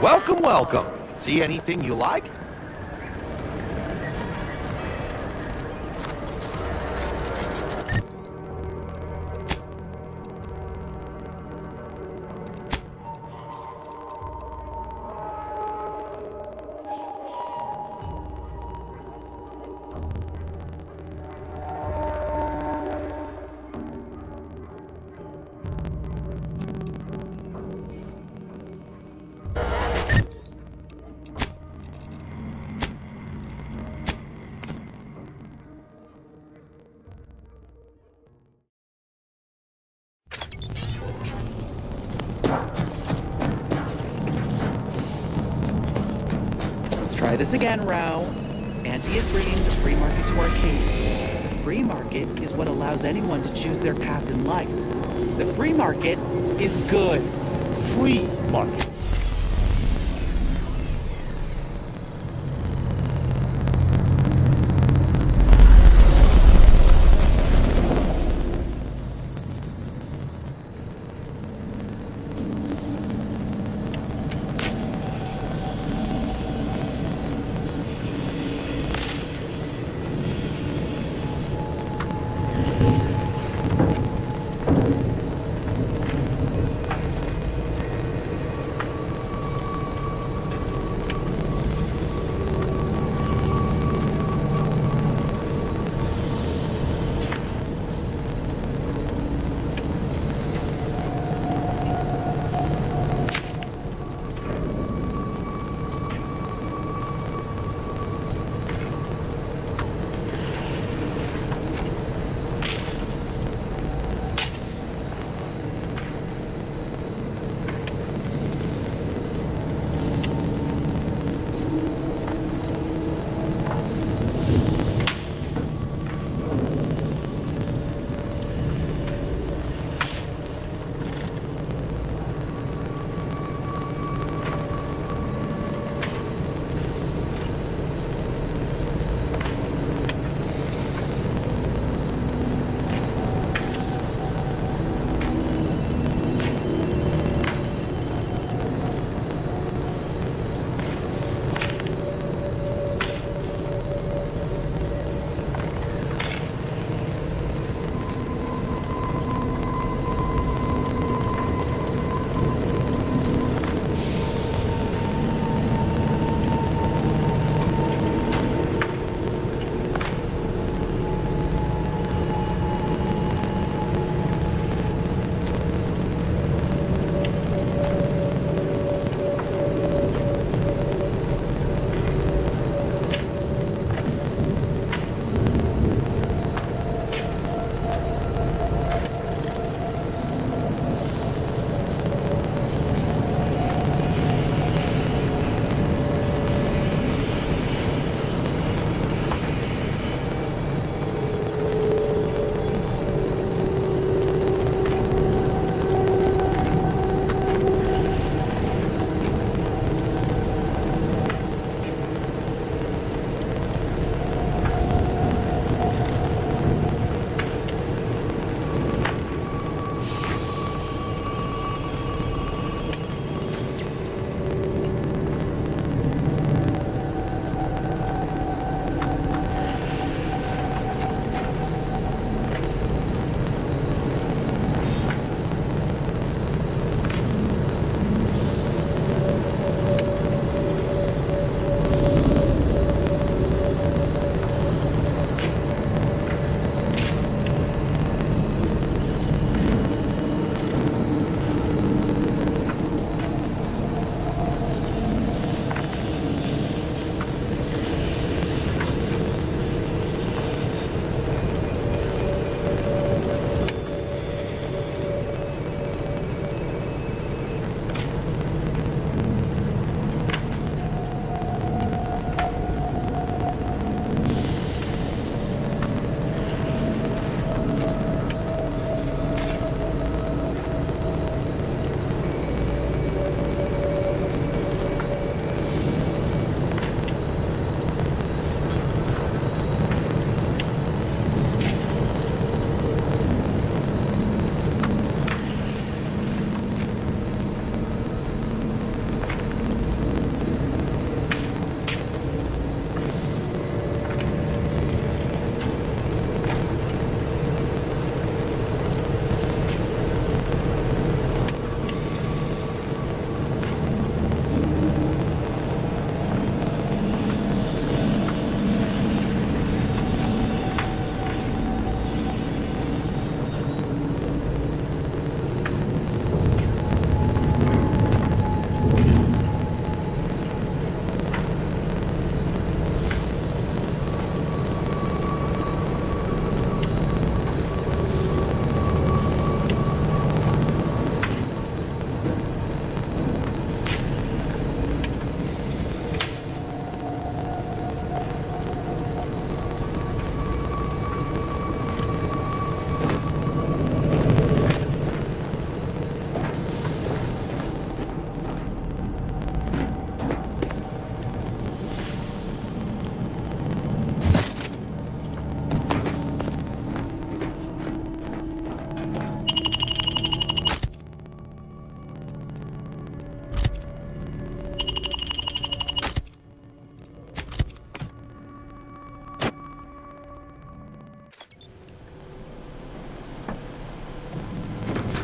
Welcome, welcome. See anything you like? Try this again, Rao. Auntie is bringing the free market to Arcadia. The free market is what allows anyone to choose their path in life. The free market is good. Free market.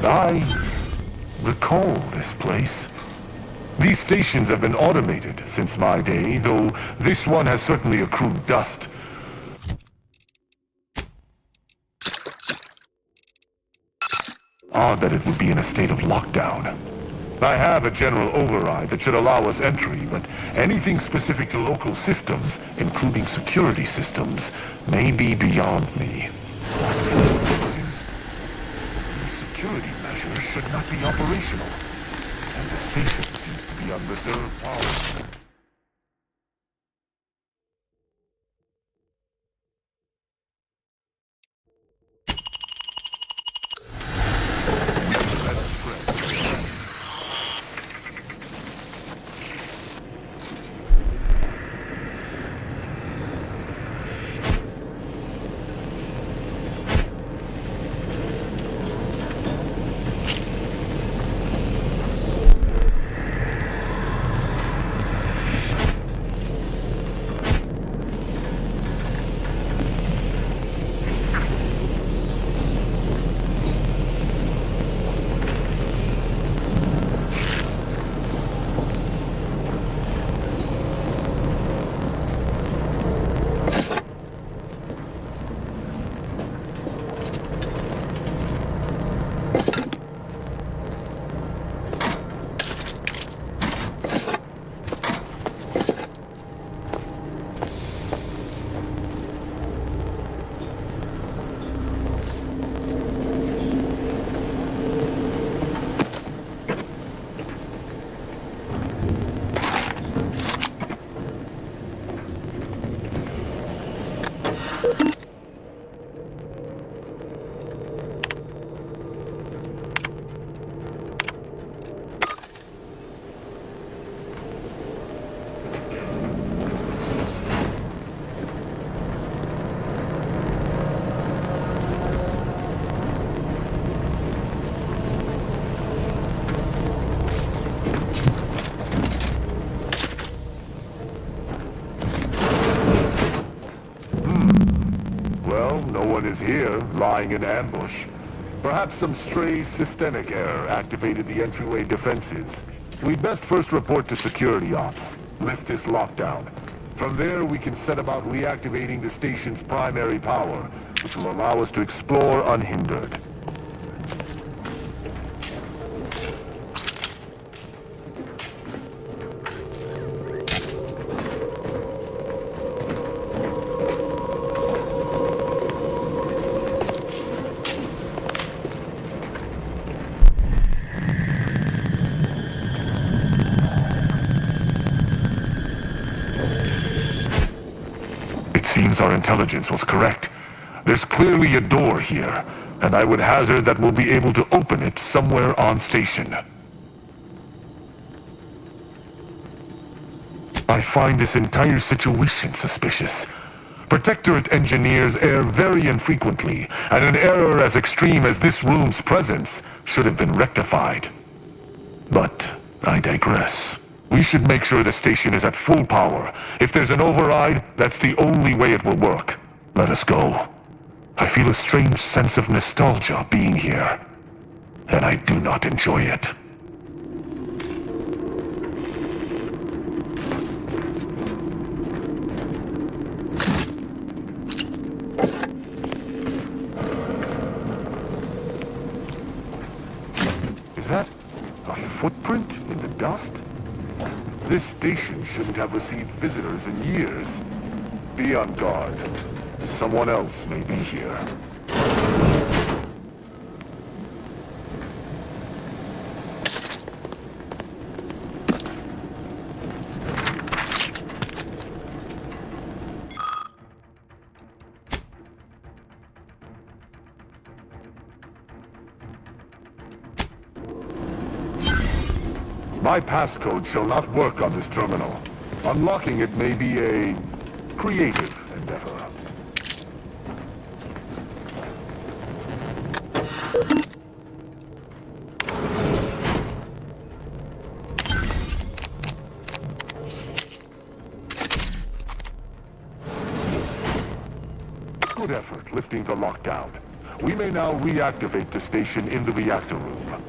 I recall this place. These stations have been automated since my day, though this one has certainly accrued dust. Odd that it would be in a state of lockdown. I have a general override that should allow us entry, but anything specific to local systems, including security systems, may be beyond me. These security measures should not be operational, and the station seems to be on reserve power. Is here, lying in ambush. Perhaps some stray systemic error activated the entryway defenses. We'd best first report to security ops, lift this lockdown. From there, we can set about reactivating the station's primary power, which will allow us to explore unhindered. Seems our intelligence was correct. There's clearly a door here, and I would hazard that we'll be able to open it somewhere on station. I find this entire situation suspicious. Protectorate engineers err very infrequently, and an error as extreme as this room's presence should have been rectified. But I digress. We should make sure the station is at full power. If there's an override, that's the only way it will work. Let us go. I feel a strange sense of nostalgia being here, and I do not enjoy it. Is that a footprint in the dust? This station shouldn't have received visitors in years. Be on guard. Someone else may be here. My passcode shall not work on this terminal. Unlocking it may be a creative endeavor. Good effort lifting the lockdown. We may now reactivate the station in the reactor room.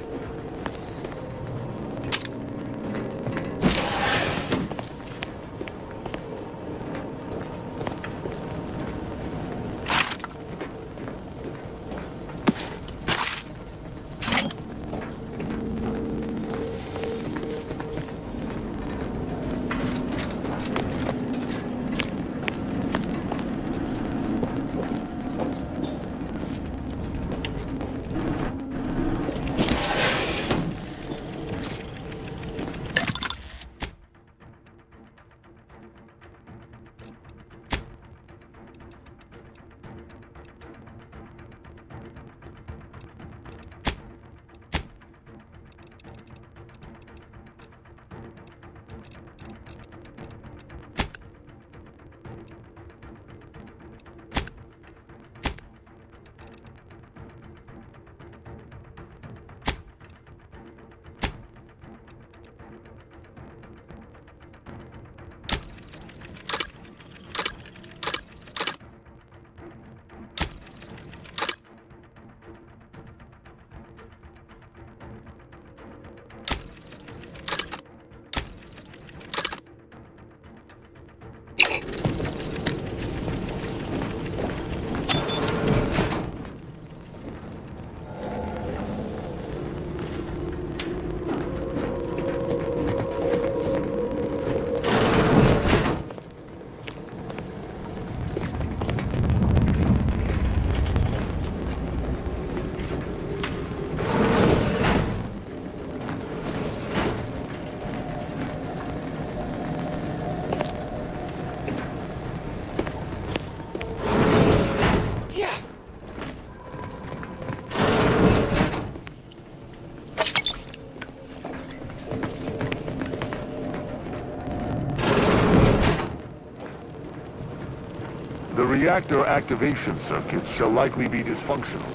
The reactor activation circuits shall likely be dysfunctional.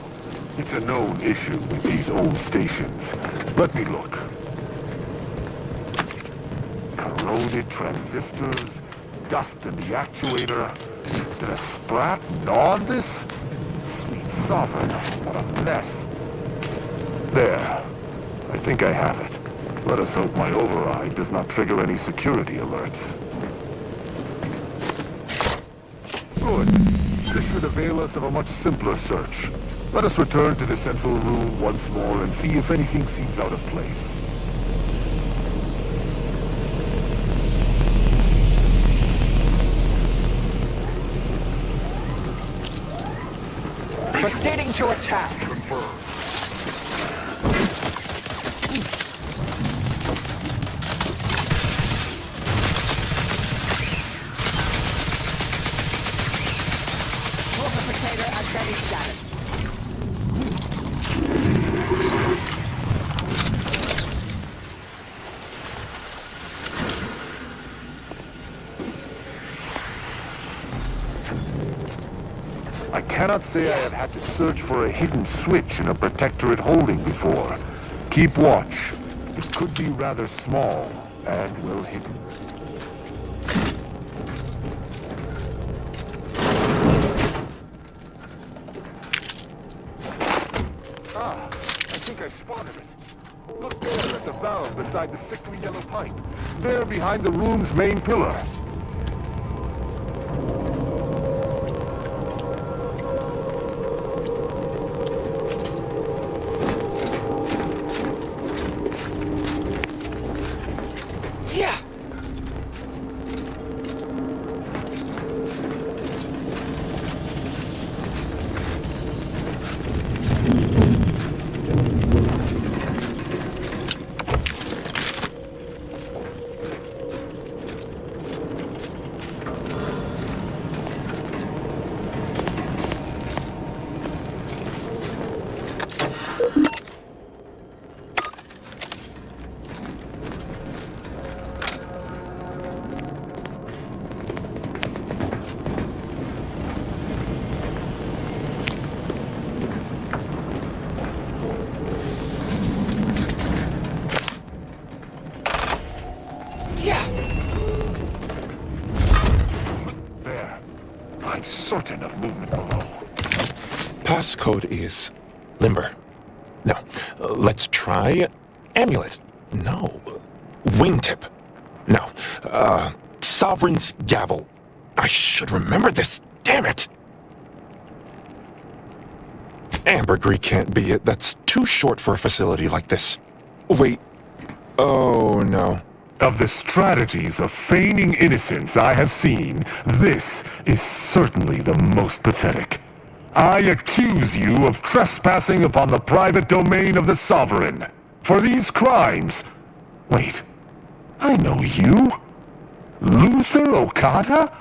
It's a known issue with these old stations. Let me look. Corroded transistors, dust in the actuator. Did a sprat gnaw on this? Sweet sovereign, what a mess. There. I think I have it. Let us hope my override does not trigger any security alerts. Good. This should avail us of a much simpler search. Let us return to the central room once more and see if anything seems out of place. Proceeding to attack. Confirmed. Multiplicator at ready status. I cannot say I have had to search for a hidden switch in a Protectorate holding before. Keep watch. It could be rather small and well hidden. Ah, I think I spotted it. Look there at the valve beside the sickly yellow pipe. There behind the room's main pillar. There. I'm certain of movement below. passcode is limber. No. Let's try amulet. No. Wingtip. No. Sovereign's gavel. I should remember this. Damn it. Ambergris can't be it. That's too short for a facility like this. Wait. Oh, no. Of the strategies of feigning innocence I have seen, this is certainly the most pathetic. I accuse you of trespassing upon the private domain of the Sovereign. For these crimes... Wait. I know you. Luther Okada?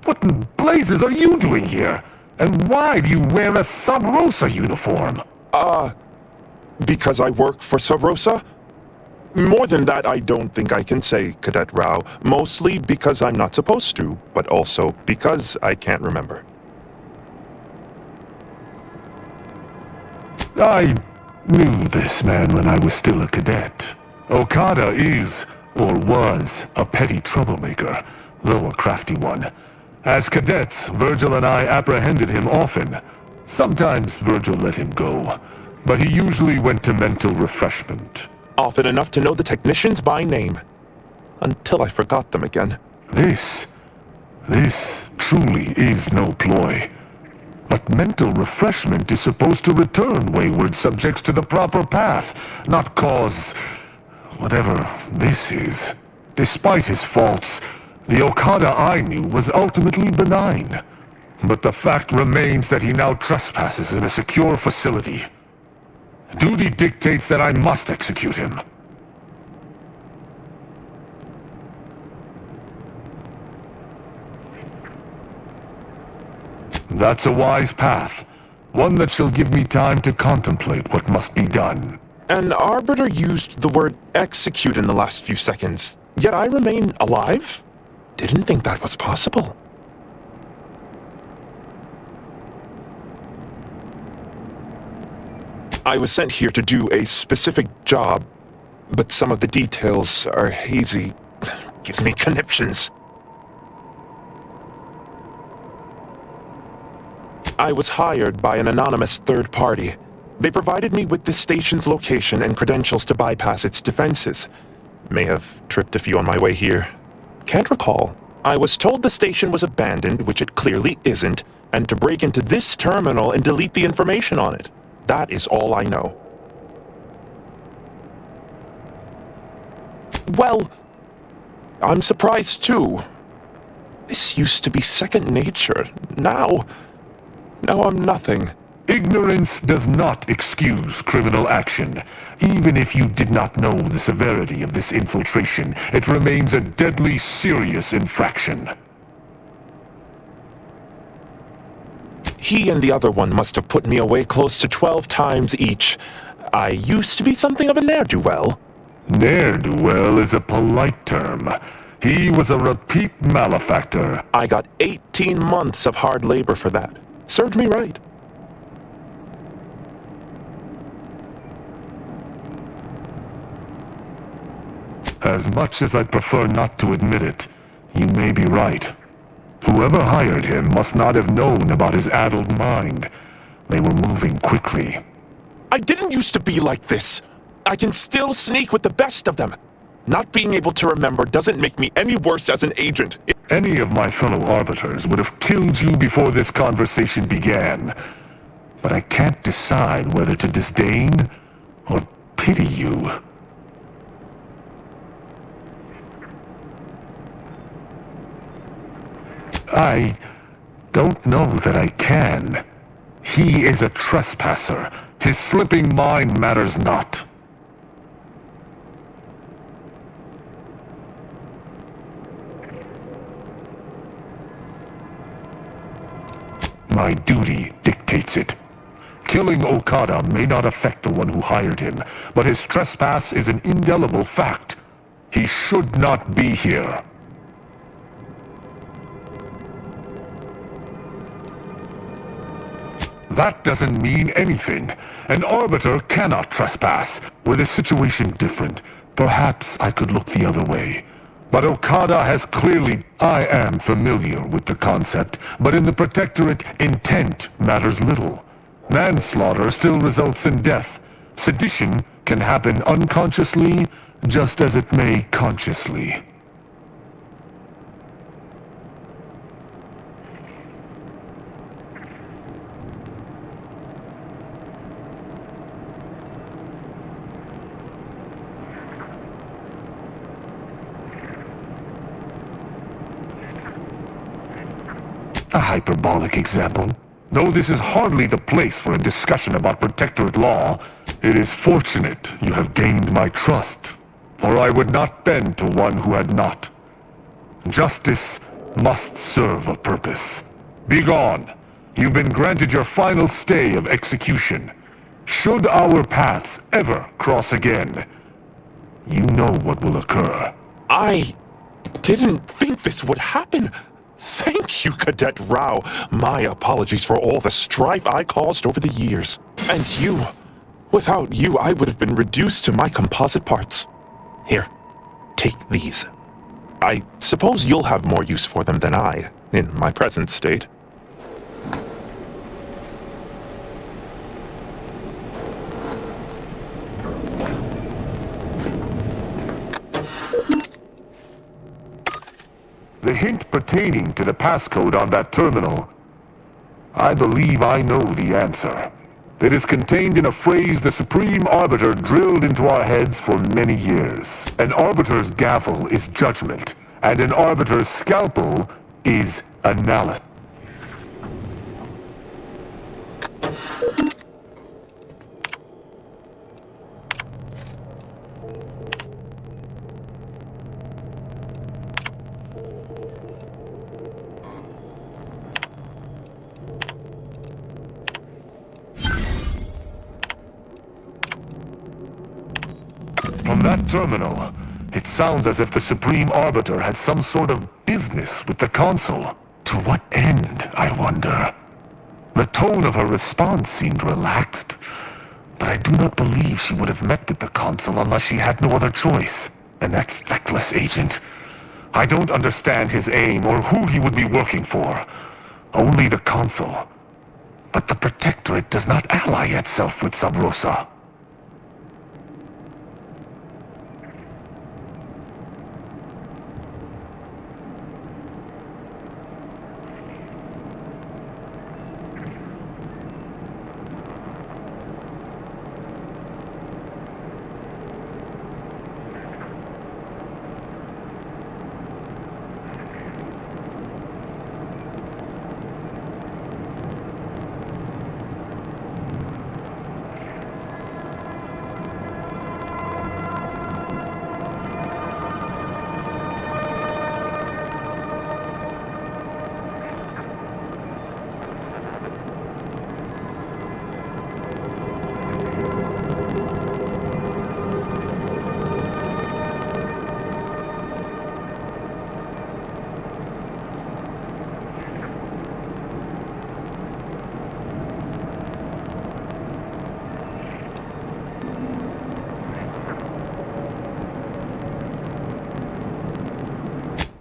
What in blazes are you doing here? And why do you wear a Sub Rosa uniform? Because I work for Sub Rosa? More than that, I don't think I can say, Cadet Rao. Mostly because I'm not supposed to, but also because I can't remember. I knew this man when I was still a cadet. Okada is, or was, a petty troublemaker, though a crafty one. As cadets, Virgil and I apprehended him often. Sometimes Virgil let him go, but he usually went to mental refreshment. Often enough to know the technicians by name. Until I forgot them again. This truly is no ploy. But mental refreshment is supposed to return wayward subjects to the proper path, not cause... whatever this is. Despite his faults, the Okada I knew was ultimately benign. But the fact remains that he now trespasses in a secure facility. Duty dictates that I must execute him. That's a wise path. One that shall give me time to contemplate what must be done. An Arbiter used the word execute in the last few seconds, yet I remain alive? Didn't think that was possible. I was sent here to do a specific job, but some of the details are hazy. Gives me conniptions. I was hired by an anonymous third party. They provided me with the station's location and credentials to bypass its defenses. May have tripped a few on my way here. Can't recall. I was told the station was abandoned, which it clearly isn't, and to break into this terminal and delete the information on it. That is all I know. Well, I'm surprised too. This used to be second nature. Now I'm nothing. Ignorance does not excuse criminal action. Even if you did not know the severity of this infiltration, it remains a deadly serious infraction. He and the other one must have put me away close to 12 times each. I used to be something of a ne'er-do-well. Ne'er-do-well is a polite term. He was a repeat malefactor. I got 18 months of hard labor for that. Served me right. As much as I'd prefer not to admit it, you may be right. Whoever hired him must not have known about his addled mind. They were moving quickly. I didn't used to be like this. I can still sneak with the best of them. Not being able to remember doesn't make me any worse as an agent. Any of my fellow arbiters would have killed you before this conversation began. But I can't decide whether to disdain or pity you. I don't know that I can. He is a trespasser. His slipping mind matters not. My duty dictates it. Killing Okada may not affect the one who hired him, but his trespass is an indelible fact. He should not be here. That doesn't mean anything. An arbiter cannot trespass. Were the situation different, perhaps I could look the other way. But Okada has clearly... I am familiar with the concept, but in the Protectorate, intent matters little. Manslaughter still results in death. Sedition can happen unconsciously, just as it may consciously. A hyperbolic example. Though this is hardly the place for a discussion about Protectorate law, it is fortunate you have gained my trust, or I would not bend to one who had not. Justice must serve a purpose. Begone! You've been granted your final stay of execution. Should our paths ever cross again, you know what will occur. I didn't think this would happen. Thank you, Cadet Rao. My apologies for all the strife I caused over the years. And you. Without you, I would have been reduced to my composite parts. Here, take these. I suppose you'll have more use for them than I, in my present state. The hint pertaining to the passcode on that terminal. I believe I know the answer. It is contained in a phrase the Supreme Arbiter drilled into our heads for many years. An Arbiter's gavel is judgment, and an Arbiter's scalpel is analysis. From that terminal, it sounds as if the Supreme Arbiter had some sort of business with the Consul. To what end, I wonder? The tone of her response seemed relaxed, but I do not believe she would have met with the Consul unless she had no other choice. And that feckless agent, I don't understand his aim or who he would be working for. Only the Consul. But the Protectorate does not ally itself with Sub Rosa.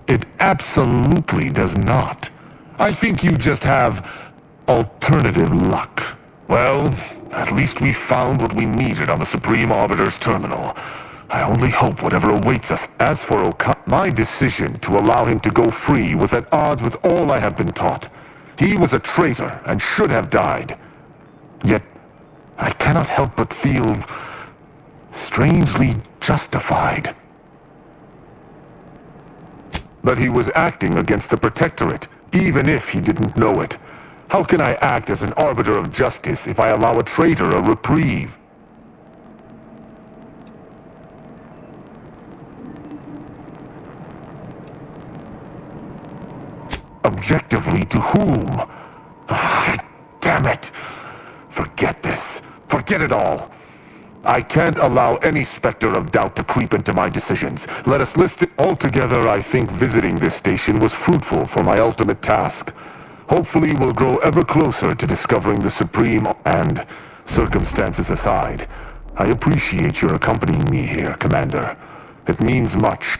It absolutely does not. I think you just have alternative luck. Well, at least we found what we needed on the Supreme Arbiter's terminal. I only hope whatever awaits us. As for my decision to allow him to go free was at odds with all I have been taught. He was a traitor and should have died. Yet, I cannot help but feel strangely justified. That he was acting against the Protectorate, even if he didn't know it. How can I act as an arbiter of justice if I allow a traitor a reprieve? Objectively to whom? Damn it! Forget this. Forget it all. I can't allow any specter of doubt to creep into my decisions. Let us list it. Altogether, I think visiting this station was fruitful for my ultimate task. Hopefully, we'll grow ever closer to discovering the Supreme, and, circumstances aside, I appreciate your accompanying me here, Commander. It means much.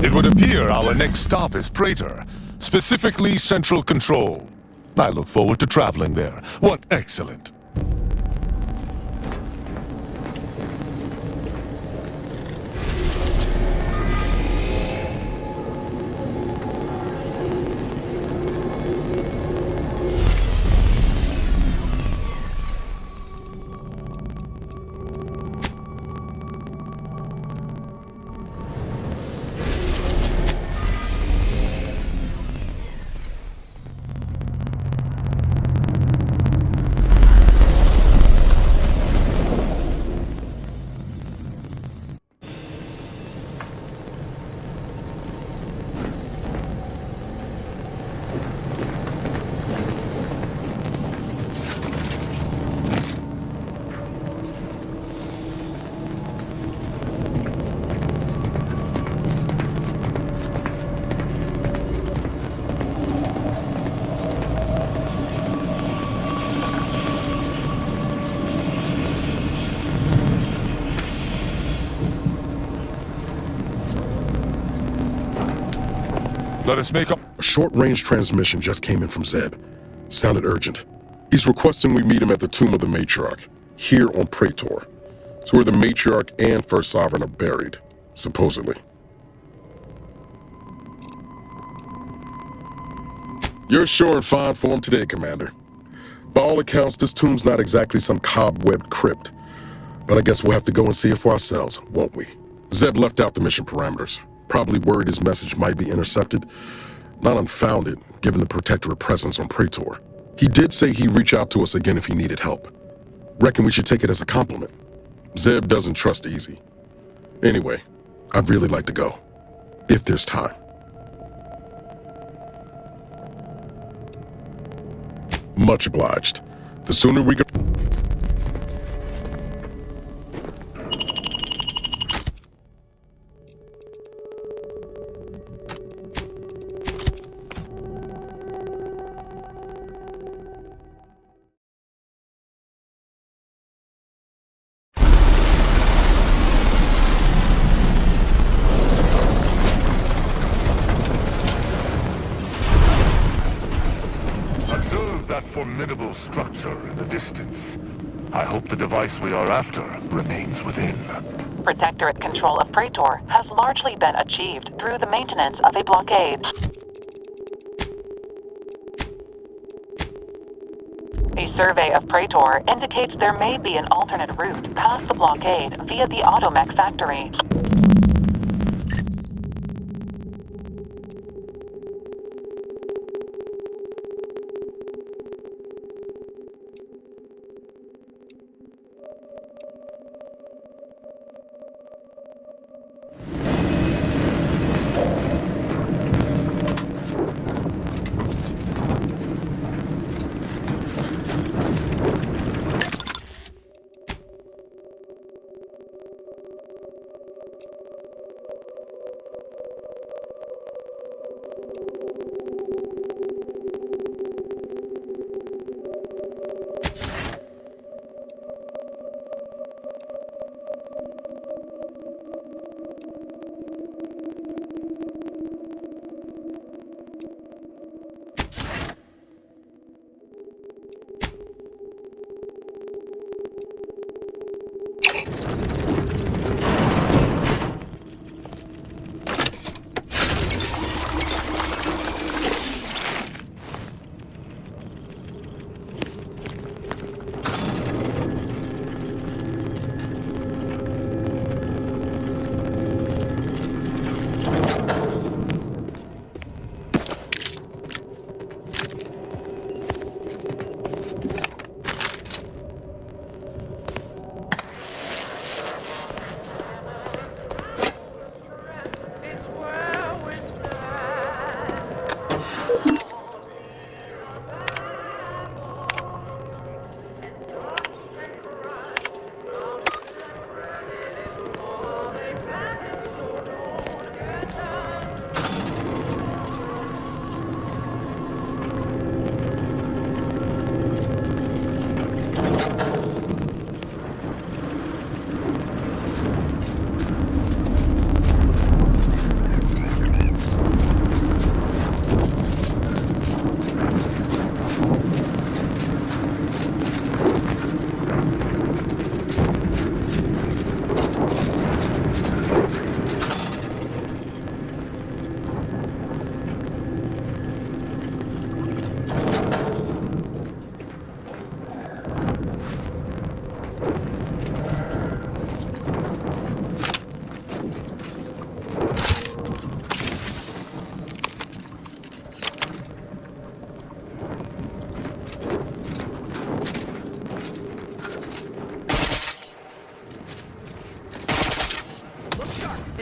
It would appear our next stop is Praetor, specifically Central Control. I look forward to traveling there. What excellent. Let us make up. A short-range transmission just came in from Zeb. Sounded urgent. He's requesting we meet him at the tomb of the Matriarch, here on Praetor. It's where the Matriarch and First Sovereign are buried, supposedly. You're sure in fine form today, Commander. By all accounts, this tomb's not exactly some cobwebbed crypt. But I guess we'll have to go and see it for ourselves, won't we? Zeb left out the mission parameters. Probably worried his message might be intercepted. Not unfounded, given the Protectorate presence on Praetor. He did say he'd reach out to us again if he needed help. Reckon we should take it as a compliment. Zeb doesn't trust easy. Anyway, I'd really like to go. If there's time. Much obliged. The sooner we go... Formidable structure in the distance. I hope the device we are after remains within. Protectorate control of Praetor has largely been achieved through the maintenance of a blockade. A survey of Praetor indicates there may be an alternate route past the blockade via the Automech factory.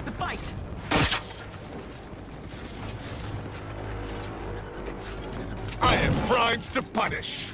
to fight! I am primed to punish!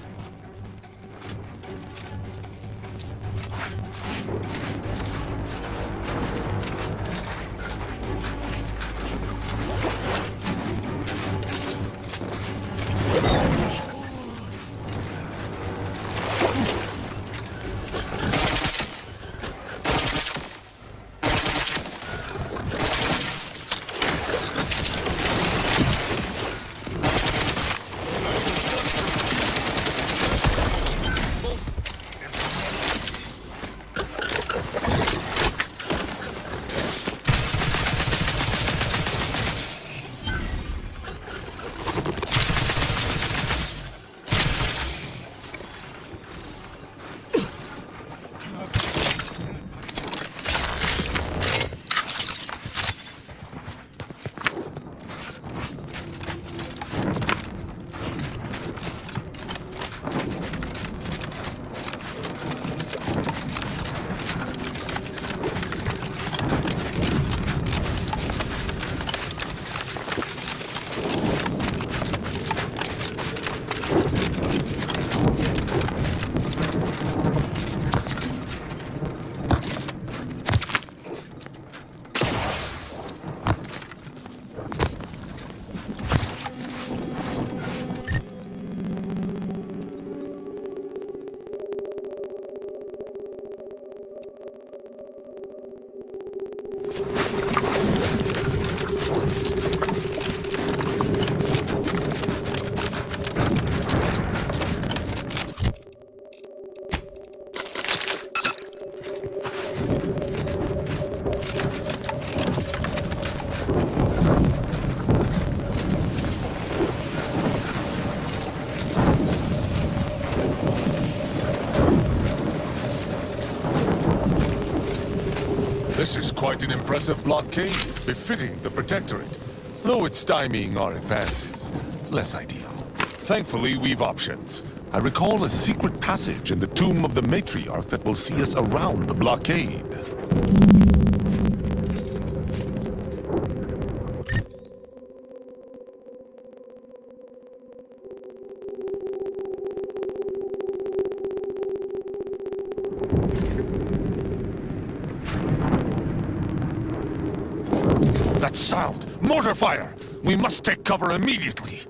This is quite an impressive blockade, befitting the Protectorate. Though it's stymieing our advances, less ideal. Thankfully, we've options. I recall a secret passage in the tomb of the Matriarch that will see us around the blockade. That sound! Mortar fire! We must take cover immediately!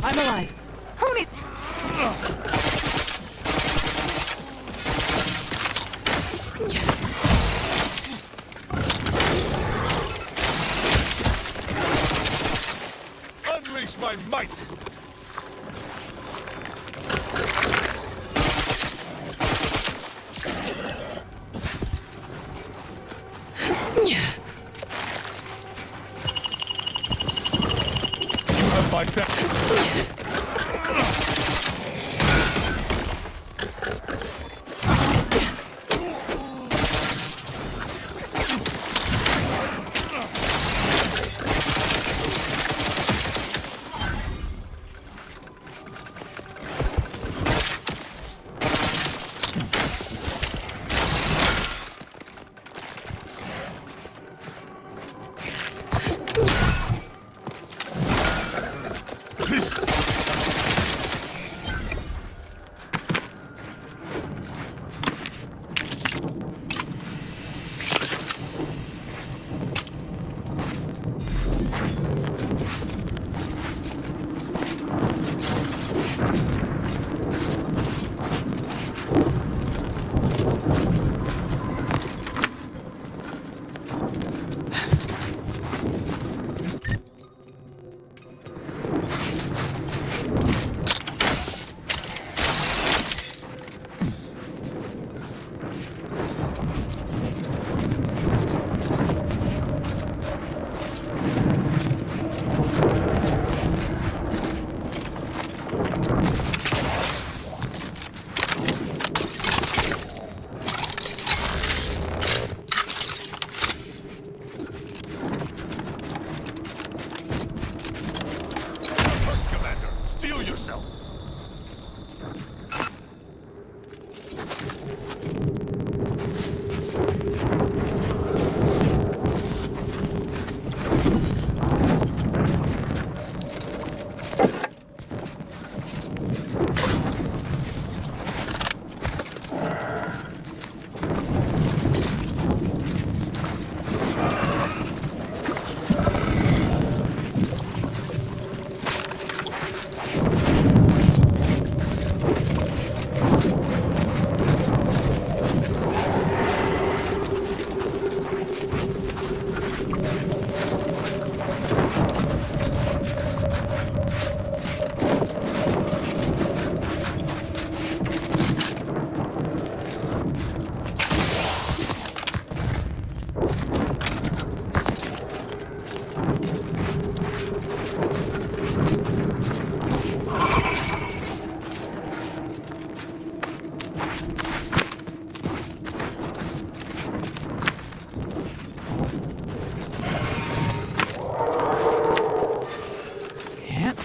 I'm alive. Who needs... Unleash my might! You have my back.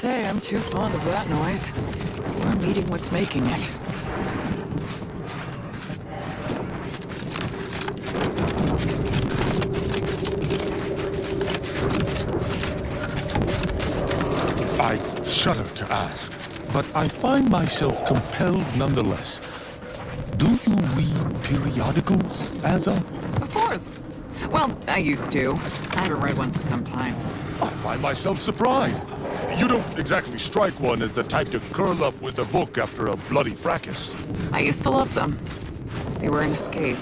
say I'm too fond of that noise. I'm eating what's making it. I shudder to ask, but I find myself compelled nonetheless. Do you read periodicals, Azza? Of course. Well, I used to. I haven't read one for some time. I find myself surprised. You don't exactly strike one as the type to curl up with a book after a bloody fracas. I used to love them. They were an escape.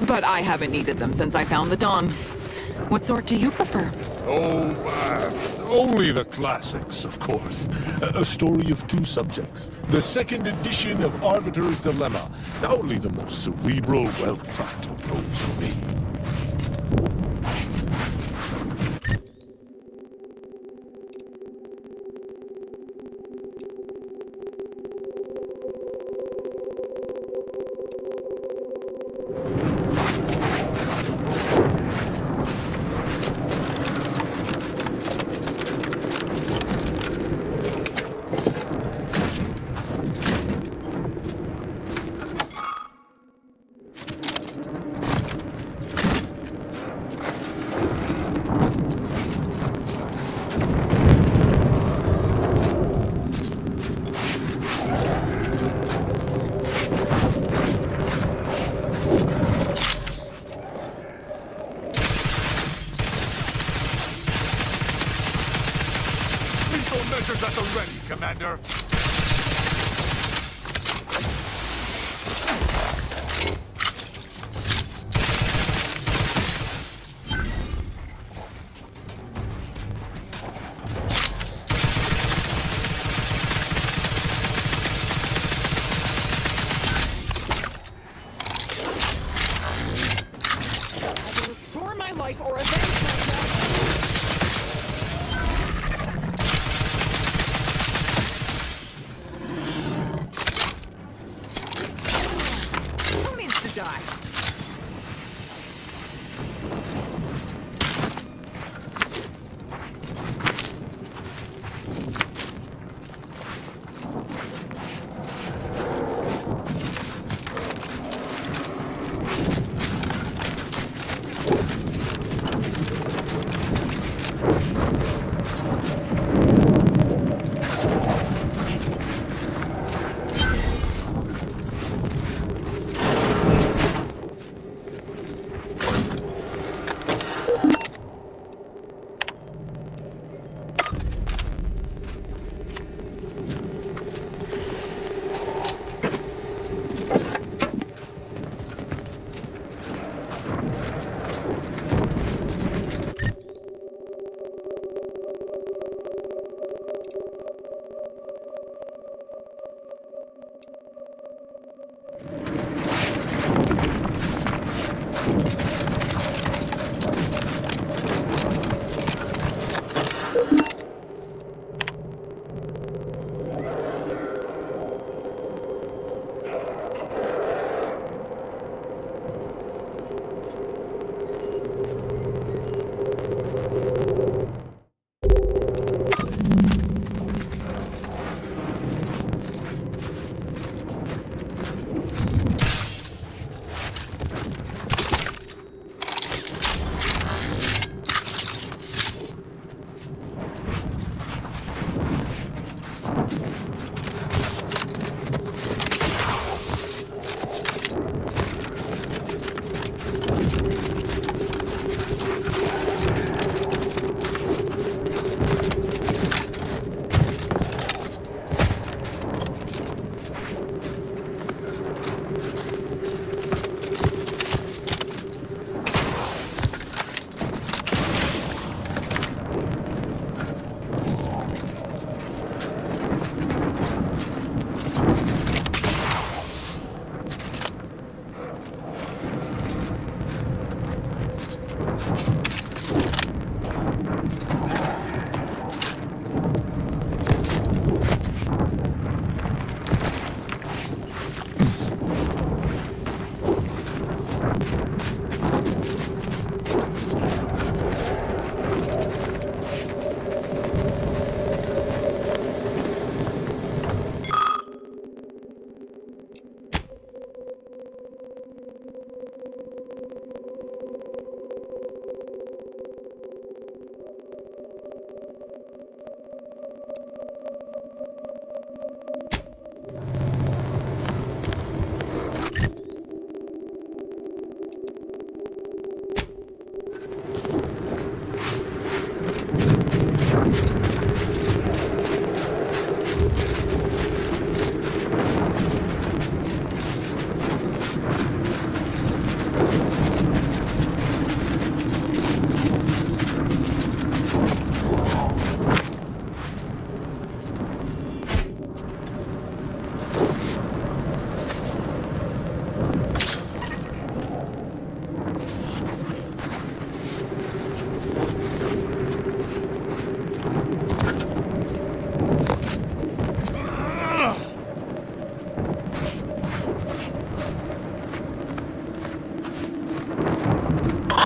But I haven't needed them since I found the Dawn. What sort do you prefer? Oh, only the classics, of course. A story of two subjects. The second edition of Arbiter's Dilemma. Only the most cerebral, well-crafted prose for me. vessel ready, Commander. Restore my life or avenge myself. Who needs to die?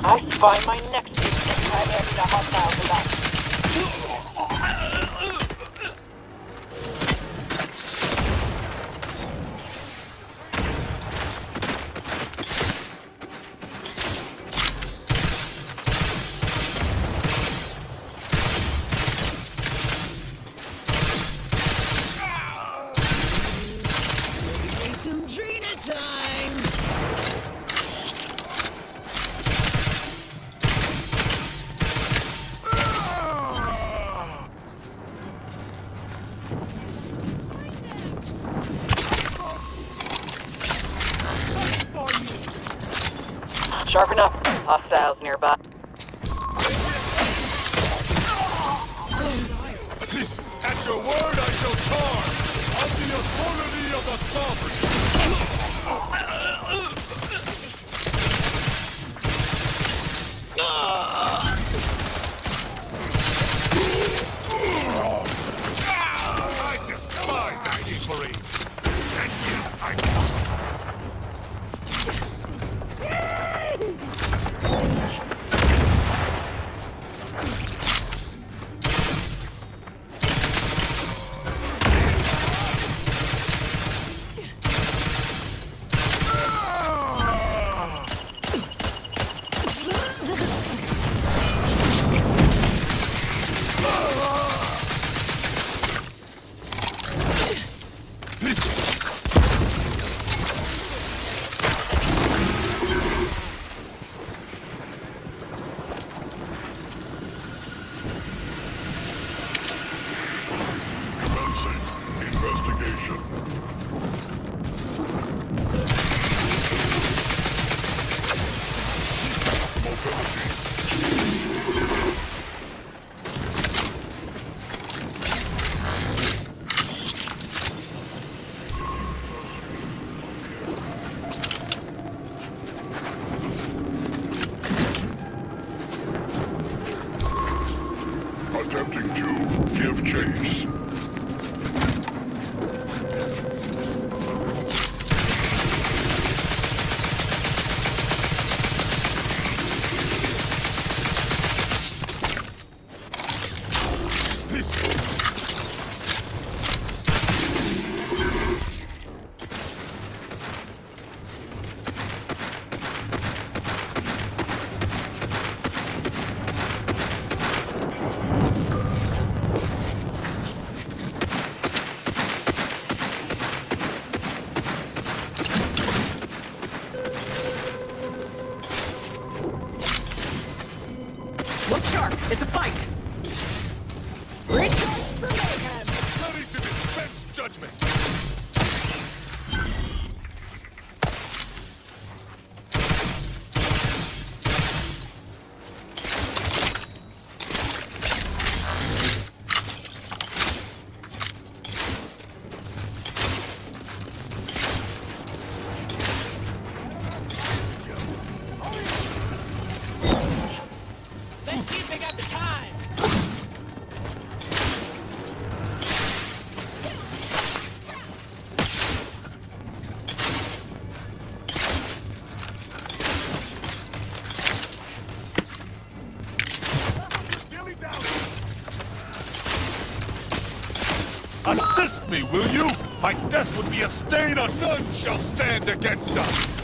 I spy my next mission primarily to hostiles about. Some Drina time! Sharpen up. Hostiles nearby. At your word, I shall charge! On the authority of the sovereign! I despise that equally! And yet I... Attempting to give chase. Look sharp. It's a fight. Ready to dispense judgment. Let's see if they got the time. Assist me, will you? My death would be a stain on none shall stand against us.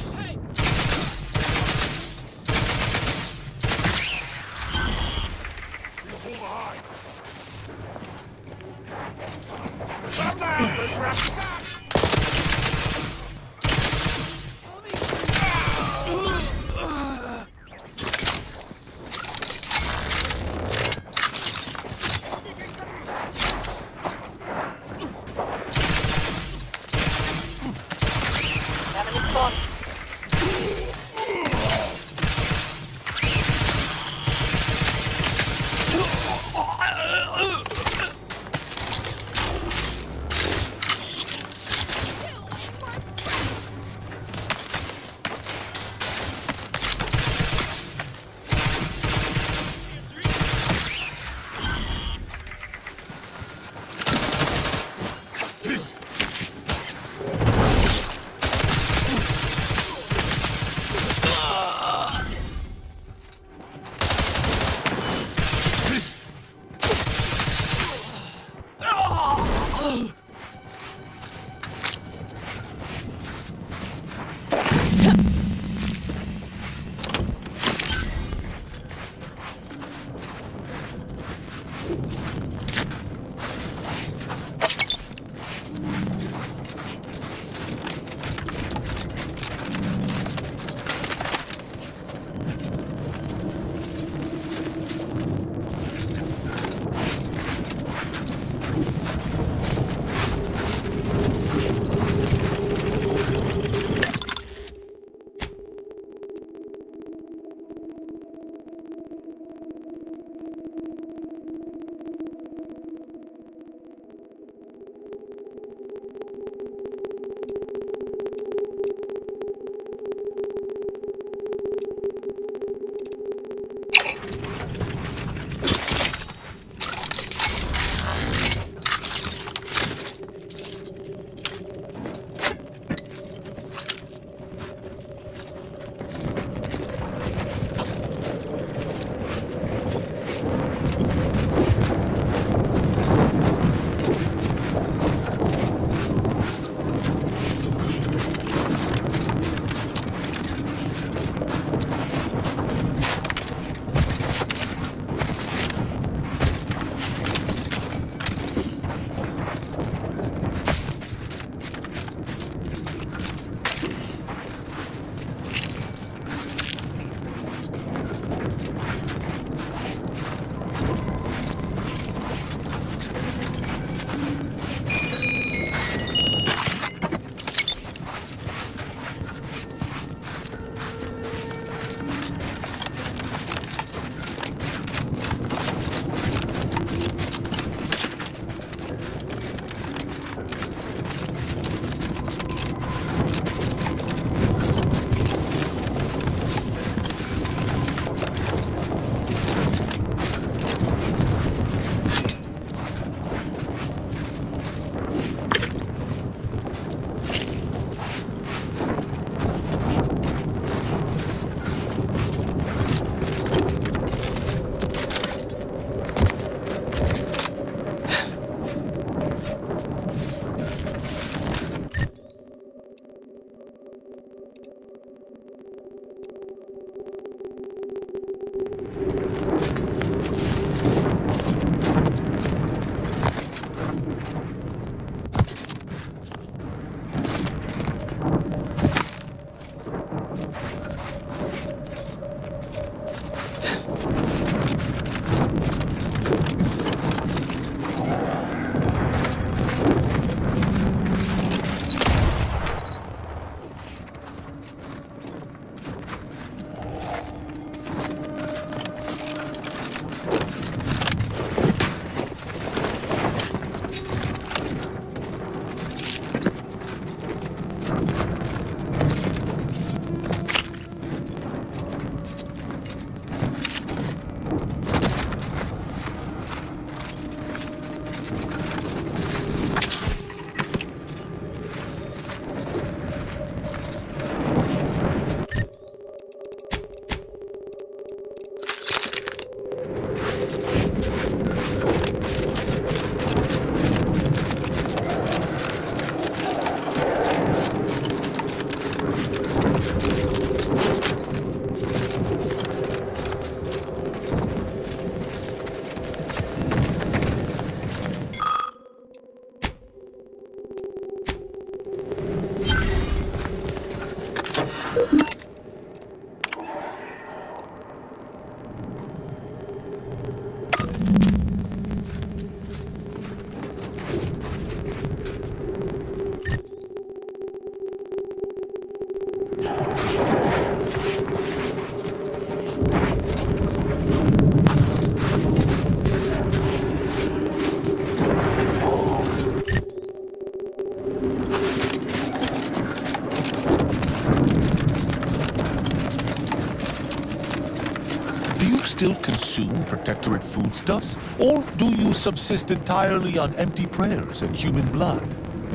still consume Protectorate foodstuffs, or do you subsist entirely on empty prayers and human blood?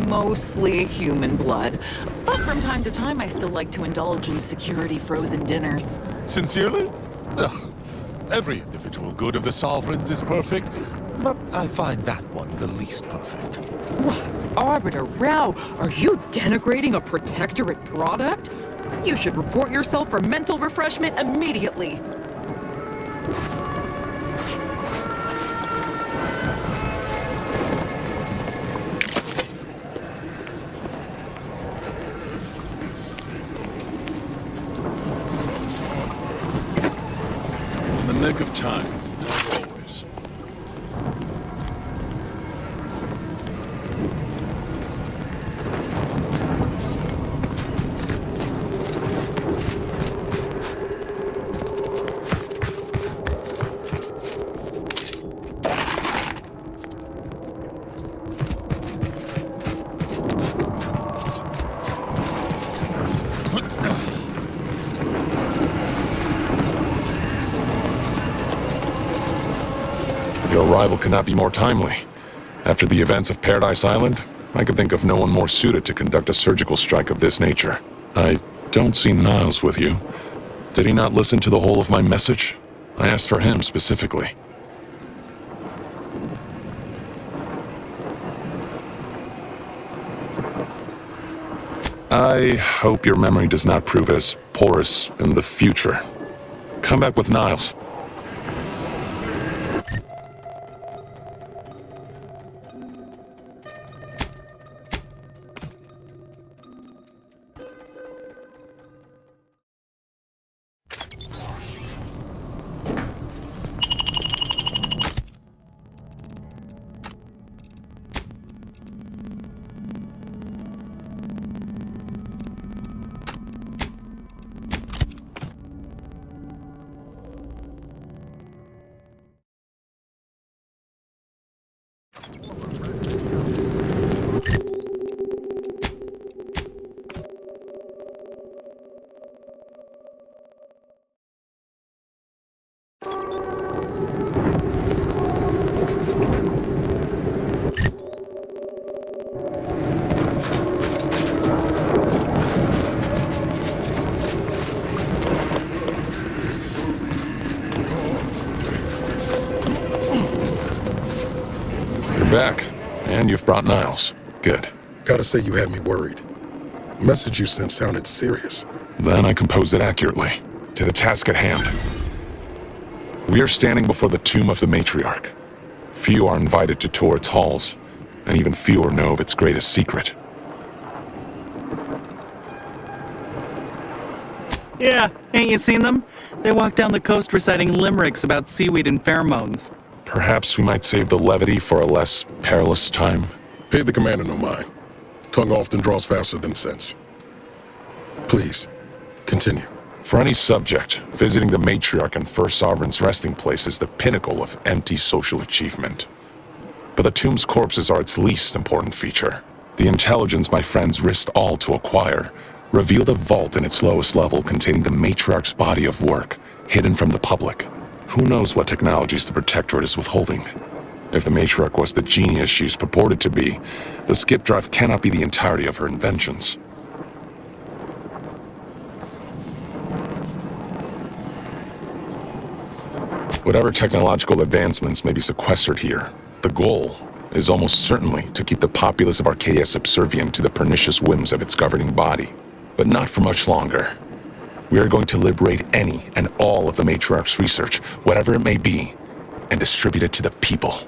Mostly human blood. But from time to time, I still like to indulge in security frozen dinners. Sincerely? Ugh. Every individual good of the Sovereigns is perfect, but I find that one the least perfect. What? Arbiter Rao, are you denigrating a Protectorate product? You should report yourself for mental refreshment immediately. In the nick of time, as always. Your arrival could not be more timely. After the events of Paradise Island, I could think of no one more suited to conduct a surgical strike of this nature. I don't see Niles with you. Did he not listen to the whole of my message? I asked for him specifically. I hope your memory does not prove as porous in the future. Come back with Niles. Back, and you've brought Niles. Good. Gotta say you had me worried. The message you sent sounded serious. Then I composed it accurately. To the task at hand. We are standing before the tomb of the Matriarch. Few are invited to tour its halls, and even fewer know of its greatest secret. Yeah, ain't you seen them? They walk down the coast reciting limericks about seaweed and pheromones. Perhaps we might save the levity for a less perilous time. Pay the commander no mind. Tongue often draws faster than sense. Please, continue. For any subject, visiting the Matriarch and First Sovereign's resting place is the pinnacle of empty social achievement. But the tomb's corpses are its least important feature. The intelligence my friends risked all to acquire revealed a vault in its lowest level containing the Matriarch's body of work, hidden from the public. Who knows what technologies the Protectorate is withholding? If the Matriarch was the genius she's purported to be, the skip drive cannot be the entirety of her inventions. Whatever technological advancements may be sequestered here, the goal is almost certainly to keep the populace of Arcadia subservient to the pernicious whims of its governing body. But not for much longer. We are going to liberate any and all of the Matriarch's research, whatever it may be, and distribute it to the people.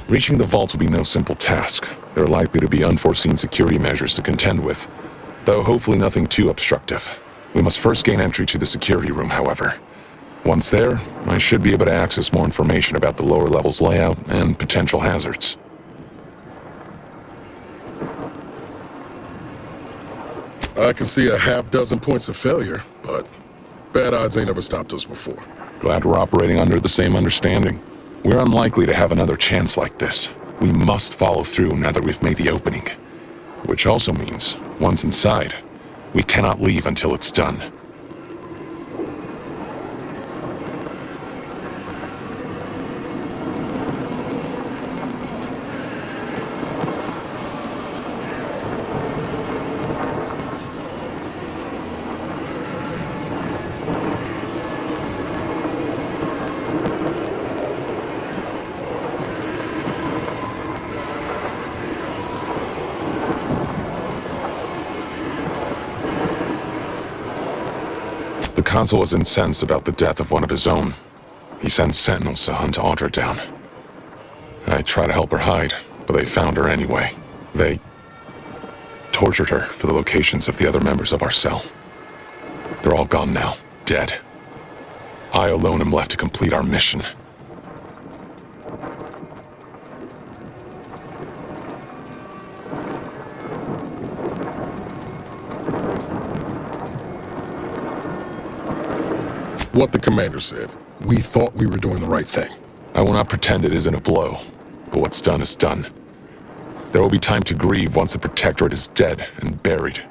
Reaching the vault will be no simple task. There are likely to be unforeseen security measures to contend with, though hopefully nothing too obstructive. We must first gain entry to the security room, however. Once there, I should be able to access more information about the lower level's layout and potential hazards. I can see a half-dozen points of failure, but bad odds ain't ever stopped us before. Glad we're operating under the same understanding. We're unlikely to have another chance like this. We must follow through now that we've made the opening. Which also means, once inside, we cannot leave until it's done. The Consul is incensed about the death of one of his own. He sends sentinels to hunt Audra down. I try to help her hide, but they found her anyway. They tortured her for the locations of the other members of our cell. They're all gone now, dead. I alone am left to complete our mission. What the commander said. We thought we were doing the right thing. I will not pretend it isn't a blow, but what's done is done. There will be time to grieve once the Protectorate is dead and buried.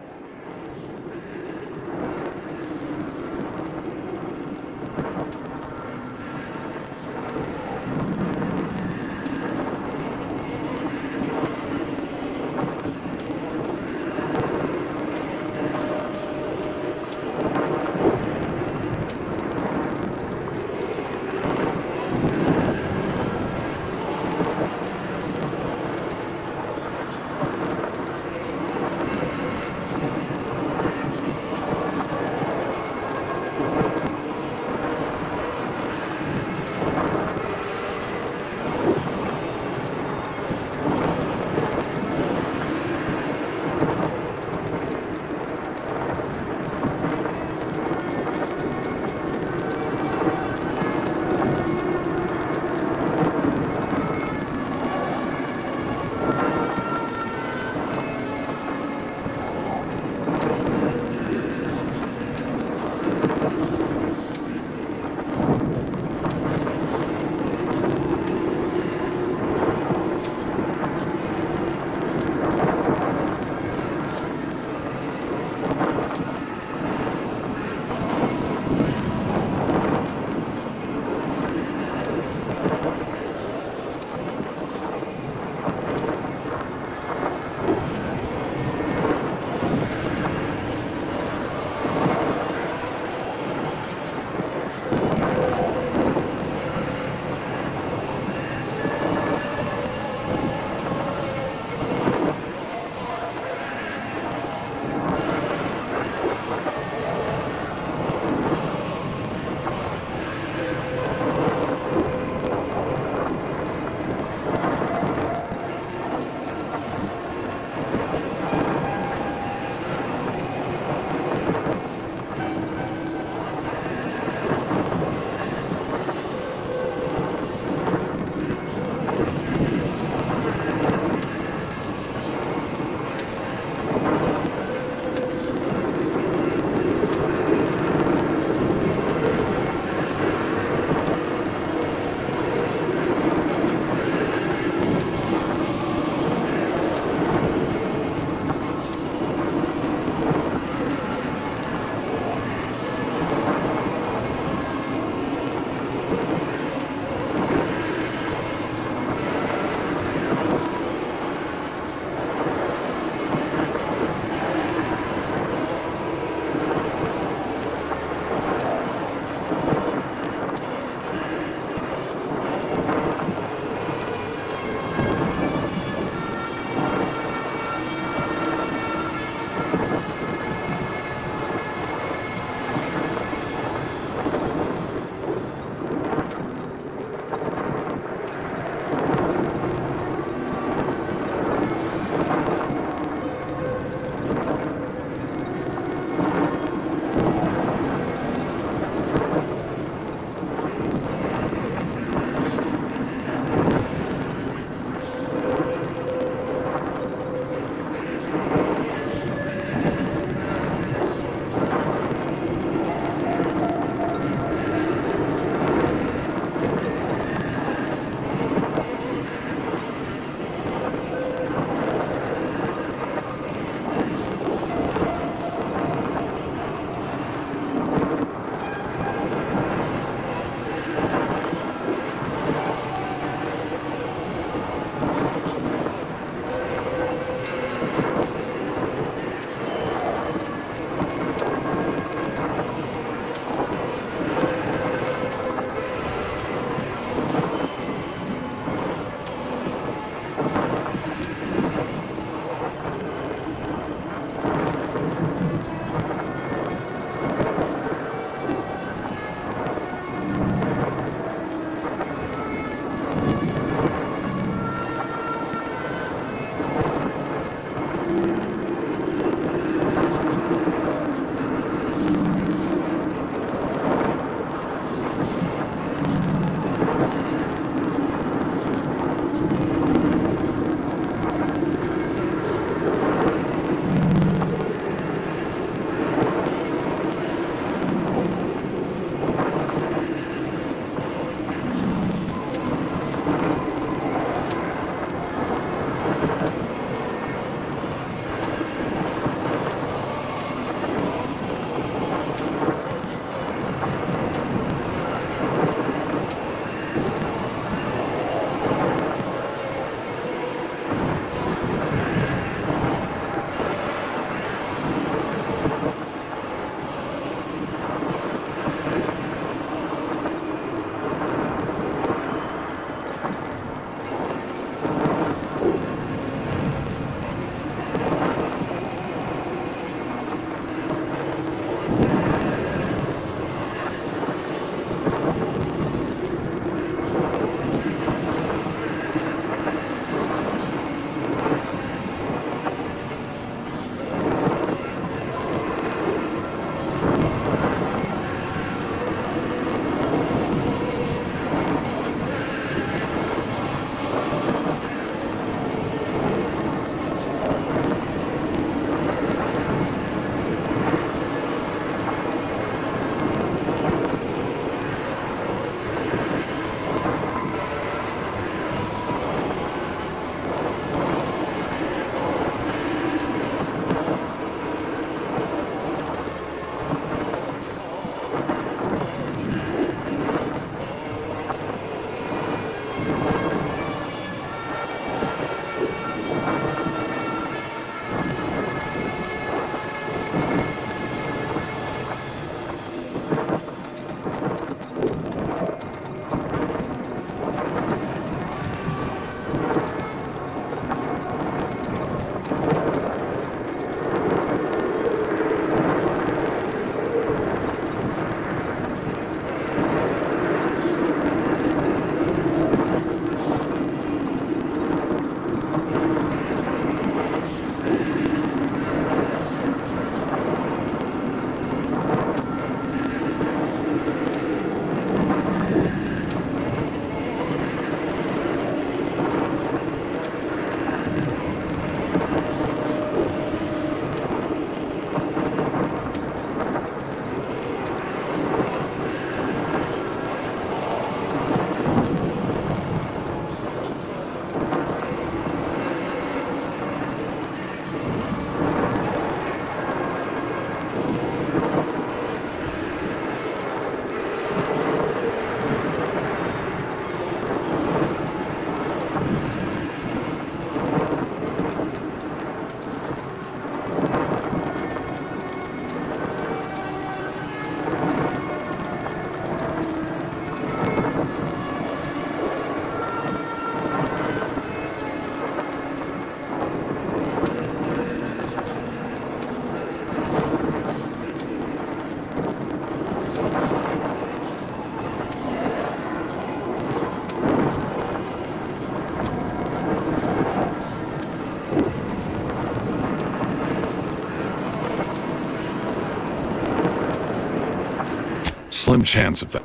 slim chance of that.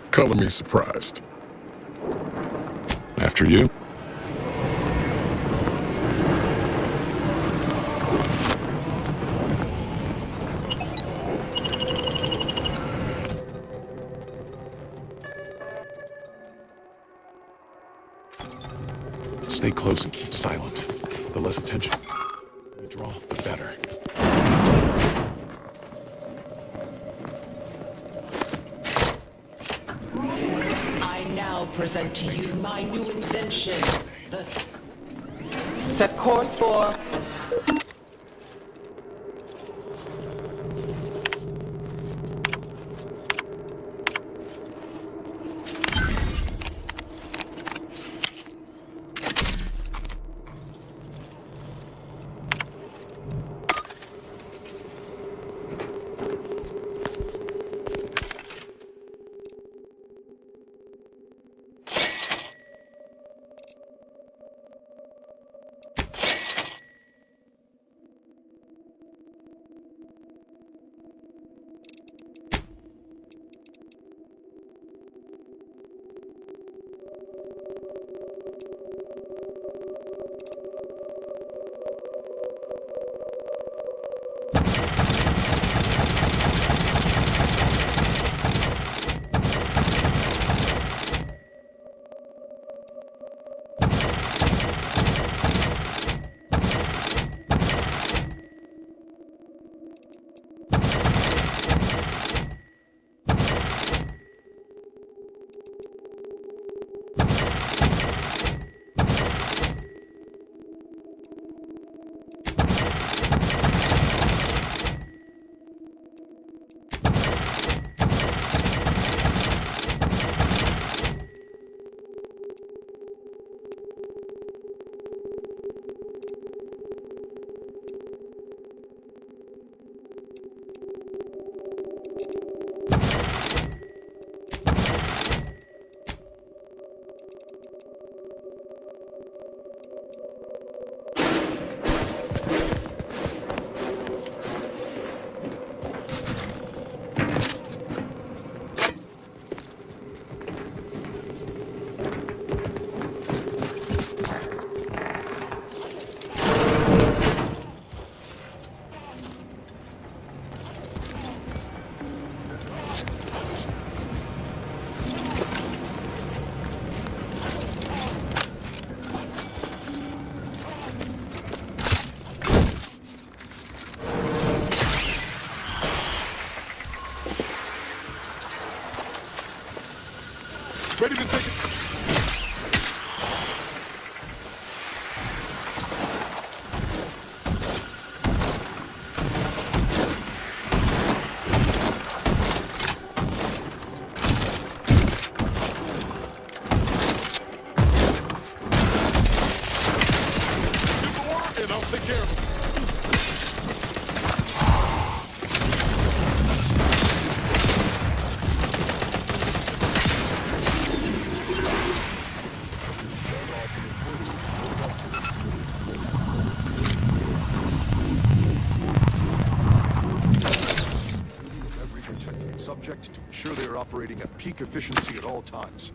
Color me surprised. After you. Stay close and keep silent. The less attention we draw, the better. I now present to you my new invention, the... Set course for... Ready to take it. And I'll take care of it. Every protected subject to ensure they are operating at peak efficiency at all times.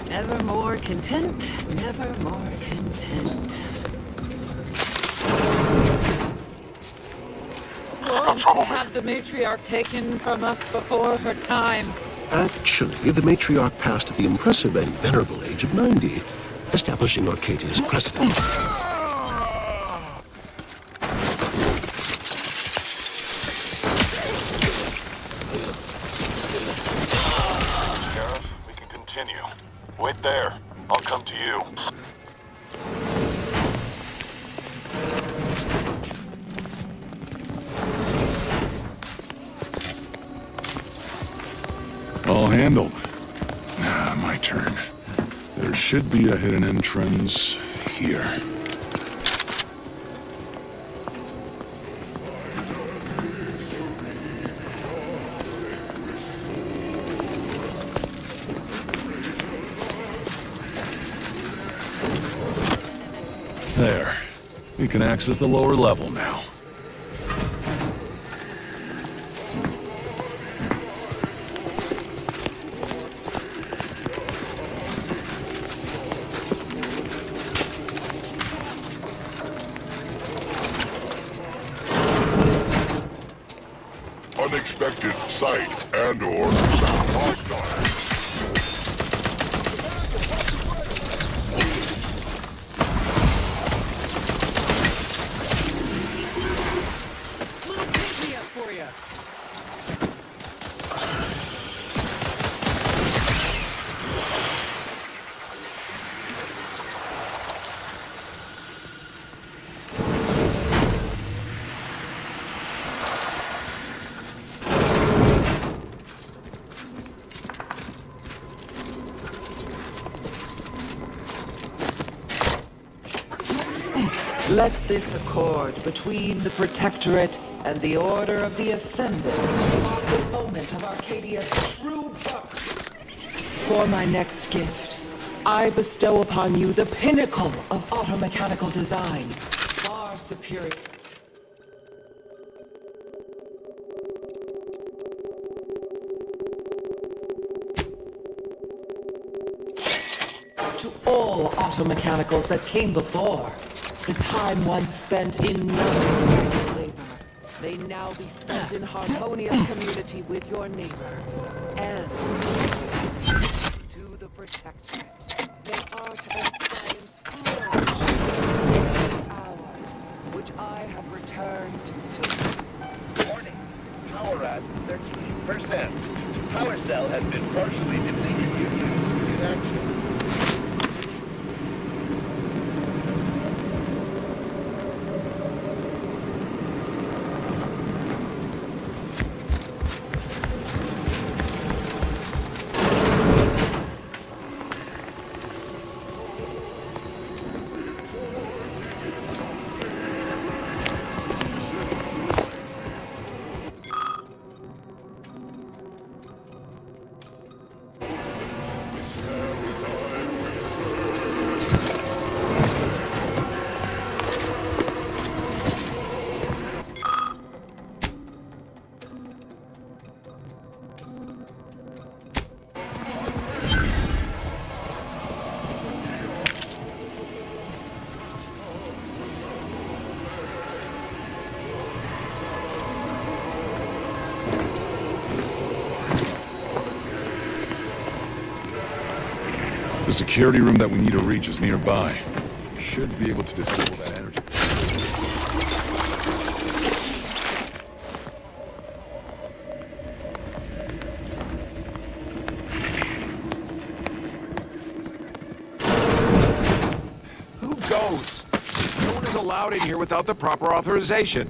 Ever more content, never more content. Won't you have the matriarch taken from us before her time? Actually, the matriarch passed at the impressive and venerable age of 90, establishing Arcadia's precedent. continue. Wait there. I'll come to you. All handled. My turn. There should be a hidden entrance here. There. We can access the lower level now. Unexpected sight and/or sound hostile. Let this accord between the Protectorate and the Order of the Ascendant mark the moment of Arcadia's true birth. For my next gift, I bestow upon you the pinnacle of automechanical design, far superior. To all automechanicals that came before. The time once spent in nothing labor may now be spent in harmonious community with your neighbor. And to the Protectorate, may art and science flourish. Hours, which I have returned to. Warning. Power at 13%. Power cell has been partially depleted. In action. The security room that we need to reach is nearby. Should be able to disable that energy. Who goes? No one is allowed in here without the proper authorization.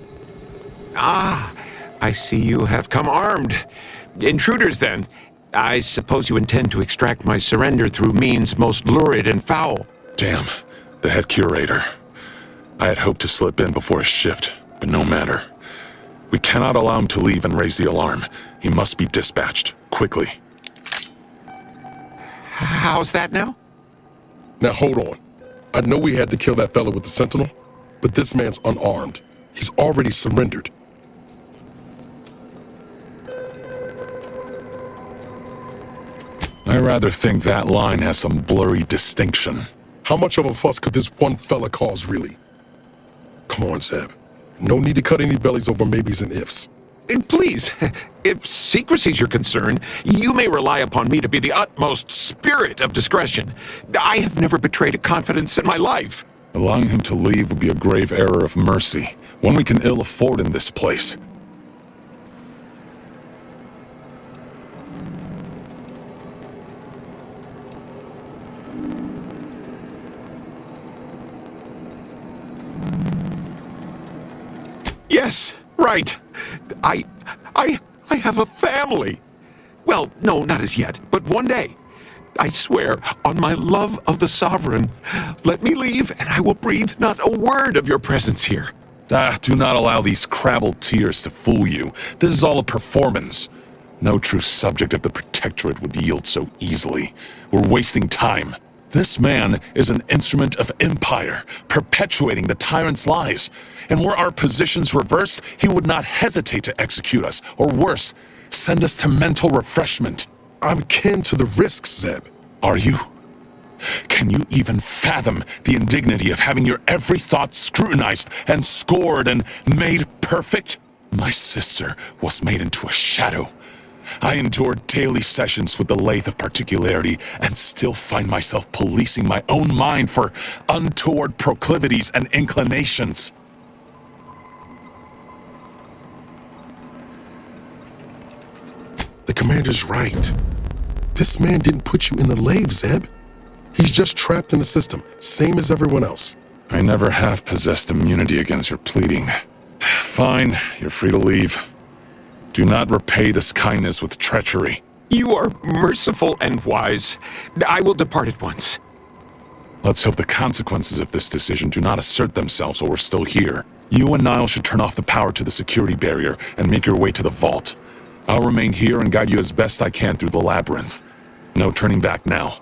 Ah, I see you have come armed. Intruders, then. I suppose you intend to extract my surrender through means most lurid and foul. Damn, the head curator. I had hoped to slip in before his shift, but no matter. We cannot allow him to leave and raise the alarm. He must be dispatched, quickly. How's that now? Now hold on. I know we had to kill that fellow with the Sentinel, but this man's unarmed. He's already surrendered. I rather think that line has some blurry distinction. How much of a fuss could this one fella cause, really? Come on, Zeb. No need to cut any bellies over maybes and ifs. Please, if secrecy's your concern, you may rely upon me to be the utmost spirit of discretion. I have never betrayed a confidence in my life. Allowing him to leave would be a grave error of mercy, one we can ill afford in this place. Yes, right. I have a family. Well, no, not as yet, but one day. I swear, on my love of the Sovereign, let me leave and I will breathe not a word of your presence here. Do not allow these crabbled tears to fool you. This is all a performance. No true subject of the Protectorate would yield so easily. We're wasting time. This man is an instrument of empire, perpetuating the tyrant's lies. And were our positions reversed, he would not hesitate to execute us, or worse, send us to mental refreshment. I'm kin to the risks, Zeb. Are you? Can you even fathom the indignity of having your every thought scrutinized and scored and made perfect? My sister was made into a shadow. I endured daily sessions with the lathe of particularity and still find myself policing my own mind for untoward proclivities and inclinations. The commander's right. This man didn't put you in the lathe, Zeb. He's just trapped in the system, same as everyone else. I never have possessed immunity against your pleading. Fine, you're free to leave. Do not repay this kindness with treachery. You are merciful and wise. I will depart at once. Let's hope the consequences of this decision do not assert themselves while we're still here. You and Niall should turn off the power to the security barrier and make your way to the vault. I'll remain here and guide you as best I can through the labyrinth. No turning back now.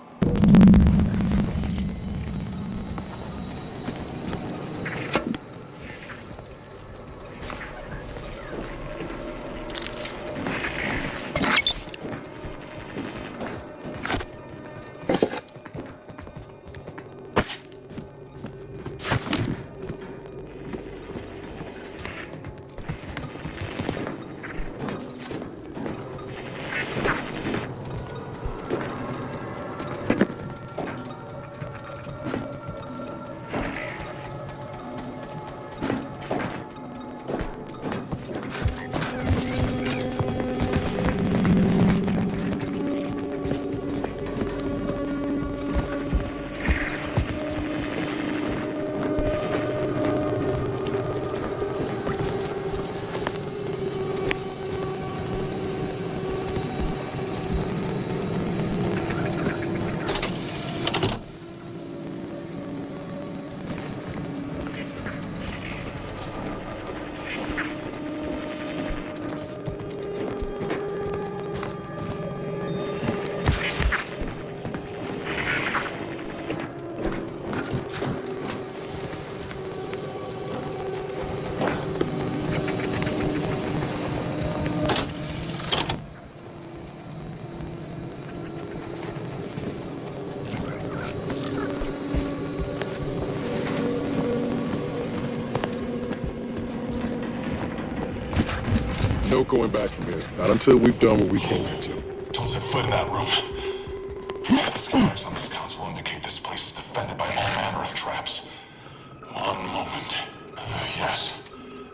No going back from here. Not until we've done what we came here to. Don't set foot in that room. The scanners on the scouts will indicate this place is defended by all manner of traps. One moment. Yes.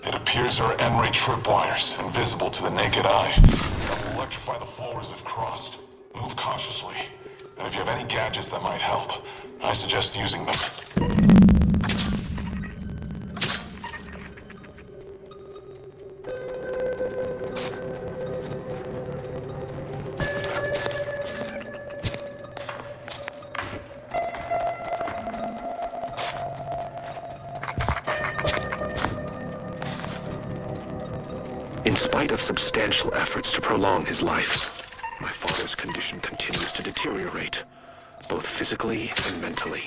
It appears there are N-ray tripwires, invisible to the naked eye. That will electrify the floors if crossed. Move cautiously. And if you have any gadgets that might help, I suggest using them. In spite of substantial efforts to prolong his life, my father's condition continues to deteriorate, both physically and mentally.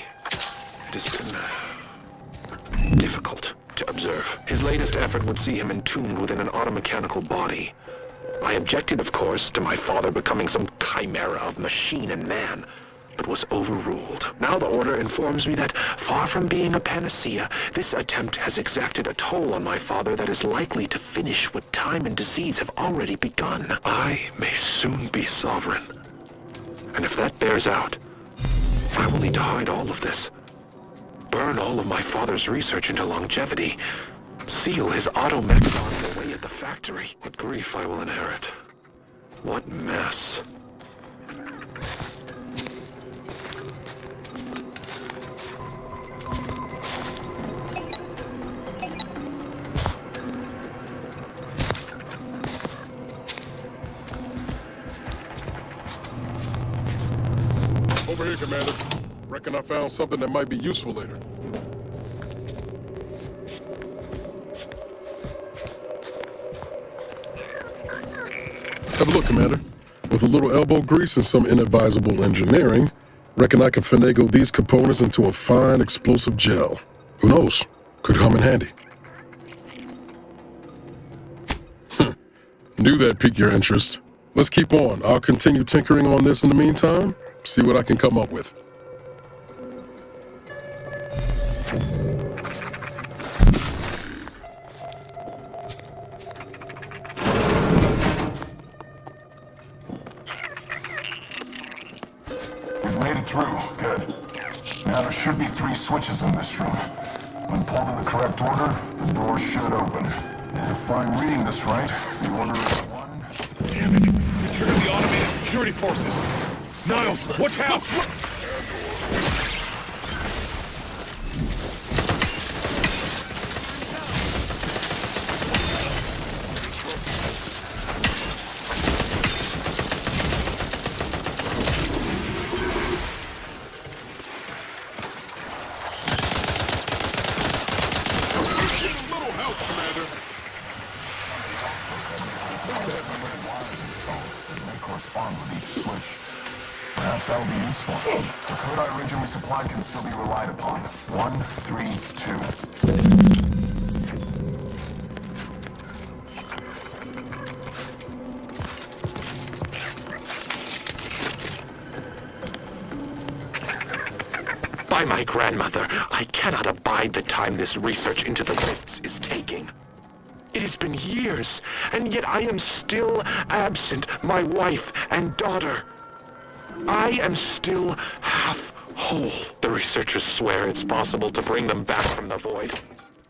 It has been difficult to observe. His latest effort would see him entombed within an automechanical body. I objected, of course, to my father becoming some chimera of machine and man, but was overruled. Now the Order informs me that, far from being a panacea, this attempt has exacted a toll on my father that is likely to finish what time and disease have already begun. I may soon be sovereign. And if that bears out, I will need to hide all of this. Burn all of my father's research into longevity. Seal his automechatron away at the factory. What grief I will inherit. What mess. Over here, Commander. Reckon I found something that might be useful later. Have a look, Commander. With a little elbow grease and some inadvisable engineering, reckon I can finagle these components into a fine explosive gel. Who knows? Could come in handy. Knew that'd pique your interest. Let's keep on. I'll continue tinkering on this in the meantime, see what I can come up with. We've made it through. Good. Now there should be 3 switches in this room. When pulled in the correct order, the door should open. If I'm reading this right, the order is 1... Damn it! It triggered the automated security forces! Niles, watch out! Correspond with each switch. Perhaps that will be useful. The code I originally supplied can still be relied upon. 1, 3, 2. By my grandmother, I cannot abide the time this research into the rifts is taking. It has been years, and yet I am still absent my wife and daughter. I am still half whole. The researchers swear it's possible to bring them back from the void.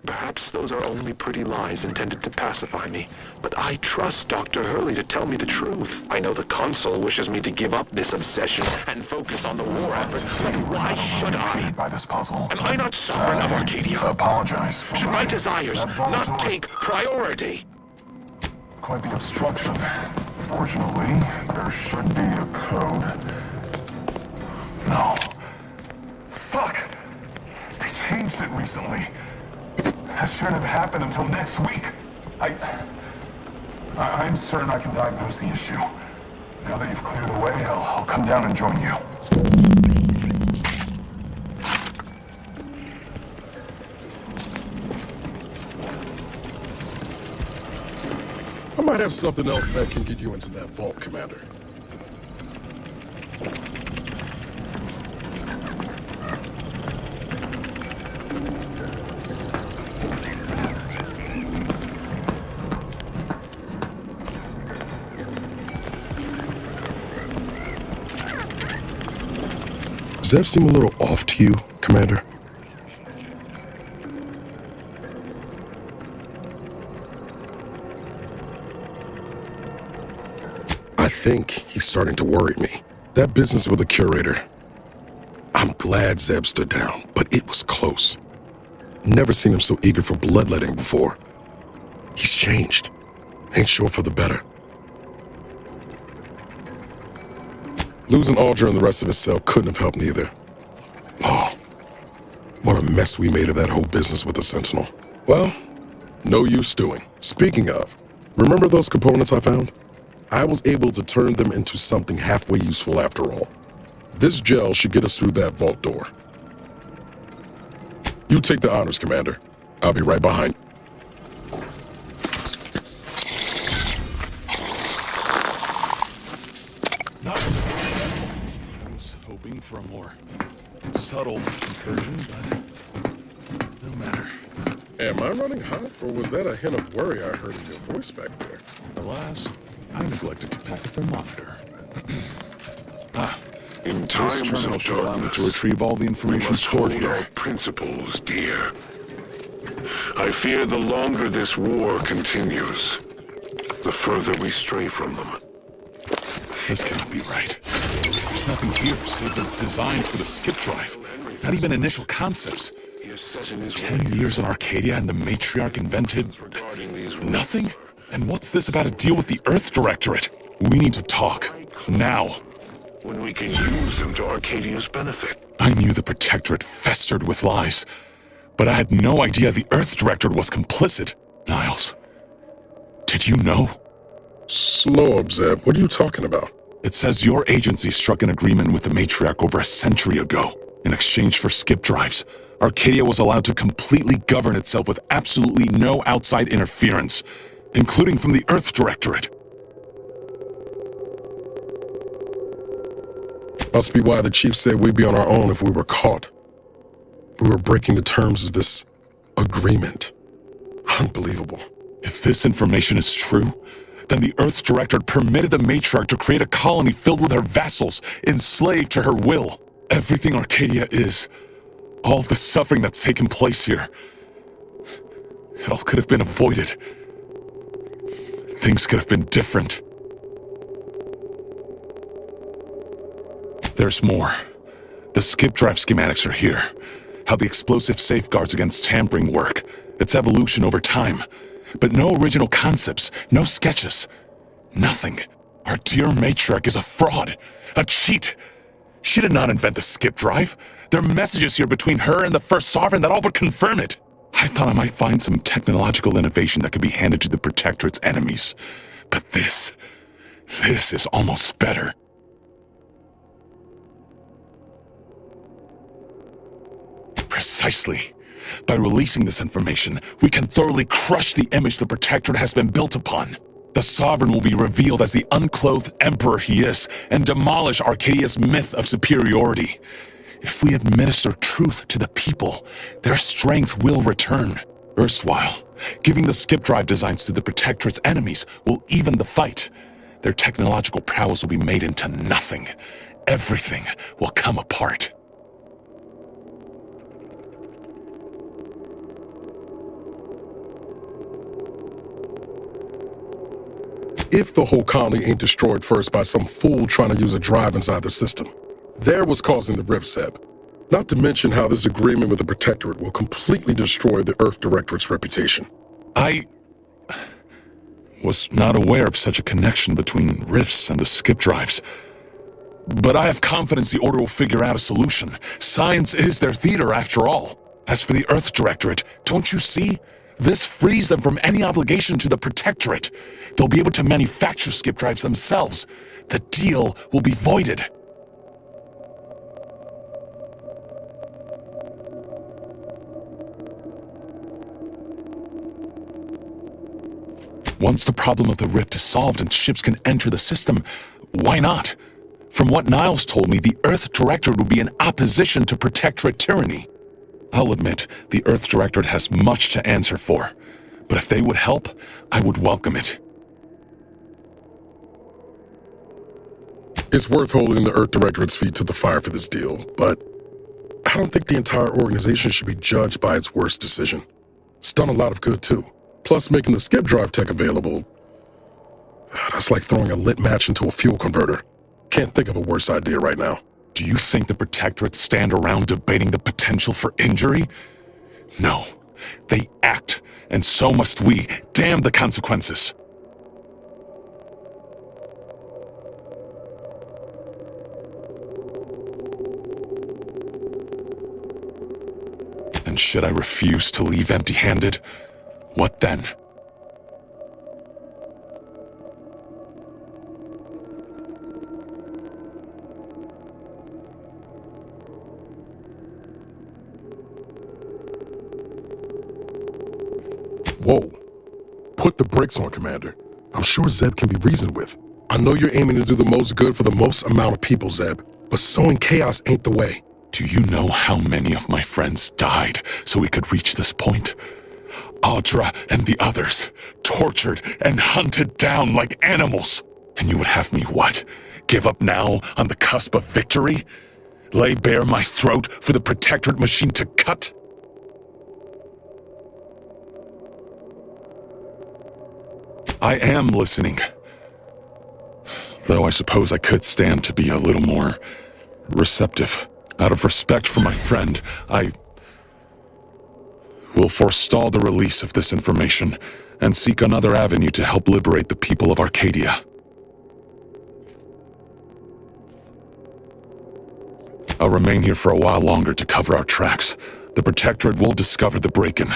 Perhaps those are only pretty lies intended to pacify me, but I trust Dr. Hurley to tell me the truth. I know the Consul wishes me to give up this obsession and focus on the war effort, but why should I? By this puzzle. Am I not sovereign of Arcadia? Apologize for Should my desires not take priority? Quite the obstruction. Fortunately, there should be a code. No. Fuck! They changed it recently. That shouldn't have happened until next week. I'm certain I can diagnose the issue. Now that you've cleared the way, I'll come down and join you. I might have something else that can get you into that vault, Commander. Zev seem a little off to you, Commander? I think he's starting to worry me. That business with the curator. I'm glad Zeb stood down, but it was close. Never seen him so eager for bloodletting before. He's changed. Ain't sure for the better. Losing Aldra and the rest of his cell couldn't have helped neither. Oh, what a mess we made of that whole business with the Sentinel. Well, no use stewing. Speaking of, remember those components I found? I was able to turn them into something halfway useful after all. This gel should get us through that vault door. You take the honors, Commander. I'll be right behind. Hoping for a more subtle incursion, but no matter. Am I running hot, or was that a hint of worry I heard in your voice back there? Alas, I neglected to pack a thermometer. In This times terminal of should allow me darkness, to retrieve all the information we must stored hold here. our principles dear. I fear the longer this war continues, the further we stray from them. This cannot be right. There's nothing here save the designs for the skip drive. Not even initial concepts. 10 years in Arcadia and the Matriarch invented nothing? And what's this about a deal with the Earth Directorate? We need to talk. Now. when we can use them to Arcadia's benefit. I knew the Protectorate festered with lies, but I had no idea the Earth Directorate was complicit. Niles, did you know? Slow up, Zeb. What are you talking about? It says your agency struck an agreement with the Matriarch over a century ago. In exchange for skip drives, Arcadia was allowed to completely govern itself with absolutely no outside interference, including from the Earth Directorate. Must be why the chief said we'd be on our own if we were caught. We were breaking the terms of this agreement. Unbelievable. If this information is true, then the Earth Directorate permitted the Matriarch to create a colony filled with her vassals, enslaved to her will. Everything Arcadia is, all of the suffering that's taken place here, it all could have been avoided. Things could have been different. There's more. The skip drive schematics are here. How the explosive safeguards against tampering work, its evolution over time. But no original concepts, no sketches. Nothing. Our dear Matriarch is a fraud, a cheat. She did not invent the skip drive. There are messages here between her and the First Sovereign that all but confirm it. I thought I might find some technological innovation that could be handed to the Protectorate's enemies. But this is almost better. Precisely. By releasing this information, we can thoroughly crush the image the Protectorate has been built upon. The Sovereign will be revealed as the unclothed emperor he is, and demolish Arcadia's myth of superiority. If we administer truth to the people, their strength will return. Erstwhile, giving the skip drive designs to the Protectorate's enemies will even the fight. Their technological prowess will be made into nothing. Everything will come apart. If the whole colony ain't destroyed first by some fool trying to use a drive inside the system. They're what's causing the rift, Zeb. Not to mention how this agreement with the Protectorate will completely destroy the Earth Directorate's reputation. I was not aware of such a connection between rifts and the skip drives. But I have confidence the Order will figure out a solution. Science is their theater, after all. As for the Earth Directorate, don't you see? This frees them from any obligation to the Protectorate. They'll be able to manufacture skip drives themselves. The deal will be voided. Once the problem of the rift is solved and ships can enter the system, why not? From what Niles told me, the Earth Directorate will be in opposition to Protectorate tyranny. I'll admit, the Earth Directorate has much to answer for, but if they would help, I would welcome it. It's worth holding the Earth Directorate's feet to the fire for this deal, but I don't think the entire organization should be judged by its worst decision. It's done a lot of good, too. Plus, making the skip drive tech available, that's like throwing a lit match into a fuel converter. Can't think of a worse idea right now. Do you think the Protectorate stand around debating the potential for injury? No. They act, and so must we. Damn the consequences. And should I refuse to leave empty-handed, what then? Whoa. Put the brakes on, Commander. I'm sure Zeb can be reasoned with. I know you're aiming to do the most good for the most amount of people, Zeb, but sowing chaos ain't the way. Do you know how many of my friends died so we could reach this point? Audra and the others, tortured and hunted down like animals. And you would have me what? Give up now on the cusp of victory? Lay bare my throat for the Protectorate machine to cut? I am listening. Though I suppose I could stand to be a little more receptive. Out of respect for my friend, I will forestall the release of this information and seek another avenue to help liberate the people of Arcadia. I'll remain here for a while longer to cover our tracks. The Protectorate will discover the break-in,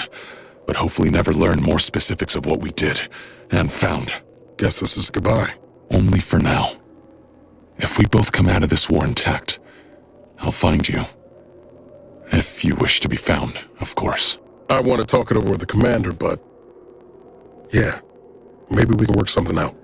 but hopefully never learn more specifics of what we did and found. Guess this is goodbye. Only for now. If we both come out of this war intact, I'll find you. If you wish to be found, of course. I want to talk it over with the commander, but... yeah, maybe we can work something out.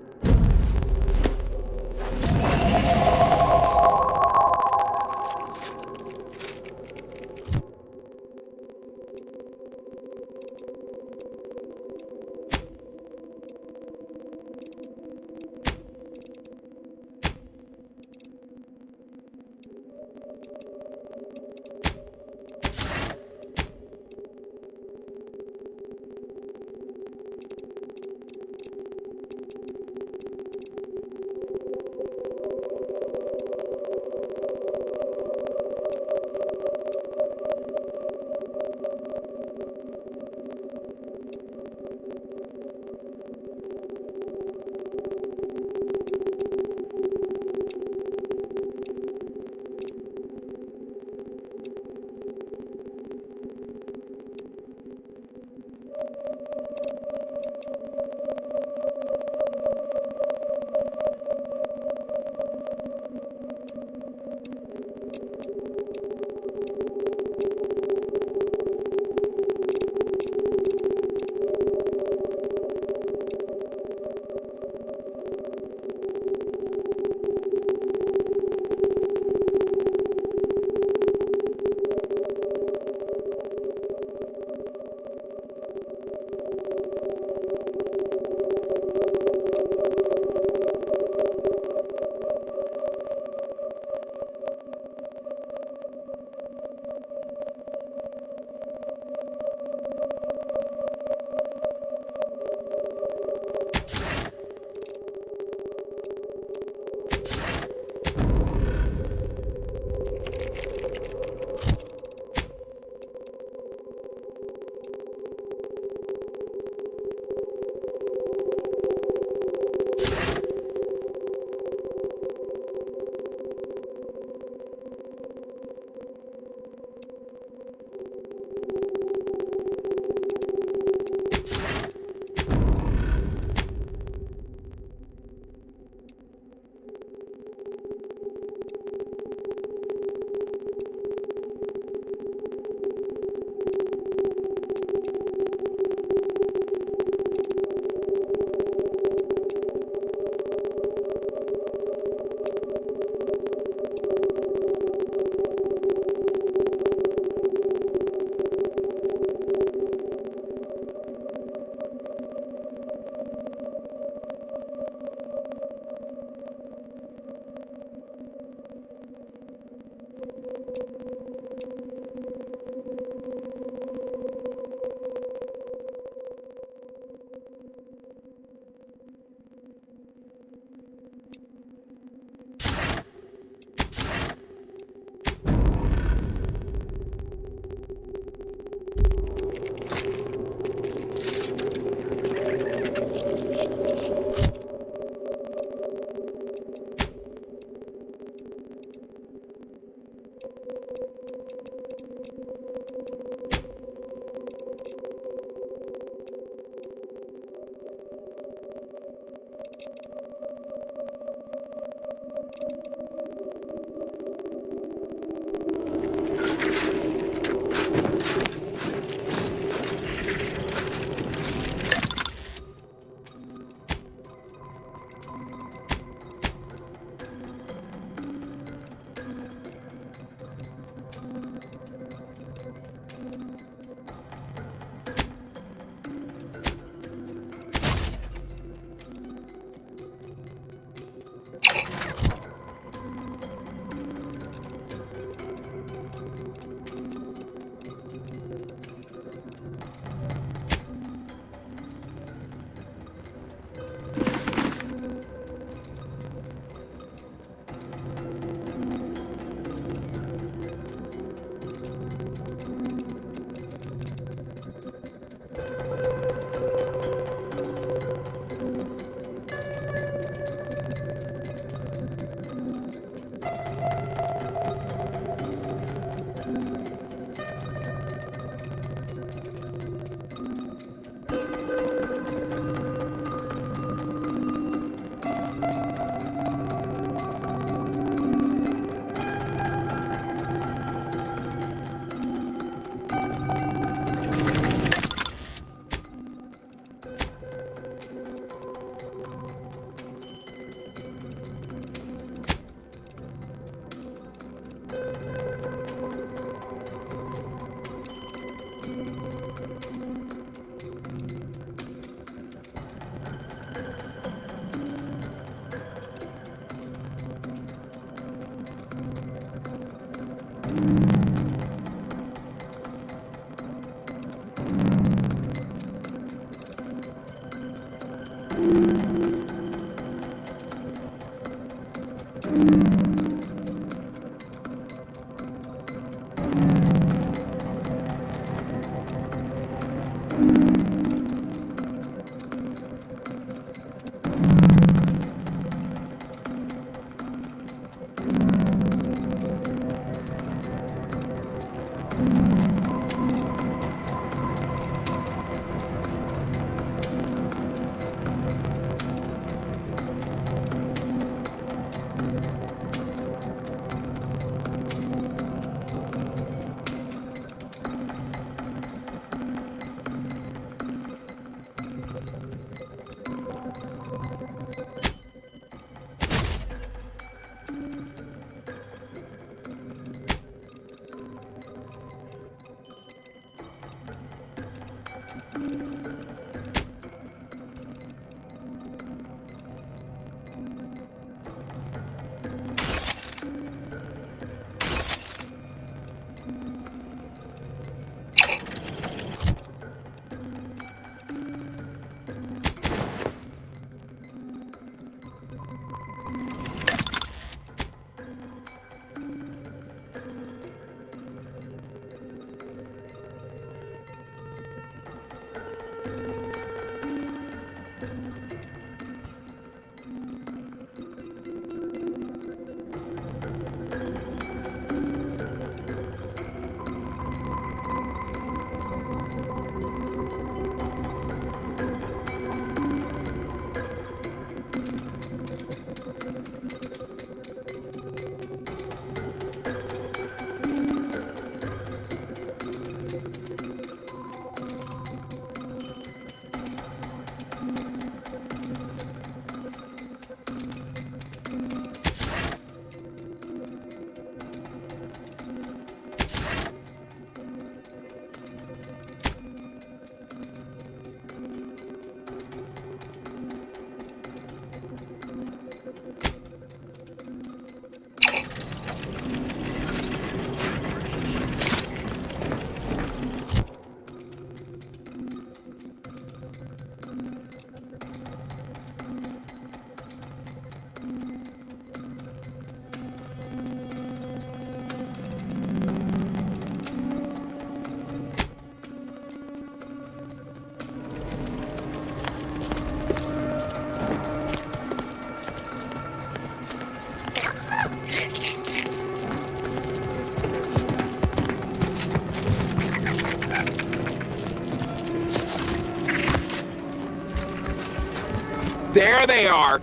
There they are!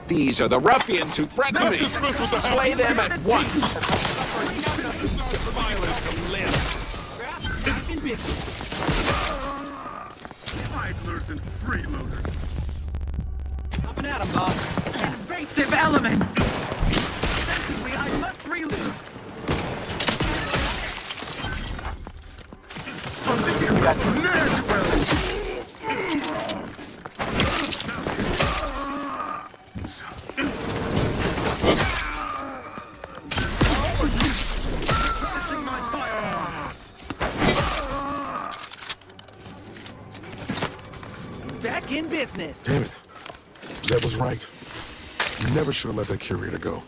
These are the ruffians who threatened me! Slay them at once! Back in business. I've learned in freeloader. Coming at him, boss. Invasive elements! Sensibly, I must reload. Something that's Nashville! Back in business. Damn it. Zeb was right. You never should have let that curator go.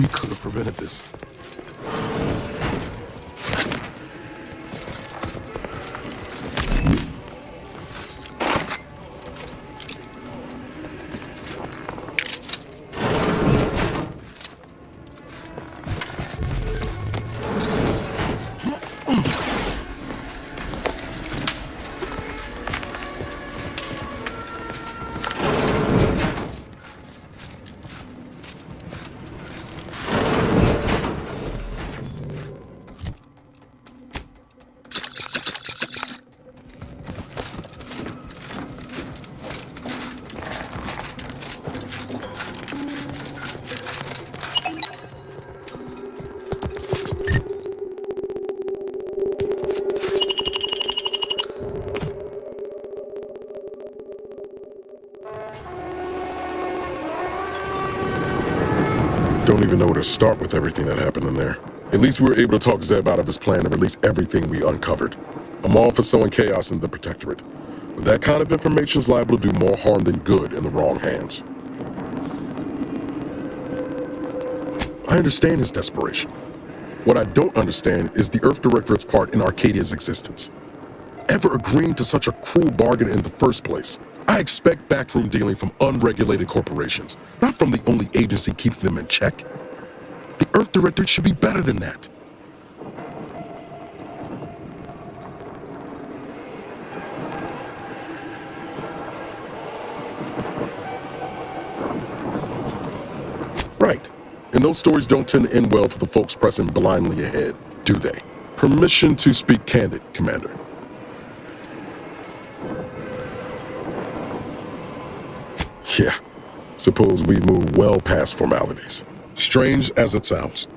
We could have prevented this. Don't even know where to start with everything that happened in there. At least we were able to talk Zeb out of his plan to release everything we uncovered. I'm all for sowing chaos in the Protectorate, but that kind of information is liable to do more harm than good in the wrong hands. I understand his desperation. What I don't understand is the Earth Directorate's part in Arcadia's existence. Ever agreeing to such a cruel bargain in the first place? I expect backroom dealing from unregulated corporations, not from the only agency keeping them in check. The Earth Directorate should be better than that. Right. And those stories don't tend to end well for the folks pressing blindly ahead, do they? Permission to speak candid, Commander. Yeah, suppose we move well past formalities. Strange as it sounds,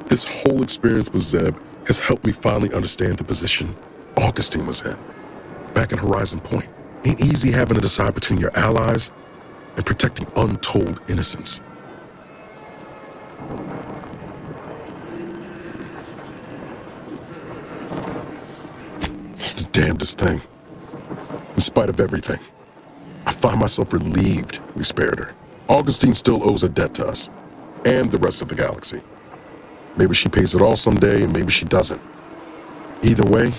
this whole experience with Zeb has helped me finally understand the position Augustine was in. Back at Horizon Point, ain't easy having to decide between your allies and protecting untold innocence. It's the damnedest thing. In spite of everything, I find myself relieved we spared her. Augustine still owes a debt to us, and the rest of the galaxy. Maybe she pays it all someday, and maybe she doesn't. Either way,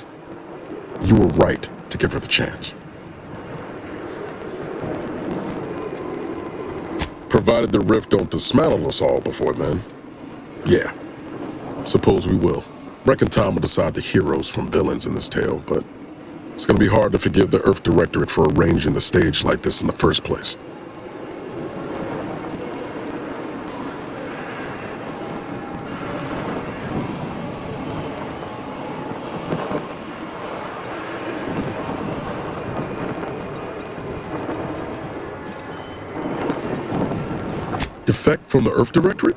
you were right to give her the chance. Provided the rift don't dismantle us all before then. Yeah, suppose we will. Reckon time will decide the heroes from villains in this tale, but it's gonna be hard to forgive the Earth Directorate for arranging the stage like this in the first place. Defect from the Earth Directorate?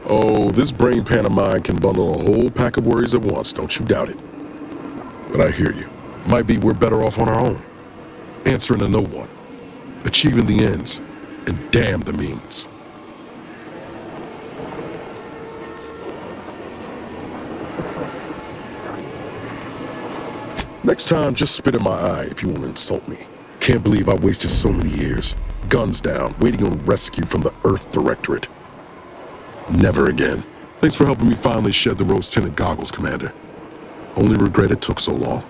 Oh, this brain pan of mine can bundle a whole pack of worries at once, don't you doubt it. But I hear you. Might be we're better off on our own. Answering to no one. Achieving the ends, and damn the means. Next time, just spit in my eye if you want to insult me. Can't believe I wasted so many years. Guns down, waiting on rescue from the Earth Directorate. Never again. Thanks for helping me finally shed the rose-tinted goggles, Commander. Only regret it took so long.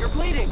You're bleeding.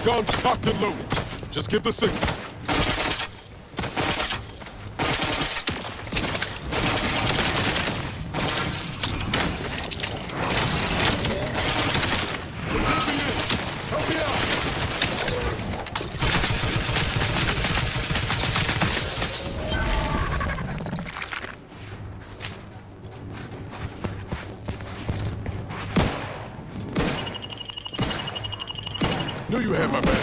Guns cocked and loaded. Just give the signal. Knew you had my back.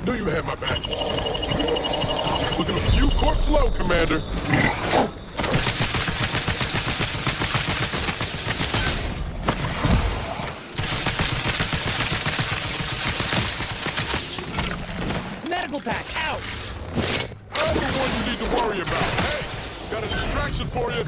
Knew you had my back. Looking a few corpse low, Commander. Medical pack, out! I'm the one you need to worry about. Hey, got a distraction for you.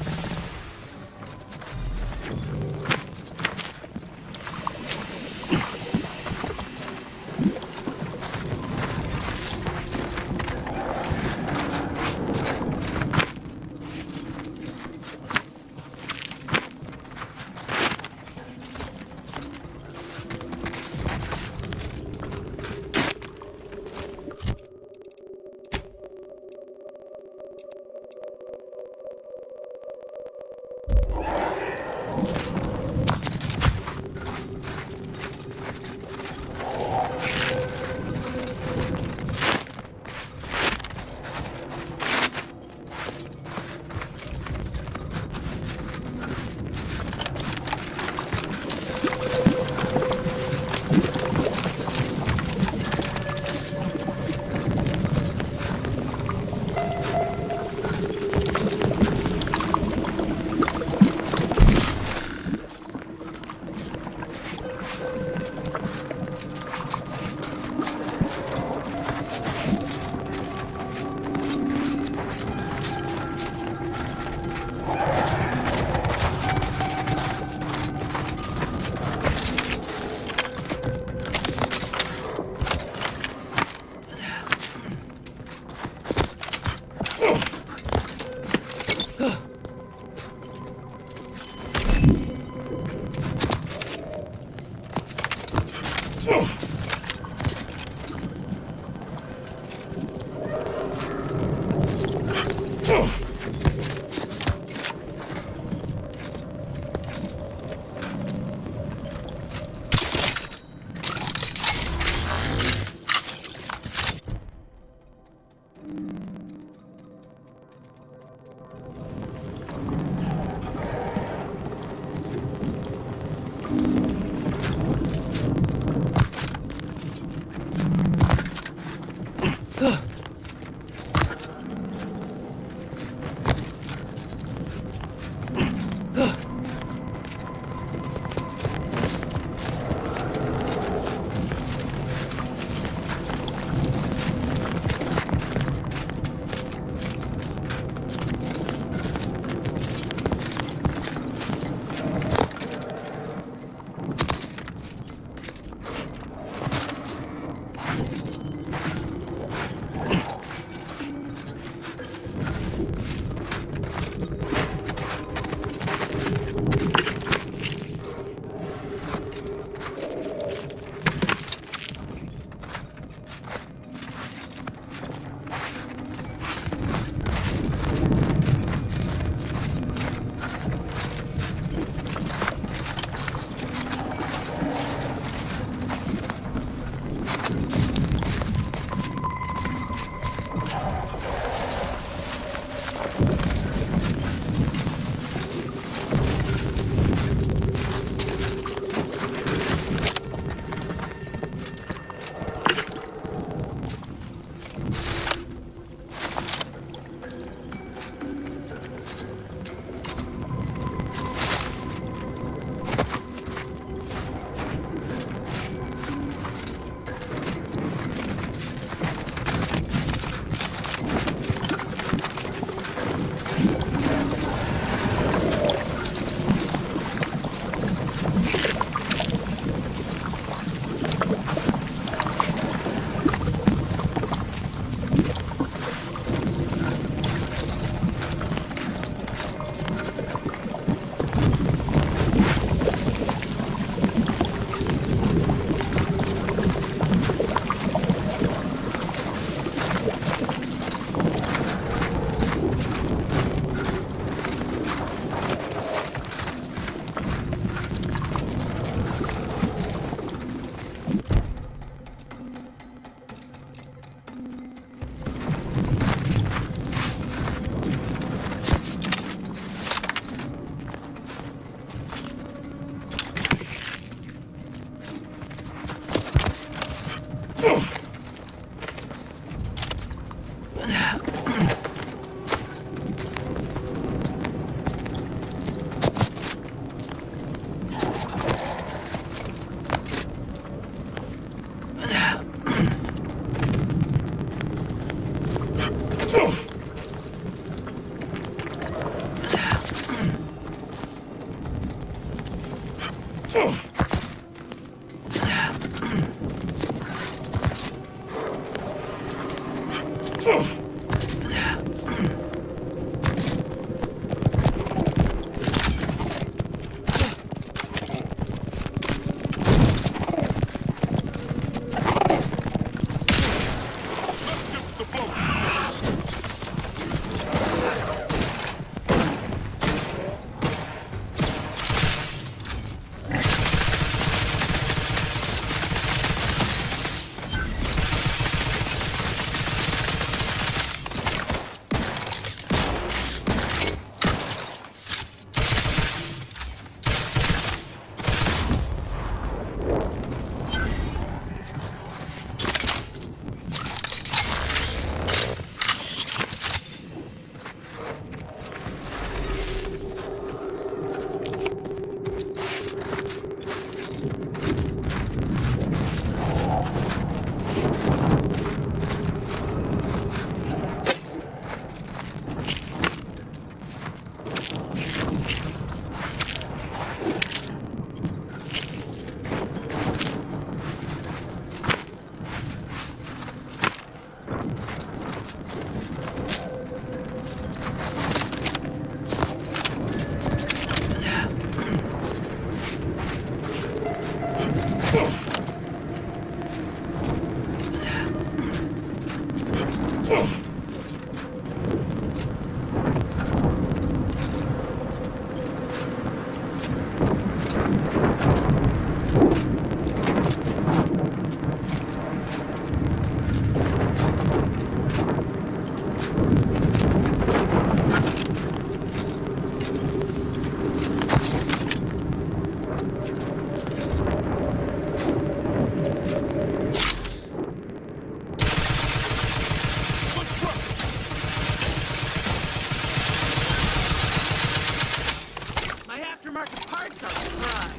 aftermarket parts are prime.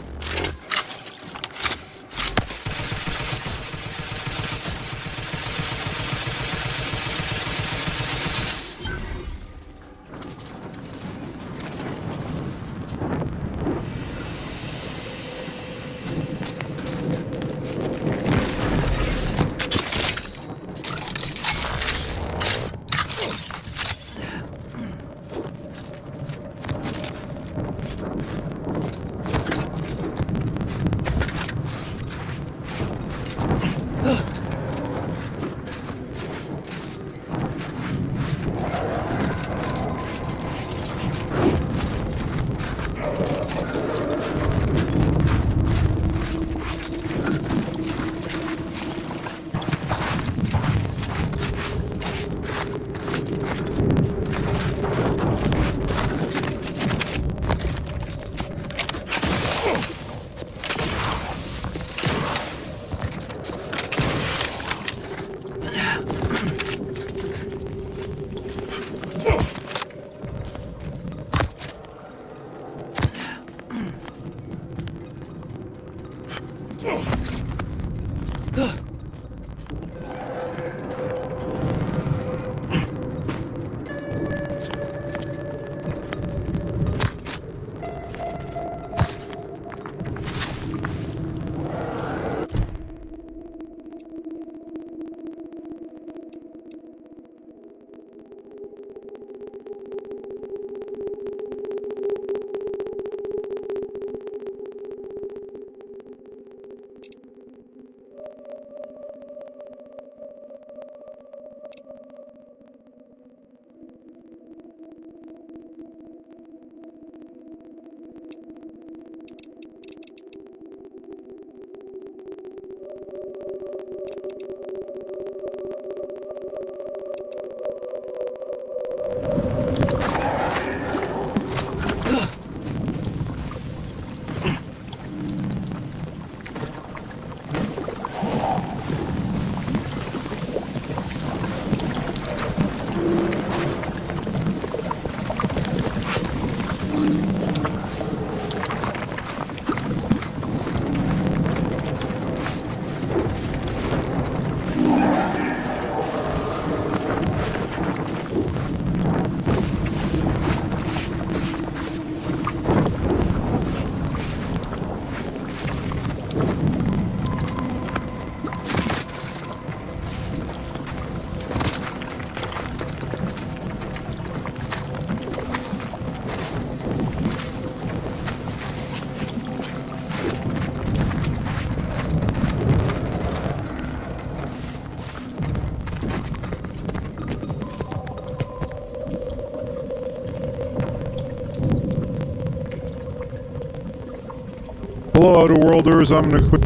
Hello, Outer Worlders. I'm gonna quit.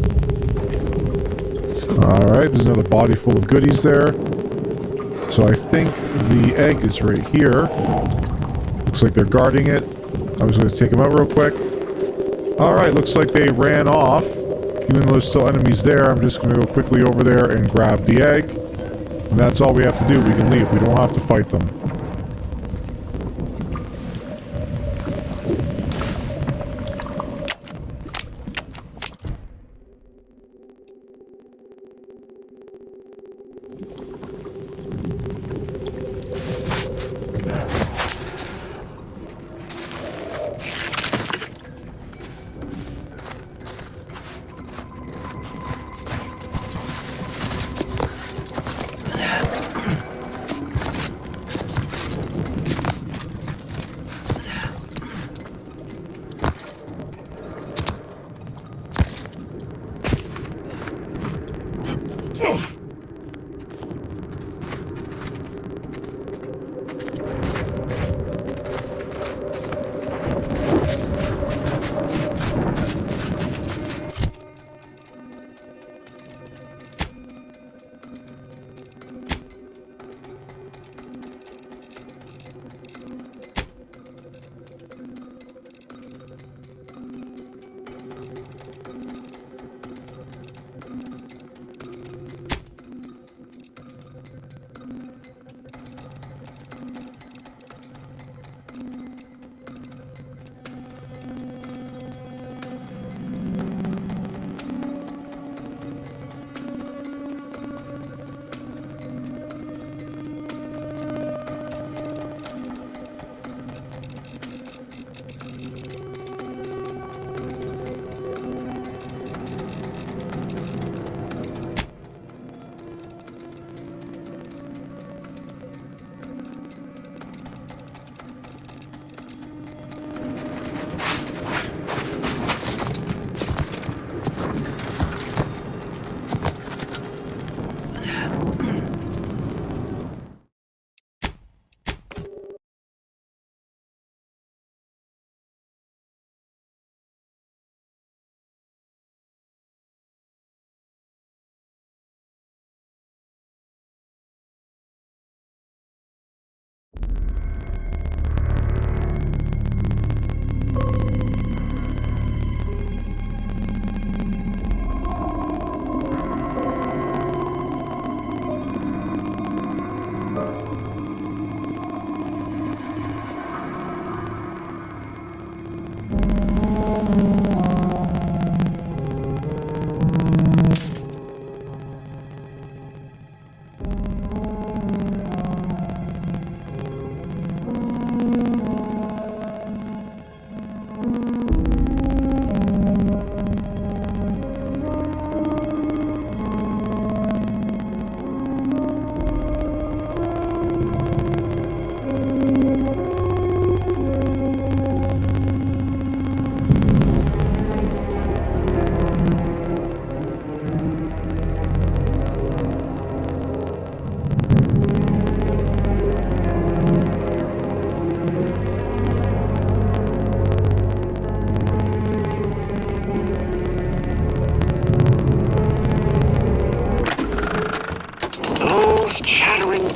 Alright, there's another body full of goodies there. So I think the egg is right here. Looks like they're guarding it. I'm just gonna take them out real quick. Alright, looks like they ran off. Even though there's still enemies there, I'm just gonna go quickly over there and grab the egg. And that's all we have to do. We can leave. We don't have to fight them.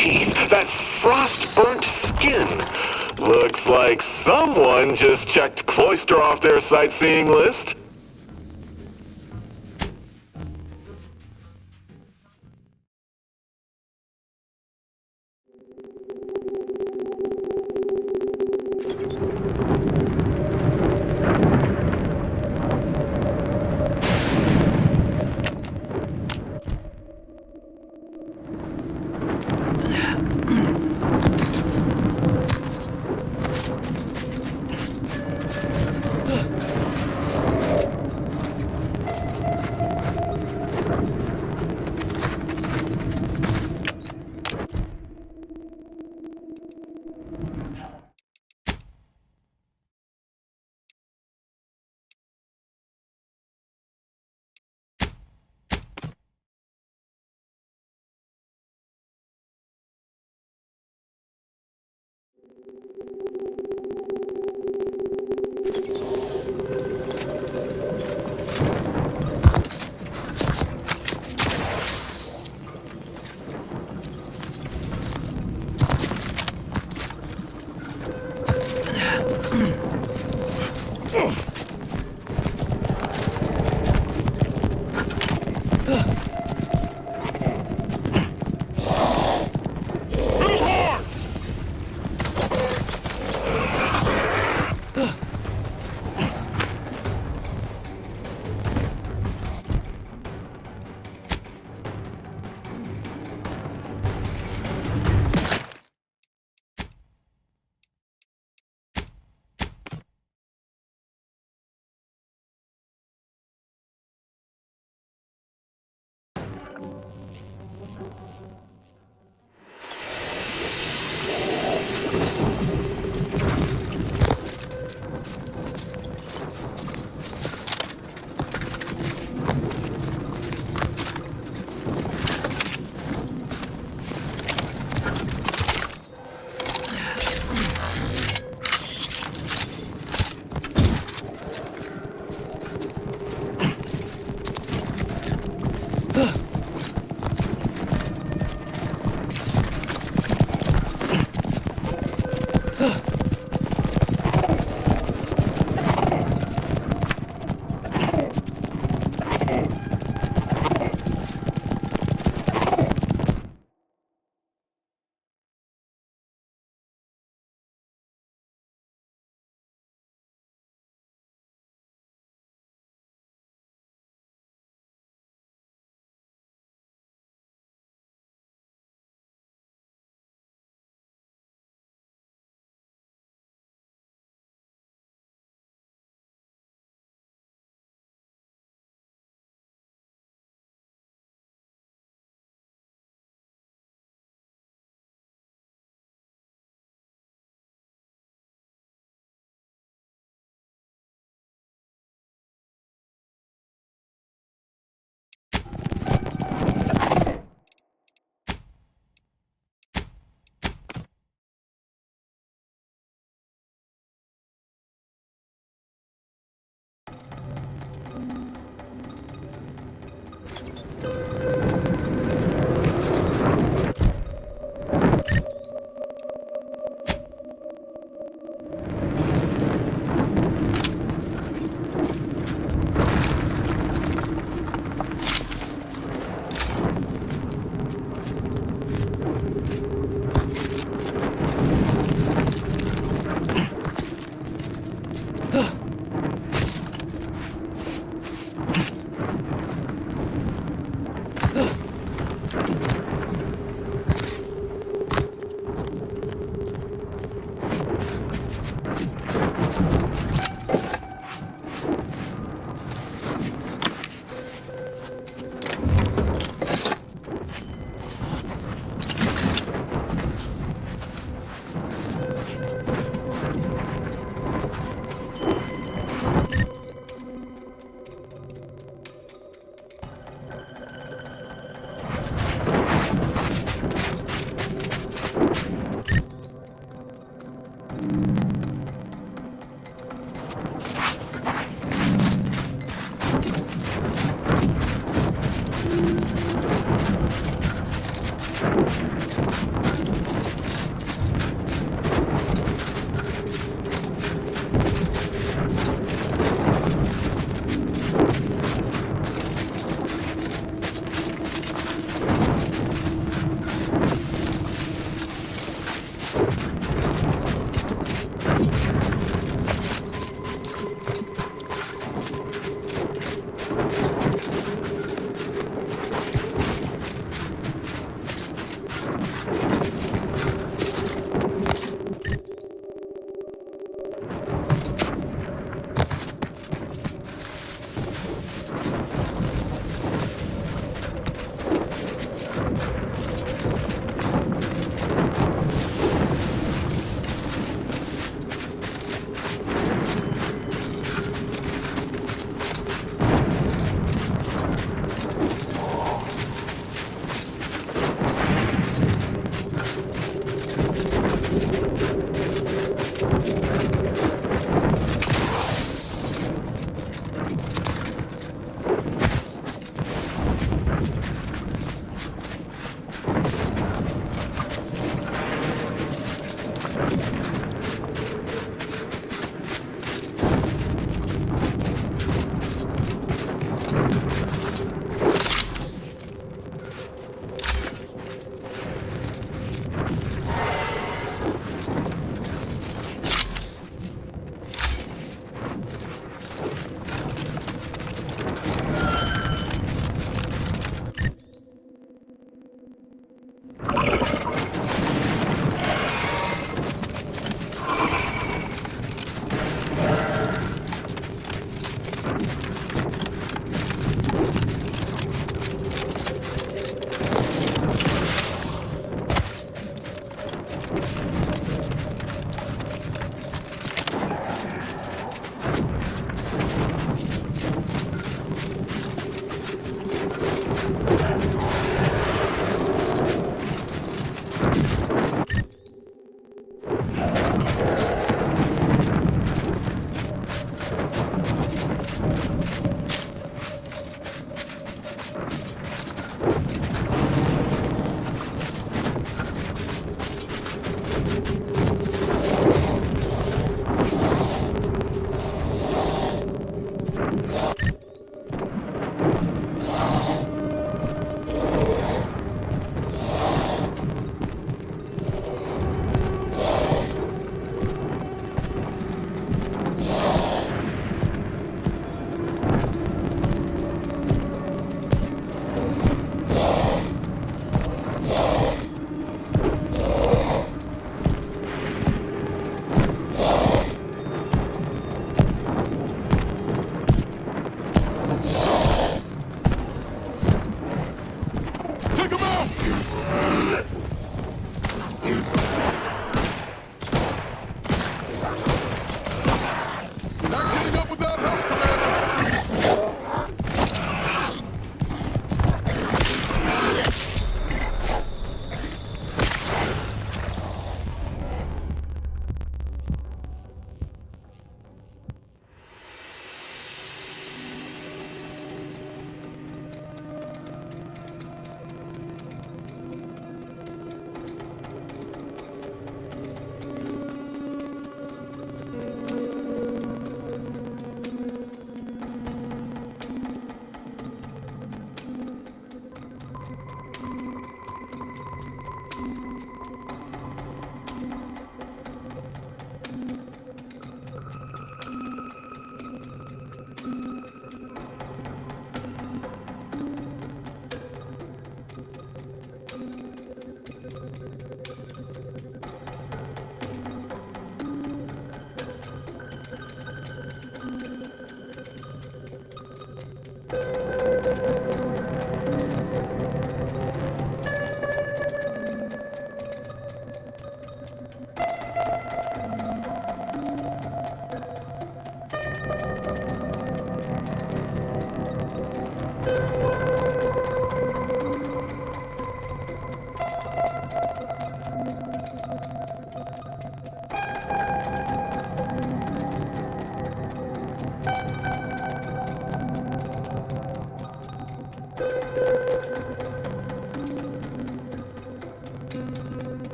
teeth, that frost-burnt skin. Looks like someone just checked Cloister off their sightseeing list.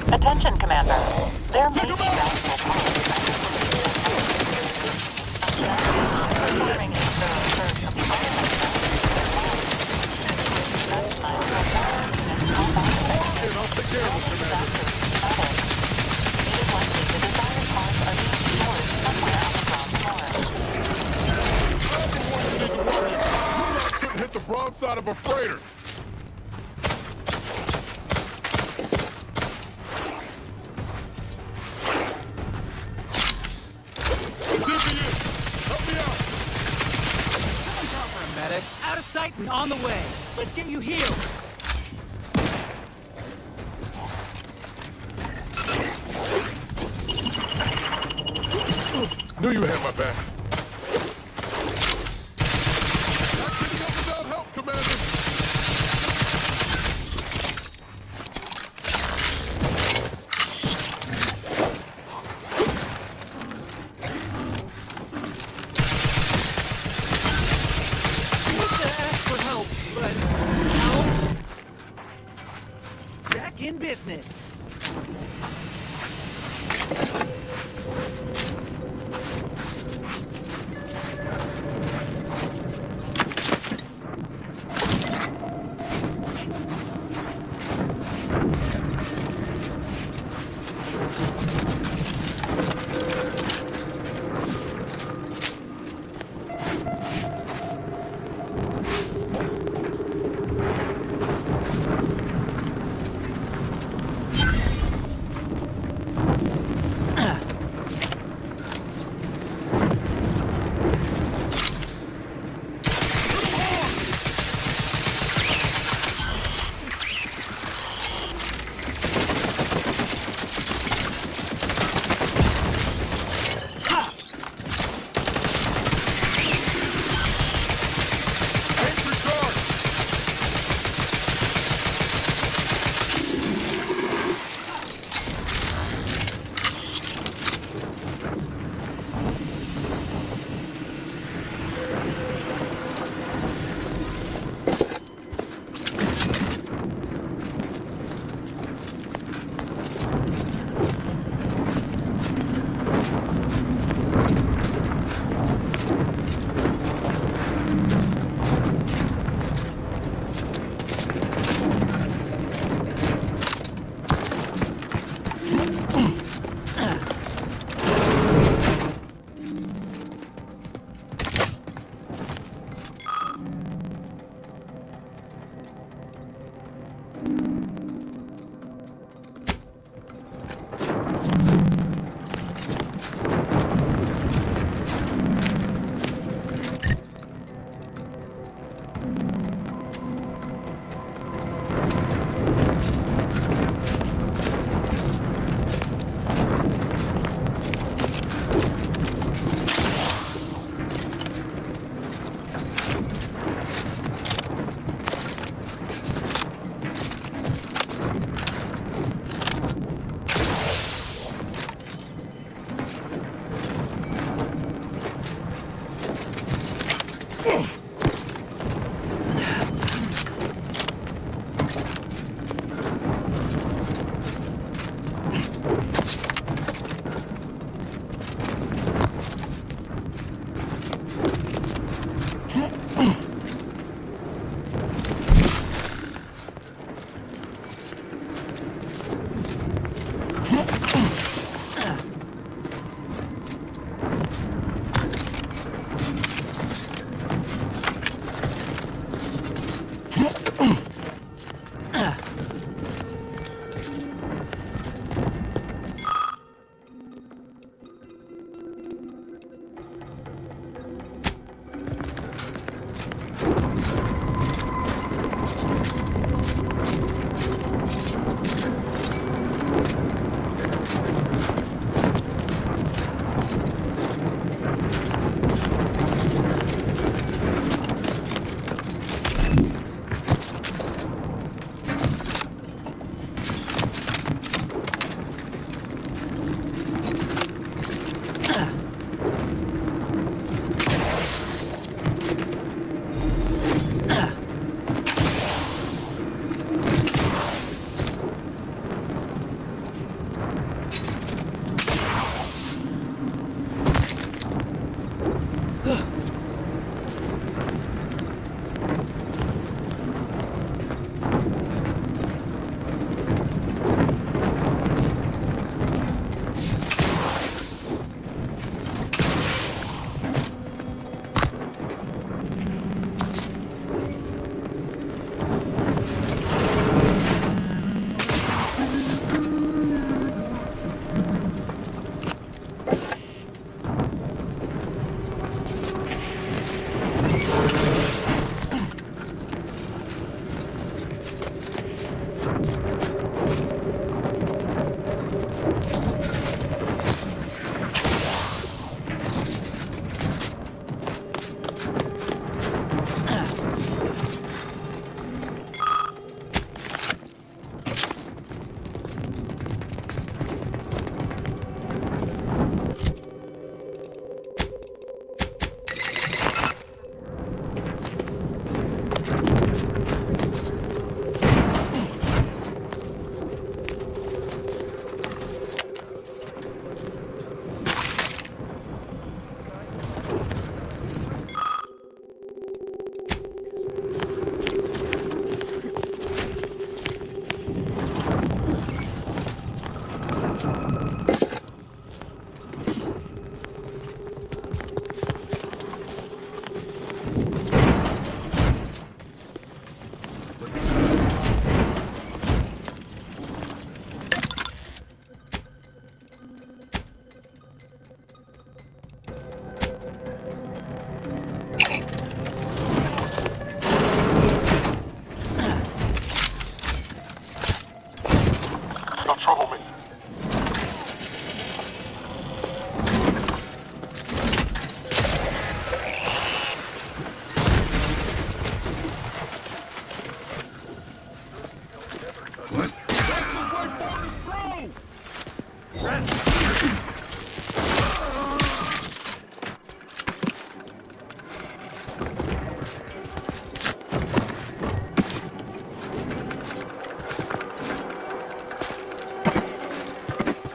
Attention, Commander. There may be valuable Couldn't hit the broadside of a freighter. Out of sight and on the way. Let's get you healed. Knew you had my back. Not getting up without help, Commander. Back in business.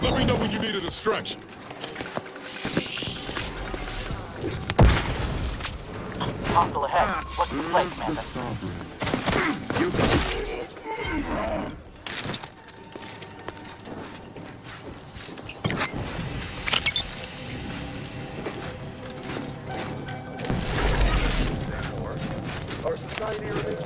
Let me know when you need a distraction. Hostile ahead. What's the place, Amanda? You got it. Our society remains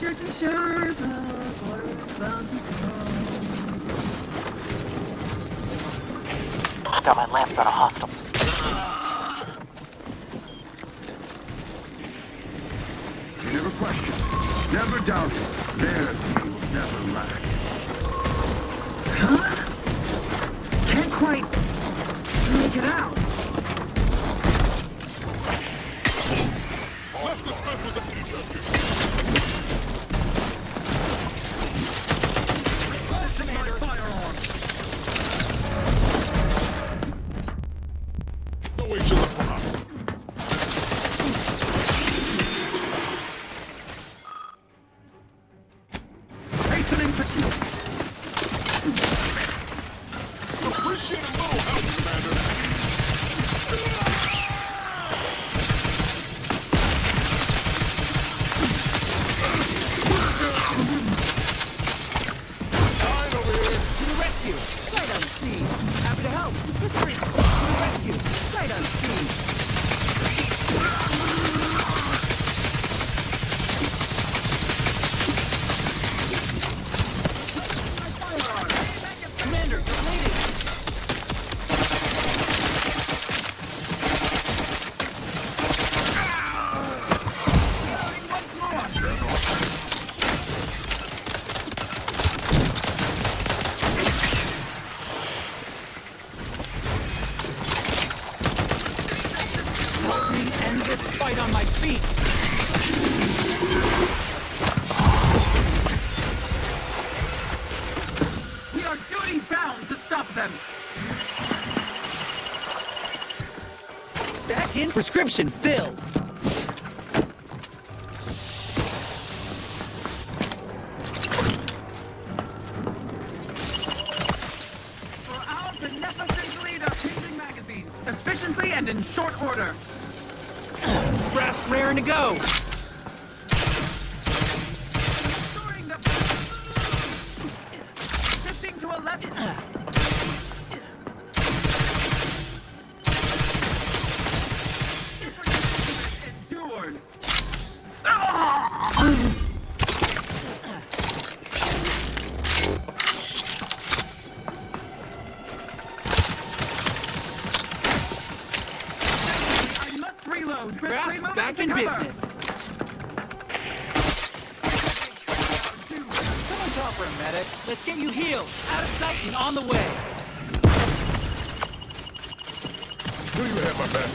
dirty shores of water bound to Got my lamps on a hostile. You never question, never doubt. Theirs will never lack. Huh? Can't quite make it out. Let's discuss with the future. End this fight on my feet! We are duty bound to stop them. Back in prescription filled! For our beneficent leader, changing magazines efficiently and in short order. Brass raring to go! Shifting to a left. Endures. I must reload. Brass back in business! Someone call for a medic. Let's get you healed. Out of sight and on the way. Do you have my back?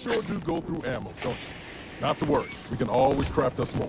Sure do go through ammo, don't you? Not to worry, we can always craft us more.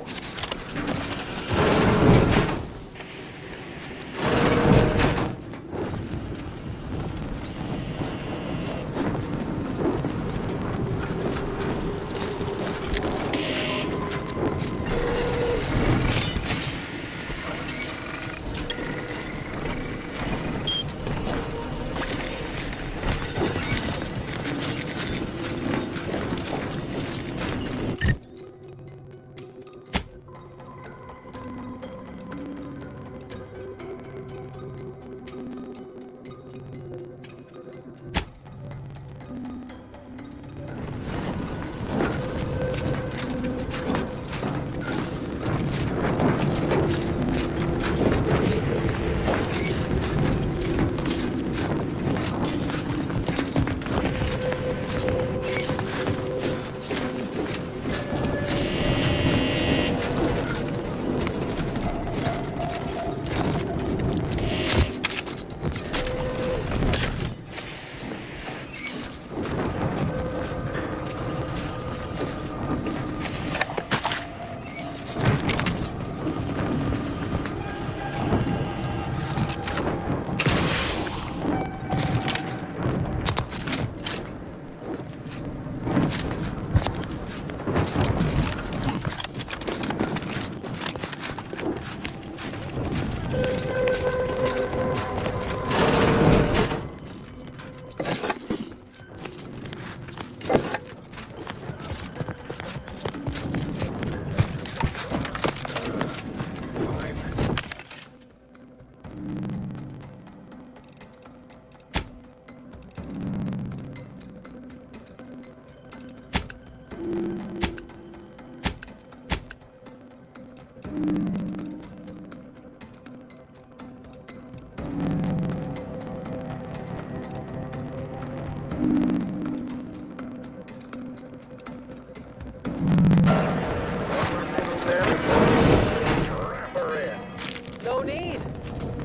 No need.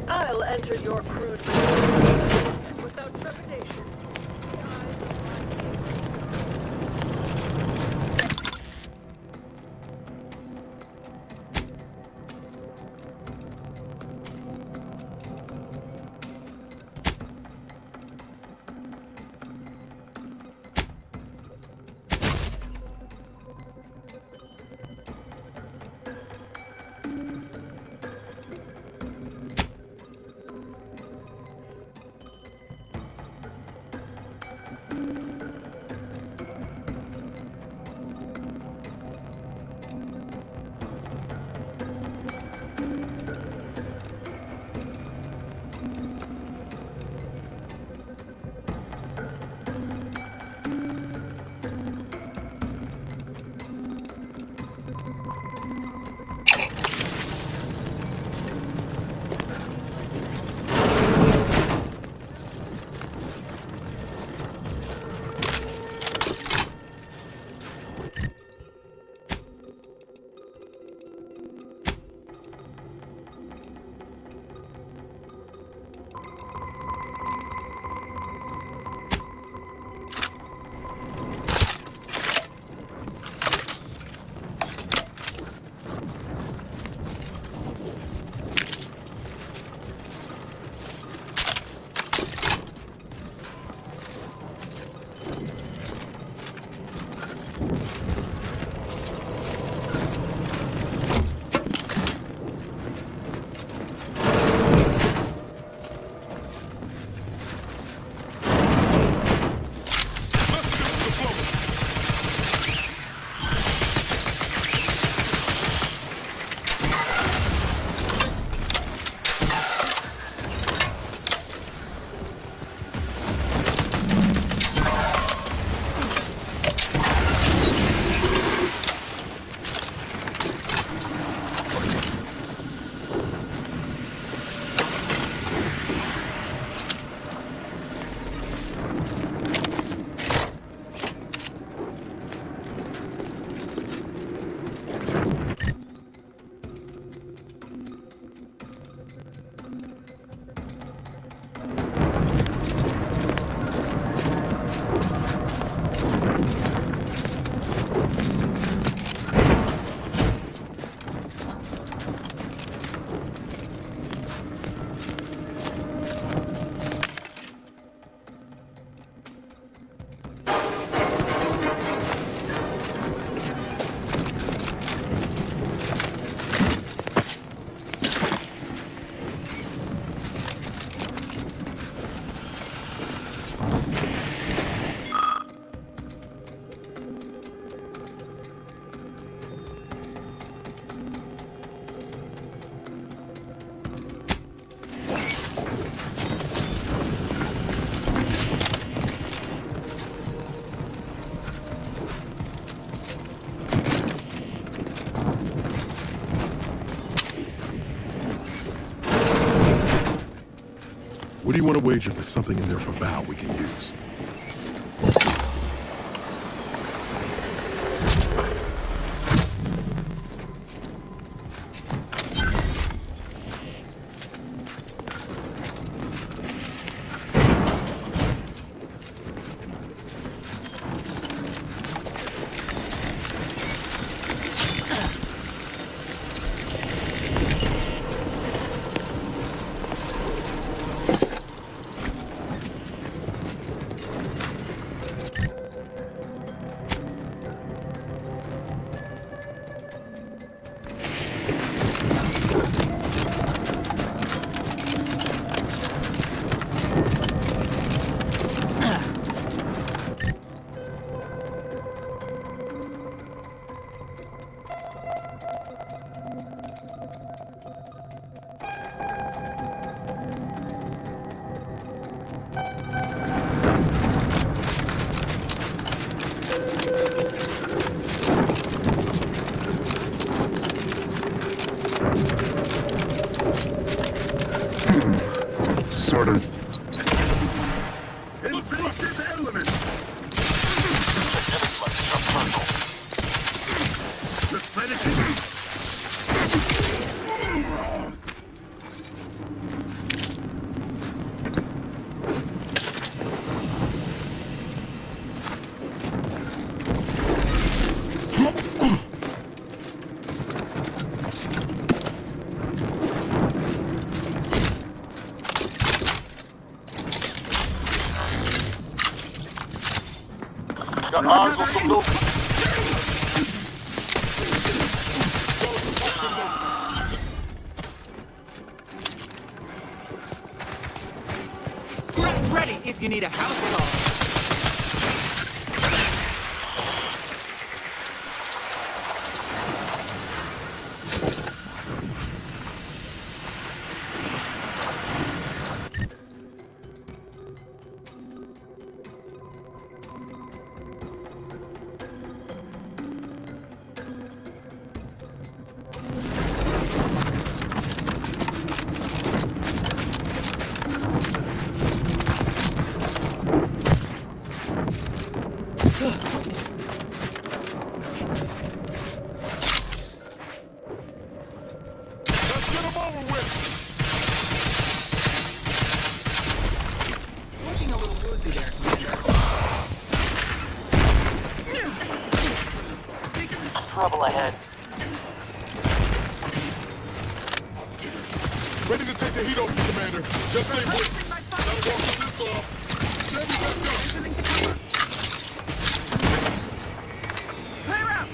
I'll enter your crude without trepidation. What do you want to wager there's something in there for Val we can use? Press ready if you need a house call. Looking a little woozy there, Commander. Trouble ahead. Ready to take the heat off you, Commander. Just stay with me. Gotta walk this off. Ready, let's go. Clear out!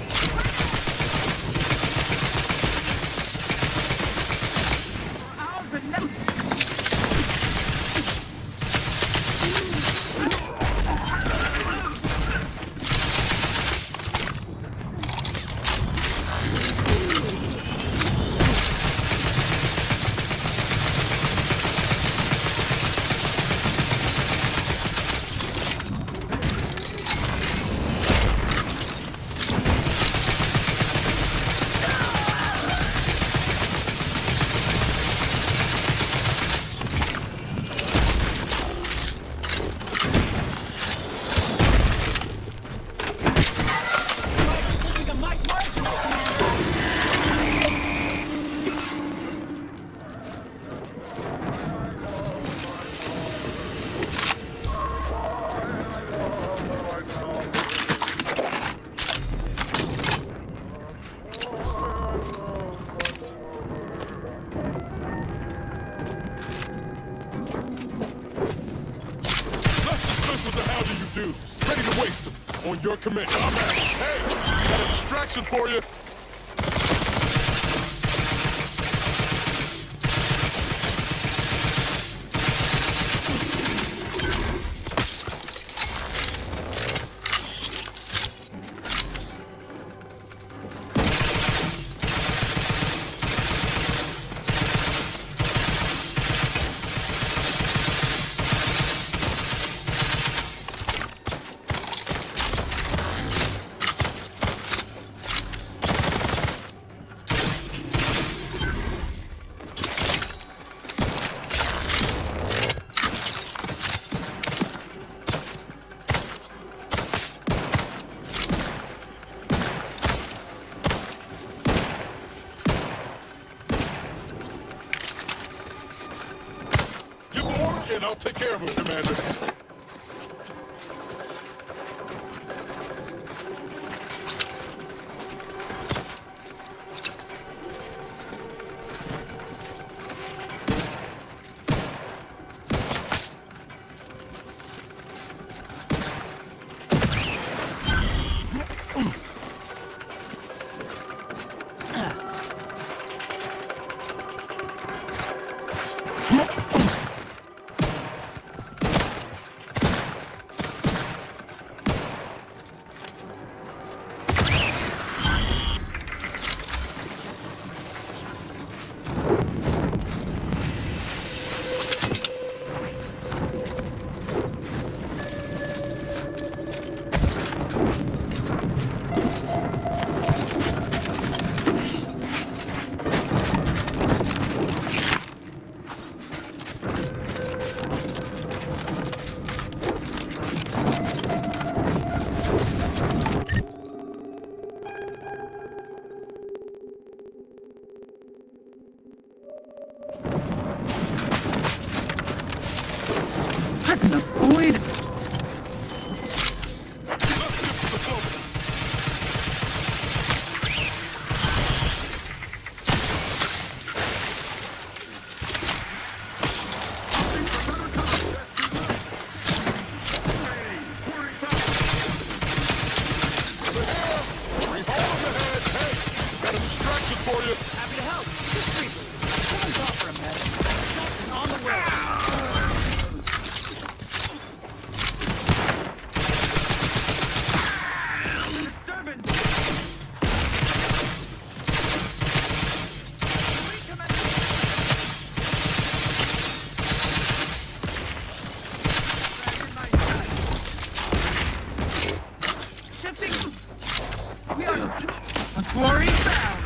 Our benevolent... Ready to waste them. On your command. Hey, got a distraction for you. And I'll take care of him, Commander. Quarry found.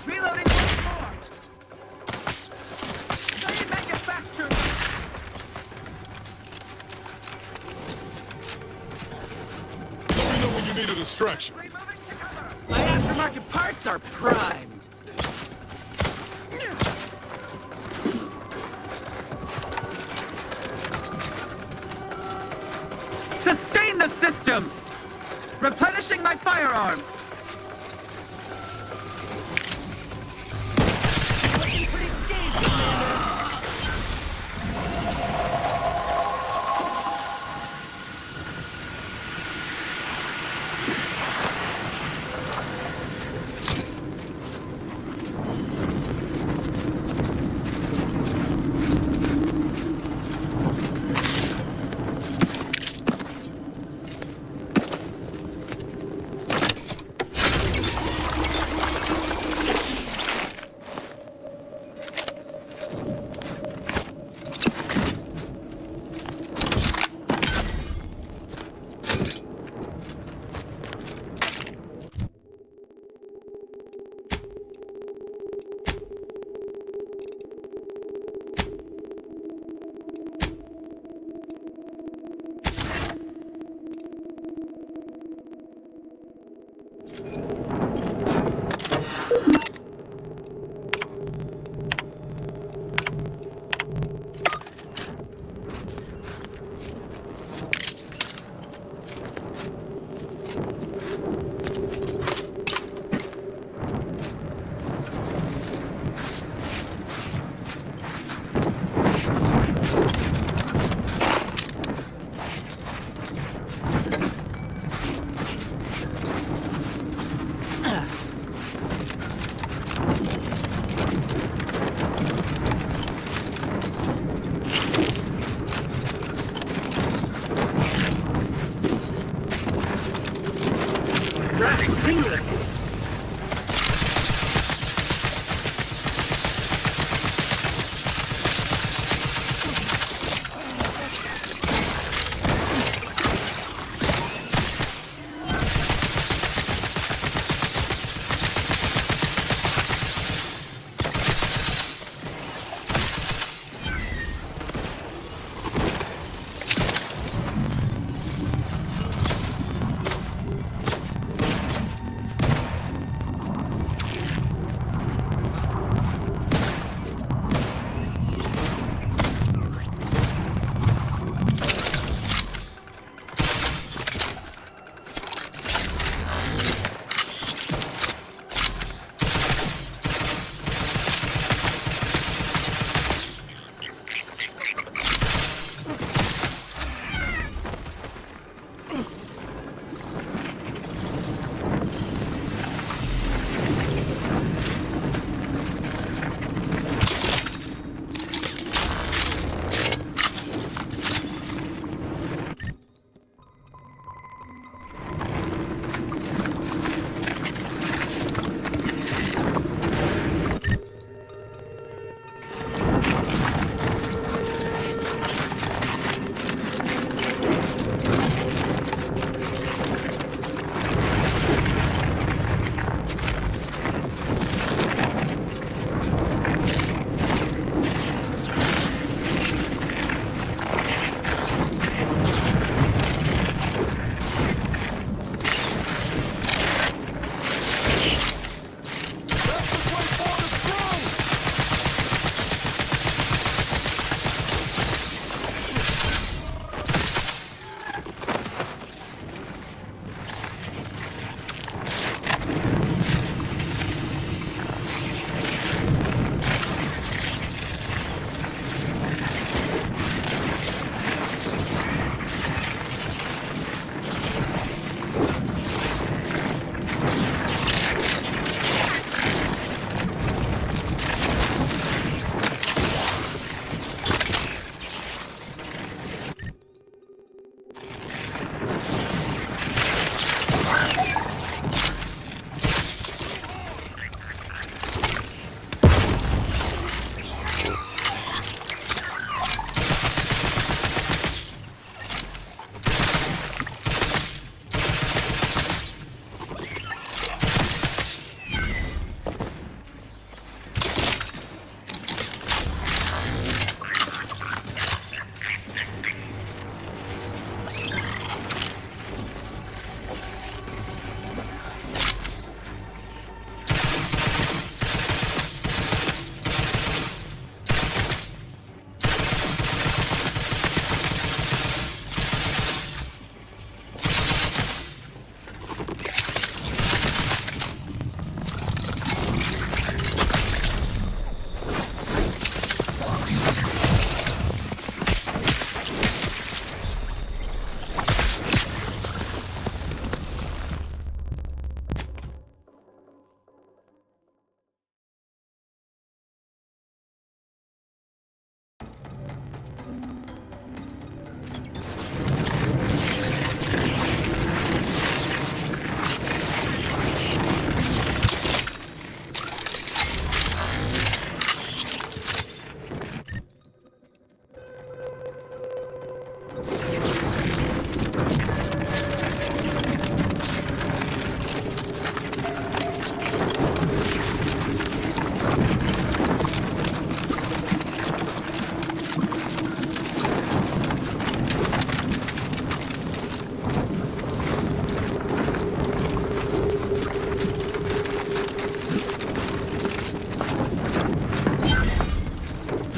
Reloading once more. Giant manufacturer. Let me know when you need a distraction. My aftermarket parts are primed. Sustain the system! Replenishing my firearm! Looking pretty scathed, Commander!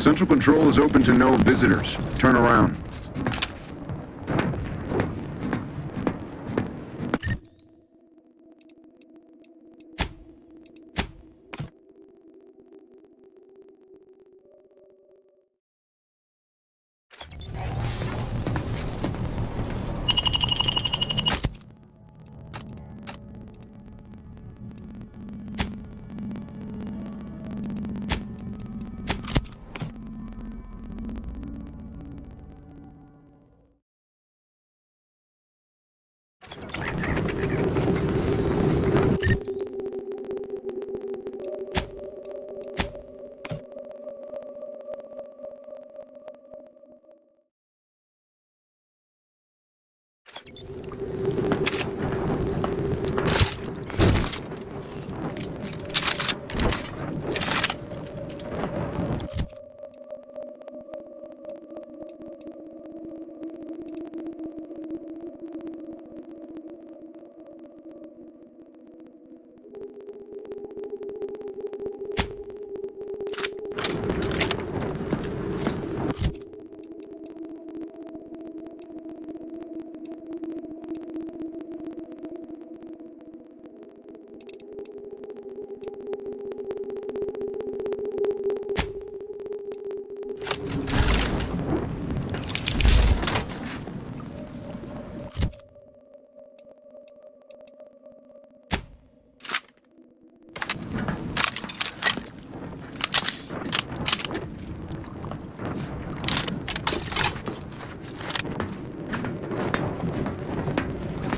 Central Control is open to no visitors. Turn around.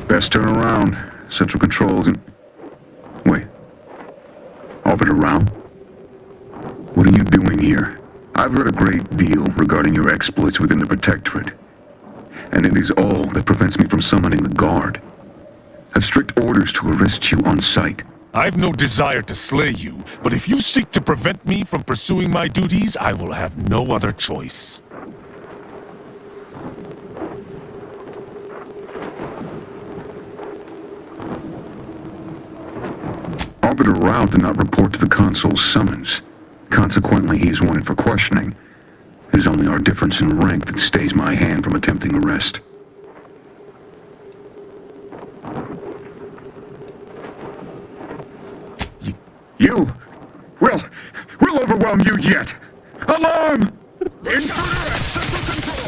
Best turn around. Central Control's in... Wait. Orbiter Rao? What are you doing here? I've heard a great deal regarding your exploits within the Protectorate. And it is all that prevents me from summoning the Guard. I've strict orders to arrest you on sight. I've no desire to slay you, but if you seek to prevent me from pursuing my duties, I will have no other choice. Arbiter Rao did not report to the Consul's summons. Consequently, he is wanted for questioning. It is only our difference in rank that stays my hand from attempting arrest. You! We'll overwhelm you yet! Alarm! Intruder at Central Control!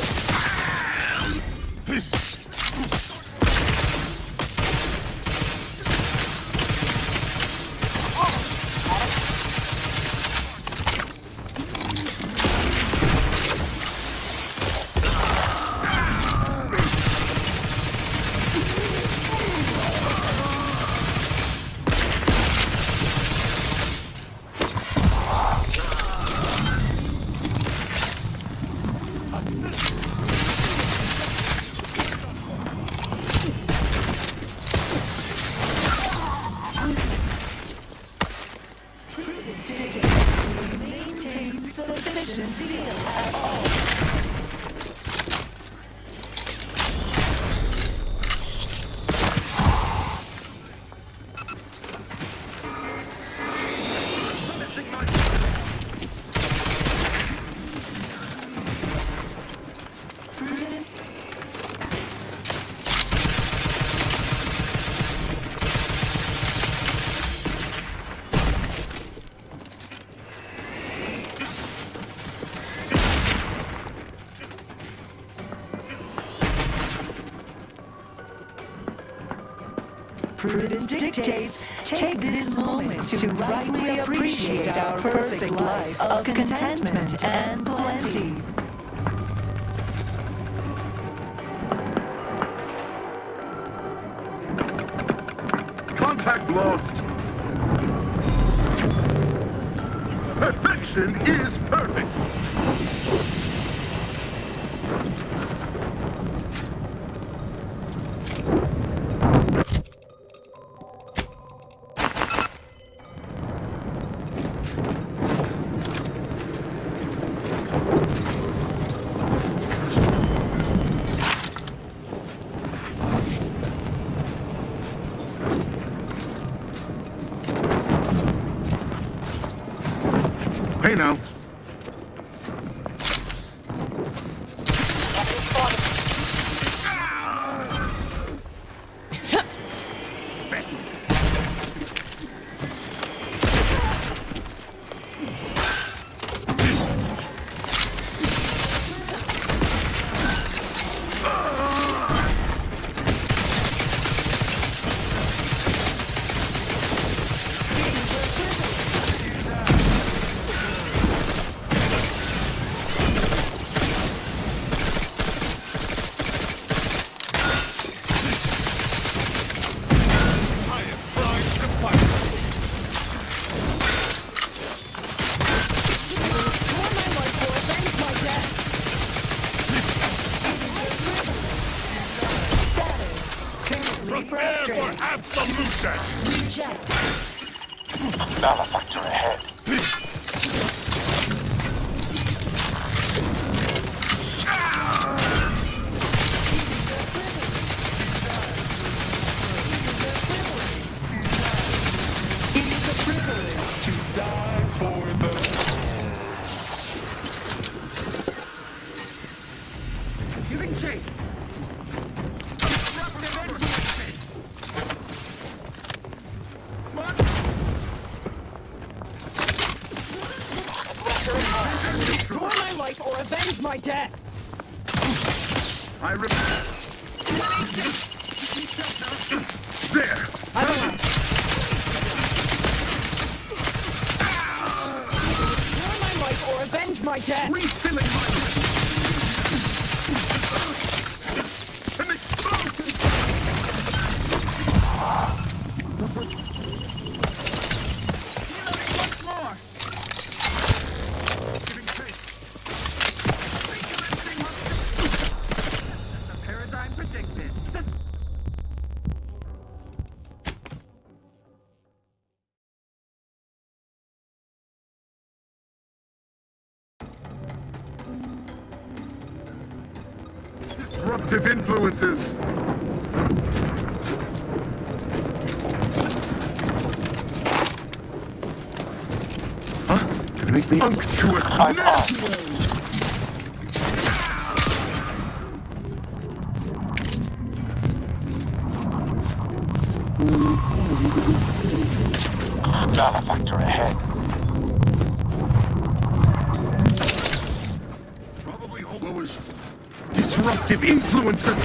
Prudence dictates, take this moment to rightly appreciate our perfect life of contentment and plenty. Contact lost! Perfection is perfect! Hey now. Prepare for absolution! Reject. Malefactor ahead. Giving chase. Restore my life or avenge my death. I There! I don't know. Restore my life or avenge my death. refilling my an explosion. Reloading once more. Giving chase. Recommencing hostility. The paradigm predicted. Disruptive influences! Gonna make me Unctuous I'm Malefactor ahead. Probably all those disruptive influences!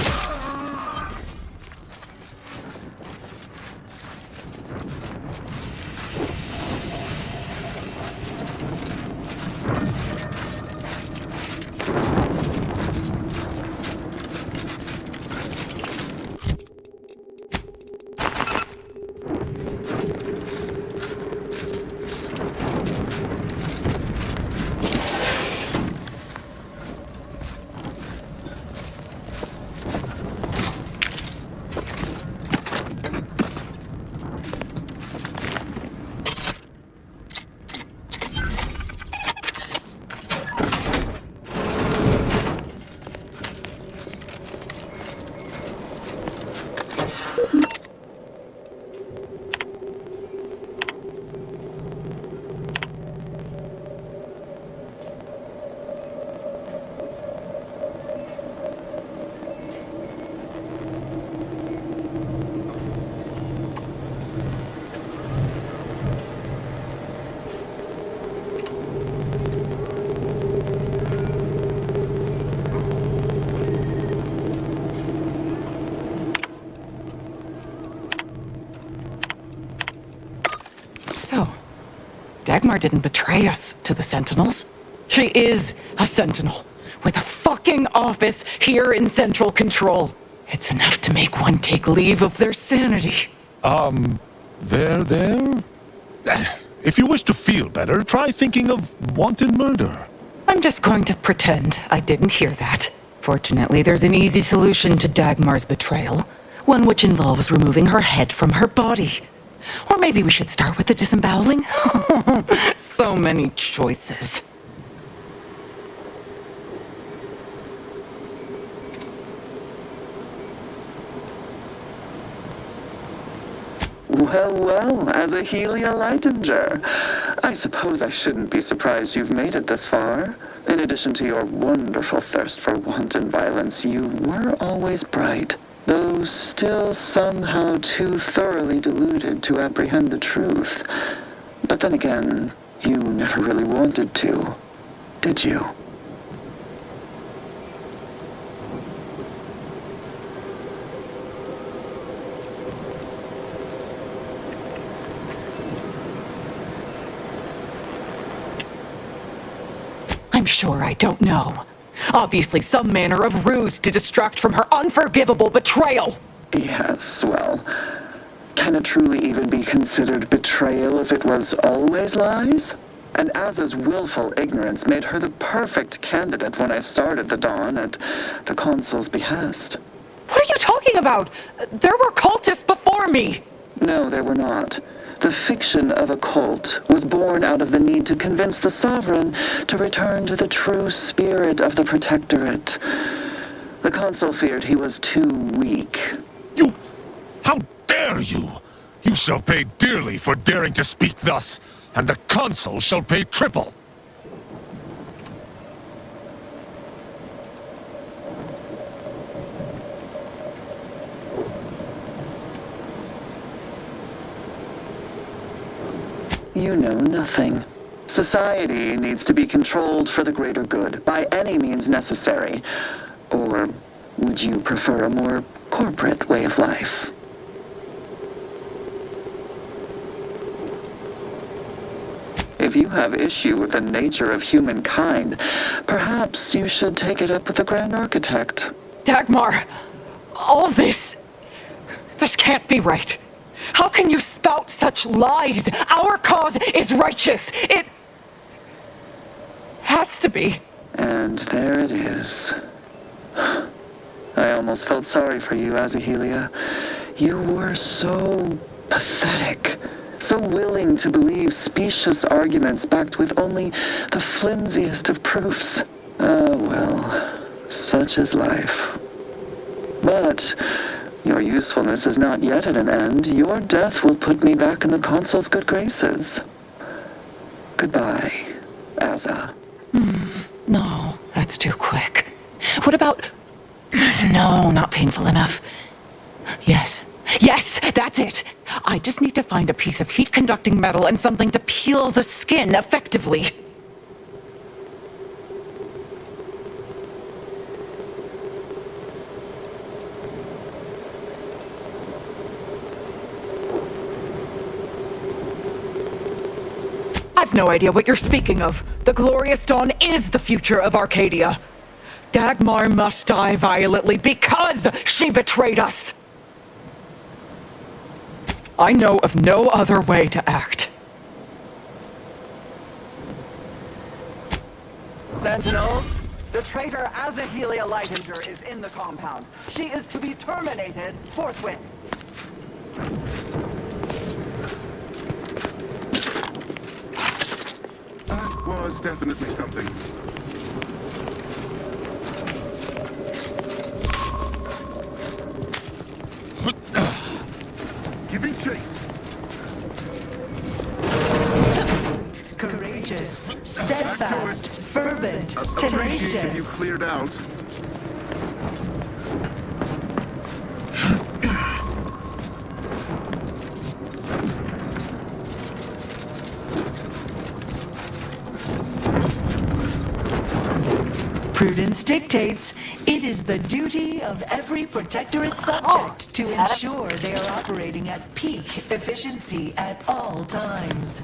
So, Dagmar didn't betray us to the Sentinels. She is a Sentinel, with a fucking office here in Central Control. It's enough to make one take leave of their sanity. There? If you wish to feel better, try thinking of wanton murder. I'm just going to pretend I didn't hear that. Fortunately, there's an easy solution to Dagmar's betrayal, one which involves removing her head from her body. Or maybe we should start with the disemboweling? So many choices. Well, as a Helia Leitinger, I suppose I shouldn't be surprised you've made it this far. In addition to your wonderful thirst for wanton violence, you were always bright, though still somehow too thoroughly deluded to apprehend the truth. But then again, You never really wanted to, did you? I'm sure I don't know. Obviously some manner of ruse to distract from her unforgivable betrayal. Yes, well, can it truly even be considered betrayal if it was always lies? And Azza's willful ignorance made her the perfect candidate when I started the Dawn at the Consul's behest. What are you talking about? There were cultists before me. No, there were not. The fiction of a cult was born out of the need to convince the Sovereign to return to the true spirit of the Protectorate. The Consul feared he was too weak. How dare you! You shall pay dearly for daring to speak thus, and the Consul shall pay triple! You know nothing. Society needs to be controlled for the greater good, by any means necessary. Or would you prefer a more corporate way of life? If you have issue with the nature of humankind, perhaps you should take it up with the Grand Architect. Dagmar, all this can't be right. How can you spout such lies? Our cause is righteous. It has to be. And there it is. I almost felt sorry for you, Azahelia. You were so pathetic. So willing to believe specious arguments backed with only the flimsiest of proofs. Ah, well, such is life. But your usefulness is not yet at an end. Your death will put me back in the Consul's good graces. Goodbye, Azza. No, that's too quick. What about... No, not painful enough. Yes, that's it. I just need to find a piece of heat-conducting metal and something to peel the skin effectively. I've no idea what you're speaking of. The Glorious Dawn is the future of Arcadia. Dagmar must die violently because she betrayed us. I know of no other way to act. Sentinel, the traitor Azahelia Lightinger is in the compound. She is to be terminated forthwith. That was definitely something. Giving chase. Courageous, steadfast, fervent, Appreciate you tenacious. cleared out. Prudence dictates it is the duty of every Protectorate subject to ensure they are operating at peak efficiency at all times.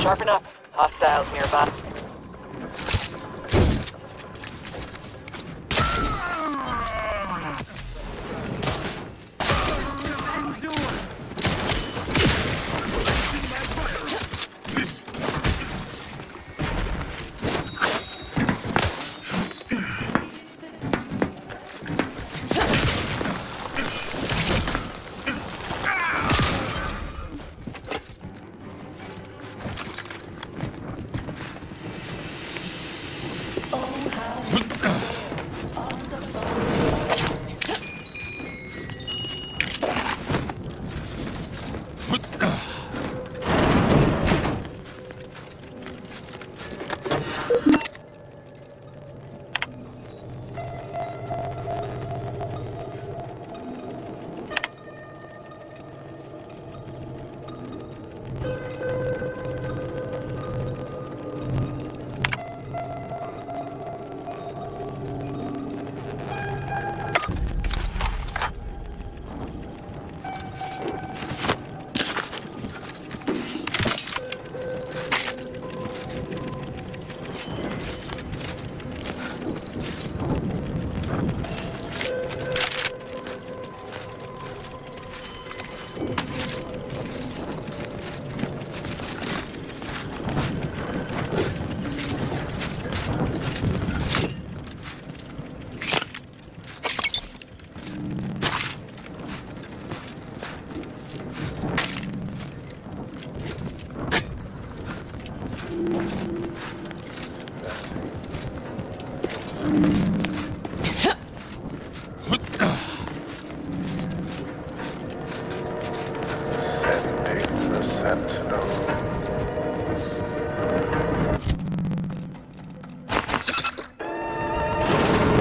Sharpen up. Hostiles nearby.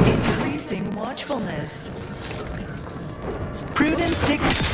Increasing watchfulness. Prudence dictates.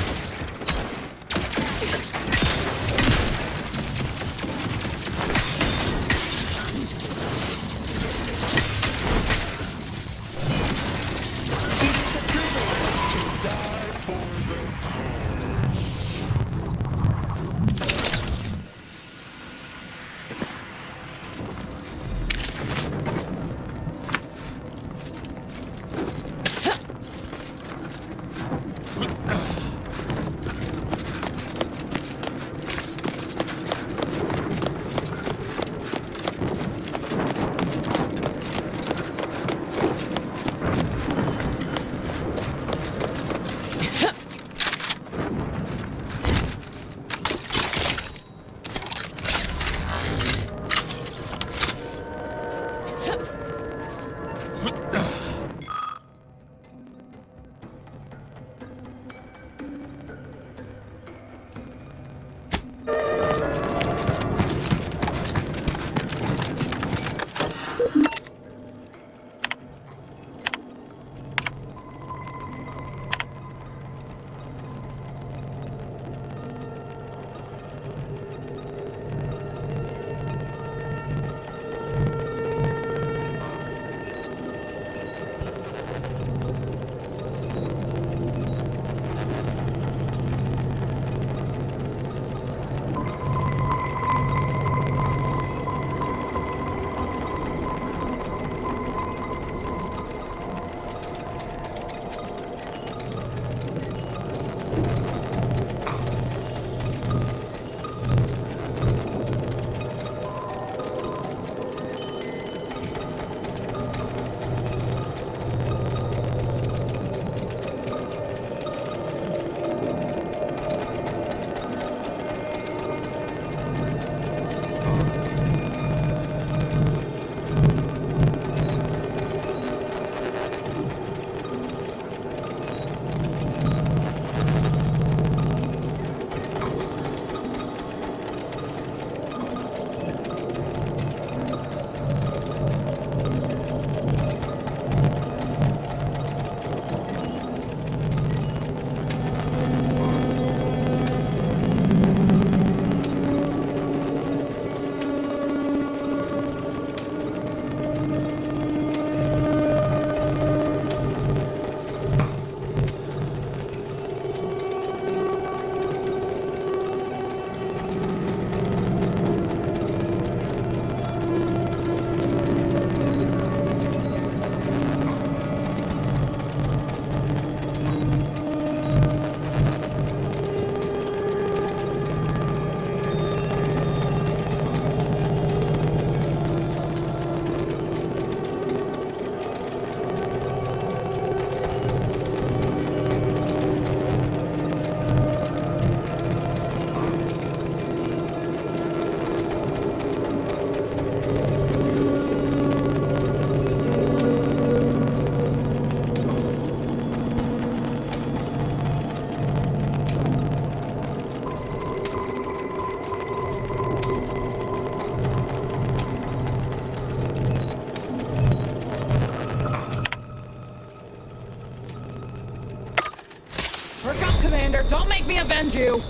Don't make me avenge you!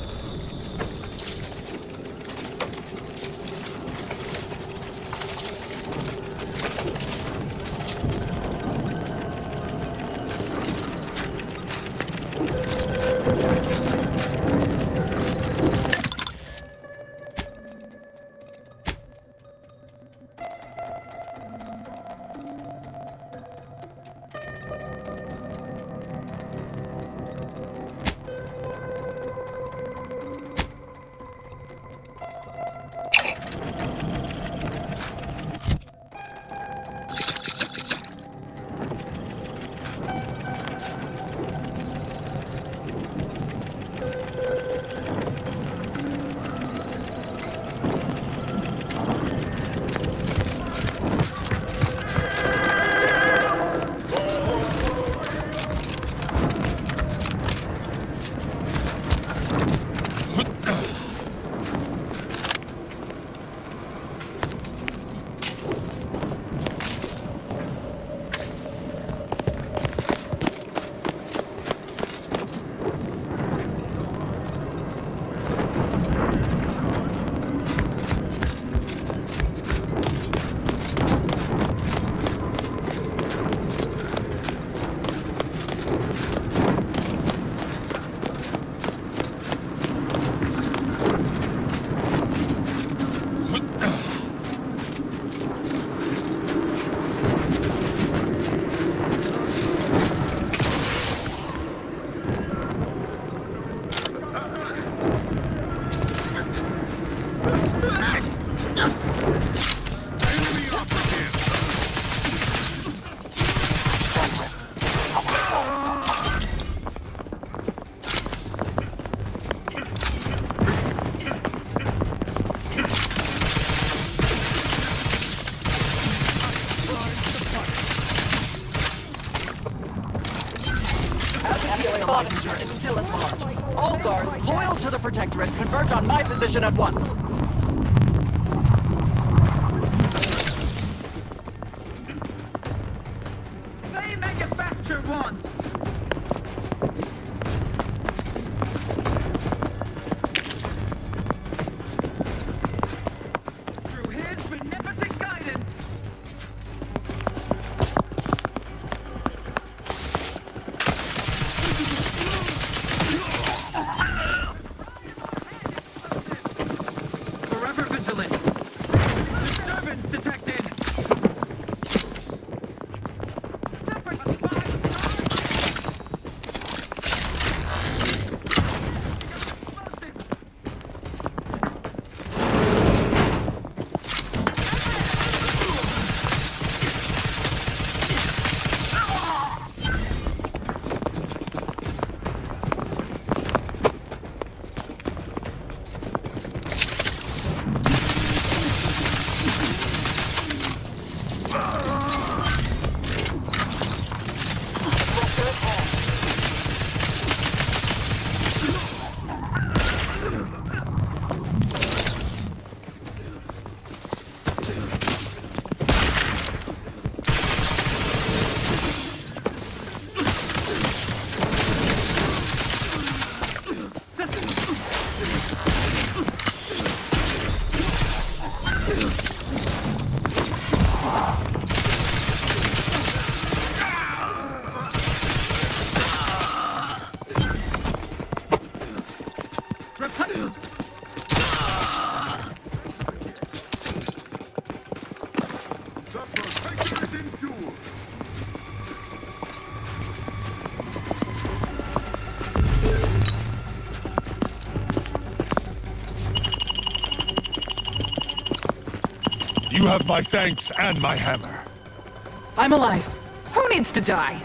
Messenger is still at large. All guards loyal to the Protectorate converge on my position at once. They manufacture one! Through his beneficent guidance! Forever vigilant! Disturbance detected! You have my thanks and my hammer. I'm alive. Who needs to die?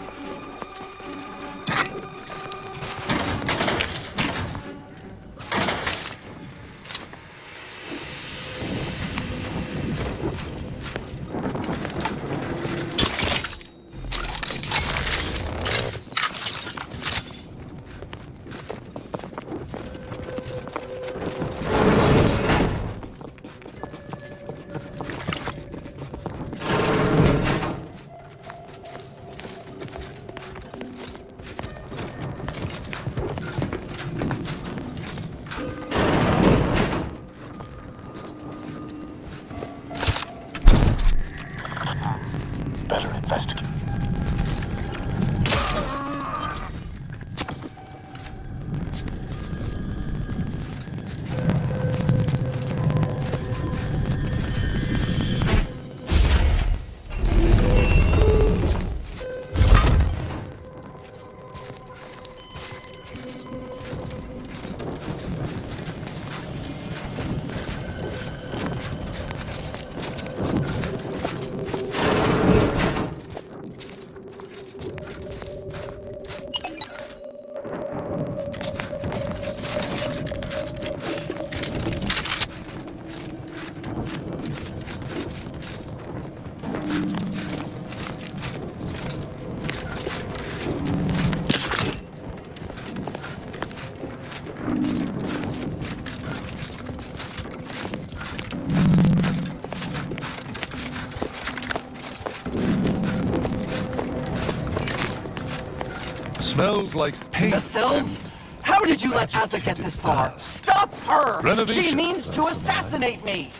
Smells like paint. Imbeciles! How did you let Asa get this far? Stop her! Renovation She means to assassinate me!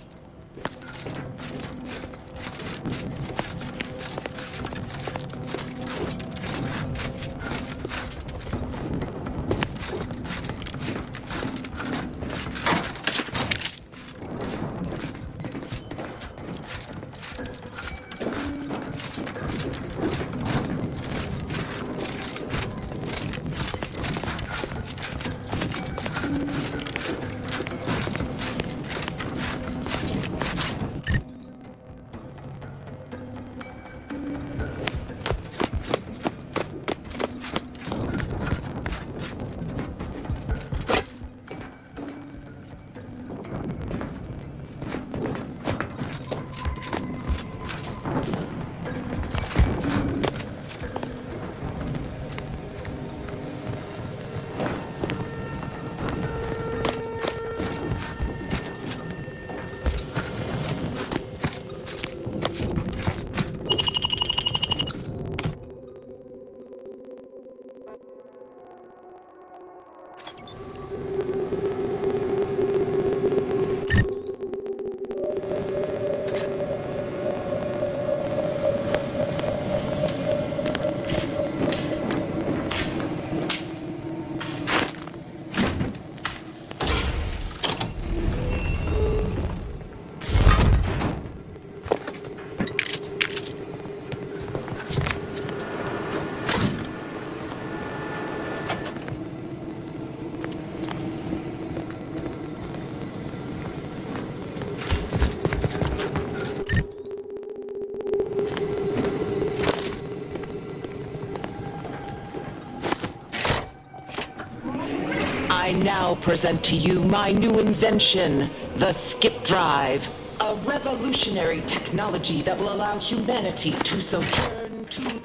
I now present to you my new invention, the Skip Drive, a revolutionary technology that will allow humanity to sojourn to...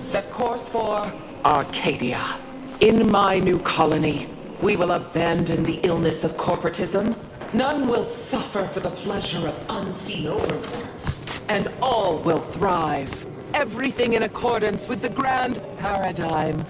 Set course for Arcadia. In my new colony, we will abandon the illness of corporatism. None will suffer for the pleasure of unseen overlords, and all will thrive. Everything in accordance with the grand paradigm.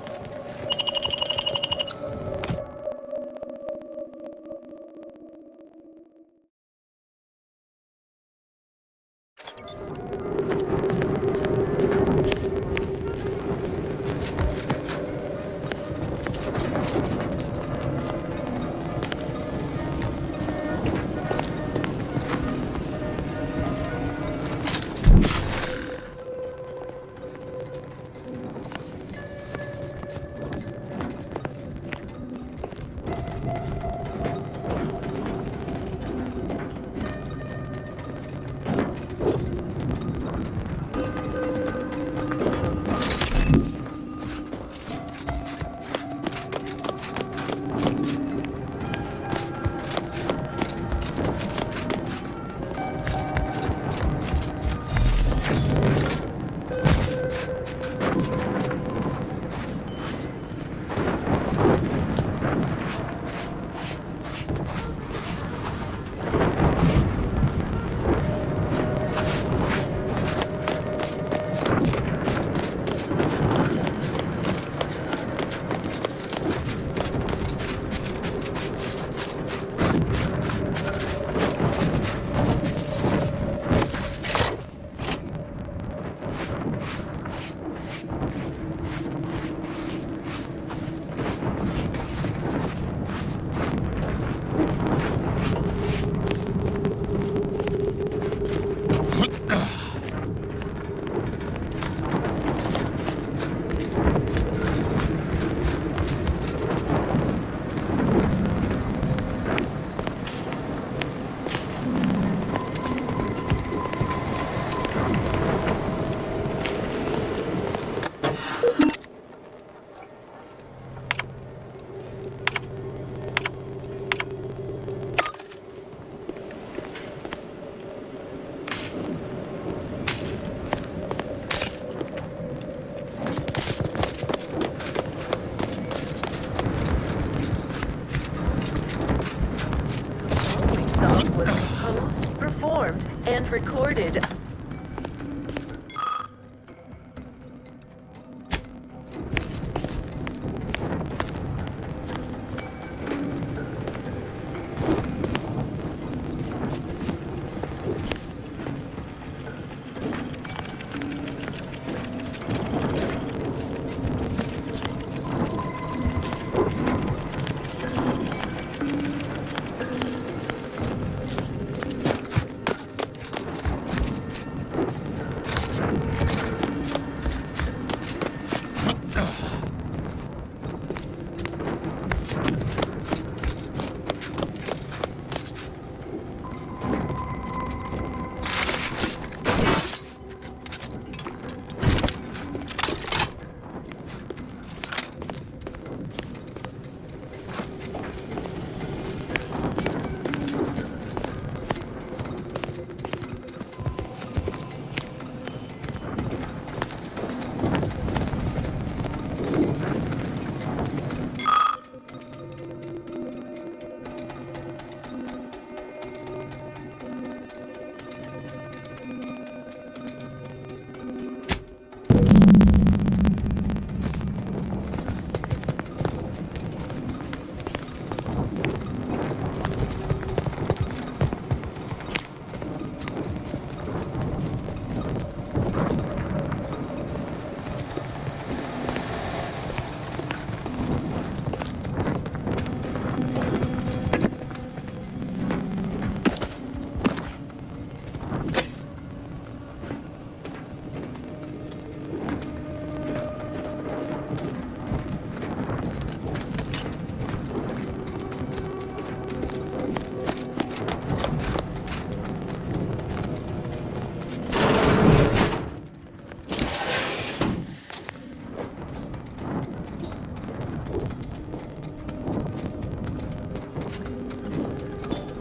And recorded.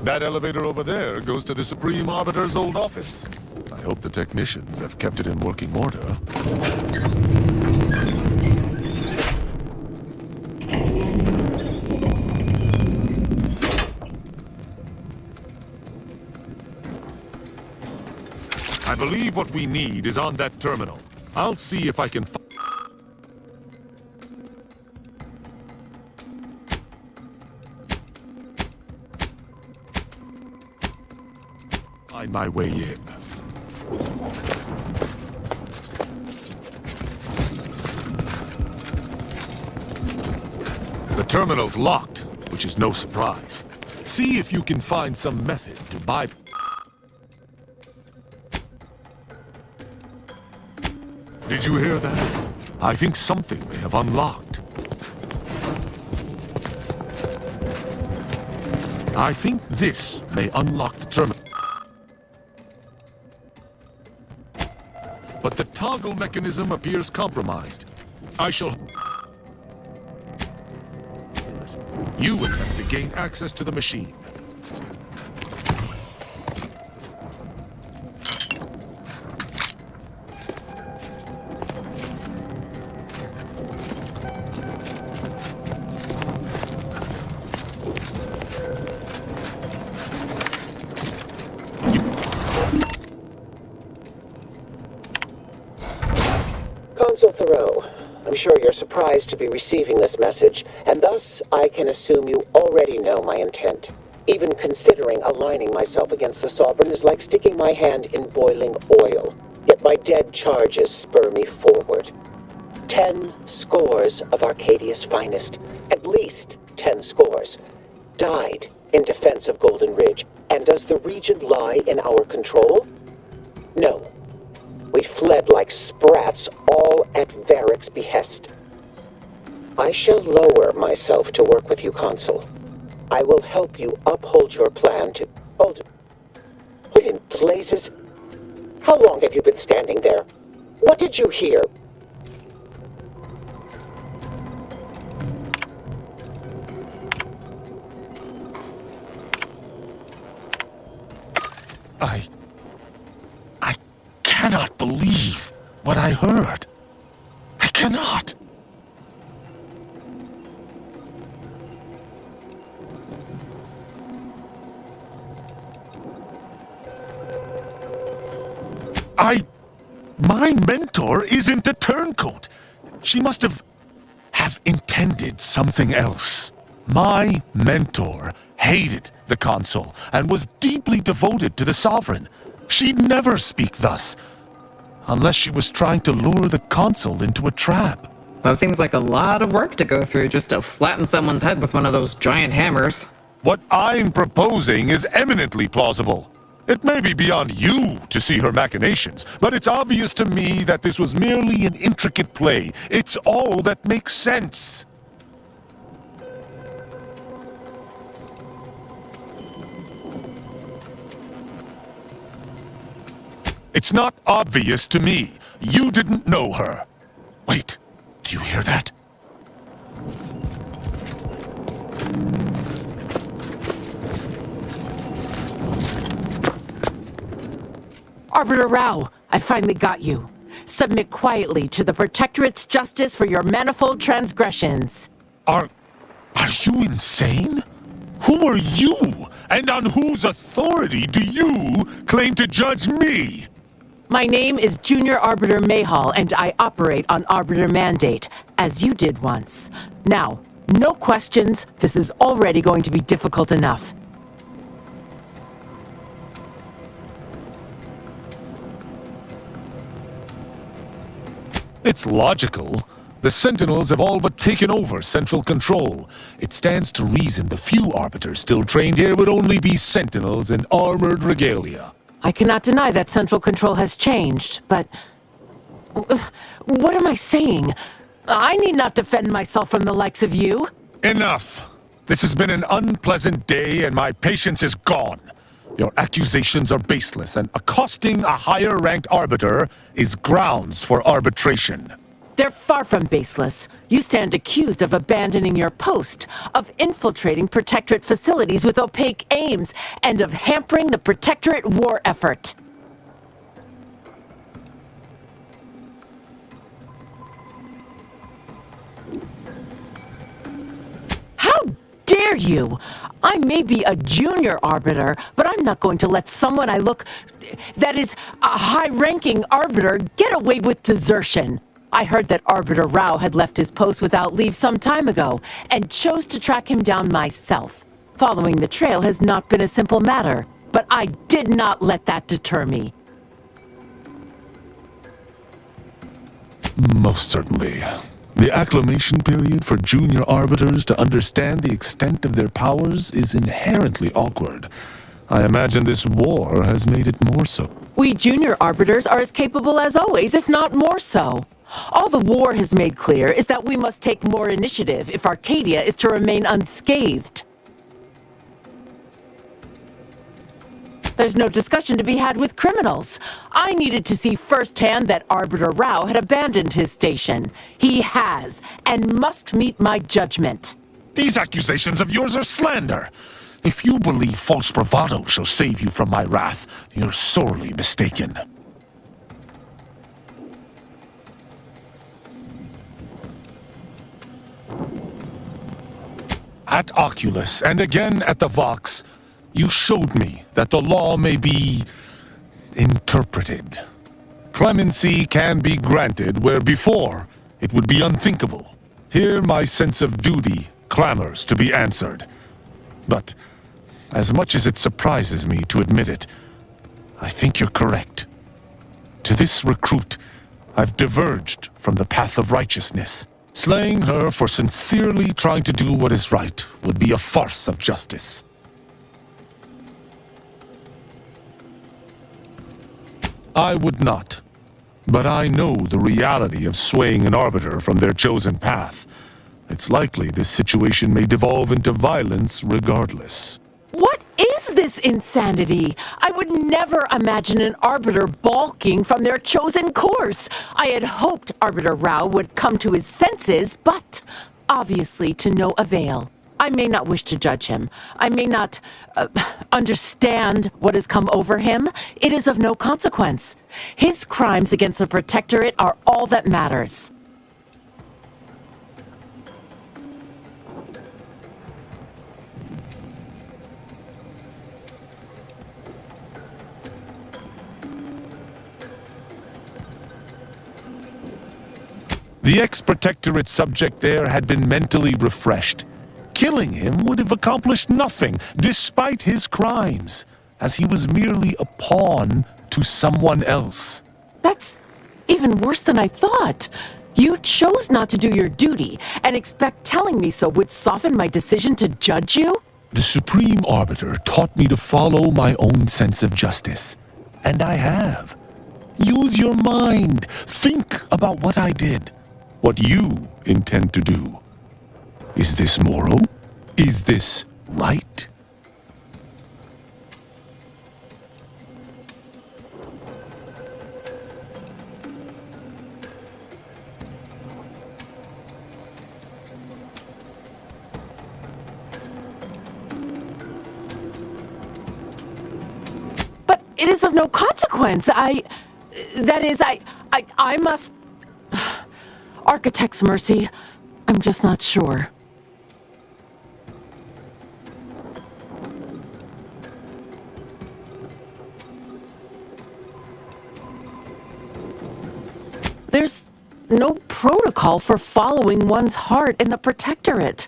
That elevator over there goes to the Supreme Arbiter's old office. I hope the technicians have kept it in working order. I believe what we need is on that terminal. I'll see if I can find my way in. The terminal's locked, which is no surprise. See if you can find some method to bypass. Did you hear that? I think something may have unlocked. I think this may unlock the terminal. But the toggle mechanism appears compromised. I shall... You attempt to gain access to the machine. Consul Thoreau, I'm sure you're surprised to be receiving this message, and thus I can assume you already know my intent. Even considering aligning myself against the Sovereign is like sticking my hand in boiling oil, yet my dead charges spur me forward. 10 scores of Arcadia's finest, at least 10 scores, died in defense of Golden Ridge, and does the region lie in our control? No. We fled like sprats, all at Varric's behest. I shall lower myself to work with you, Consul. I will help you uphold your plan to... Hold... What in blazes? How long have you been standing there? What did you hear? I cannot believe what I heard. I cannot. My mentor isn't a turncoat. She must have intended something else. My mentor hated the Consul and was deeply devoted to the Sovereign. She'd never speak thus, unless she was trying to lure the Consul into a trap. That seems like a lot of work to go through just to flatten someone's head with one of those giant hammers. What I'm proposing is eminently plausible. It may be beyond you to see her machinations, but it's obvious to me that this was merely an intricate play. It's all that makes sense. It's not obvious to me. You didn't know her. Wait, do you hear that? Arbiter Rao, I finally got you. Submit quietly to the Protectorate's justice for your manifold transgressions. Are you insane? Who are you? And on whose authority do you claim to judge me? My name is Junior Arbiter Mayhall, and I operate on Arbiter Mandate, as you did once. Now, no questions. This is already going to be difficult enough. It's logical. The Sentinels have all but taken over central control. It stands to reason the few Arbiters still trained here would only be Sentinels in armored regalia. I cannot deny that central control has changed, but... What am I saying? I need not defend myself from the likes of you. Enough! This has been an unpleasant day and my patience is gone. Your accusations are baseless, and accosting a higher-ranked Arbiter is grounds for arbitration. They're far from baseless. You stand accused of abandoning your post, of infiltrating Protectorate facilities with opaque aims, and of hampering the Protectorate war effort. How dare you? I may be a junior arbiter, but I'm not going to let someone that is a high-ranking arbiter get away with desertion. I heard that Arbiter Rao had left his post without leave some time ago, and chose to track him down myself. Following the trail has not been a simple matter, but I did not let that deter me. Most certainly. The acclimation period for junior arbiters to understand the extent of their powers is inherently awkward. I imagine this war has made it more so. We junior arbiters are as capable as always, if not more so. All the war has made clear is that we must take more initiative if Arcadia is to remain unscathed. There's no discussion to be had with criminals. I needed to see firsthand that Arbiter Rao had abandoned his station. He has, and must meet my judgment. These accusations of yours are slander. If you believe false bravado shall save you from my wrath, you're sorely mistaken. At Oculus, and again at the Vox, you showed me that the law may be interpreted. Clemency can be granted where before it would be unthinkable. Here my sense of duty clamors to be answered. But as much as it surprises me to admit it, I think you're correct. To this recruit, I've diverged from the path of righteousness. Slaying her for sincerely trying to do what is right would be a farce of justice. I would not, but I know the reality of swaying an arbiter from their chosen path. It's likely this situation may devolve into violence regardless. What is this insanity? I would never imagine an arbiter balking from their chosen course. I had hoped Arbiter Rao would come to his senses, but obviously to no avail. I may not wish to judge him. I may not understand what has come over him. It is of no consequence. His crimes against the Protectorate are all that matters. The ex-Protectorate subject there had been mentally refreshed. Killing him would have accomplished nothing, despite his crimes, as he was merely a pawn to someone else. That's even worse than I thought. You chose not to do your duty, and expect telling me so would soften my decision to judge you? The Supreme Arbiter taught me to follow my own sense of justice. And I have. Use your mind. Think about what I did. What you intend to do. Is this moral? Is this right? But it is of no consequence. I must... Architect's mercy. I'm just not sure. There's no protocol for following one's heart in the Protectorate.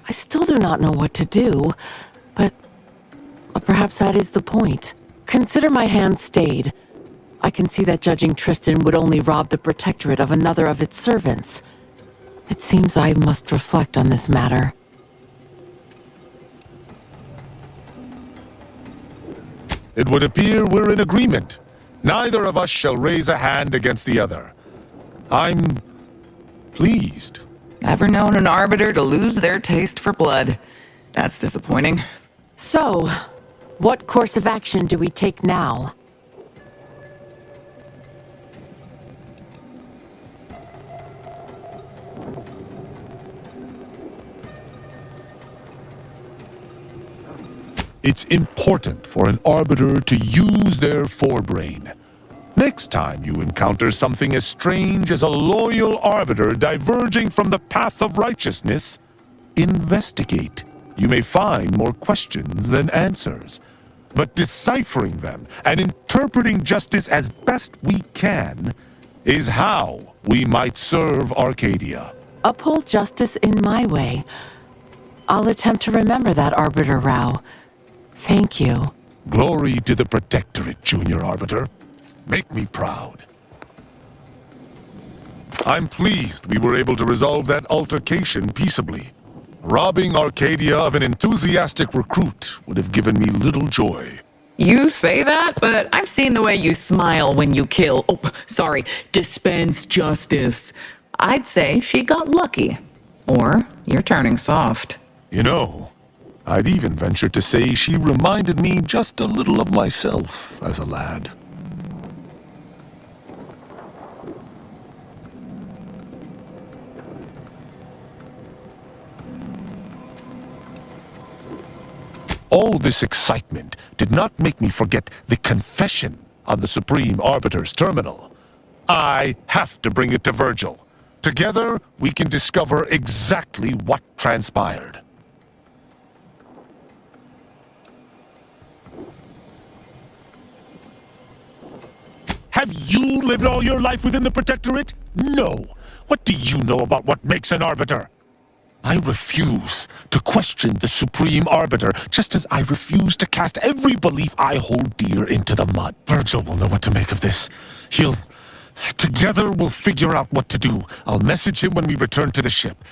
I still do not know what to do, but perhaps that is the point. Consider my hand stayed. I can see that judging Tristan would only rob the Protectorate of another of its servants. It seems I must reflect on this matter. It would appear we're in agreement. Neither of us shall raise a hand against the other. I'm pleased. Ever known an arbiter to lose their taste for blood? That's disappointing. So, what course of action do we take now? It's important for an Arbiter to use their forebrain. Next time you encounter something as strange as a loyal Arbiter diverging from the path of righteousness, investigate. You may find more questions than answers. But deciphering them and interpreting justice as best we can is how we might serve Arcadia. Uphold justice in my way. I'll attempt to remember that, Arbiter Rao. Thank you. Glory to the Protectorate, Junior Arbiter. Make me proud. I'm pleased we were able to resolve that altercation peaceably. Robbing Arcadia of an enthusiastic recruit would have given me little joy. You say that, but I've seen the way you smile when you dispense justice. I'd say she got lucky. Or you're turning soft. You know, I'd even venture to say she reminded me just a little of myself as a lad. All this excitement did not make me forget the confession on the Supreme Arbiter's terminal. I have to bring it to Virgil. Together, we can discover exactly what transpired. Have you lived all your life within the Protectorate? No. What do you know about what makes an Arbiter? I refuse to question the Supreme Arbiter, just as I refuse to cast every belief I hold dear into the mud. Virgil will know what to make of this. Together we'll figure out what to do. I'll message him when we return to the ship.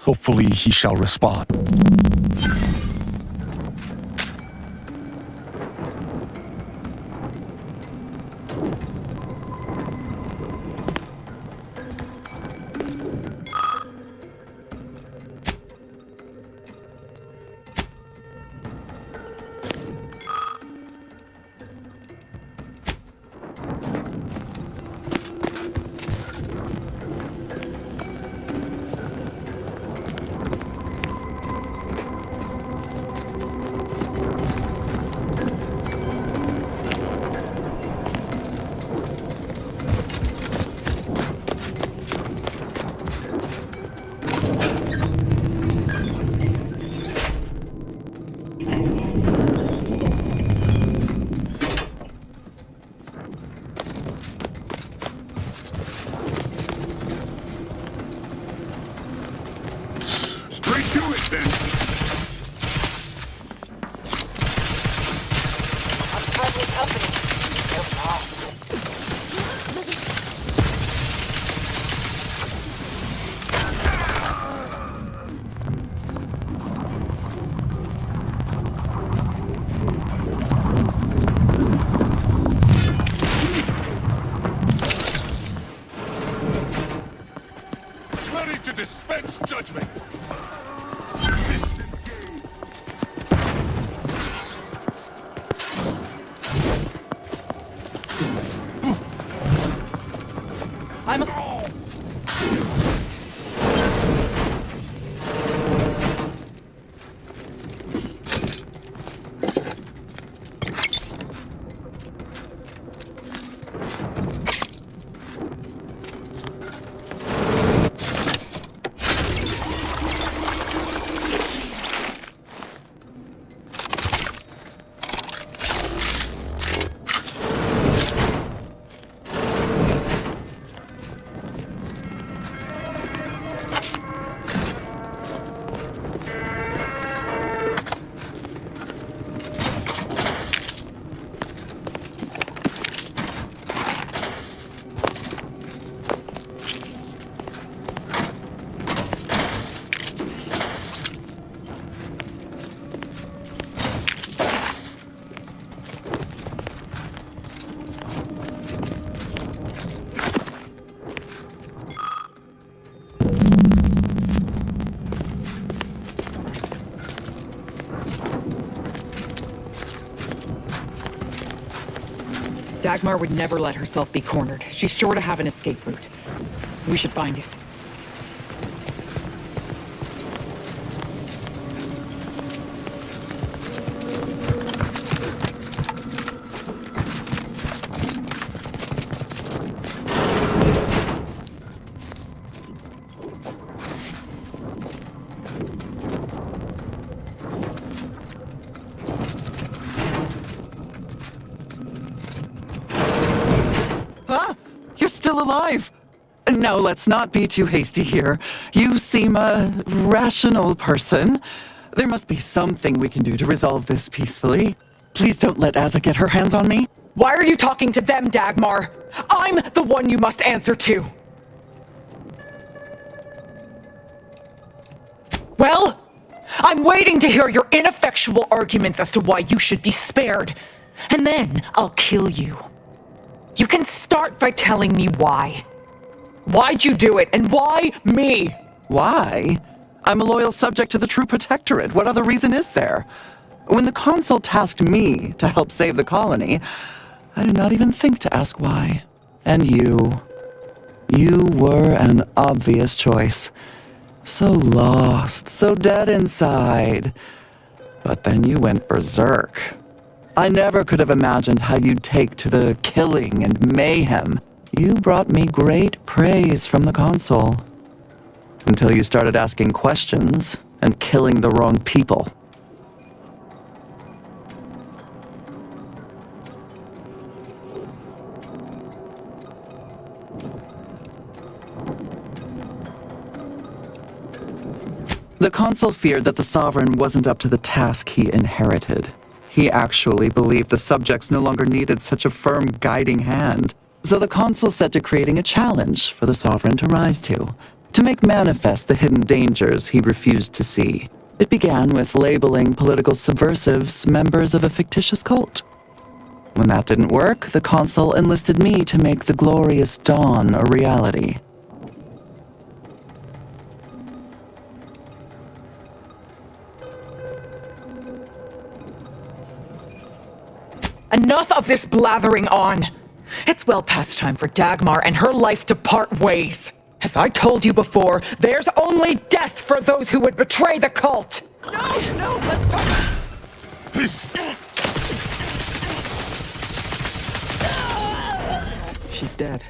Hopefully he shall respond. Dispense judgment! Dagmar would never let herself be cornered. She's sure to have an escape route. We should find it. still alive. Now, let's not be too hasty here. You seem a rational person. There must be something we can do to resolve this peacefully. Please don't let Azza get her hands on me. Why are you talking to them, Dagmar? I'm the one you must answer to. Well, I'm waiting to hear your ineffectual arguments as to why you should be spared. And then I'll kill you. You can start by telling me why. Why'd you do it, and why me? Why? I'm a loyal subject to the True Protectorate. What other reason is there? When the Consul tasked me to help save the colony, I did not even think to ask why. And you were an obvious choice. So lost, so dead inside. But then you went berserk. I never could have imagined how you'd take to the killing and mayhem. You brought me great praise from the Consul. Until you started asking questions and killing the wrong people. The Consul feared that the Sovereign wasn't up to the task he inherited. He actually believed the subjects no longer needed such a firm guiding hand. So the Consul set to creating a challenge for the Sovereign to rise to make manifest the hidden dangers he refused to see. It began with labeling political subversives members of a fictitious cult. When that didn't work, the Consul enlisted me to make the glorious dawn a reality. Enough of this blathering on! It's well past time for Dagmar and her life to part ways. As I told you before, there's only death for those who would betray the cult! No, let's talk! She's dead.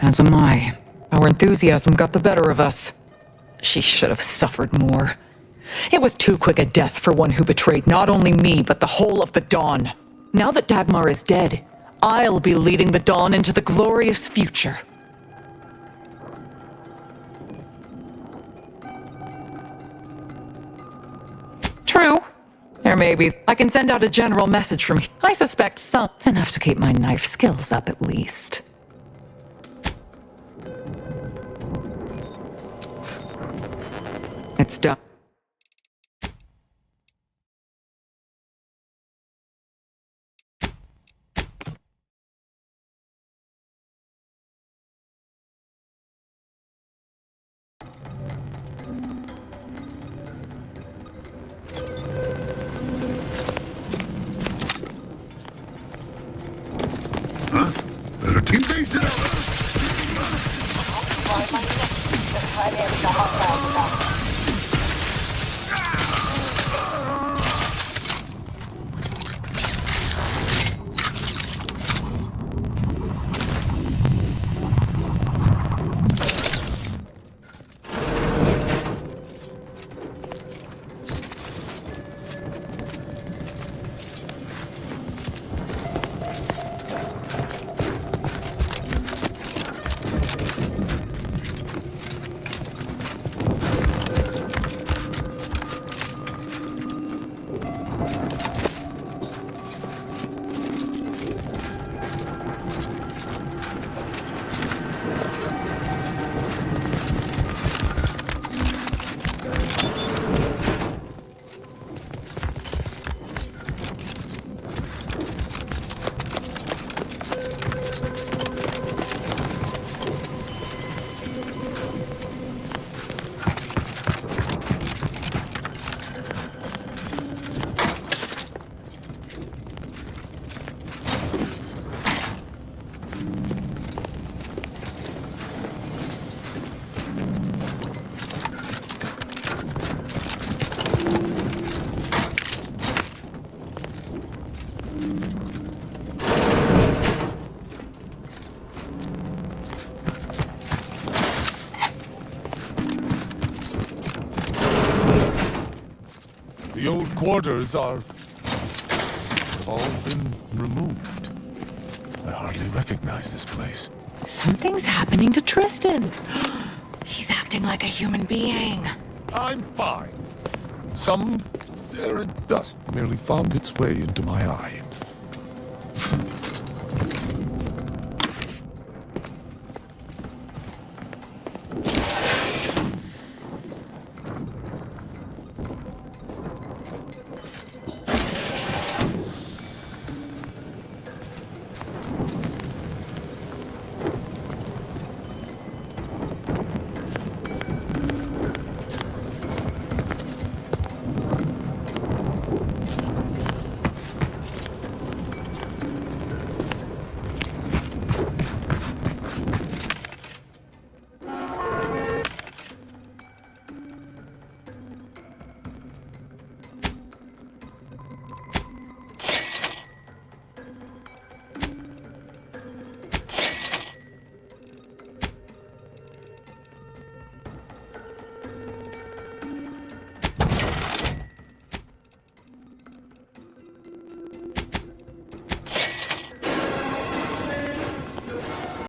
As am I. Our enthusiasm got the better of us. She should have suffered more. It was too quick a death for one who betrayed not only me, but the whole of the Dawn. Now that Dagmar is dead, I'll be leading the Dawn into the glorious future. True. There may be. I can send out a general message from here. I suspect some. Enough to keep my knife skills up at least. It's done. Better team base it up. The old quarters are all been removed. I hardly recognize this place. Something's happening to Tristan. He's acting like a human being. I'm fine. Some errant dust merely found its way into my eye.